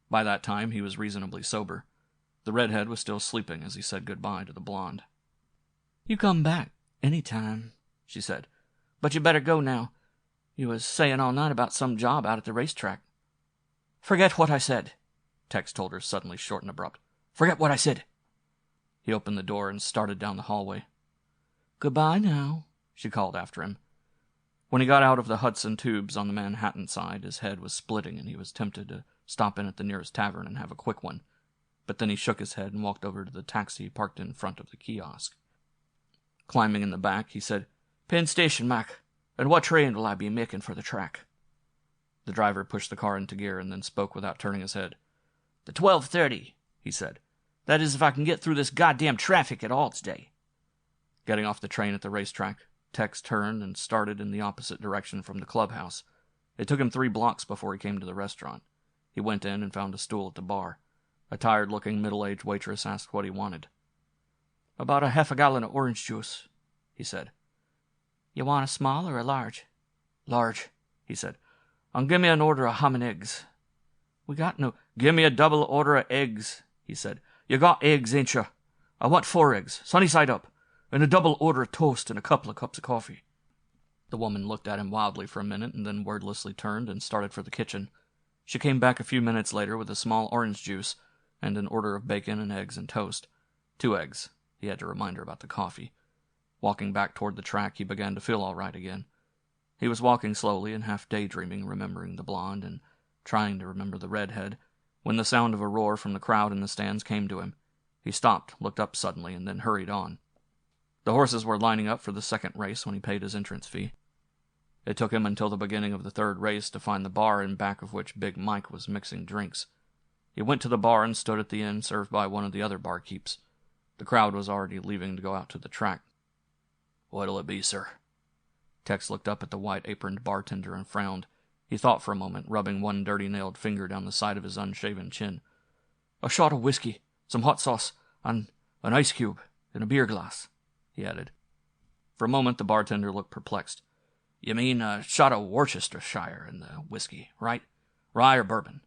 Speaker 1: By that time he was reasonably sober. The redhead was still sleeping as he said goodbye to the blonde.
Speaker 2: "You come back any time," she said. "But you better go now. You was saying all night about some job out at the racetrack." "Forget what I said," Tex told her, suddenly short and abrupt. "Forget what I said."
Speaker 1: He opened the door and started down the hallway.
Speaker 2: "Goodbye now," she called after him.
Speaker 1: When he got out of the Hudson Tubes on the Manhattan side, his head was splitting and he was tempted to stop in at the nearest tavern and have a quick one. But then he shook his head and walked over to the taxi parked in front of the kiosk. Climbing in the back, he said, "Penn Station, Mac. And what train will I be making for the track?" The driver pushed the car into gear and then spoke without turning his head.
Speaker 2: "The 12:30, he said. "That is if I can get through this goddamn traffic at all today."
Speaker 1: Getting off the train at the racetrack, Tex turned and started in the opposite direction from the clubhouse. It took him 3 blocks before he came to the restaurant. He went in and found a stool at the bar. A tired-looking middle-aged waitress asked what he wanted.
Speaker 2: "About a half a gallon of orange juice," he said. "You want a small or a large?"
Speaker 1: "Large," he said. "And give me an order of ham and eggs."
Speaker 2: "We got no—"
Speaker 1: "Give me a double order of eggs," he said. "You got eggs, ain't you? I want 4 eggs, sunny side up, and a double order of toast and a couple of cups of coffee." The woman looked at him wildly for a minute and then wordlessly turned and started for the kitchen. She came back a few minutes later with a small orange juice and an order of bacon and eggs and toast. 2 eggs. He had to remind her about the coffee. Walking back toward the track, he began to feel all right again. He was walking slowly and half daydreaming, remembering the blonde and trying to remember the redhead, when the sound of a roar from the crowd in the stands came to him. He stopped, looked up suddenly, and then hurried on. The horses were lining up for the second race when he paid his entrance fee. It took him until the beginning of the third race to find the bar in back of which Big Mike was mixing drinks. He went to the bar and stood at the end served by one of the other barkeeps. The crowd was already leaving to go out to the track. "What'll it be, sir?" Tex looked up at the white-aproned bartender and frowned. He thought for a moment, rubbing one dirty-nailed finger down the side of his unshaven chin. "A shot of whiskey, some hot sauce, and an ice cube in a beer glass," he added. For a moment the bartender looked perplexed. "You mean a shot of Worcestershire in the whiskey, right? Rye or bourbon?"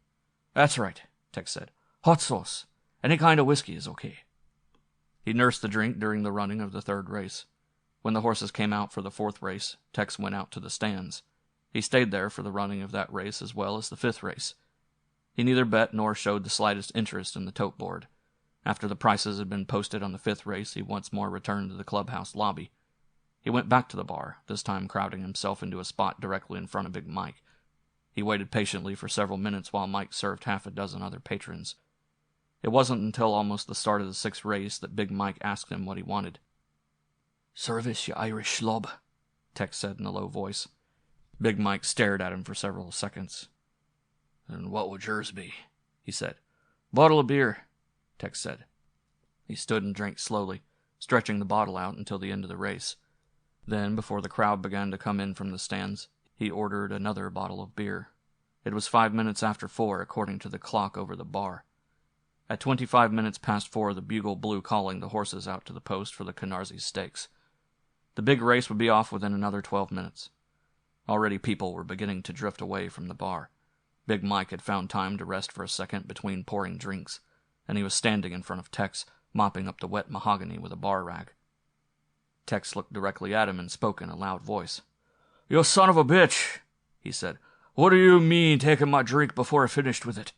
Speaker 1: "That's right," Tex said. "Hot sauce. Any kind of whiskey is okay." He nursed the drink during the running of the third race. When the horses came out for the fourth race, Tex went out to the stands. He stayed there for the running of that race as well as the fifth race. He neither bet nor showed the slightest interest in the tote board. After the prices had been posted on the fifth race, he once more returned to the clubhouse lobby. He went back to the bar, this time crowding himself into a spot directly in front of Big Mike. He waited patiently for several minutes while Mike served half a dozen other patrons. It wasn't until almost the start of the sixth race that Big Mike asked him what he wanted.
Speaker 2: "Service, you Irish slob,"
Speaker 1: Tex said in a low voice. Big Mike stared at him for several seconds. "And what would yours be?" he said. "Bottle of beer," Tex said. He stood and drank slowly, stretching the bottle out until the end of the race. Then, before the crowd began to come in from the stands, he ordered another bottle of beer. It was 5 minutes after 4, according to the clock over the bar. At 25 minutes past 4, the bugle blew calling the horses out to the post for the Canarsie Stakes. The big race would be off within another 12 minutes. Already people were beginning to drift away from the bar. Big Mike had found time to rest for a second between pouring drinks, and he was standing in front of Tex, mopping up the wet mahogany with a bar rag. Tex looked directly at him and spoke in a loud voice. "You son of a bitch," he said. "What do you mean, taking my drink before I finished with it?"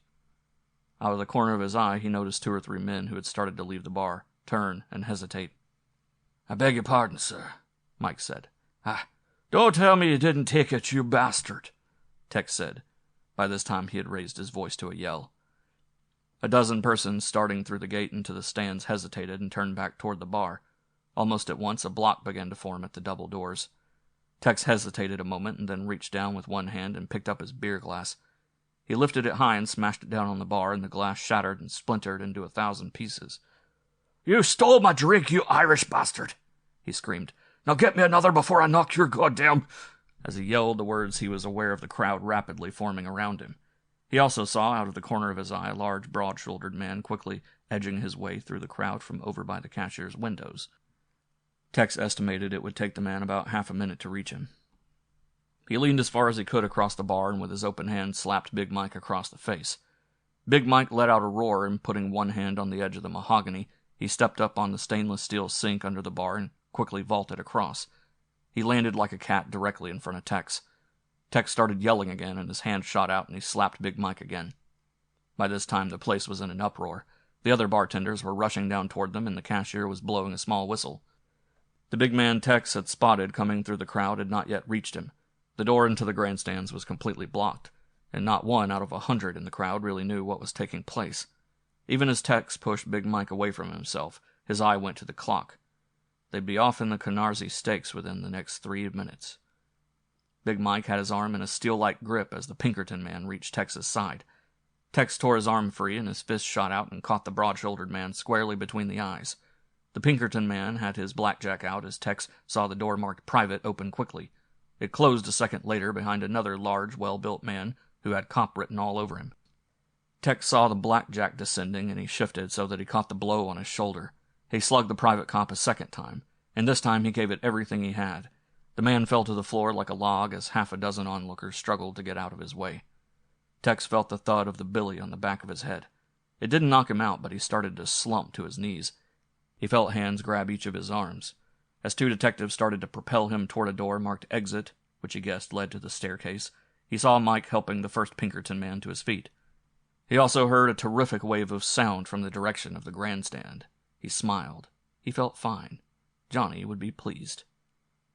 Speaker 1: Out of the corner of his eye, he noticed 2 or 3 men who had started to leave the bar, turn, and hesitate. "I beg your pardon, sir," Mike said. "Don't tell me you didn't take it, you bastard," Tex said. By this time he had raised his voice to a yell. A dozen persons starting through the gate into the stands hesitated and turned back toward the bar. Almost at once a block began to form at the double doors. Tex hesitated a moment and then reached down with one hand and picked up his beer glass. He lifted it high and smashed it down on the bar, and the glass shattered and splintered into 1,000 pieces. "You stole my drink, you Irish bastard!" he screamed. "Now get me another before I knock your goddamn—" As he yelled the words, he was aware of the crowd rapidly forming around him. He also saw, out of the corner of his eye, a large, broad-shouldered man quickly edging his way through the crowd from over by the cashier's windows. Tex estimated it would take the man about half a minute to reach him. He leaned as far as he could across the bar and with his open hand slapped Big Mike across the face. Big Mike let out a roar, and putting one hand on the edge of the mahogany, he stepped up on the stainless steel sink under the bar and quickly vaulted across. He landed like a cat directly in front of Tex. Tex started yelling again, and his hand shot out and he slapped Big Mike again. By this time the place was in an uproar. The other bartenders were rushing down toward them, and the cashier was blowing a small whistle. The big man Tex had spotted coming through the crowd had not yet reached him. The door into the grandstands was completely blocked, and not one out of 100 in the crowd really knew what was taking place. Even as Tex pushed Big Mike away from himself, his eye went to the clock. They'd be off in the Canarsie Stakes within the next 3 minutes. Big Mike had his arm in a steel-like grip as the Pinkerton man reached Tex's side. Tex tore his arm free, and his fist shot out and caught the broad-shouldered man squarely between the eyes. The Pinkerton man had his blackjack out as Tex saw the door marked Private open quickly. It closed a second later behind another large, well-built man who had cop written all over him. Tex saw the blackjack descending, and he shifted so that he caught the blow on his shoulder. He slugged the private cop a second time, and this time he gave it everything he had. The man fell to the floor like a log as half a dozen onlookers struggled to get out of his way. Tex felt the thud of the billy on the back of his head. It didn't knock him out, but he started to slump to his knees. He felt hands grab each of his arms. As two detectives started to propel him toward a door marked Exit, which he guessed led to the staircase, he saw Mike helping the first Pinkerton man to his feet. He also heard a terrific wave of sound from the direction of the grandstand. He smiled. He felt fine. Johnny would be pleased.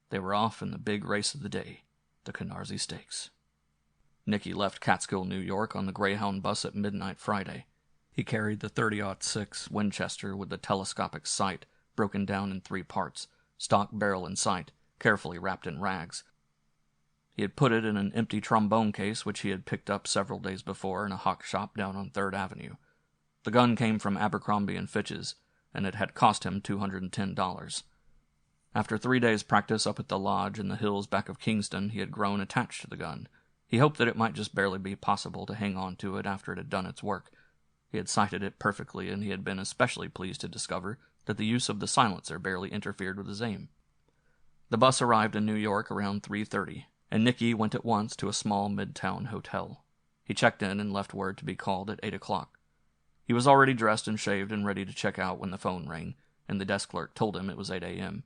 Speaker 1: They were off in the big race of the day, the Canarsie Stakes. Nicky left Catskill, New York on the Greyhound bus at midnight Friday. He carried the .30-06 Winchester with the telescopic sight broken down in 3 parts, stock barrel and sight, carefully wrapped in rags. He had put it in an empty trombone case which he had picked up several days before in a hock shop down on 3rd Avenue. The gun came from Abercrombie & Fitch's, and it had cost him $210. After 3 days' practice up at the lodge in the hills back of Kingston, he had grown attached to the gun. He hoped that it might just barely be possible to hang on to it after it had done its work. He had sighted it perfectly, and he had been especially pleased to discover that the use of the silencer barely interfered with his aim. The bus arrived in New York around 3:30, and Nicky went at once to a small midtown hotel. He checked in and left word to be called at 8 o'clock. He was already dressed and shaved and ready to check out when the phone rang, and the desk clerk told him it was 8 a.m.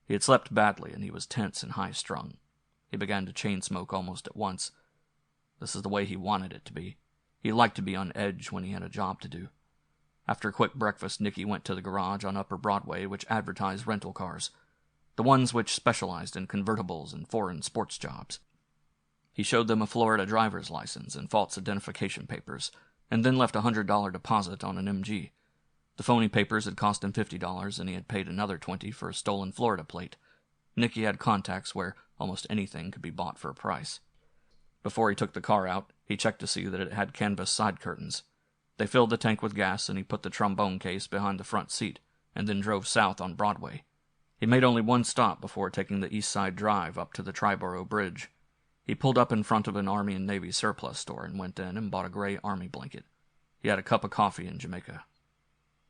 Speaker 1: He had slept badly, and he was tense and high-strung. He began to chain-smoke almost at once. This is the way he wanted it to be. He liked to be on edge when he had a job to do. After a quick breakfast, Nicky went to the garage on Upper Broadway which advertised rental cars, the ones which specialized in convertibles and foreign sports jobs. He showed them a Florida driver's license and false identification papers, and then left a $100 deposit on an MG. The phony papers had cost him $50, and he had paid another $20 for a stolen Florida plate. Nicky had contacts where almost anything could be bought for a price. Before he took the car out, he checked to see that it had canvas side curtains. They filled the tank with gas, and he put the trombone case behind the front seat, and then drove south on Broadway. He made only one stop before taking the East Side Drive up to the Triborough Bridge. He pulled up in front of an Army and Navy surplus store and went in and bought a gray Army blanket. He had a cup of coffee in Jamaica.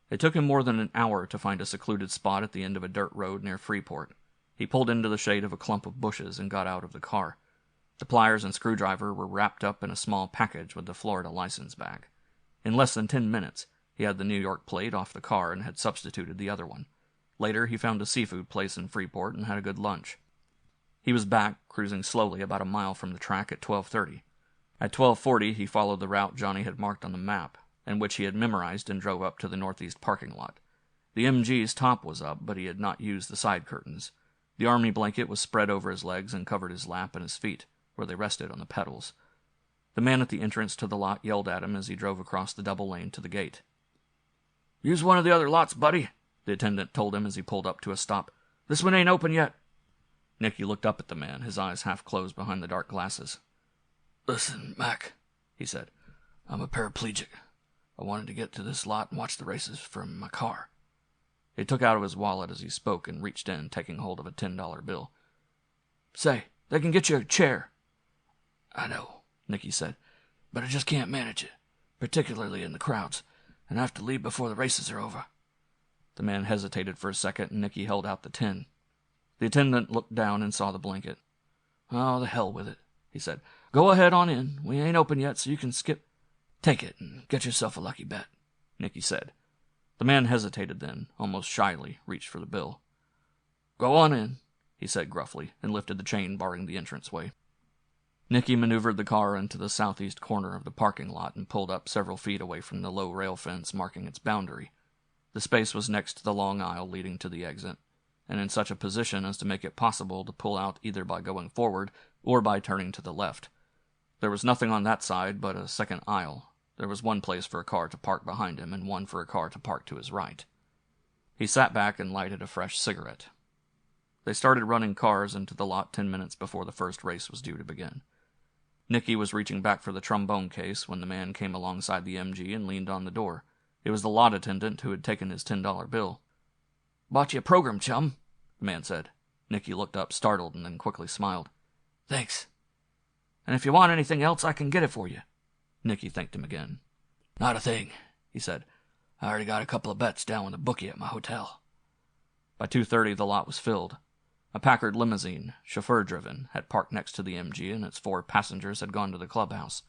Speaker 1: It took him more than an hour to find a secluded spot at the end of a dirt road near Freeport. He pulled into the shade of a clump of bushes and got out of the car. The pliers and screwdriver were wrapped up in a small package with the Florida license bag. In less than 10 minutes, he had the New York plate off the car and had substituted the other one. Later, he found a seafood place in Freeport and had a good lunch. He was back, cruising slowly about a mile from the track at 12:30. At 12:40, he followed the route Johnny had marked on the map, and which he had memorized, and drove up to the northeast parking lot. The MG's top was up, but he had not used the side curtains. The Army blanket was spread over his legs and covered his lap and his feet, where they rested on the pedals. The man at the entrance to the lot yelled at him as he drove across the double lane to the gate. "Use one of the other lots, buddy," the attendant told him as he pulled up to a stop. "This one ain't open yet." Nicky looked up at the man, his eyes half closed behind the dark glasses. "Listen, Mac," he said. "I'm a paraplegic. I wanted to get to this lot and watch the races from my car." He took out of his wallet as he spoke and reached in, taking hold of a $10 bill. "Say, they can get you a chair." "I know," Nicky said, "but I just can't manage it, particularly in the crowds, and I have to leave before the races are over." The man hesitated for a second, and Nicky held out the 10. The attendant looked down and saw the blanket. "Oh, the hell with it," he said. "Go ahead on in. We ain't open yet, so you can skip." "Take it and get yourself a lucky bet," Nicky said. The man hesitated then, almost shyly, reached for the bill. "Go on in," he said gruffly, and lifted the chain barring the entranceway. Nicky maneuvered the car into the southeast corner of the parking lot and pulled up several feet away from the low rail fence marking its boundary. The space was next to the long aisle leading to the exit, and in such a position as to make it possible to pull out either by going forward or by turning to the left. There was nothing on that side but a second aisle. There was one place for a car to park behind him and one for a car to park to his right. He sat back and lighted a fresh cigarette. They started running cars into the lot 10 minutes before the first race was due to begin. Nicky was reaching back for the trombone case when the man came alongside the MG and leaned on the door. It was the lot attendant who had taken his $10 bill. "Bought you a program, chum," the man said. Nicky looked up, startled, and then quickly smiled. "Thanks. And if you want anything else, I can get it for you." Nicky thanked him again.
Speaker 3: "Not a thing," he said. "I already got a couple of bets down with a bookie at my hotel."
Speaker 1: By 2:30, the lot was filled. A Packard limousine, chauffeur-driven, had parked next to the MG, and its 4 passengers had gone to the clubhouse.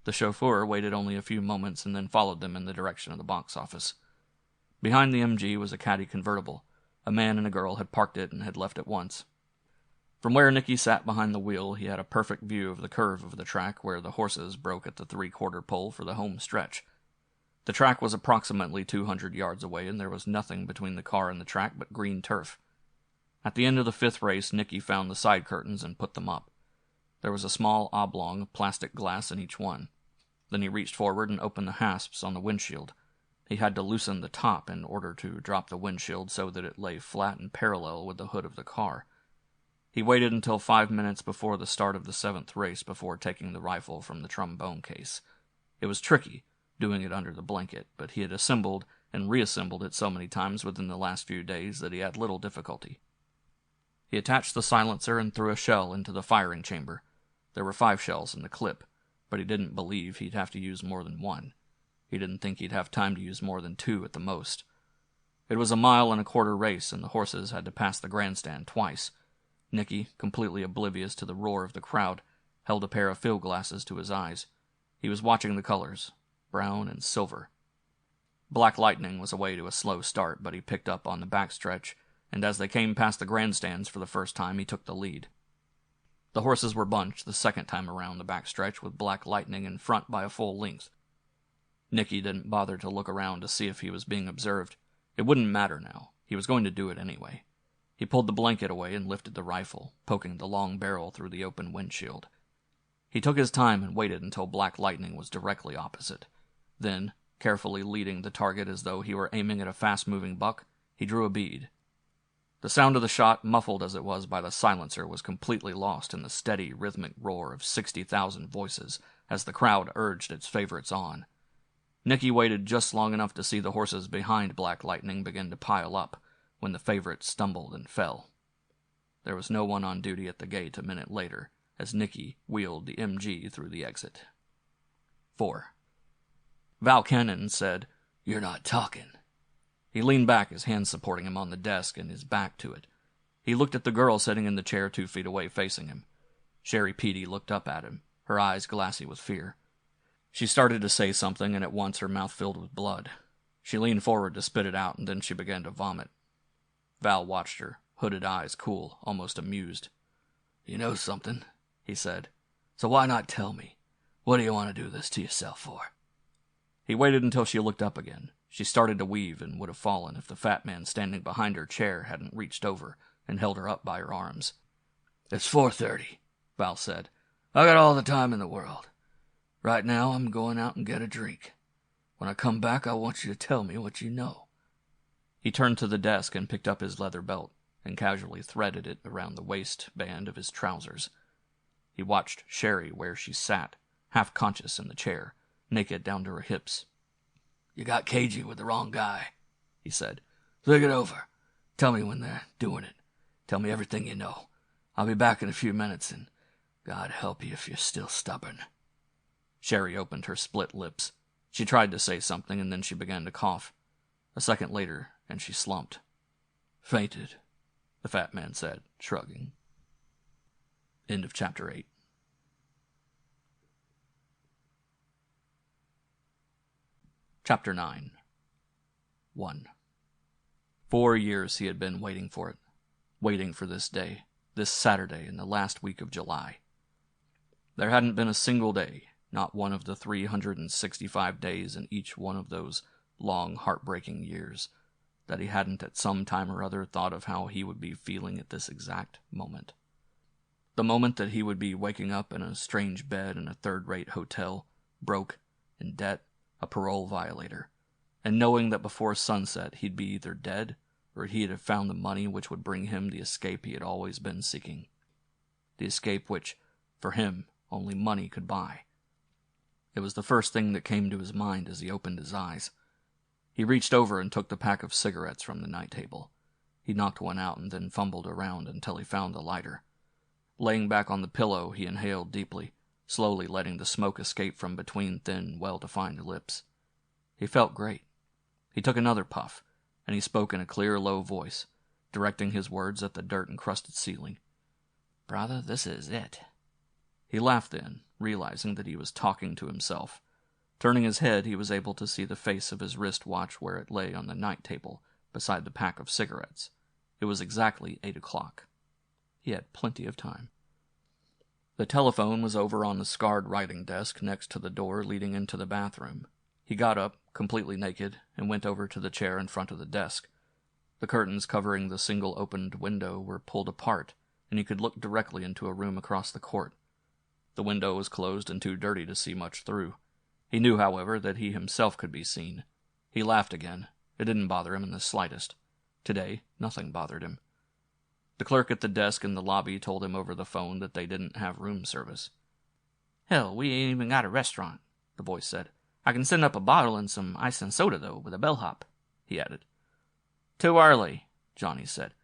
Speaker 1: The chauffeur waited only a few moments and then followed them in the direction of the box office. Behind the MG was a Caddy convertible. A man and a girl had parked it and had left at once. From where Nicky sat behind the wheel, he had a perfect view of the curve of the track where the horses broke at the 3/4 pole for the home stretch. The track was approximately 200 yards away, and there was nothing between the car and the track but green turf. At the end of the 5th race, Nicky found the side curtains and put them up. There was a small oblong of plastic glass in each one. Then he reached forward and opened the hasps on the windshield. He had to loosen the top in order to drop the windshield so that it lay flat and parallel with the hood of the car. He waited until 5 minutes before the start of the 7th race before taking the rifle from the trombone case. It was tricky, doing it under the blanket, but he had assembled and reassembled it so many times within the last few days that he had little difficulty. He attached the silencer and threw a shell into the firing chamber. There were 5 shells in the clip, but he didn't believe he'd have to use more than 1. He didn't think he'd have time to use more than 2 at the most. It was a 1.25-mile race, and the horses had to pass the grandstand twice. Nicky, completely oblivious to the roar of the crowd, held a pair of field glasses to his eyes. He was watching the colors, brown and silver. Black Lightning was away to a slow start, but he picked up on the backstretch, and as they came past the grandstands for the first time, he took the lead. The horses were bunched the second time around the backstretch, with Black Lightning in front by a full length. Nicky didn't bother to look around to see if he was being observed. It wouldn't matter now. He was going to do it anyway. He pulled the blanket away and lifted the rifle, poking the long barrel through the open windshield. He took his time and waited until Black Lightning was directly opposite. Then, carefully leading the target as though he were aiming at a fast-moving buck, he drew a bead. The sound of the shot, muffled as it was by the silencer, was completely lost in the steady, rhythmic roar of 60,000 voices as the crowd urged its favorites on. Nicky waited just long enough to see the horses behind Black Lightning begin to pile up, when the favorite stumbled and fell. There was no one on duty at the gate a minute later, as Nicky wheeled the MG through the exit. 4. Val Cannon said, "You're not talking." He leaned back, his hands supporting him on the desk and his back to it. He looked at the girl sitting in the chair 2 feet away facing him. Sherry Petey looked up at him, her eyes glassy with fear. She started to say something, and at once her mouth filled with blood. She leaned forward to spit it out, and then she began to vomit. Val watched her, hooded eyes cool, almost amused. "You know something," he said. "So why not tell me? What do you want to do this to yourself for?" He waited until she looked up again. She started to weave and would have fallen if the fat man standing behind her chair hadn't reached over and held her up by her arms. "It's 4:30, Val said. "I got all the time in the world. Right now I'm going out and get a drink. When I come back, I want you to tell me what you know." He turned to the desk and picked up his leather belt and casually threaded it around the waistband of his trousers. He watched Sherry where she sat, half conscious in the chair, naked down to her hips. "You got cagey with the wrong guy," he said. "Think it over. Tell me when they're doing it. Tell me everything you know. I'll be back in a few minutes, and God help you if you're still stubborn." Sherry opened her split lips. She tried to say something, and then she began to cough. A second later, and she slumped. "Fainted," the fat man said, shrugging. End of chapter 8. Chapter 9. 1. 4 years he had been waiting for it. Waiting for this day, this Saturday in the last week of July. There hadn't been a single day, not one of the 365 days in each one of those long, heartbreaking years, that he hadn't at some time or other thought of how he would be feeling at this exact moment. The moment that he would be waking up in a strange bed in a third-rate hotel, broke, in debt, a parole violator, and knowing that before sunset he'd be either dead or he'd have found the money which would bring him the escape he had always been seeking. The escape which, for him, only money could buy. It was the first thing that came to his mind as he opened his eyes. He reached over and took the pack of cigarettes from the night table. He knocked one out and then fumbled around until he found the lighter. Laying back on the pillow, he inhaled deeply, slowly letting the smoke escape from between thin, well-defined lips. He felt great. He took another puff, and he spoke in a clear, low voice, directing his words at the dirt-encrusted ceiling. "Brother, this is it." He laughed then, realizing that he was talking to himself. Turning his head, he was able to see the face of his wristwatch where it lay on the night table, beside the pack of cigarettes. It was exactly 8 o'clock. He had plenty of time. The telephone was over on the scarred writing desk next to the door leading into the bathroom. He got up, completely naked, and went over to the chair in front of the desk. The curtains covering the single opened window were pulled apart, and he could look directly into a room across the court. The window was closed and too dirty to see much through. He knew, however, that he himself could be seen. He laughed again. It didn't bother him in the slightest. Today, nothing bothered him. The clerk at the desk in the lobby told him over the phone that they didn't have room service. "Hell, we ain't even got a restaurant," the voice said. "I can send up a bottle and some ice and soda, though, with a bellhop," he added. "Too early," Johnny said.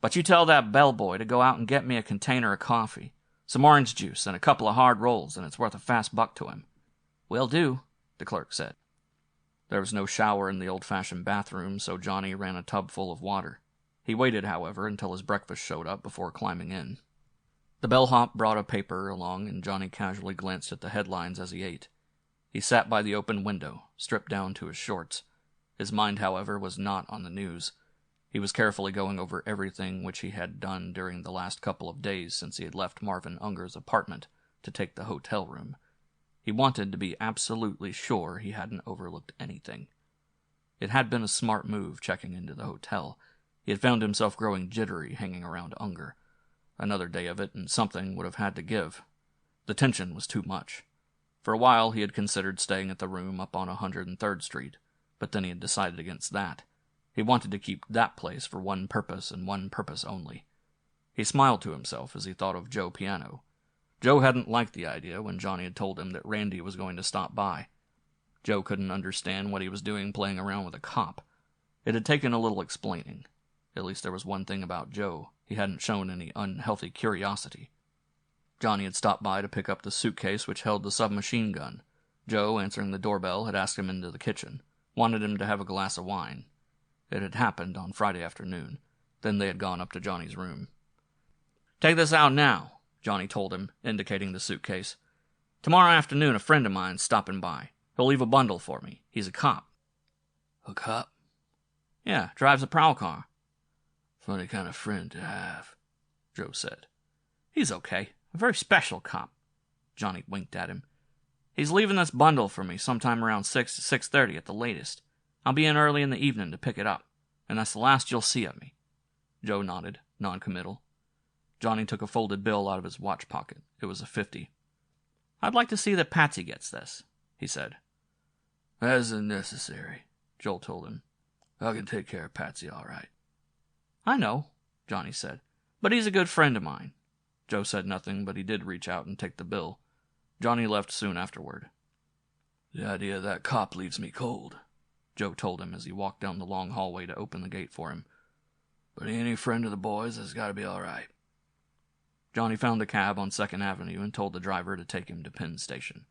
Speaker 1: "But you tell that bellboy to go out and get me a container of coffee, some orange juice, and a couple of hard rolls, and it's worth a fast buck to him." "Will do," the clerk said. There was no shower in the old-fashioned bathroom, so Johnny ran a tub full of water. He waited, however, until his breakfast showed up before climbing in. The bellhop brought a paper along, and Johnny casually glanced at the headlines as he ate. He sat by the open window, stripped down to his shorts. His mind, however, was not on the news. He was carefully going over everything which he had done during the last couple of days since he had left Marvin Unger's apartment to take the hotel room. He wanted to be absolutely sure he hadn't overlooked anything. It had been a smart move checking into the hotel. He had found himself growing jittery hanging around Unger. Another day of it, and something would have had to give. The tension was too much. For a while he had considered staying at the room up on 103rd Street, but then he had decided against that. He wanted to keep that place for one purpose and one purpose only. He smiled to himself as he thought of Joe Piano. Joe hadn't liked the idea when Johnny had told him that Randy was going to stop by. Joe couldn't understand what he was doing playing around with a cop. It had taken a little explaining. At least there was one thing about Joe. He hadn't shown any unhealthy curiosity. Johnny had stopped by to pick up the suitcase which held the submachine gun. Joe, answering the doorbell, had asked him into the kitchen, wanted him to have a glass of wine. It had happened on Friday afternoon. Then they had gone up to Johnny's room. "Take this out now," Johnny told him, indicating the suitcase. "Tomorrow afternoon a friend of mine's stopping by. He'll leave a bundle for me. He's a cop."
Speaker 3: "A cop?"
Speaker 1: "Yeah, drives a prowl car."
Speaker 3: "Funny kind of friend to have," Joe said.
Speaker 1: "He's okay. A very special cop." Johnny winked at him. "He's leaving this bundle for me sometime around 6 to 6:30 at the latest. I'll be in early in the evening to pick it up, and that's the last you'll see of me." Joe nodded, non-committal. Johnny took a folded bill out of his watch pocket. It was a 50. "I'd like to see that Patsy gets this," he said.
Speaker 3: "That isn't necessary," Joel told him. "I can take care of Patsy all right."
Speaker 1: "I know," Johnny said, "but he's a good friend of mine." Joe said nothing, but he did reach out and take the bill. Johnny left soon afterward.
Speaker 3: "The idea of that cop leaves me cold,"
Speaker 1: Joe told him as he walked down the long hallway to open the gate for him.
Speaker 3: "But any friend of the boys has got to be all right."
Speaker 1: Johnny found a cab on 2nd Avenue and told the driver to take him to Penn Station.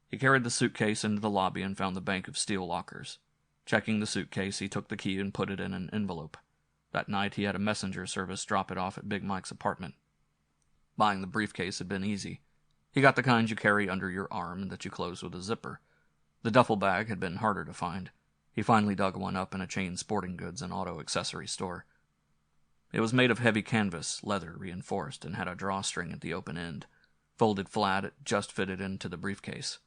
Speaker 1: He carried the suitcase into the lobby and found the bank of steel lockers. Checking the suitcase, he took the key and put it in an envelope. That night he had a messenger service drop it off at Big Mike's apartment. Buying the briefcase had been easy. He got the kind you carry under your arm and that you close with a zipper. The duffel bag had been harder to find. He finally dug one up in a chain sporting goods and auto accessory store. It was made of heavy canvas, leather reinforced, and had a drawstring at the open end. Folded flat, it just fitted into the briefcase.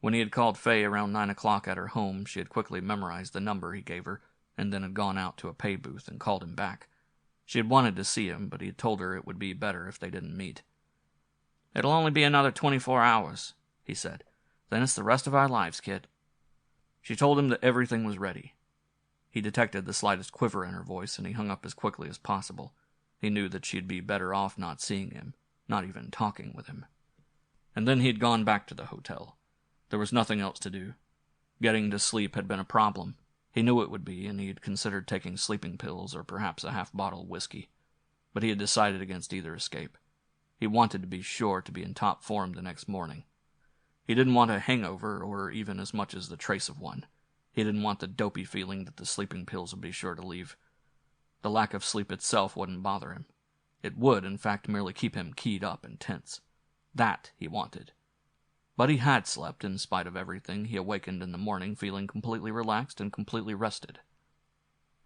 Speaker 1: When he had called Faye around 9 o'clock at her home, she had quickly memorized the number he gave her, and then had gone out to a pay booth and called him back. She had wanted to see him, but he had told her it would be better if they didn't meet. "It'll only be another 24 hours, he said. "Then it's the rest of our lives, kid." She told him that everything was ready. He detected the slightest quiver in her voice, and he hung up as quickly as possible. He knew that she'd be better off not seeing him, not even talking with him. And then he had gone back to the hotel. There was nothing else to do. Getting to sleep had been a problem. He knew it would be, and he had considered taking sleeping pills or perhaps a half-bottle of whiskey. But he had decided against either escape. He wanted to be sure to be in top form the next morning. He didn't want a hangover or even as much as the trace of one. He didn't want the dopey feeling that the sleeping pills would be sure to leave. The lack of sleep itself wouldn't bother him. It would, in fact, merely keep him keyed up and tense. That he wanted. But he had slept. In spite of everything, he awakened in the morning feeling completely relaxed and completely rested.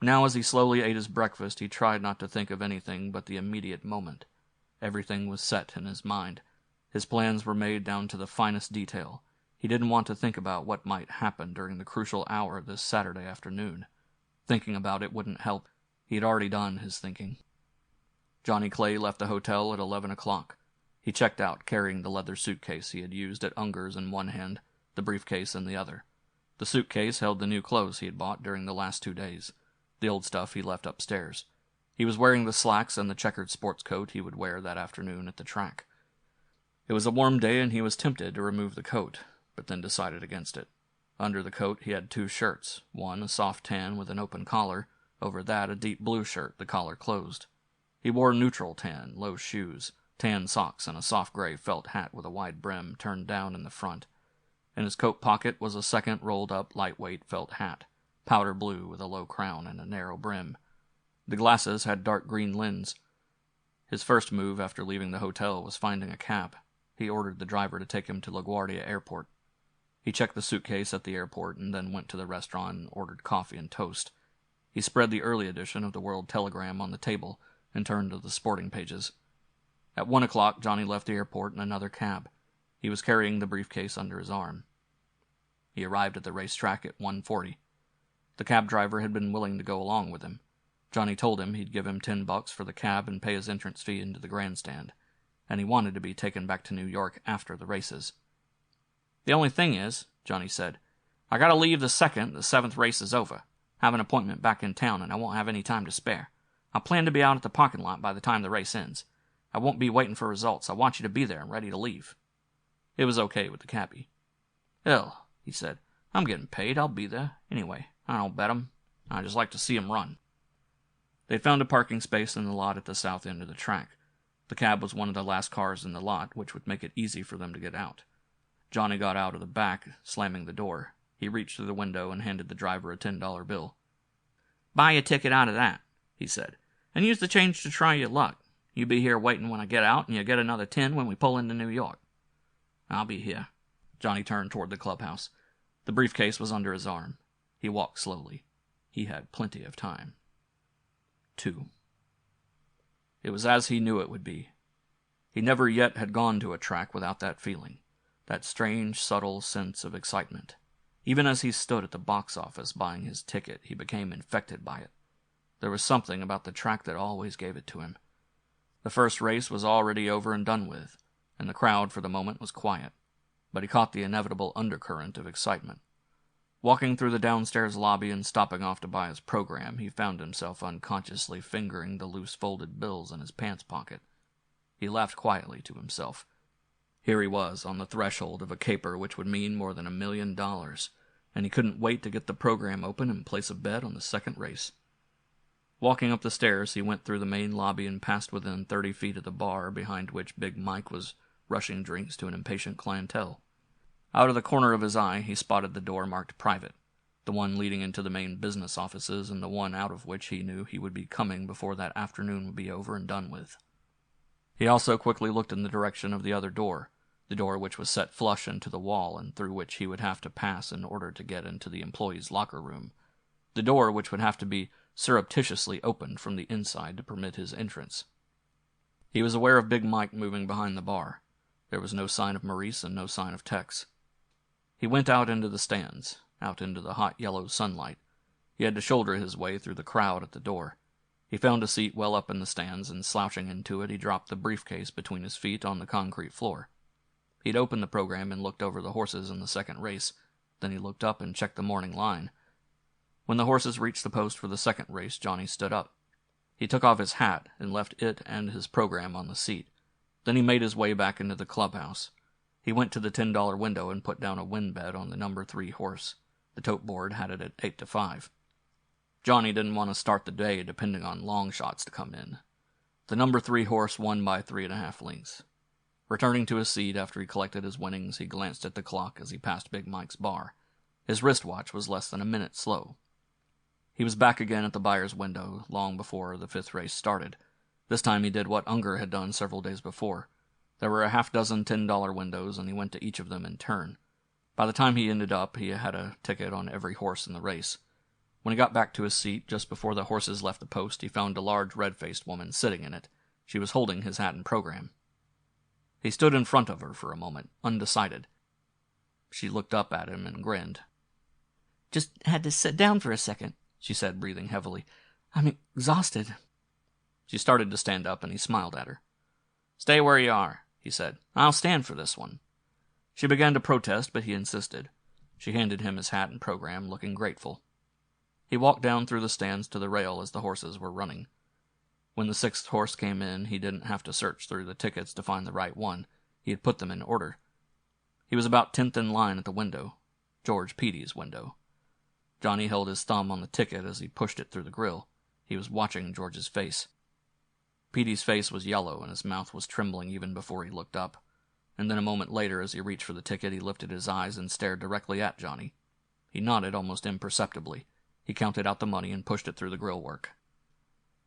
Speaker 1: Now, as he slowly ate his breakfast, he tried not to think of anything but the immediate moment. Everything was set in his mind. His plans were made down to the finest detail. He didn't want to think about what might happen during the crucial hour this Saturday afternoon. Thinking about it wouldn't help. He had already done his thinking. Johnny Clay left the hotel at 11 o'clock. He checked out, carrying the leather suitcase he had used at Unger's in one hand, the briefcase in the other. The suitcase held the new clothes he had bought during the last 2 days. The old stuff he left upstairs. He was wearing the slacks and the checkered sports coat he would wear that afternoon at the track. It was a warm day, and he was tempted to remove the coat, but then decided against it. Under the coat he had 2 shirts, one a soft tan with an open collar, over that a deep blue shirt, the collar closed. He wore neutral tan, low shoes, tan socks, and a soft gray felt hat with a wide brim turned down in the front. In his coat pocket was a second rolled-up, lightweight felt hat, powder blue with a low crown and a narrow brim. The glasses had dark green lens. His first move after leaving the hotel was finding a cab. He ordered the driver to take him to LaGuardia Airport. He checked the suitcase at the airport and then went to the restaurant and ordered coffee and toast. He spread the early edition of the World Telegram on the table and turned to the sporting pages. At 1 o'clock, Johnny left the airport in another cab. He was carrying the briefcase under his arm. He arrived at the racetrack at 1:40. The cab driver had been willing to go along with him. Johnny told him he'd give him $10 for the cab and pay his entrance fee into the grandstand, and he wanted to be taken back to New York after the races. "The only thing is," Johnny said, "I gotta leave the second the 7th race is over. Have an appointment back in town, and I won't have any time to spare. I plan to be out at the parking lot by the time the race ends. I won't be waiting for results. I want you to be there and ready to leave." It was okay with the cabbie. "Hell," he said, "I'm getting paid. I'll be there. Anyway, I don't bet 'em. I just like to see 'em run." They found a parking space in the lot at the south end of the track. The cab was one of the last cars in the lot, which would make it easy for them to get out. Johnny got out of the back, slamming the door. He reached through the window and handed the driver a $10 bill. "Buy your ticket out of that," he said, "and use the change to try your luck. You be here waiting when I get out, and you'll get another 10 when we pull into New York." "I'll be here." Johnny turned toward the clubhouse. The briefcase was under his arm. He walked slowly. He had plenty of time. 2. It was as he knew it would be. He never yet had gone to a track without that feeling, that strange, subtle sense of excitement. Even as he stood at the box office buying his ticket, he became infected by it. There was something about the track that always gave it to him. The first race was already over and done with, and the crowd for the moment was quiet, but he caught the inevitable undercurrent of excitement. Walking through the downstairs lobby and stopping off to buy his program, he found himself unconsciously fingering the loose folded bills in his pants pocket. He laughed quietly to himself. Here he was, on the threshold of a caper which would mean more than $1 million, and he couldn't wait to get the program open and place a bet on the second race. Walking up the stairs, he went through the main lobby and passed within 30 feet of the bar behind which Big Mike was rushing drinks to an impatient clientele. Out of the corner of his eye, he spotted the door marked private, the one leading into the main business offices and the one out of which he knew he would be coming before that afternoon would be over and done with. He also quickly looked in the direction of the other door, the door which was set flush into the wall and through which he would have to pass in order to get into the employees' locker room, the door which would have to be surreptitiously opened from the inside to permit his entrance. He was aware of Big Mike moving behind the bar. There was no sign of Maurice and no sign of Tex. He went out into the stands, out into the hot yellow sunlight. He had to shoulder his way through the crowd at the door. He found a seat well up in the stands, and slouching into it, he dropped the briefcase between his feet on the concrete floor. He'd opened the program and looked over the horses in the second race. Then he looked up and checked the morning line. When the horses reached the post for the second race, Johnny stood up. He took off his hat and left it and his program on the seat. Then he made his way back into the clubhouse. He went to the $10 window and put down a win bet on the number 3 horse. The tote board had it at 8-5. Johnny didn't want to start the day depending on long shots to come in. The number 3 horse won by 3.5 lengths. Returning to his seat after he collected his winnings, he glanced at the clock as he passed Big Mike's bar. His wristwatch was less than a minute slow. He was back again at the buyer's window long before the 5th race started. This time he did what Unger had done several days before. There were a half-dozen $10 windows, and he went to each of them in turn. By the time he ended up, he had a ticket on every horse in the race. When he got back to his seat, just before the horses left the post, he found a large red-faced woman sitting in it. She was holding his hat and program. He stood in front of her for a moment, undecided. She looked up at him and grinned.
Speaker 2: "Just had to sit down for a second," she said, breathing heavily. "I'm exhausted."
Speaker 1: She started to stand up, and he smiled at her. "Stay where you are," he said. "I'll stand for this one." She began to protest, but he insisted. She handed him his hat and program, looking grateful. He walked down through the stands to the rail as the horses were running. When the 6th horse came in, he didn't have to search through the tickets to find the right one. He had put them in order. He was about 10th in line at the window, George Petey's window. Johnny held his thumb on the ticket as he pushed it through the grill. He was watching George's face. Petey's face was yellow, and his mouth was trembling even before he looked up. And then a moment later, as he reached for the ticket, he lifted his eyes and stared directly at Johnny. He nodded almost imperceptibly. He counted out the money and pushed it through the grill work.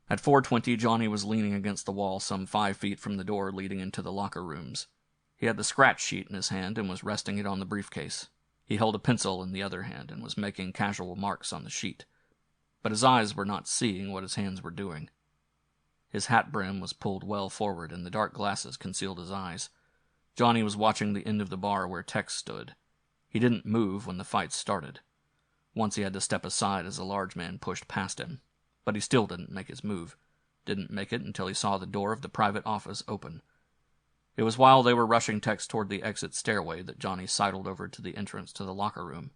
Speaker 1: At 4:20, Johnny was leaning against the wall some 5 feet from the door leading into the locker rooms. He had the scratch sheet in his hand and was resting it on the briefcase. He held a pencil in the other hand and was making casual marks on the sheet. But his eyes were not seeing what his hands were doing. His hat brim was pulled well forward, and the dark glasses concealed his eyes. Johnny was watching the end of the bar where Tex stood. He didn't move when the fight started. Once he had to step aside as a large man pushed past him. But he still didn't make his move. Didn't make it until he saw the door of the private office open. It was while they were rushing Tex toward the exit stairway that Johnny sidled over to the entrance to the locker room.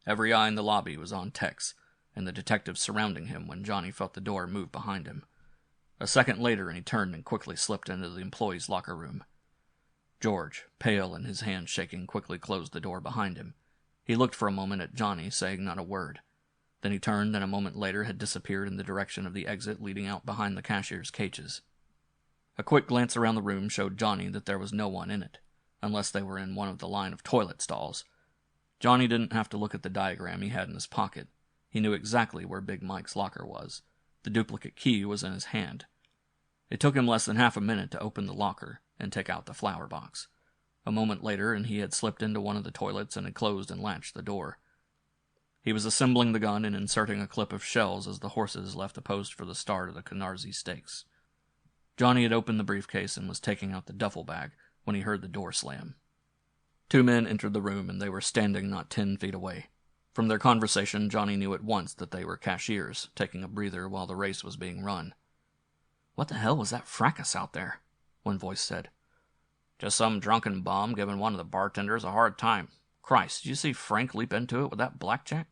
Speaker 1: Every eye in the lobby was on Tex, and the detectives surrounding him when Johnny felt the door move behind him. A second later, and he turned and quickly slipped into the employees' locker room. George, pale and his hands shaking, quickly closed the door behind him. He looked for a moment at Johnny, saying not a word. Then he turned, and a moment later had disappeared in the direction of the exit leading out behind the cashier's cages. A quick glance around the room showed Johnny that there was no one in it, unless they were in one of the line of toilet stalls. Johnny didn't have to look at the diagram he had in his pocket. He knew exactly where Big Mike's locker was. The duplicate key was in his hand. It took him less than half a minute to open the locker and take out the flower box. A moment later, and he had slipped into one of the toilets and had closed and latched the door. He was assembling the gun and inserting a clip of shells as the horses left the post for the start of the Canarsie Stakes. Johnny had opened the briefcase and was taking out the duffel bag when he heard the door slam. 2 men entered the room, and they were standing not 10 feet away. From their conversation, Johnny knew at once that they were cashiers, taking a breather while the race was being run.
Speaker 2: "What the hell was that fracas out there?" one voice said.
Speaker 1: "Just some drunken bum giving one of the bartenders a hard time. Christ, did you see Frank leap into it with that blackjack?"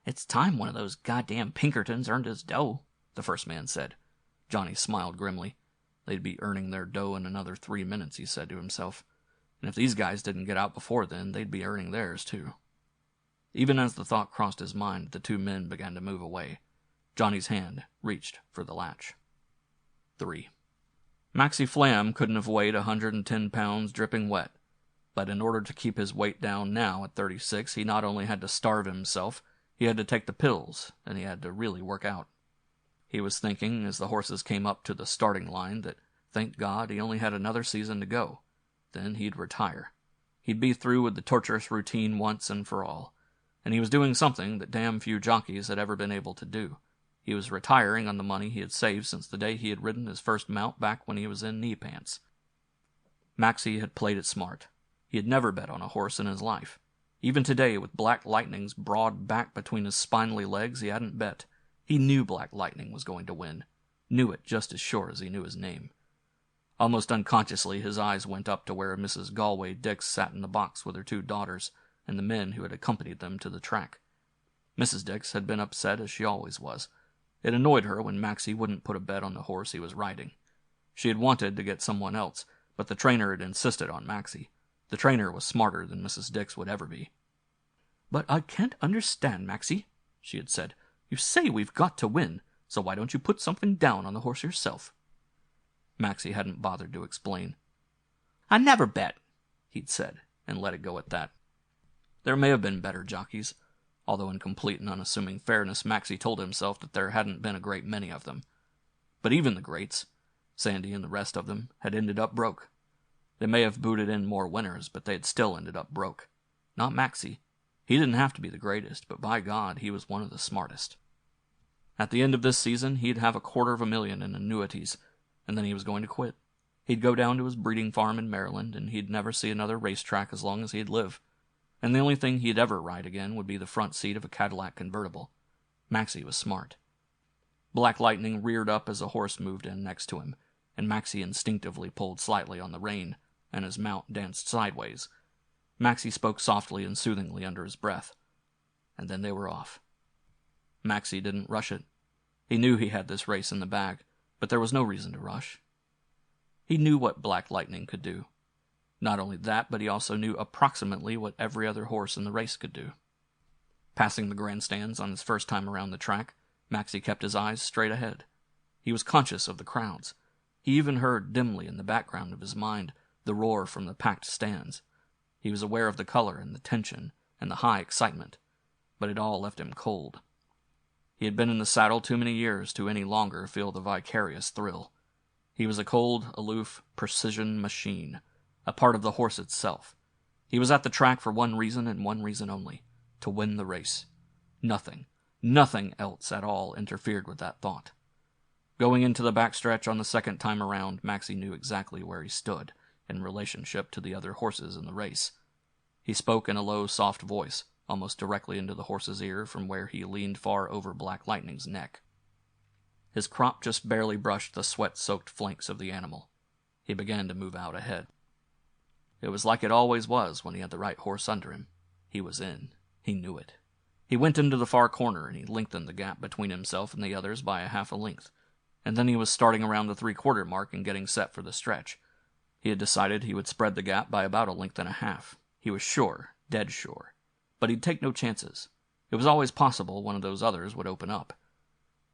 Speaker 2: "It's time one of those goddamn Pinkertons earned his dough," the first man said.
Speaker 1: Johnny smiled grimly. They'd be earning their dough in another 3 minutes, he said to himself. And if these guys didn't get out before then, they'd be earning theirs, too. Even as the thought crossed his mind, the 2 men began to move away. Johnny's hand reached for the latch. 3. Maxie Flam couldn't have weighed 110 pounds dripping wet. But in order to keep his weight down now at 36, he not only had to starve himself, he had to take the pills, and he had to really work out. He was thinking, as the horses came up to the starting line, that, thank God, he only had another season to go. Then he'd retire. He'd be through with the torturous routine once and for all. And he was doing something that damn few jockeys had ever been able to do. He was retiring on the money he had saved since the day he had ridden his first mount back when he was in knee pants. Maxie had played it smart. He had never bet on a horse in his life. Even today, with Black Lightning's broad back between his spindly legs, he hadn't bet. He knew Black Lightning was going to win. Knew it just as sure as he knew his name. Almost unconsciously, his eyes went up to where Mrs. Galway Dix sat in the box with her 2 daughters and the men who had accompanied them to the track. Mrs. Dix had been upset, as she always was. It annoyed her when Maxie wouldn't put a bet on the horse he was riding. She had wanted to get someone else, but the trainer had insisted on Maxie. The trainer was smarter than Mrs. Dix would ever be.
Speaker 2: "But I can't understand, Maxie," she had said. "You say we've got to win, so why don't you put something down on the horse yourself?"
Speaker 1: Maxie hadn't bothered to explain.
Speaker 2: "I never bet,"
Speaker 1: he'd said, and let it go at that. There may have been better jockeys, although in complete and unassuming fairness Maxie told himself that there hadn't been a great many of them. But even the greats, Sandy and the rest of them, had ended up broke. They may have booted in more winners, but they had still ended up broke. Not Maxie. He didn't have to be the greatest, but by God, he was one of the smartest. At the end of this season, he'd have $250,000 in annuities, and then he was going to quit. He'd go down to his breeding farm in Maryland, and he'd never see another racetrack as long as he'd live. And the only thing he'd ever ride again would be the front seat of a Cadillac convertible. Maxie was smart. Black Lightning reared up as a horse moved in next to him, and Maxie instinctively pulled slightly on the rein, and his mount danced sideways. Maxie spoke softly and soothingly under his breath. And then they were off. Maxie didn't rush it. He knew he had this race in the bag, but there was no reason to rush. He knew what Black Lightning could do. Not only that, but he also knew approximately what every other horse in the race could do. Passing the grandstands on his first time around the track, Maxie kept his eyes straight ahead. He was conscious of the crowds. He even heard dimly in the background of his mind the roar from the packed stands. He was aware of the color and the tension and the high excitement, but it all left him cold. He had been in the saddle too many years to any longer feel the vicarious thrill. He was a cold, aloof, precision machine, a part of the horse itself. He was at the track for one reason and one reason only: to win the race. Nothing else at all interfered with that thought. Going into the backstretch on the second time around, Maxie knew exactly where he stood in relationship to the other horses in the race. He spoke in a low, soft voice, almost directly into the horse's ear from where he leaned far over Black Lightning's neck. His crop just barely brushed the sweat-soaked flanks of the animal. He began to move out ahead. It was like it always was when he had the right horse under him. He was in. He knew it. He went into the far corner, and he lengthened the gap between himself and the others by a half a length. And then he was starting around the 3/4 mark and getting set for the stretch. He had decided he would spread the gap by about a length and a half. He was sure, dead sure. But he'd take no chances. It was always possible one of those others would open up.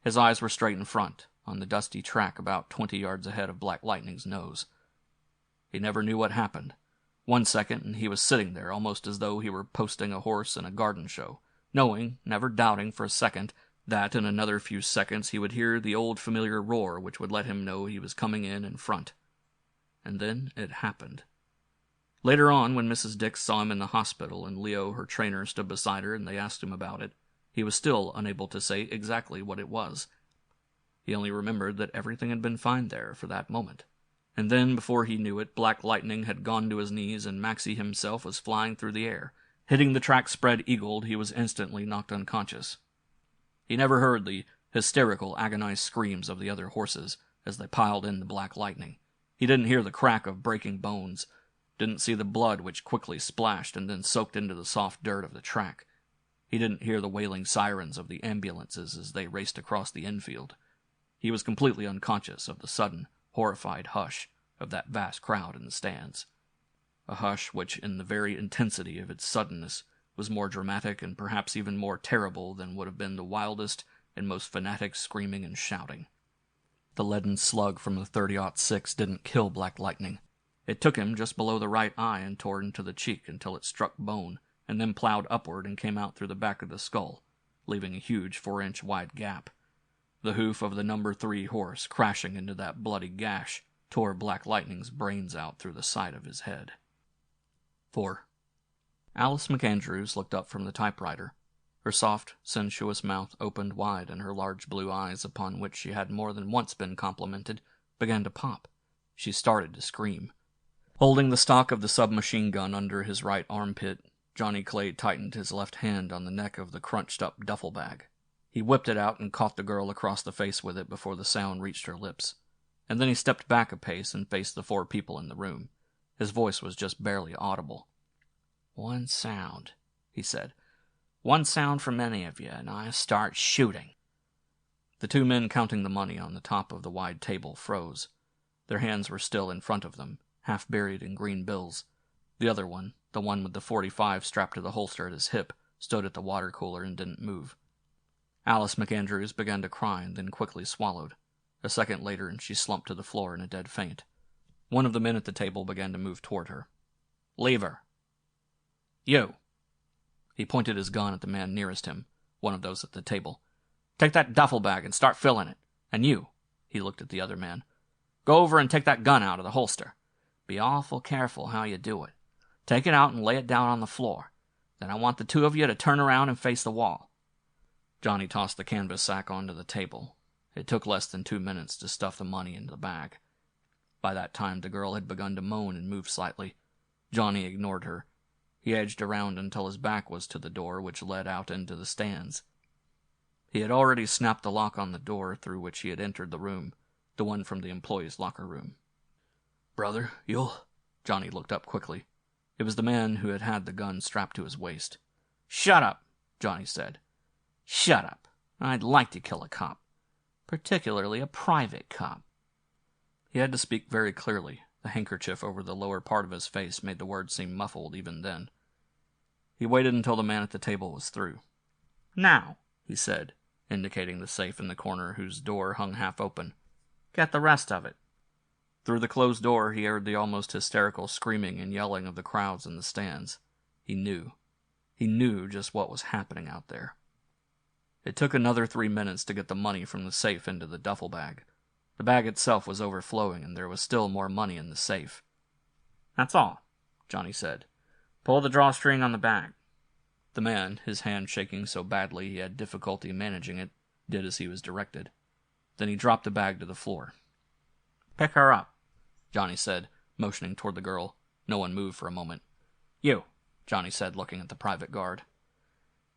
Speaker 1: His eyes were straight in front, on the dusty track about 20 yards ahead of Black Lightning's nose. He never knew what happened. 1 second, and he was sitting there almost as though he were posting a horse in a garden show, knowing, never doubting for a second, that in another few seconds he would hear the old familiar roar which would let him know he was coming in front. And then it happened. Later on, when Mrs. Dix saw him in the hospital and Leo, her trainer, stood beside her and they asked him about it, he was still unable to say exactly what it was. He only remembered that everything had been fine there for that moment. And then, before he knew it, Black Lightning had gone to his knees and Maxie himself was flying through the air. Hitting the track spread-eagled, he was instantly knocked unconscious. He never heard the hysterical, agonized screams of the other horses as they piled in the Black Lightning. He didn't hear the crack of breaking bones, didn't see the blood which quickly splashed and then soaked into the soft dirt of the track. He didn't hear the wailing sirens of the ambulances as they raced across the infield. He was completely unconscious of the sudden, horrified hush of that vast crowd in the stands. A hush which, in the very intensity of its suddenness, was more dramatic and perhaps even more terrible than would have been the wildest and most fanatic screaming and shouting. The leaden slug from the .30-06 didn't kill Black Lightning. It took him just below the right eye and tore into the cheek until it struck bone, and then plowed upward and came out through the back of the skull, leaving a huge 4-inch wide gap. The hoof of the No. 3 horse, crashing into that bloody gash, tore Black Lightning's brains out through the side of his head. 4. Alice McAndrews looked up from the typewriter. Her soft, sensuous mouth opened wide, and her large blue eyes, upon which she had more than once been complimented, began to pop. She started to scream. Holding the stock of the submachine gun under his right armpit, Johnny Clay tightened his left hand on the neck of the crunched-up duffel bag. He whipped it out and caught the girl across the face with it before the sound reached her lips. And then he stepped back a pace and faced the 4 people in the room. His voice was just barely audible. "One sound," he said. "One sound from any of you, and I start shooting." The 2 men counting the money on the top of the wide table froze. Their hands were still in front of them, half buried in green bills. The other one, the one with the .45 strapped to the holster at his hip, stood at the water cooler and didn't move. Alice McAndrews began to cry and then quickly swallowed. A second later, and she slumped to the floor in a dead faint. One of the men at the table began to move toward her. "Leave her." "You!" He pointed his gun at the man nearest him, one of those at the table. "Take that duffel bag and start filling it. And you," he looked at the other man, "go over and take that gun out of the holster. Be awful careful how you do it. Take it out and lay it down on the floor. Then I want the two of you to turn around and face the wall." Johnny tossed the canvas sack onto the table. It took less than 2 minutes to stuff the money into the bag. By that time, the girl had begun to moan and move slightly. Johnny ignored her. He edged around until his back was to the door which led out into the stands. He had already snapped the lock on the door through which he had entered the room, the one from the employees' locker room. "Brother, you'll—" Johnny looked up quickly. It was the man who had had the gun strapped to his waist. "Shut up," Johnny said. "Shut up. I'd like to kill a cop. Particularly a private cop." He had to speak very clearly. The handkerchief over the lower part of his face made the words seem muffled even then. He waited until the man at the table was through. "Now," he said, indicating the safe in the corner whose door hung half open, "get the rest of it." Through the closed door he heard the almost hysterical screaming and yelling of the crowds in the stands. He knew. He knew just what was happening out there. It took another 3 minutes to get the money from the safe into the duffel bag. The bag itself was overflowing, and there was still more money in the safe. "That's all," Johnny said. "Pull the drawstring on the bag." The man, his hand shaking so badly he had difficulty managing it, did as he was directed. Then he dropped the bag to the floor. "Pick her up," Johnny said, motioning toward the girl. No one moved for a moment. "You," Johnny said, looking at the private guard.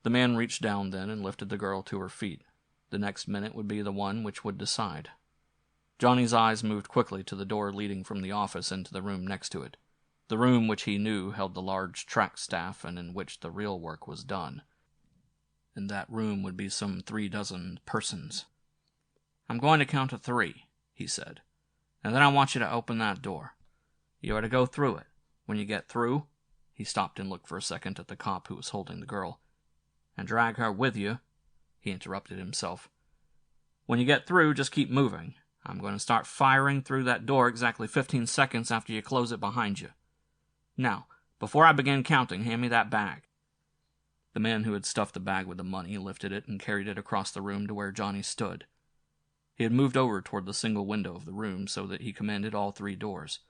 Speaker 1: The man reached down then and lifted the girl to her feet. The next minute would be the one which would decide. Johnny's eyes moved quickly to the door leading from the office into the room next to it, the room which he knew held the large track staff and in which the real work was done. In that room would be some 36 persons. "I'm going to count to 3, he said, "and then I want you to open that door. You are to go through it. When you get through," he stopped and looked for a second at the cop who was holding the girl, "and drag her with you," he interrupted himself. "When you get through, just keep moving. I'm going to start firing through that door exactly 15 seconds after you close it behind you. Now, before I begin counting, hand me that bag." The man who had stuffed the bag with the money lifted it and carried it across the room to where Johnny stood. He had moved over toward the single window of the room so that he commanded all 3 doors.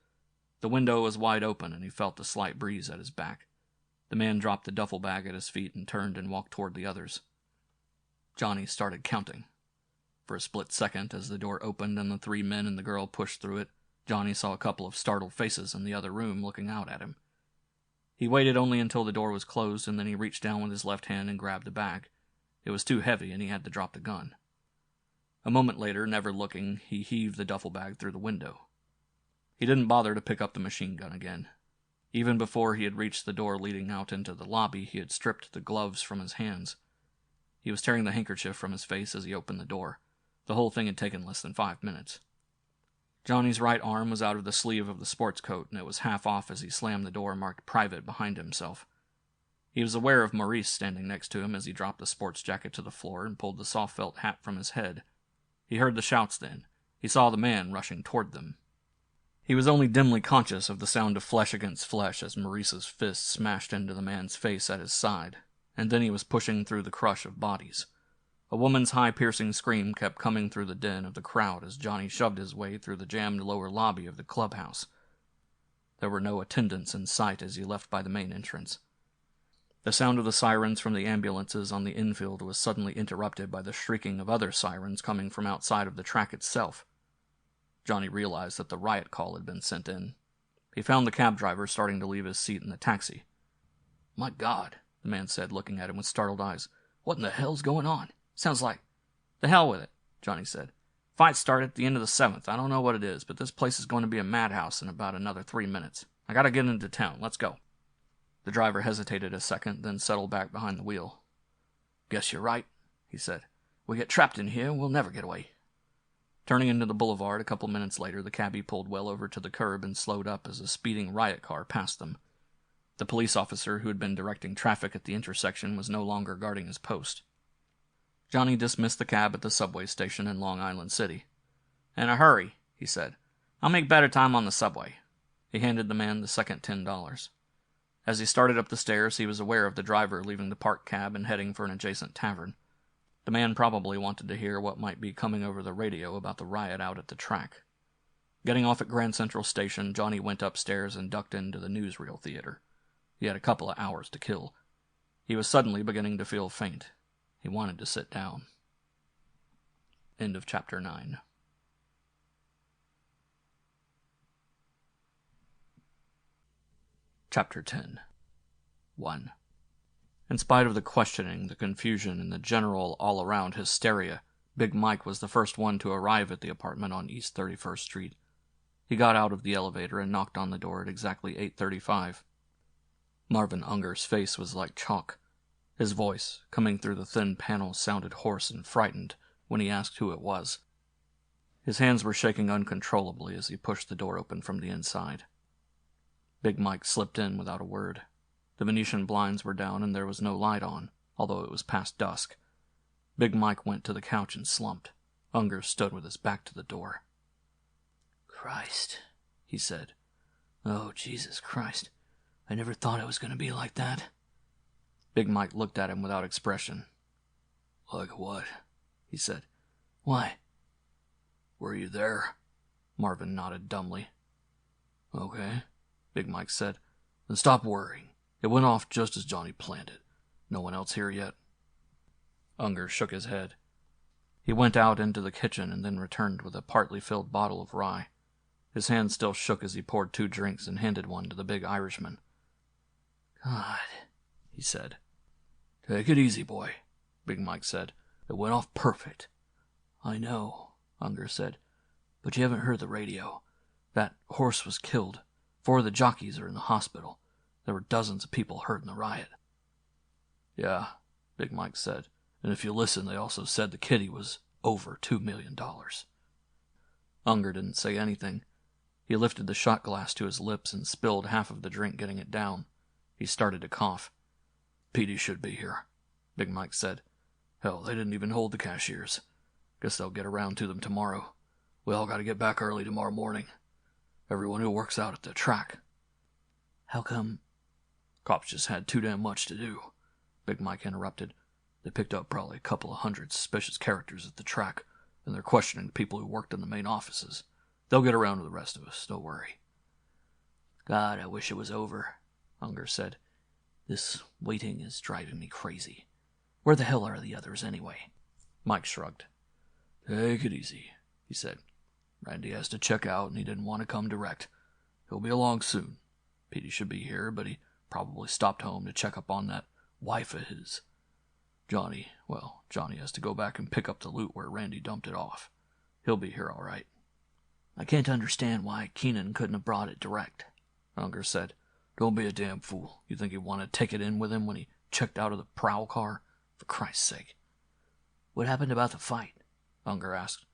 Speaker 1: The window was wide open and he felt the slight breeze at his back. The man dropped the duffel bag at his feet and turned and walked toward the others. Johnny started counting. For a split second, as the door opened and the 3 men and the girl pushed through it, Johnny saw a couple of startled faces in the other room looking out at him. He waited only until the door was closed, and then he reached down with his left hand and grabbed the bag. It was too heavy, and he had to drop the gun. A moment later, never looking, he heaved the duffel bag through the window. He didn't bother to pick up the machine gun again. Even before he had reached the door leading out into the lobby, he had stripped the gloves from his hands. He was tearing the handkerchief from his face as he opened the door. The whole thing had taken less than 5 minutes. Johnny's right arm was out of the sleeve of the sports coat, and it was half off as he slammed the door marked "Private" behind himself. He was aware of Maurice standing next to him as he dropped the sports jacket to the floor and pulled the soft felt hat from his head. He heard the shouts then. He saw the man rushing toward them. He was only dimly conscious of the sound of flesh against flesh as Maurice's fist smashed into the man's face at his side, and then he was pushing through the crush of bodies. A woman's high-piercing scream kept coming through the din of the crowd as Johnny shoved his way through the jammed lower lobby of the clubhouse. There were no attendants in sight as he left by the main entrance. The sound of the sirens from the ambulances on the infield was suddenly interrupted by the shrieking of other sirens coming from outside of the track itself. Johnny realized that the riot call had been sent in. He found the cab driver starting to leave his seat in the taxi. "My God," the man said, looking at him with startled eyes. "What in the hell's going on? Sounds like—" "The hell with it," Johnny said. "Fight started at the end of the 7th. I don't know what it is, but this place is going to be a madhouse in about another 3 minutes. I gotta get into town. Let's go." The driver hesitated a second, then settled back behind the wheel. "Guess you're right," he said. "We get trapped in here, we'll never get away." Turning into the boulevard a couple minutes later, the cabbie pulled well over to the curb and slowed up as a speeding riot car passed them. The police officer who had been directing traffic at the intersection was no longer guarding his post. Johnny dismissed the cab at the subway station in Long Island City. "In a hurry," he said. "I'll make better time on the subway." He handed the man the second $10. As he started up the stairs, he was aware of the driver leaving the parked cab and heading for an adjacent tavern. The man probably wanted to hear what might be coming over the radio about the riot out at the track. Getting off at Grand Central Station, Johnny went upstairs and ducked into the newsreel theater. He had a couple of hours to kill. He was suddenly beginning to feel faint. He wanted to sit down. End of Chapter 9. Chapter 10. 1. In spite of the questioning, the confusion, and the general all-around hysteria, Big Mike was the first one to arrive at the apartment on East 31st Street. He got out of the elevator and knocked on the door at exactly 8:35. Marvin Unger's face was like chalk. His voice, coming through the thin panels, sounded hoarse and frightened when he asked who it was. His hands were shaking uncontrollably as he pushed the door open from the inside. Big Mike slipped in without a word. The Venetian blinds were down and there was no light on, although it was past dusk. Big Mike went to the couch and slumped. Unger stood with his back to the door.
Speaker 2: "Christ," he said. "Oh, Jesus Christ. I never thought it was going to be like that."
Speaker 1: Big Mike looked at him without expression.
Speaker 3: "Like what?"
Speaker 1: he said.
Speaker 2: "Why?"
Speaker 3: "Were you there?"
Speaker 1: Marvin nodded dumbly.
Speaker 3: "Okay,"
Speaker 1: Big Mike said.
Speaker 3: "Then stop worrying. It went off just as Johnny planned it. No one else here yet?"
Speaker 1: Unger shook his head. He went out into the kitchen and then returned with a partly filled bottle of rye. His hand still shook as he poured 2 drinks and handed one to the big Irishman.
Speaker 2: "God," he said.
Speaker 3: "Take it easy, boy," Big Mike said. "It went off perfect."
Speaker 2: "I know," Unger said. "But you haven't heard the radio. That horse was killed. 4 of the jockeys are in the hospital. There were dozens of people hurt in the riot."
Speaker 3: "Yeah," Big Mike said. "And if you listen, they also said the kitty was over $2 million.
Speaker 1: Unger didn't say anything. He lifted the shot glass to his lips and spilled half of the drink, getting it down. He started to cough.
Speaker 3: "Petey should be here," Big Mike said. "Hell, they didn't even hold the cashiers. Guess they'll get around to them tomorrow. We all got to get back early tomorrow morning. Everyone who works out at the track."
Speaker 2: "How come?"
Speaker 3: "Cops just had too damn much to do," Big Mike interrupted. "They picked up probably a couple of 100 suspicious characters at the track, and they're questioning the people who worked in the main offices. They'll get around to the rest of us, don't worry."
Speaker 2: "God, I wish it was over," Unger said. "This waiting is driving me crazy. Where the hell are the others, anyway?"
Speaker 1: Mike shrugged.
Speaker 3: "Take it easy," he said. "Randy has to check out, and he didn't want to come direct. He'll be along soon. Petey should be here, but he probably stopped home to check up on that wife of his. Johnny has to go back and pick up the loot where Randy dumped it off. He'll be here all right."
Speaker 2: "I can't understand why Keenan couldn't have brought it direct,"
Speaker 1: Unger said.
Speaker 3: "Don't be a damn fool. You think he'd want to take it in with him when he checked out of the prowl car? For Christ's sake."
Speaker 2: "What happened about the fight?"
Speaker 1: Unger asked.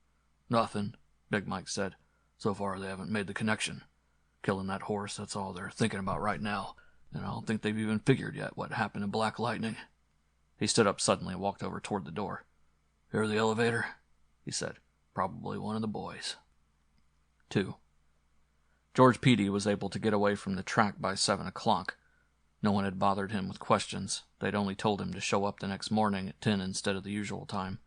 Speaker 3: "Nothing," Big Mike said. "So far they haven't made the connection. Killing that horse, that's all they're thinking about right now, and I don't think they've even figured yet what happened to Black Lightning."
Speaker 1: He stood up suddenly and walked over toward the door.
Speaker 3: "Hear the elevator?" he said. "Probably one of the boys."
Speaker 1: 2. George Petey was able to get away from the track by 7 o'clock. No one had bothered him with questions. They'd only told him to show up the next morning at 10 instead of the usual time.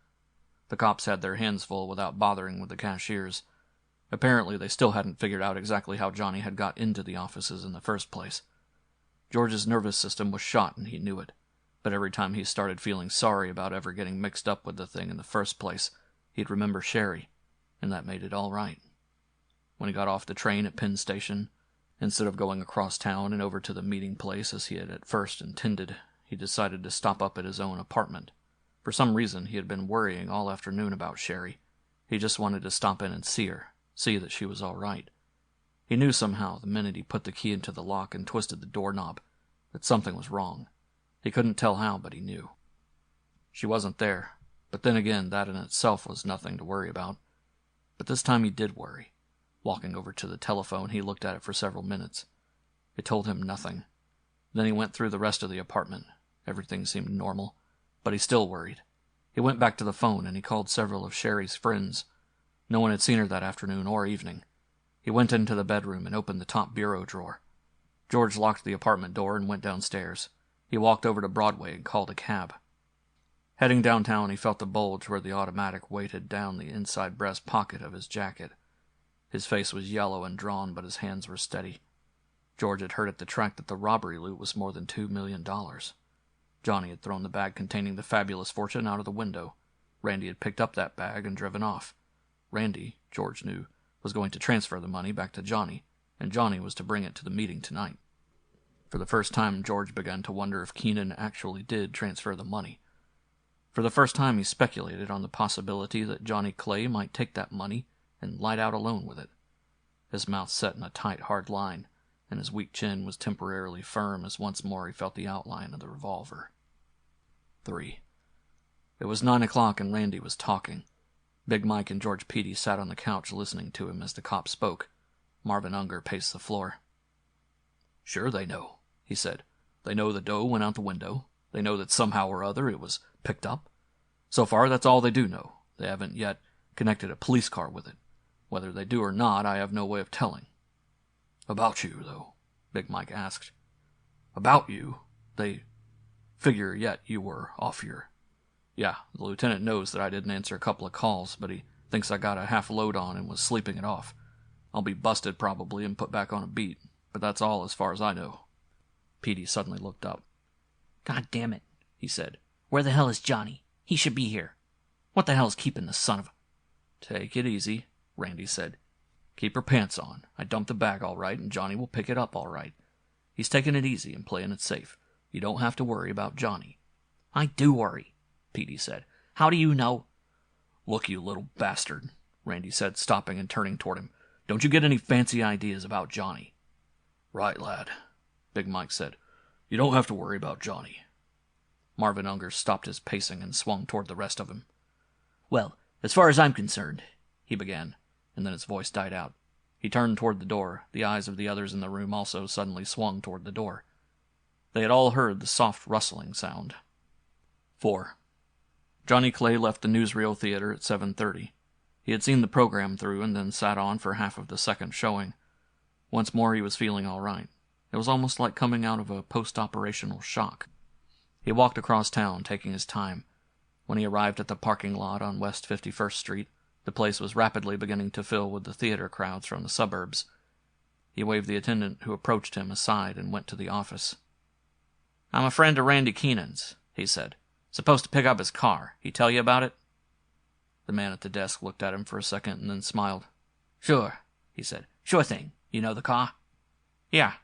Speaker 1: The cops had their hands full without bothering with the cashiers. Apparently, they still hadn't figured out exactly how Johnny had got into the offices in the first place. George's nervous system was shot, and he knew it. But every time he started feeling sorry about ever getting mixed up with the thing in the first place, he'd remember Sherry, and that made it all right. When he got off the train at Penn Station, instead of going across town and over to the meeting place as he had at first intended, he decided to stop up at his own apartment. For some reason, he had been worrying all afternoon about Sherry. He just wanted to stop in and see her, see that she was all right. He knew somehow, the minute he put the key into the lock and twisted the doorknob, that something was wrong. He couldn't tell how, but he knew. She wasn't there, but then again, that in itself was nothing to worry about. But this time he did worry. Walking over to the telephone, he looked at it for several minutes. It told him nothing. Then he went through the rest of the apartment. Everything seemed normal, but he still worried. He went back to the phone and he called several of Sherry's friends. No one had seen her that afternoon or evening. He went into the bedroom and opened the top bureau drawer. George locked the apartment door and went downstairs. He walked over to Broadway and called a cab. Heading downtown, he felt the bulge where the automatic weighted down the inside breast pocket of his jacket. His face was yellow and drawn, but his hands were steady. George had heard at the track that the robbery loot was more than $2 million. Johnny had thrown the bag containing the fabulous fortune out of the window. Randy had picked up that bag and driven off. Randy, George knew, was going to transfer the money back to Johnny, and Johnny was to bring it to the meeting tonight. For the first time, George began to wonder if Keenan actually did transfer the money. For the first time, he speculated on the possibility that Johnny Clay might take that money and light out alone with it. His mouth set in a tight, hard line, and his weak chin was temporarily firm as once more he felt the outline of the revolver. 3. It was 9 o'clock and Randy was talking. Big Mike and George Petey sat on the couch listening to him as the cop spoke. Marvin Unger paced the floor. "Sure they know," he said. "They know the dough went out the window. They know that somehow or other it was picked up. So far, that's all they do know. They haven't yet connected a police car with it. Whether they do or not, I have no way of telling." "About you, though?" Big Mike asked. "About you? They figure yet you were off your... Yeah, the lieutenant knows that I didn't answer a couple of calls, but he thinks I got a half load on and was sleeping it off. I'll be busted probably and put back on a beat, but that's all as far as I know." Petey suddenly looked up.
Speaker 2: "God damn it," he said. "Where the hell is Johnny? He should be here. What the hell's keeping the son of a..."
Speaker 1: "Take it easy," Randy said. "Keep her pants on. I dumped the bag all right, and Johnny will pick it up all right. He's taking it easy and playing it safe. You don't have to worry about Johnny."
Speaker 2: "I do worry," Petey said. "How do you know..."
Speaker 1: "Look, you little bastard," Randy said, stopping and turning toward him. "Don't you get any fancy ideas about Johnny." "Right, lad," Big Mike said. "You don't have to worry about Johnny." Marvin Unger stopped his pacing and swung toward the rest of him.
Speaker 2: "Well, as far as I'm concerned,"
Speaker 1: he began, and then his voice died out. He turned toward the door. The eyes of the others in the room also suddenly swung toward the door. They had all heard the soft rustling sound. 4. Johnny Clay left the newsreel theater at 7:30. He had seen the program through and then sat on for half of the second showing. Once more he was feeling all right. It was almost like coming out of a post-operational shock. He walked across town, taking his time. When he arrived at the parking lot on West 51st Street, the place was rapidly beginning to fill with the theater crowds from the suburbs. He waved the attendant who approached him aside and went to the office.
Speaker 2: "I'm a friend of Randy Keenan's," he said. "Supposed to pick up his car. He tell you about it?"
Speaker 1: The man at the desk looked at him for a second and then smiled.
Speaker 2: "Sure," he said. "Sure thing. You know the car?"
Speaker 3: "Yeah."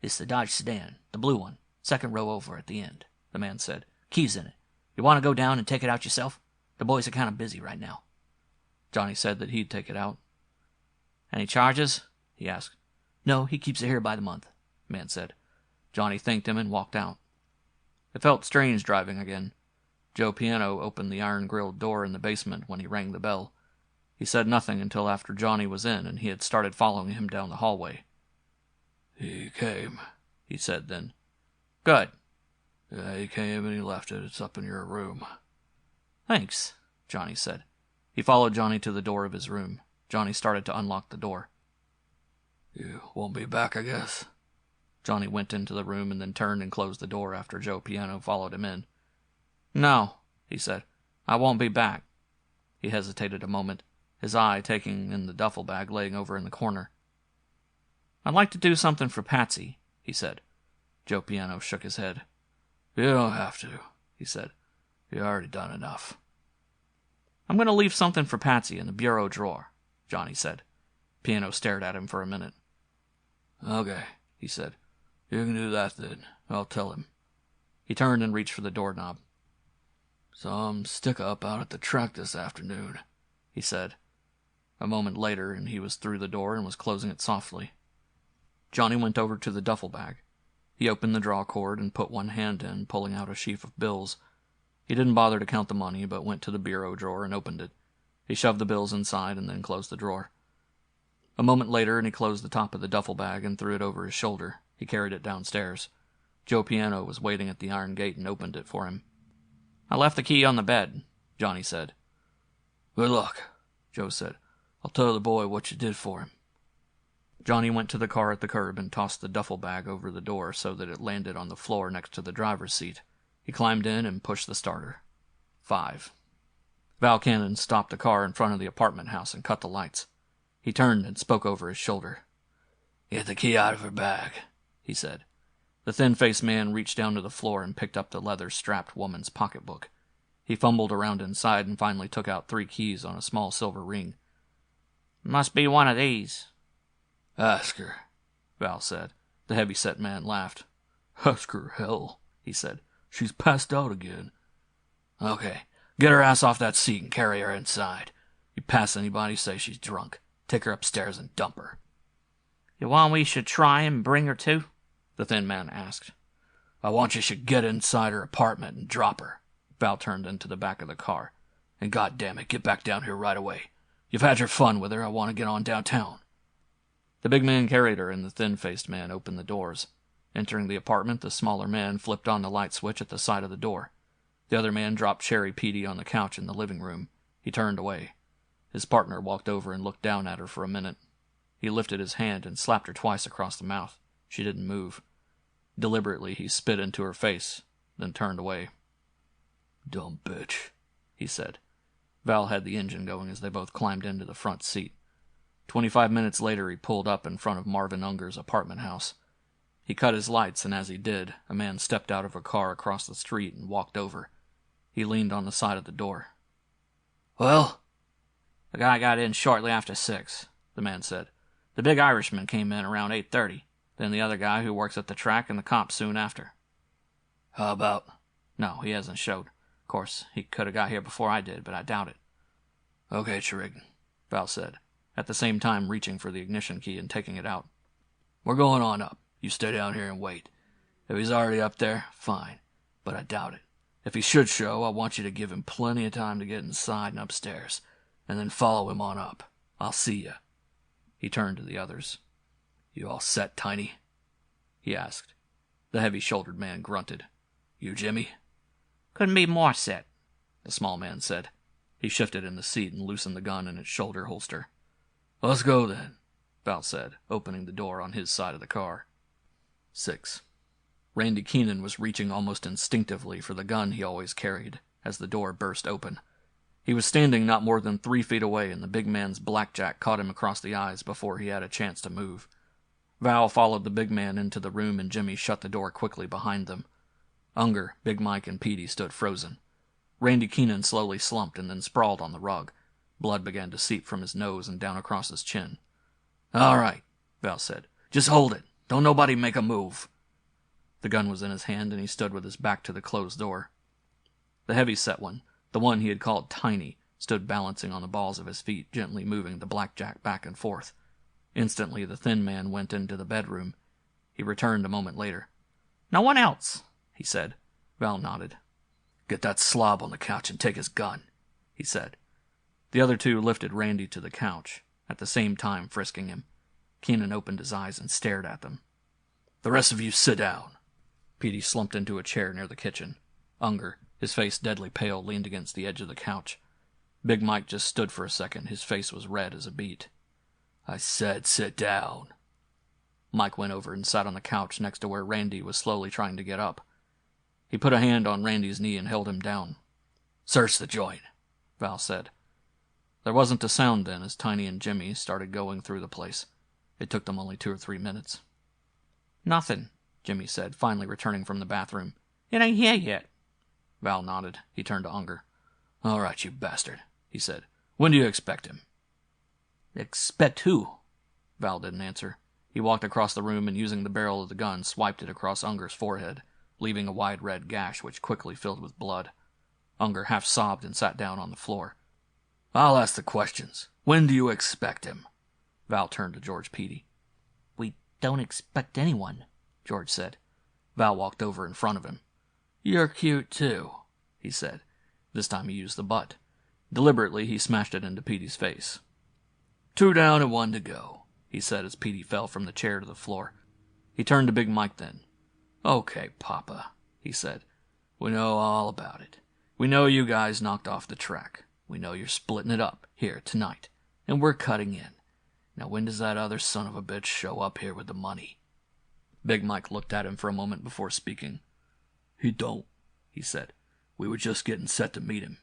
Speaker 2: "It's the Dodge sedan, the blue one, second row over at the end," the man said. "Keys in it. You want to go down and take it out yourself? The boys are kind of busy right now."
Speaker 1: Johnny said that he'd take it out.
Speaker 2: "Any charges?"
Speaker 1: he asked.
Speaker 2: "No, he keeps it here by the month," the man said.
Speaker 1: Johnny thanked him and walked out. It felt strange driving again. Joe Piano opened the iron-grilled door in the basement when he rang the bell. He said nothing until after Johnny was in and he had started following him down the hallway. "He came," he said then.
Speaker 2: "Good."
Speaker 1: "Yeah, he came and he left it. It's up in your room."
Speaker 2: "Thanks,"
Speaker 1: Johnny said. He followed Johnny to the door of his room. Johnny started to unlock the door. "You won't be back, I guess?" Johnny went into the room and then turned and closed the door after Joe Piano followed him in.
Speaker 2: "No," he said. "I won't be back."
Speaker 1: He hesitated a moment, his eye taking in the duffel bag laying over in the corner.
Speaker 2: "I'd like to do something for Patsy," he said.
Speaker 1: Joe Piano shook his head. "You don't have to," he said. "You already done enough."
Speaker 2: "I'm going to leave something for Patsy in the bureau drawer,"
Speaker 1: Johnny said. Piano stared at him for a minute. "Okay," he said. "You can do that then. I'll tell him." He turned and reached for the doorknob. "Some stick-up out at the track this afternoon," he said. A moment later, and he was through the door and was closing it softly. Johnny went over to the duffel bag. He opened the draw cord and put one hand in, pulling out a sheaf of bills. He didn't bother to count the money, but went to the bureau drawer and opened it. He shoved the bills inside and then closed the drawer. A moment later, and he closed the top of the duffel bag and threw it over his shoulder. He carried it downstairs. Joe Piano was waiting at the iron gate and opened it for him.
Speaker 2: "I left the key on the bed,"
Speaker 1: Johnny said. "Good luck," Joe said. "I'll tell the boy what you did for him." Johnny went to the car at the curb and tossed the duffel bag over the door so that it landed on the floor next to the driver's seat. He climbed in and pushed the starter. 5. Val Cannon stopped the car in front of the apartment house and cut the lights. He turned and spoke over his shoulder. "Get the key out of her bag," he said. The thin-faced man reached down to the floor and picked up the leather-strapped woman's pocketbook. He fumbled around inside and finally took out 3 keys on a small silver ring.
Speaker 2: "Must be one of these."
Speaker 3: "Ask her,"
Speaker 1: Val said. The heavy-set man laughed.
Speaker 3: "Ask her, hell," he said. "She's passed out again."
Speaker 1: "Okay, get her ass off that seat and carry her inside. You pass anybody, say she's drunk. Take her upstairs and dump her."
Speaker 2: "You want we should try and bring her to?"
Speaker 1: the thin man asked. "I want you should get inside her apartment and drop her." Val turned into the back of the car. "And goddammit, get back down here right away. You've had your fun with her. I want to get on downtown." The big man carried her, and the thin-faced man opened the doors. Entering the apartment, the smaller man flipped on the light switch at the side of the door. The other man dropped Sherry Petey on the couch in the living room. He turned away. His partner walked over and looked down at her for a minute. He lifted his hand and slapped her twice across the mouth. She didn't move. Deliberately, he spit into her face, then turned away.
Speaker 3: "Dumb bitch,"
Speaker 1: he said. Val had the engine going as they both climbed into the front seat. 25 minutes later, he pulled up in front of Marvin Unger's apartment house. He cut his lights, and as he did, a man stepped out of a car across the street and walked over. He leaned on the side of the door.
Speaker 2: "Well?" "The guy got in shortly after 6, the man said. "The big Irishman came in around 8:30. Then the other guy who works at the track and the cops soon after."
Speaker 3: "How about?"
Speaker 2: "No, he hasn't showed. Of course, he could have got here before I did, but I doubt it."
Speaker 3: "Okay, Trig,"
Speaker 1: Val said, at the same time reaching for the ignition key and taking it out.
Speaker 3: "We're going on up. You stay down here and wait. If he's already up there, fine, but I doubt it. If he should show, I want you to give him plenty of time to get inside and upstairs, and then follow him on up. I'll see you."
Speaker 1: He turned to the others.
Speaker 3: "You all set, Tiny?"
Speaker 1: he asked. The heavy-shouldered man grunted.
Speaker 3: "You, Jimmy?"
Speaker 2: "Couldn't be more set,"
Speaker 1: the small man said. He shifted in the seat and loosened the gun in its shoulder holster.
Speaker 3: "Let's go, then,"
Speaker 1: Val said, opening the door on his side of the car. 6. Randy Keenan was reaching almost instinctively for the gun he always carried as the door burst open. He was standing not more than 3 feet away, and the big man's blackjack caught him across the eyes before he had a chance to move. Val followed the big man into the room, and Jimmy shut the door quickly behind them. Unger, Big Mike, and Petey stood frozen. Randy Keenan slowly slumped and then sprawled on the rug. Blood began to seep from his nose and down across his chin.
Speaker 3: "All right," Val said. "Just hold it. Don't nobody make a move."
Speaker 1: The gun was in his hand, and he stood with his back to the closed door. The heavy-set one, the one he had called Tiny, stood balancing on the balls of his feet, gently moving the blackjack back and forth. Instantly, the thin man went into the bedroom. He returned a moment later.
Speaker 2: "No one else,"
Speaker 1: he said. Val nodded.
Speaker 3: "Get that slob on the couch and take his gun,"
Speaker 1: he said. The other two lifted Randy to the couch, at the same time frisking him. Keenan opened his eyes and stared at them.
Speaker 3: "The rest of you sit down."
Speaker 1: Petey slumped into a chair near the kitchen. Unger, his face deadly pale, leaned against the edge of the couch. Big Mike just stood for a second. His face was red as a beet.
Speaker 3: "I said sit down."
Speaker 1: Mike went over and sat on the couch next to where Randy was slowly trying to get up. He put a hand on Randy's knee and held him down.
Speaker 3: "Search the joint,"
Speaker 1: Val said. There wasn't a sound then as Tiny and Jimmy started going through the place. It took them only 2 or 3 minutes.
Speaker 2: "Nothing,"
Speaker 1: Jimmy said, finally returning from the bathroom.
Speaker 2: "It ain't here yet."
Speaker 1: Val nodded. He turned to Unger.
Speaker 3: "All right, you bastard," he said. "When do you expect him?"
Speaker 2: "Expect who?"
Speaker 1: Val didn't answer. He walked across the room and, using the barrel of the gun, swiped it across Unger's forehead, leaving a wide red gash which quickly filled with blood. Unger half sobbed and sat down on the floor.
Speaker 3: "I'll ask the questions. When do you expect him?"
Speaker 1: Val turned to George Petey.
Speaker 2: "We don't expect anyone," George said.
Speaker 1: Val walked over in front of him.
Speaker 3: "You're cute, too," he said.
Speaker 1: This time he used the butt. Deliberately, he smashed it into Petey's face.
Speaker 3: "2 down and 1 to go,"
Speaker 1: he said as Petey fell from the chair to the floor. He turned to Big Mike then.
Speaker 3: "Okay, Papa," he said. "We know all about it. We know you guys knocked off the track. We know you're splitting it up here tonight, and we're cutting in. Now when does that other son of a bitch show up here with the money?"
Speaker 1: Big Mike looked at him for a moment before speaking.
Speaker 3: "He don't," he said. "We were just getting set to meet him."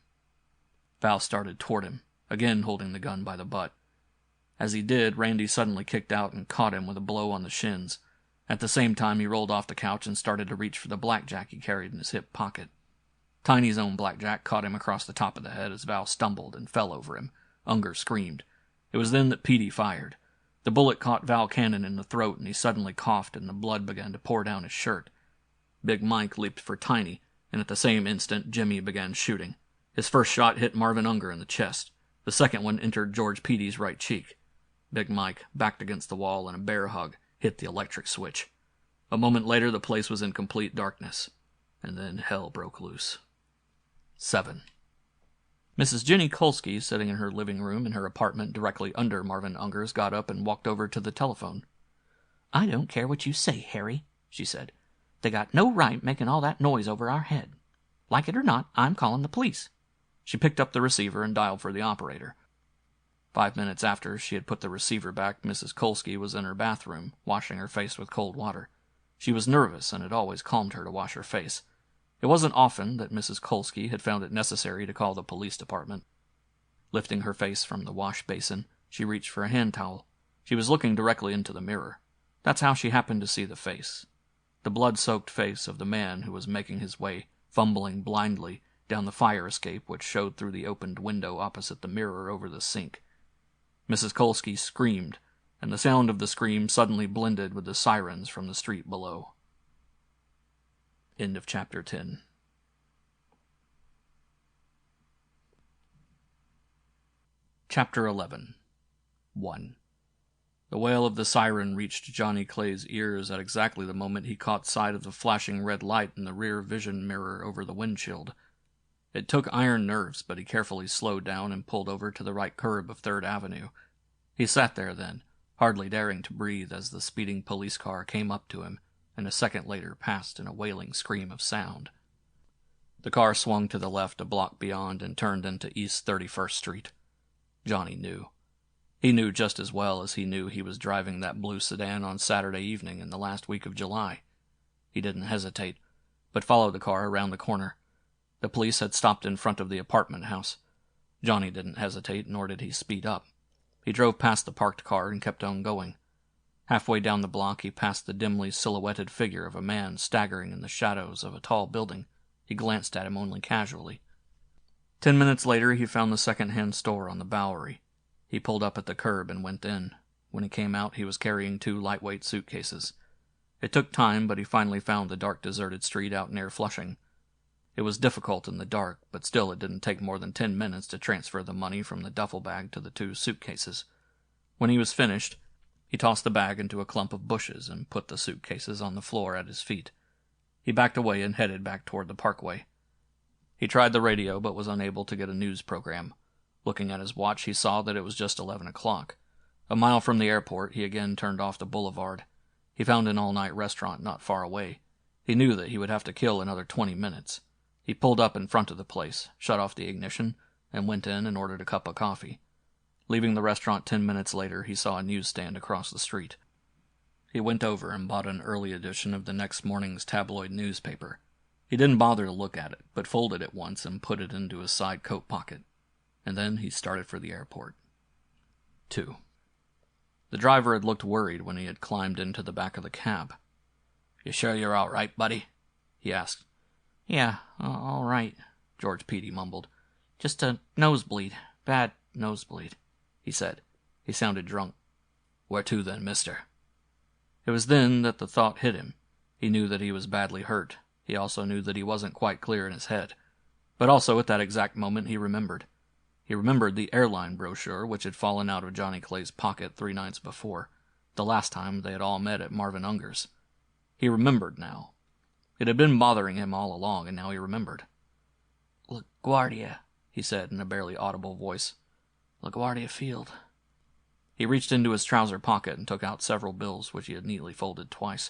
Speaker 1: Val started toward him, again holding the gun by the butt. As he did, Randy suddenly kicked out and caught him with a blow on the shins. At the same time, he rolled off the couch and started to reach for the blackjack he carried in his hip pocket. Tiny's own blackjack caught him across the top of the head as Val stumbled and fell over him. Unger screamed. It was then that Petey fired. The bullet caught Val Cannon in the throat, and he suddenly coughed, and the blood began to pour down his shirt. Big Mike leaped for Tiny, and at the same instant Jimmy began shooting. His first shot hit Marvin Unger in the chest. The second one entered George Petey's right cheek. Big Mike, backed against the wall in a bear hug, hit the electric switch. A moment later, the place was in complete darkness. And then hell broke loose. 7. Mrs. Jenny Kolsky, sitting in her living room in her apartment directly under Marvin Unger's, got up and walked over to the telephone.
Speaker 2: "I don't care what you say, Harry," she said. "They got no right making all that noise over our head. Like it or not, I'm calling the police."
Speaker 1: She picked up the receiver and dialed for the operator. 5 minutes after she had put the receiver back, Mrs. Kolsky was in her bathroom, washing her face with cold water. She was nervous, and it always calmed her to wash her face. It wasn't often that Mrs. Kolsky had found it necessary to call the police department. Lifting her face from the wash basin, she reached for a hand towel. She was looking directly into the mirror. That's how she happened to see the face. The blood-soaked face of the man who was making his way, fumbling blindly, down the fire escape which showed through the opened window opposite the mirror over the sink. Mrs. Kolsky screamed, and the sound of the scream suddenly blended with the sirens from the street below. End of chapter 10. Chapter 11. 1. The wail of the siren reached Johnny Clay's ears at exactly the moment he caught sight of the flashing red light in the rear vision mirror over the windshield. It took iron nerves, but he carefully slowed down and pulled over to the right curb of 3rd Avenue. He sat there then, hardly daring to breathe as the speeding police car came up to him, and a second later passed in a wailing scream of sound. The car swung to the left a block beyond and turned into East 31st Street. Johnny knew. He knew just as well as he knew he was driving that blue sedan on Saturday evening in the last week of July. He didn't hesitate, but followed the car around the corner. The police had stopped in front of the apartment house. Johnny didn't hesitate, nor did he speed up. He drove past the parked car and kept on going. Halfway down the block, he passed the dimly silhouetted figure of a man staggering in the shadows of a tall building. He glanced at him only casually. 10 minutes later, he found the second-hand store on the Bowery. He pulled up at the curb and went in. When he came out, he was carrying 2 lightweight suitcases. It took time, but he finally found the dark, deserted street out near Flushing. It was difficult in the dark, but still it didn't take more than 10 minutes to transfer the money from the duffel bag to the 2 suitcases. When he was finished, he tossed the bag into a clump of bushes and put the suitcases on the floor at his feet. He backed away and headed back toward the Parkway. He tried the radio, but was unable to get a news program. Looking at his watch, he saw that it was just 11 o'clock. A mile from the airport, he again turned off the boulevard. He found an all-night restaurant not far away. He knew that he would have to kill another 20 minutes. He pulled up in front of the place, shut off the ignition, and went in and ordered a cup of coffee. Leaving the restaurant 10 minutes later, he saw a newsstand across the street. He went over and bought an early edition of the next morning's tabloid newspaper. He didn't bother to look at it, but folded it once and put it into his side coat pocket. And then he started for the airport. 2. The driver had looked worried when he had climbed into the back of the cab. "You sure you're all right, buddy?" he asked.
Speaker 2: "Yeah, all right," George Petey mumbled. "Just a nosebleed. Bad nosebleed," he said. He sounded drunk.
Speaker 3: "Where to then, mister?"
Speaker 1: It was then that the thought hit him. He knew that he was badly hurt. He also knew that he wasn't quite clear in his head. But also at that exact moment he remembered. He remembered the airline brochure which had fallen out of Johnny Clay's pocket 3 nights before, the last time they had all met at Marvin Unger's. He remembered now. It had been bothering him all along, and now he remembered.
Speaker 2: "LaGuardia,"
Speaker 1: he said in a barely audible voice.
Speaker 2: "LaGuardia Field."
Speaker 1: He reached into his trouser pocket and took out several bills which he had neatly folded twice.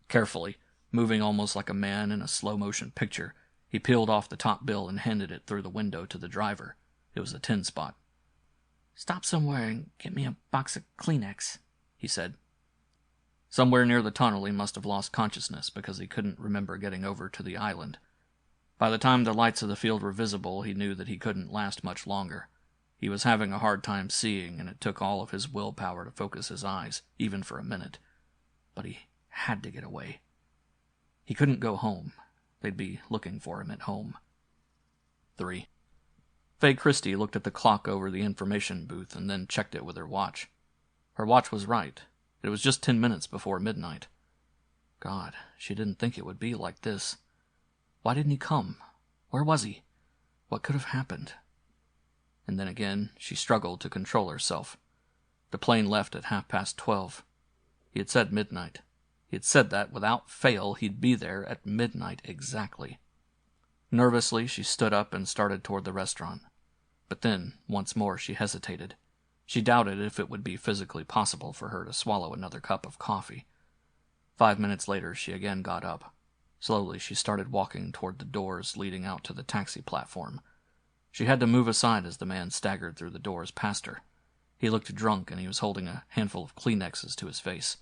Speaker 1: Carefully, moving almost like a man in a slow-motion picture, he peeled off the top bill and handed it through the window to the driver. It was a 10 spot.
Speaker 2: Stop somewhere and get me a box of Kleenex, he said.
Speaker 1: Somewhere near the tunnel he must have lost consciousness because he couldn't remember getting over to the island. By the time the lights of the field were visible, he knew that he couldn't last much longer. He was having a hard time seeing, and it took all of his willpower to focus his eyes, even for a minute. But he had to get away. He couldn't go home. They'd be looking for him at home. 3. Faye Christie looked at the clock over the information booth and then checked it with her watch. Her watch was right. It was just 10 minutes before midnight. God, she didn't think it would be like this. Why didn't he come? Where was he? What could have happened? And then again, she struggled to control herself. The plane left at 12:30. He had said midnight. He had said that, without fail, he'd be there at midnight exactly. Nervously, she stood up and started toward the restaurant. But then, once more, she hesitated. She doubted if it would be physically possible for her to swallow another cup of coffee. 5 minutes later, she again got up. Slowly, she started walking toward the doors leading out to the taxi platform. She had to move aside as the man staggered through the doors past her. He looked drunk, and he was holding a handful of Kleenexes to his face.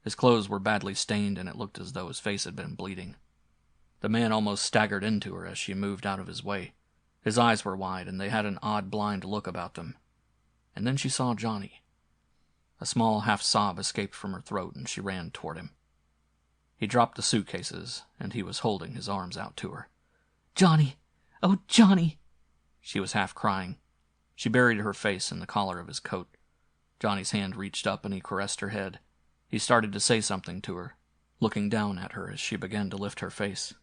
Speaker 1: His clothes were badly stained, and it looked as though his face had been bleeding. The man almost staggered into her as she moved out of his way. His eyes were wide, and they had an odd blind look about them. And then she saw Johnny. A small half-sob escaped from her throat, and she ran toward him. He dropped the suitcases, and he was holding his arms out to her.
Speaker 2: Johnny! Oh, Johnny!
Speaker 1: She was half crying. She buried her face in the collar of his coat. Johnny's hand reached up, and he caressed her head. He started to say something to her, looking down at her as she began to lift her face.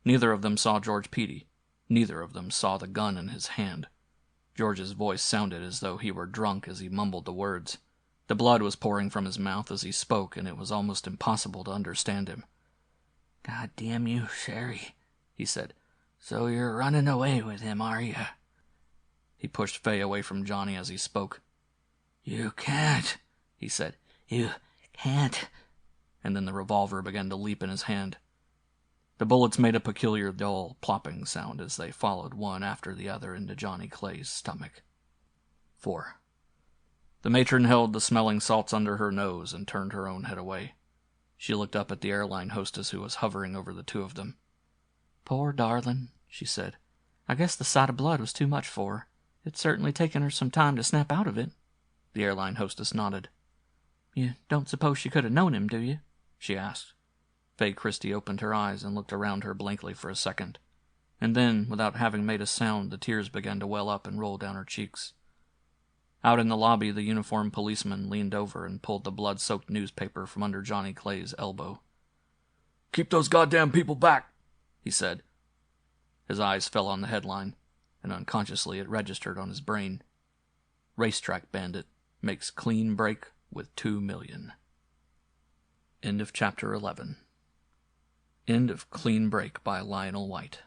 Speaker 1: Neither of them saw George Peedy. Neither of them saw the gun in his hand. George's voice sounded as though he were drunk as he mumbled the words. The blood was pouring from his mouth as he spoke, and it was almost impossible to understand him.
Speaker 2: God damn you, Sherry, he said. So you're running away with him, are you?
Speaker 1: He pushed Faye away from Johnny as he spoke.
Speaker 2: You can't, he said. You can't.
Speaker 1: And then the revolver began to leap in his hand. The bullets made a peculiar dull plopping sound as they followed one after the other into Johnny Clay's stomach. 4. The matron held the smelling salts under her nose and turned her own head away. She looked up at the airline hostess who was hovering over the two of them.
Speaker 2: Poor darling, she said. I guess the sight of blood was too much for her. It's certainly taken her some time to snap out of it.
Speaker 1: The airline hostess nodded.
Speaker 2: You don't suppose she could have known him, do you?
Speaker 1: She asked. Faye Christie opened her eyes and looked around her blankly for a second. And then, without having made a sound, the tears began to well up and roll down her cheeks. Out in the lobby, the uniformed policeman leaned over and pulled the blood-soaked newspaper from under Johnny Clay's elbow. "Keep those goddamn people back," he said. His eyes fell on the headline, and unconsciously it registered on his brain. Racetrack bandit makes clean break with $2 million. End of chapter 11. End of Clean Break by Lionel White.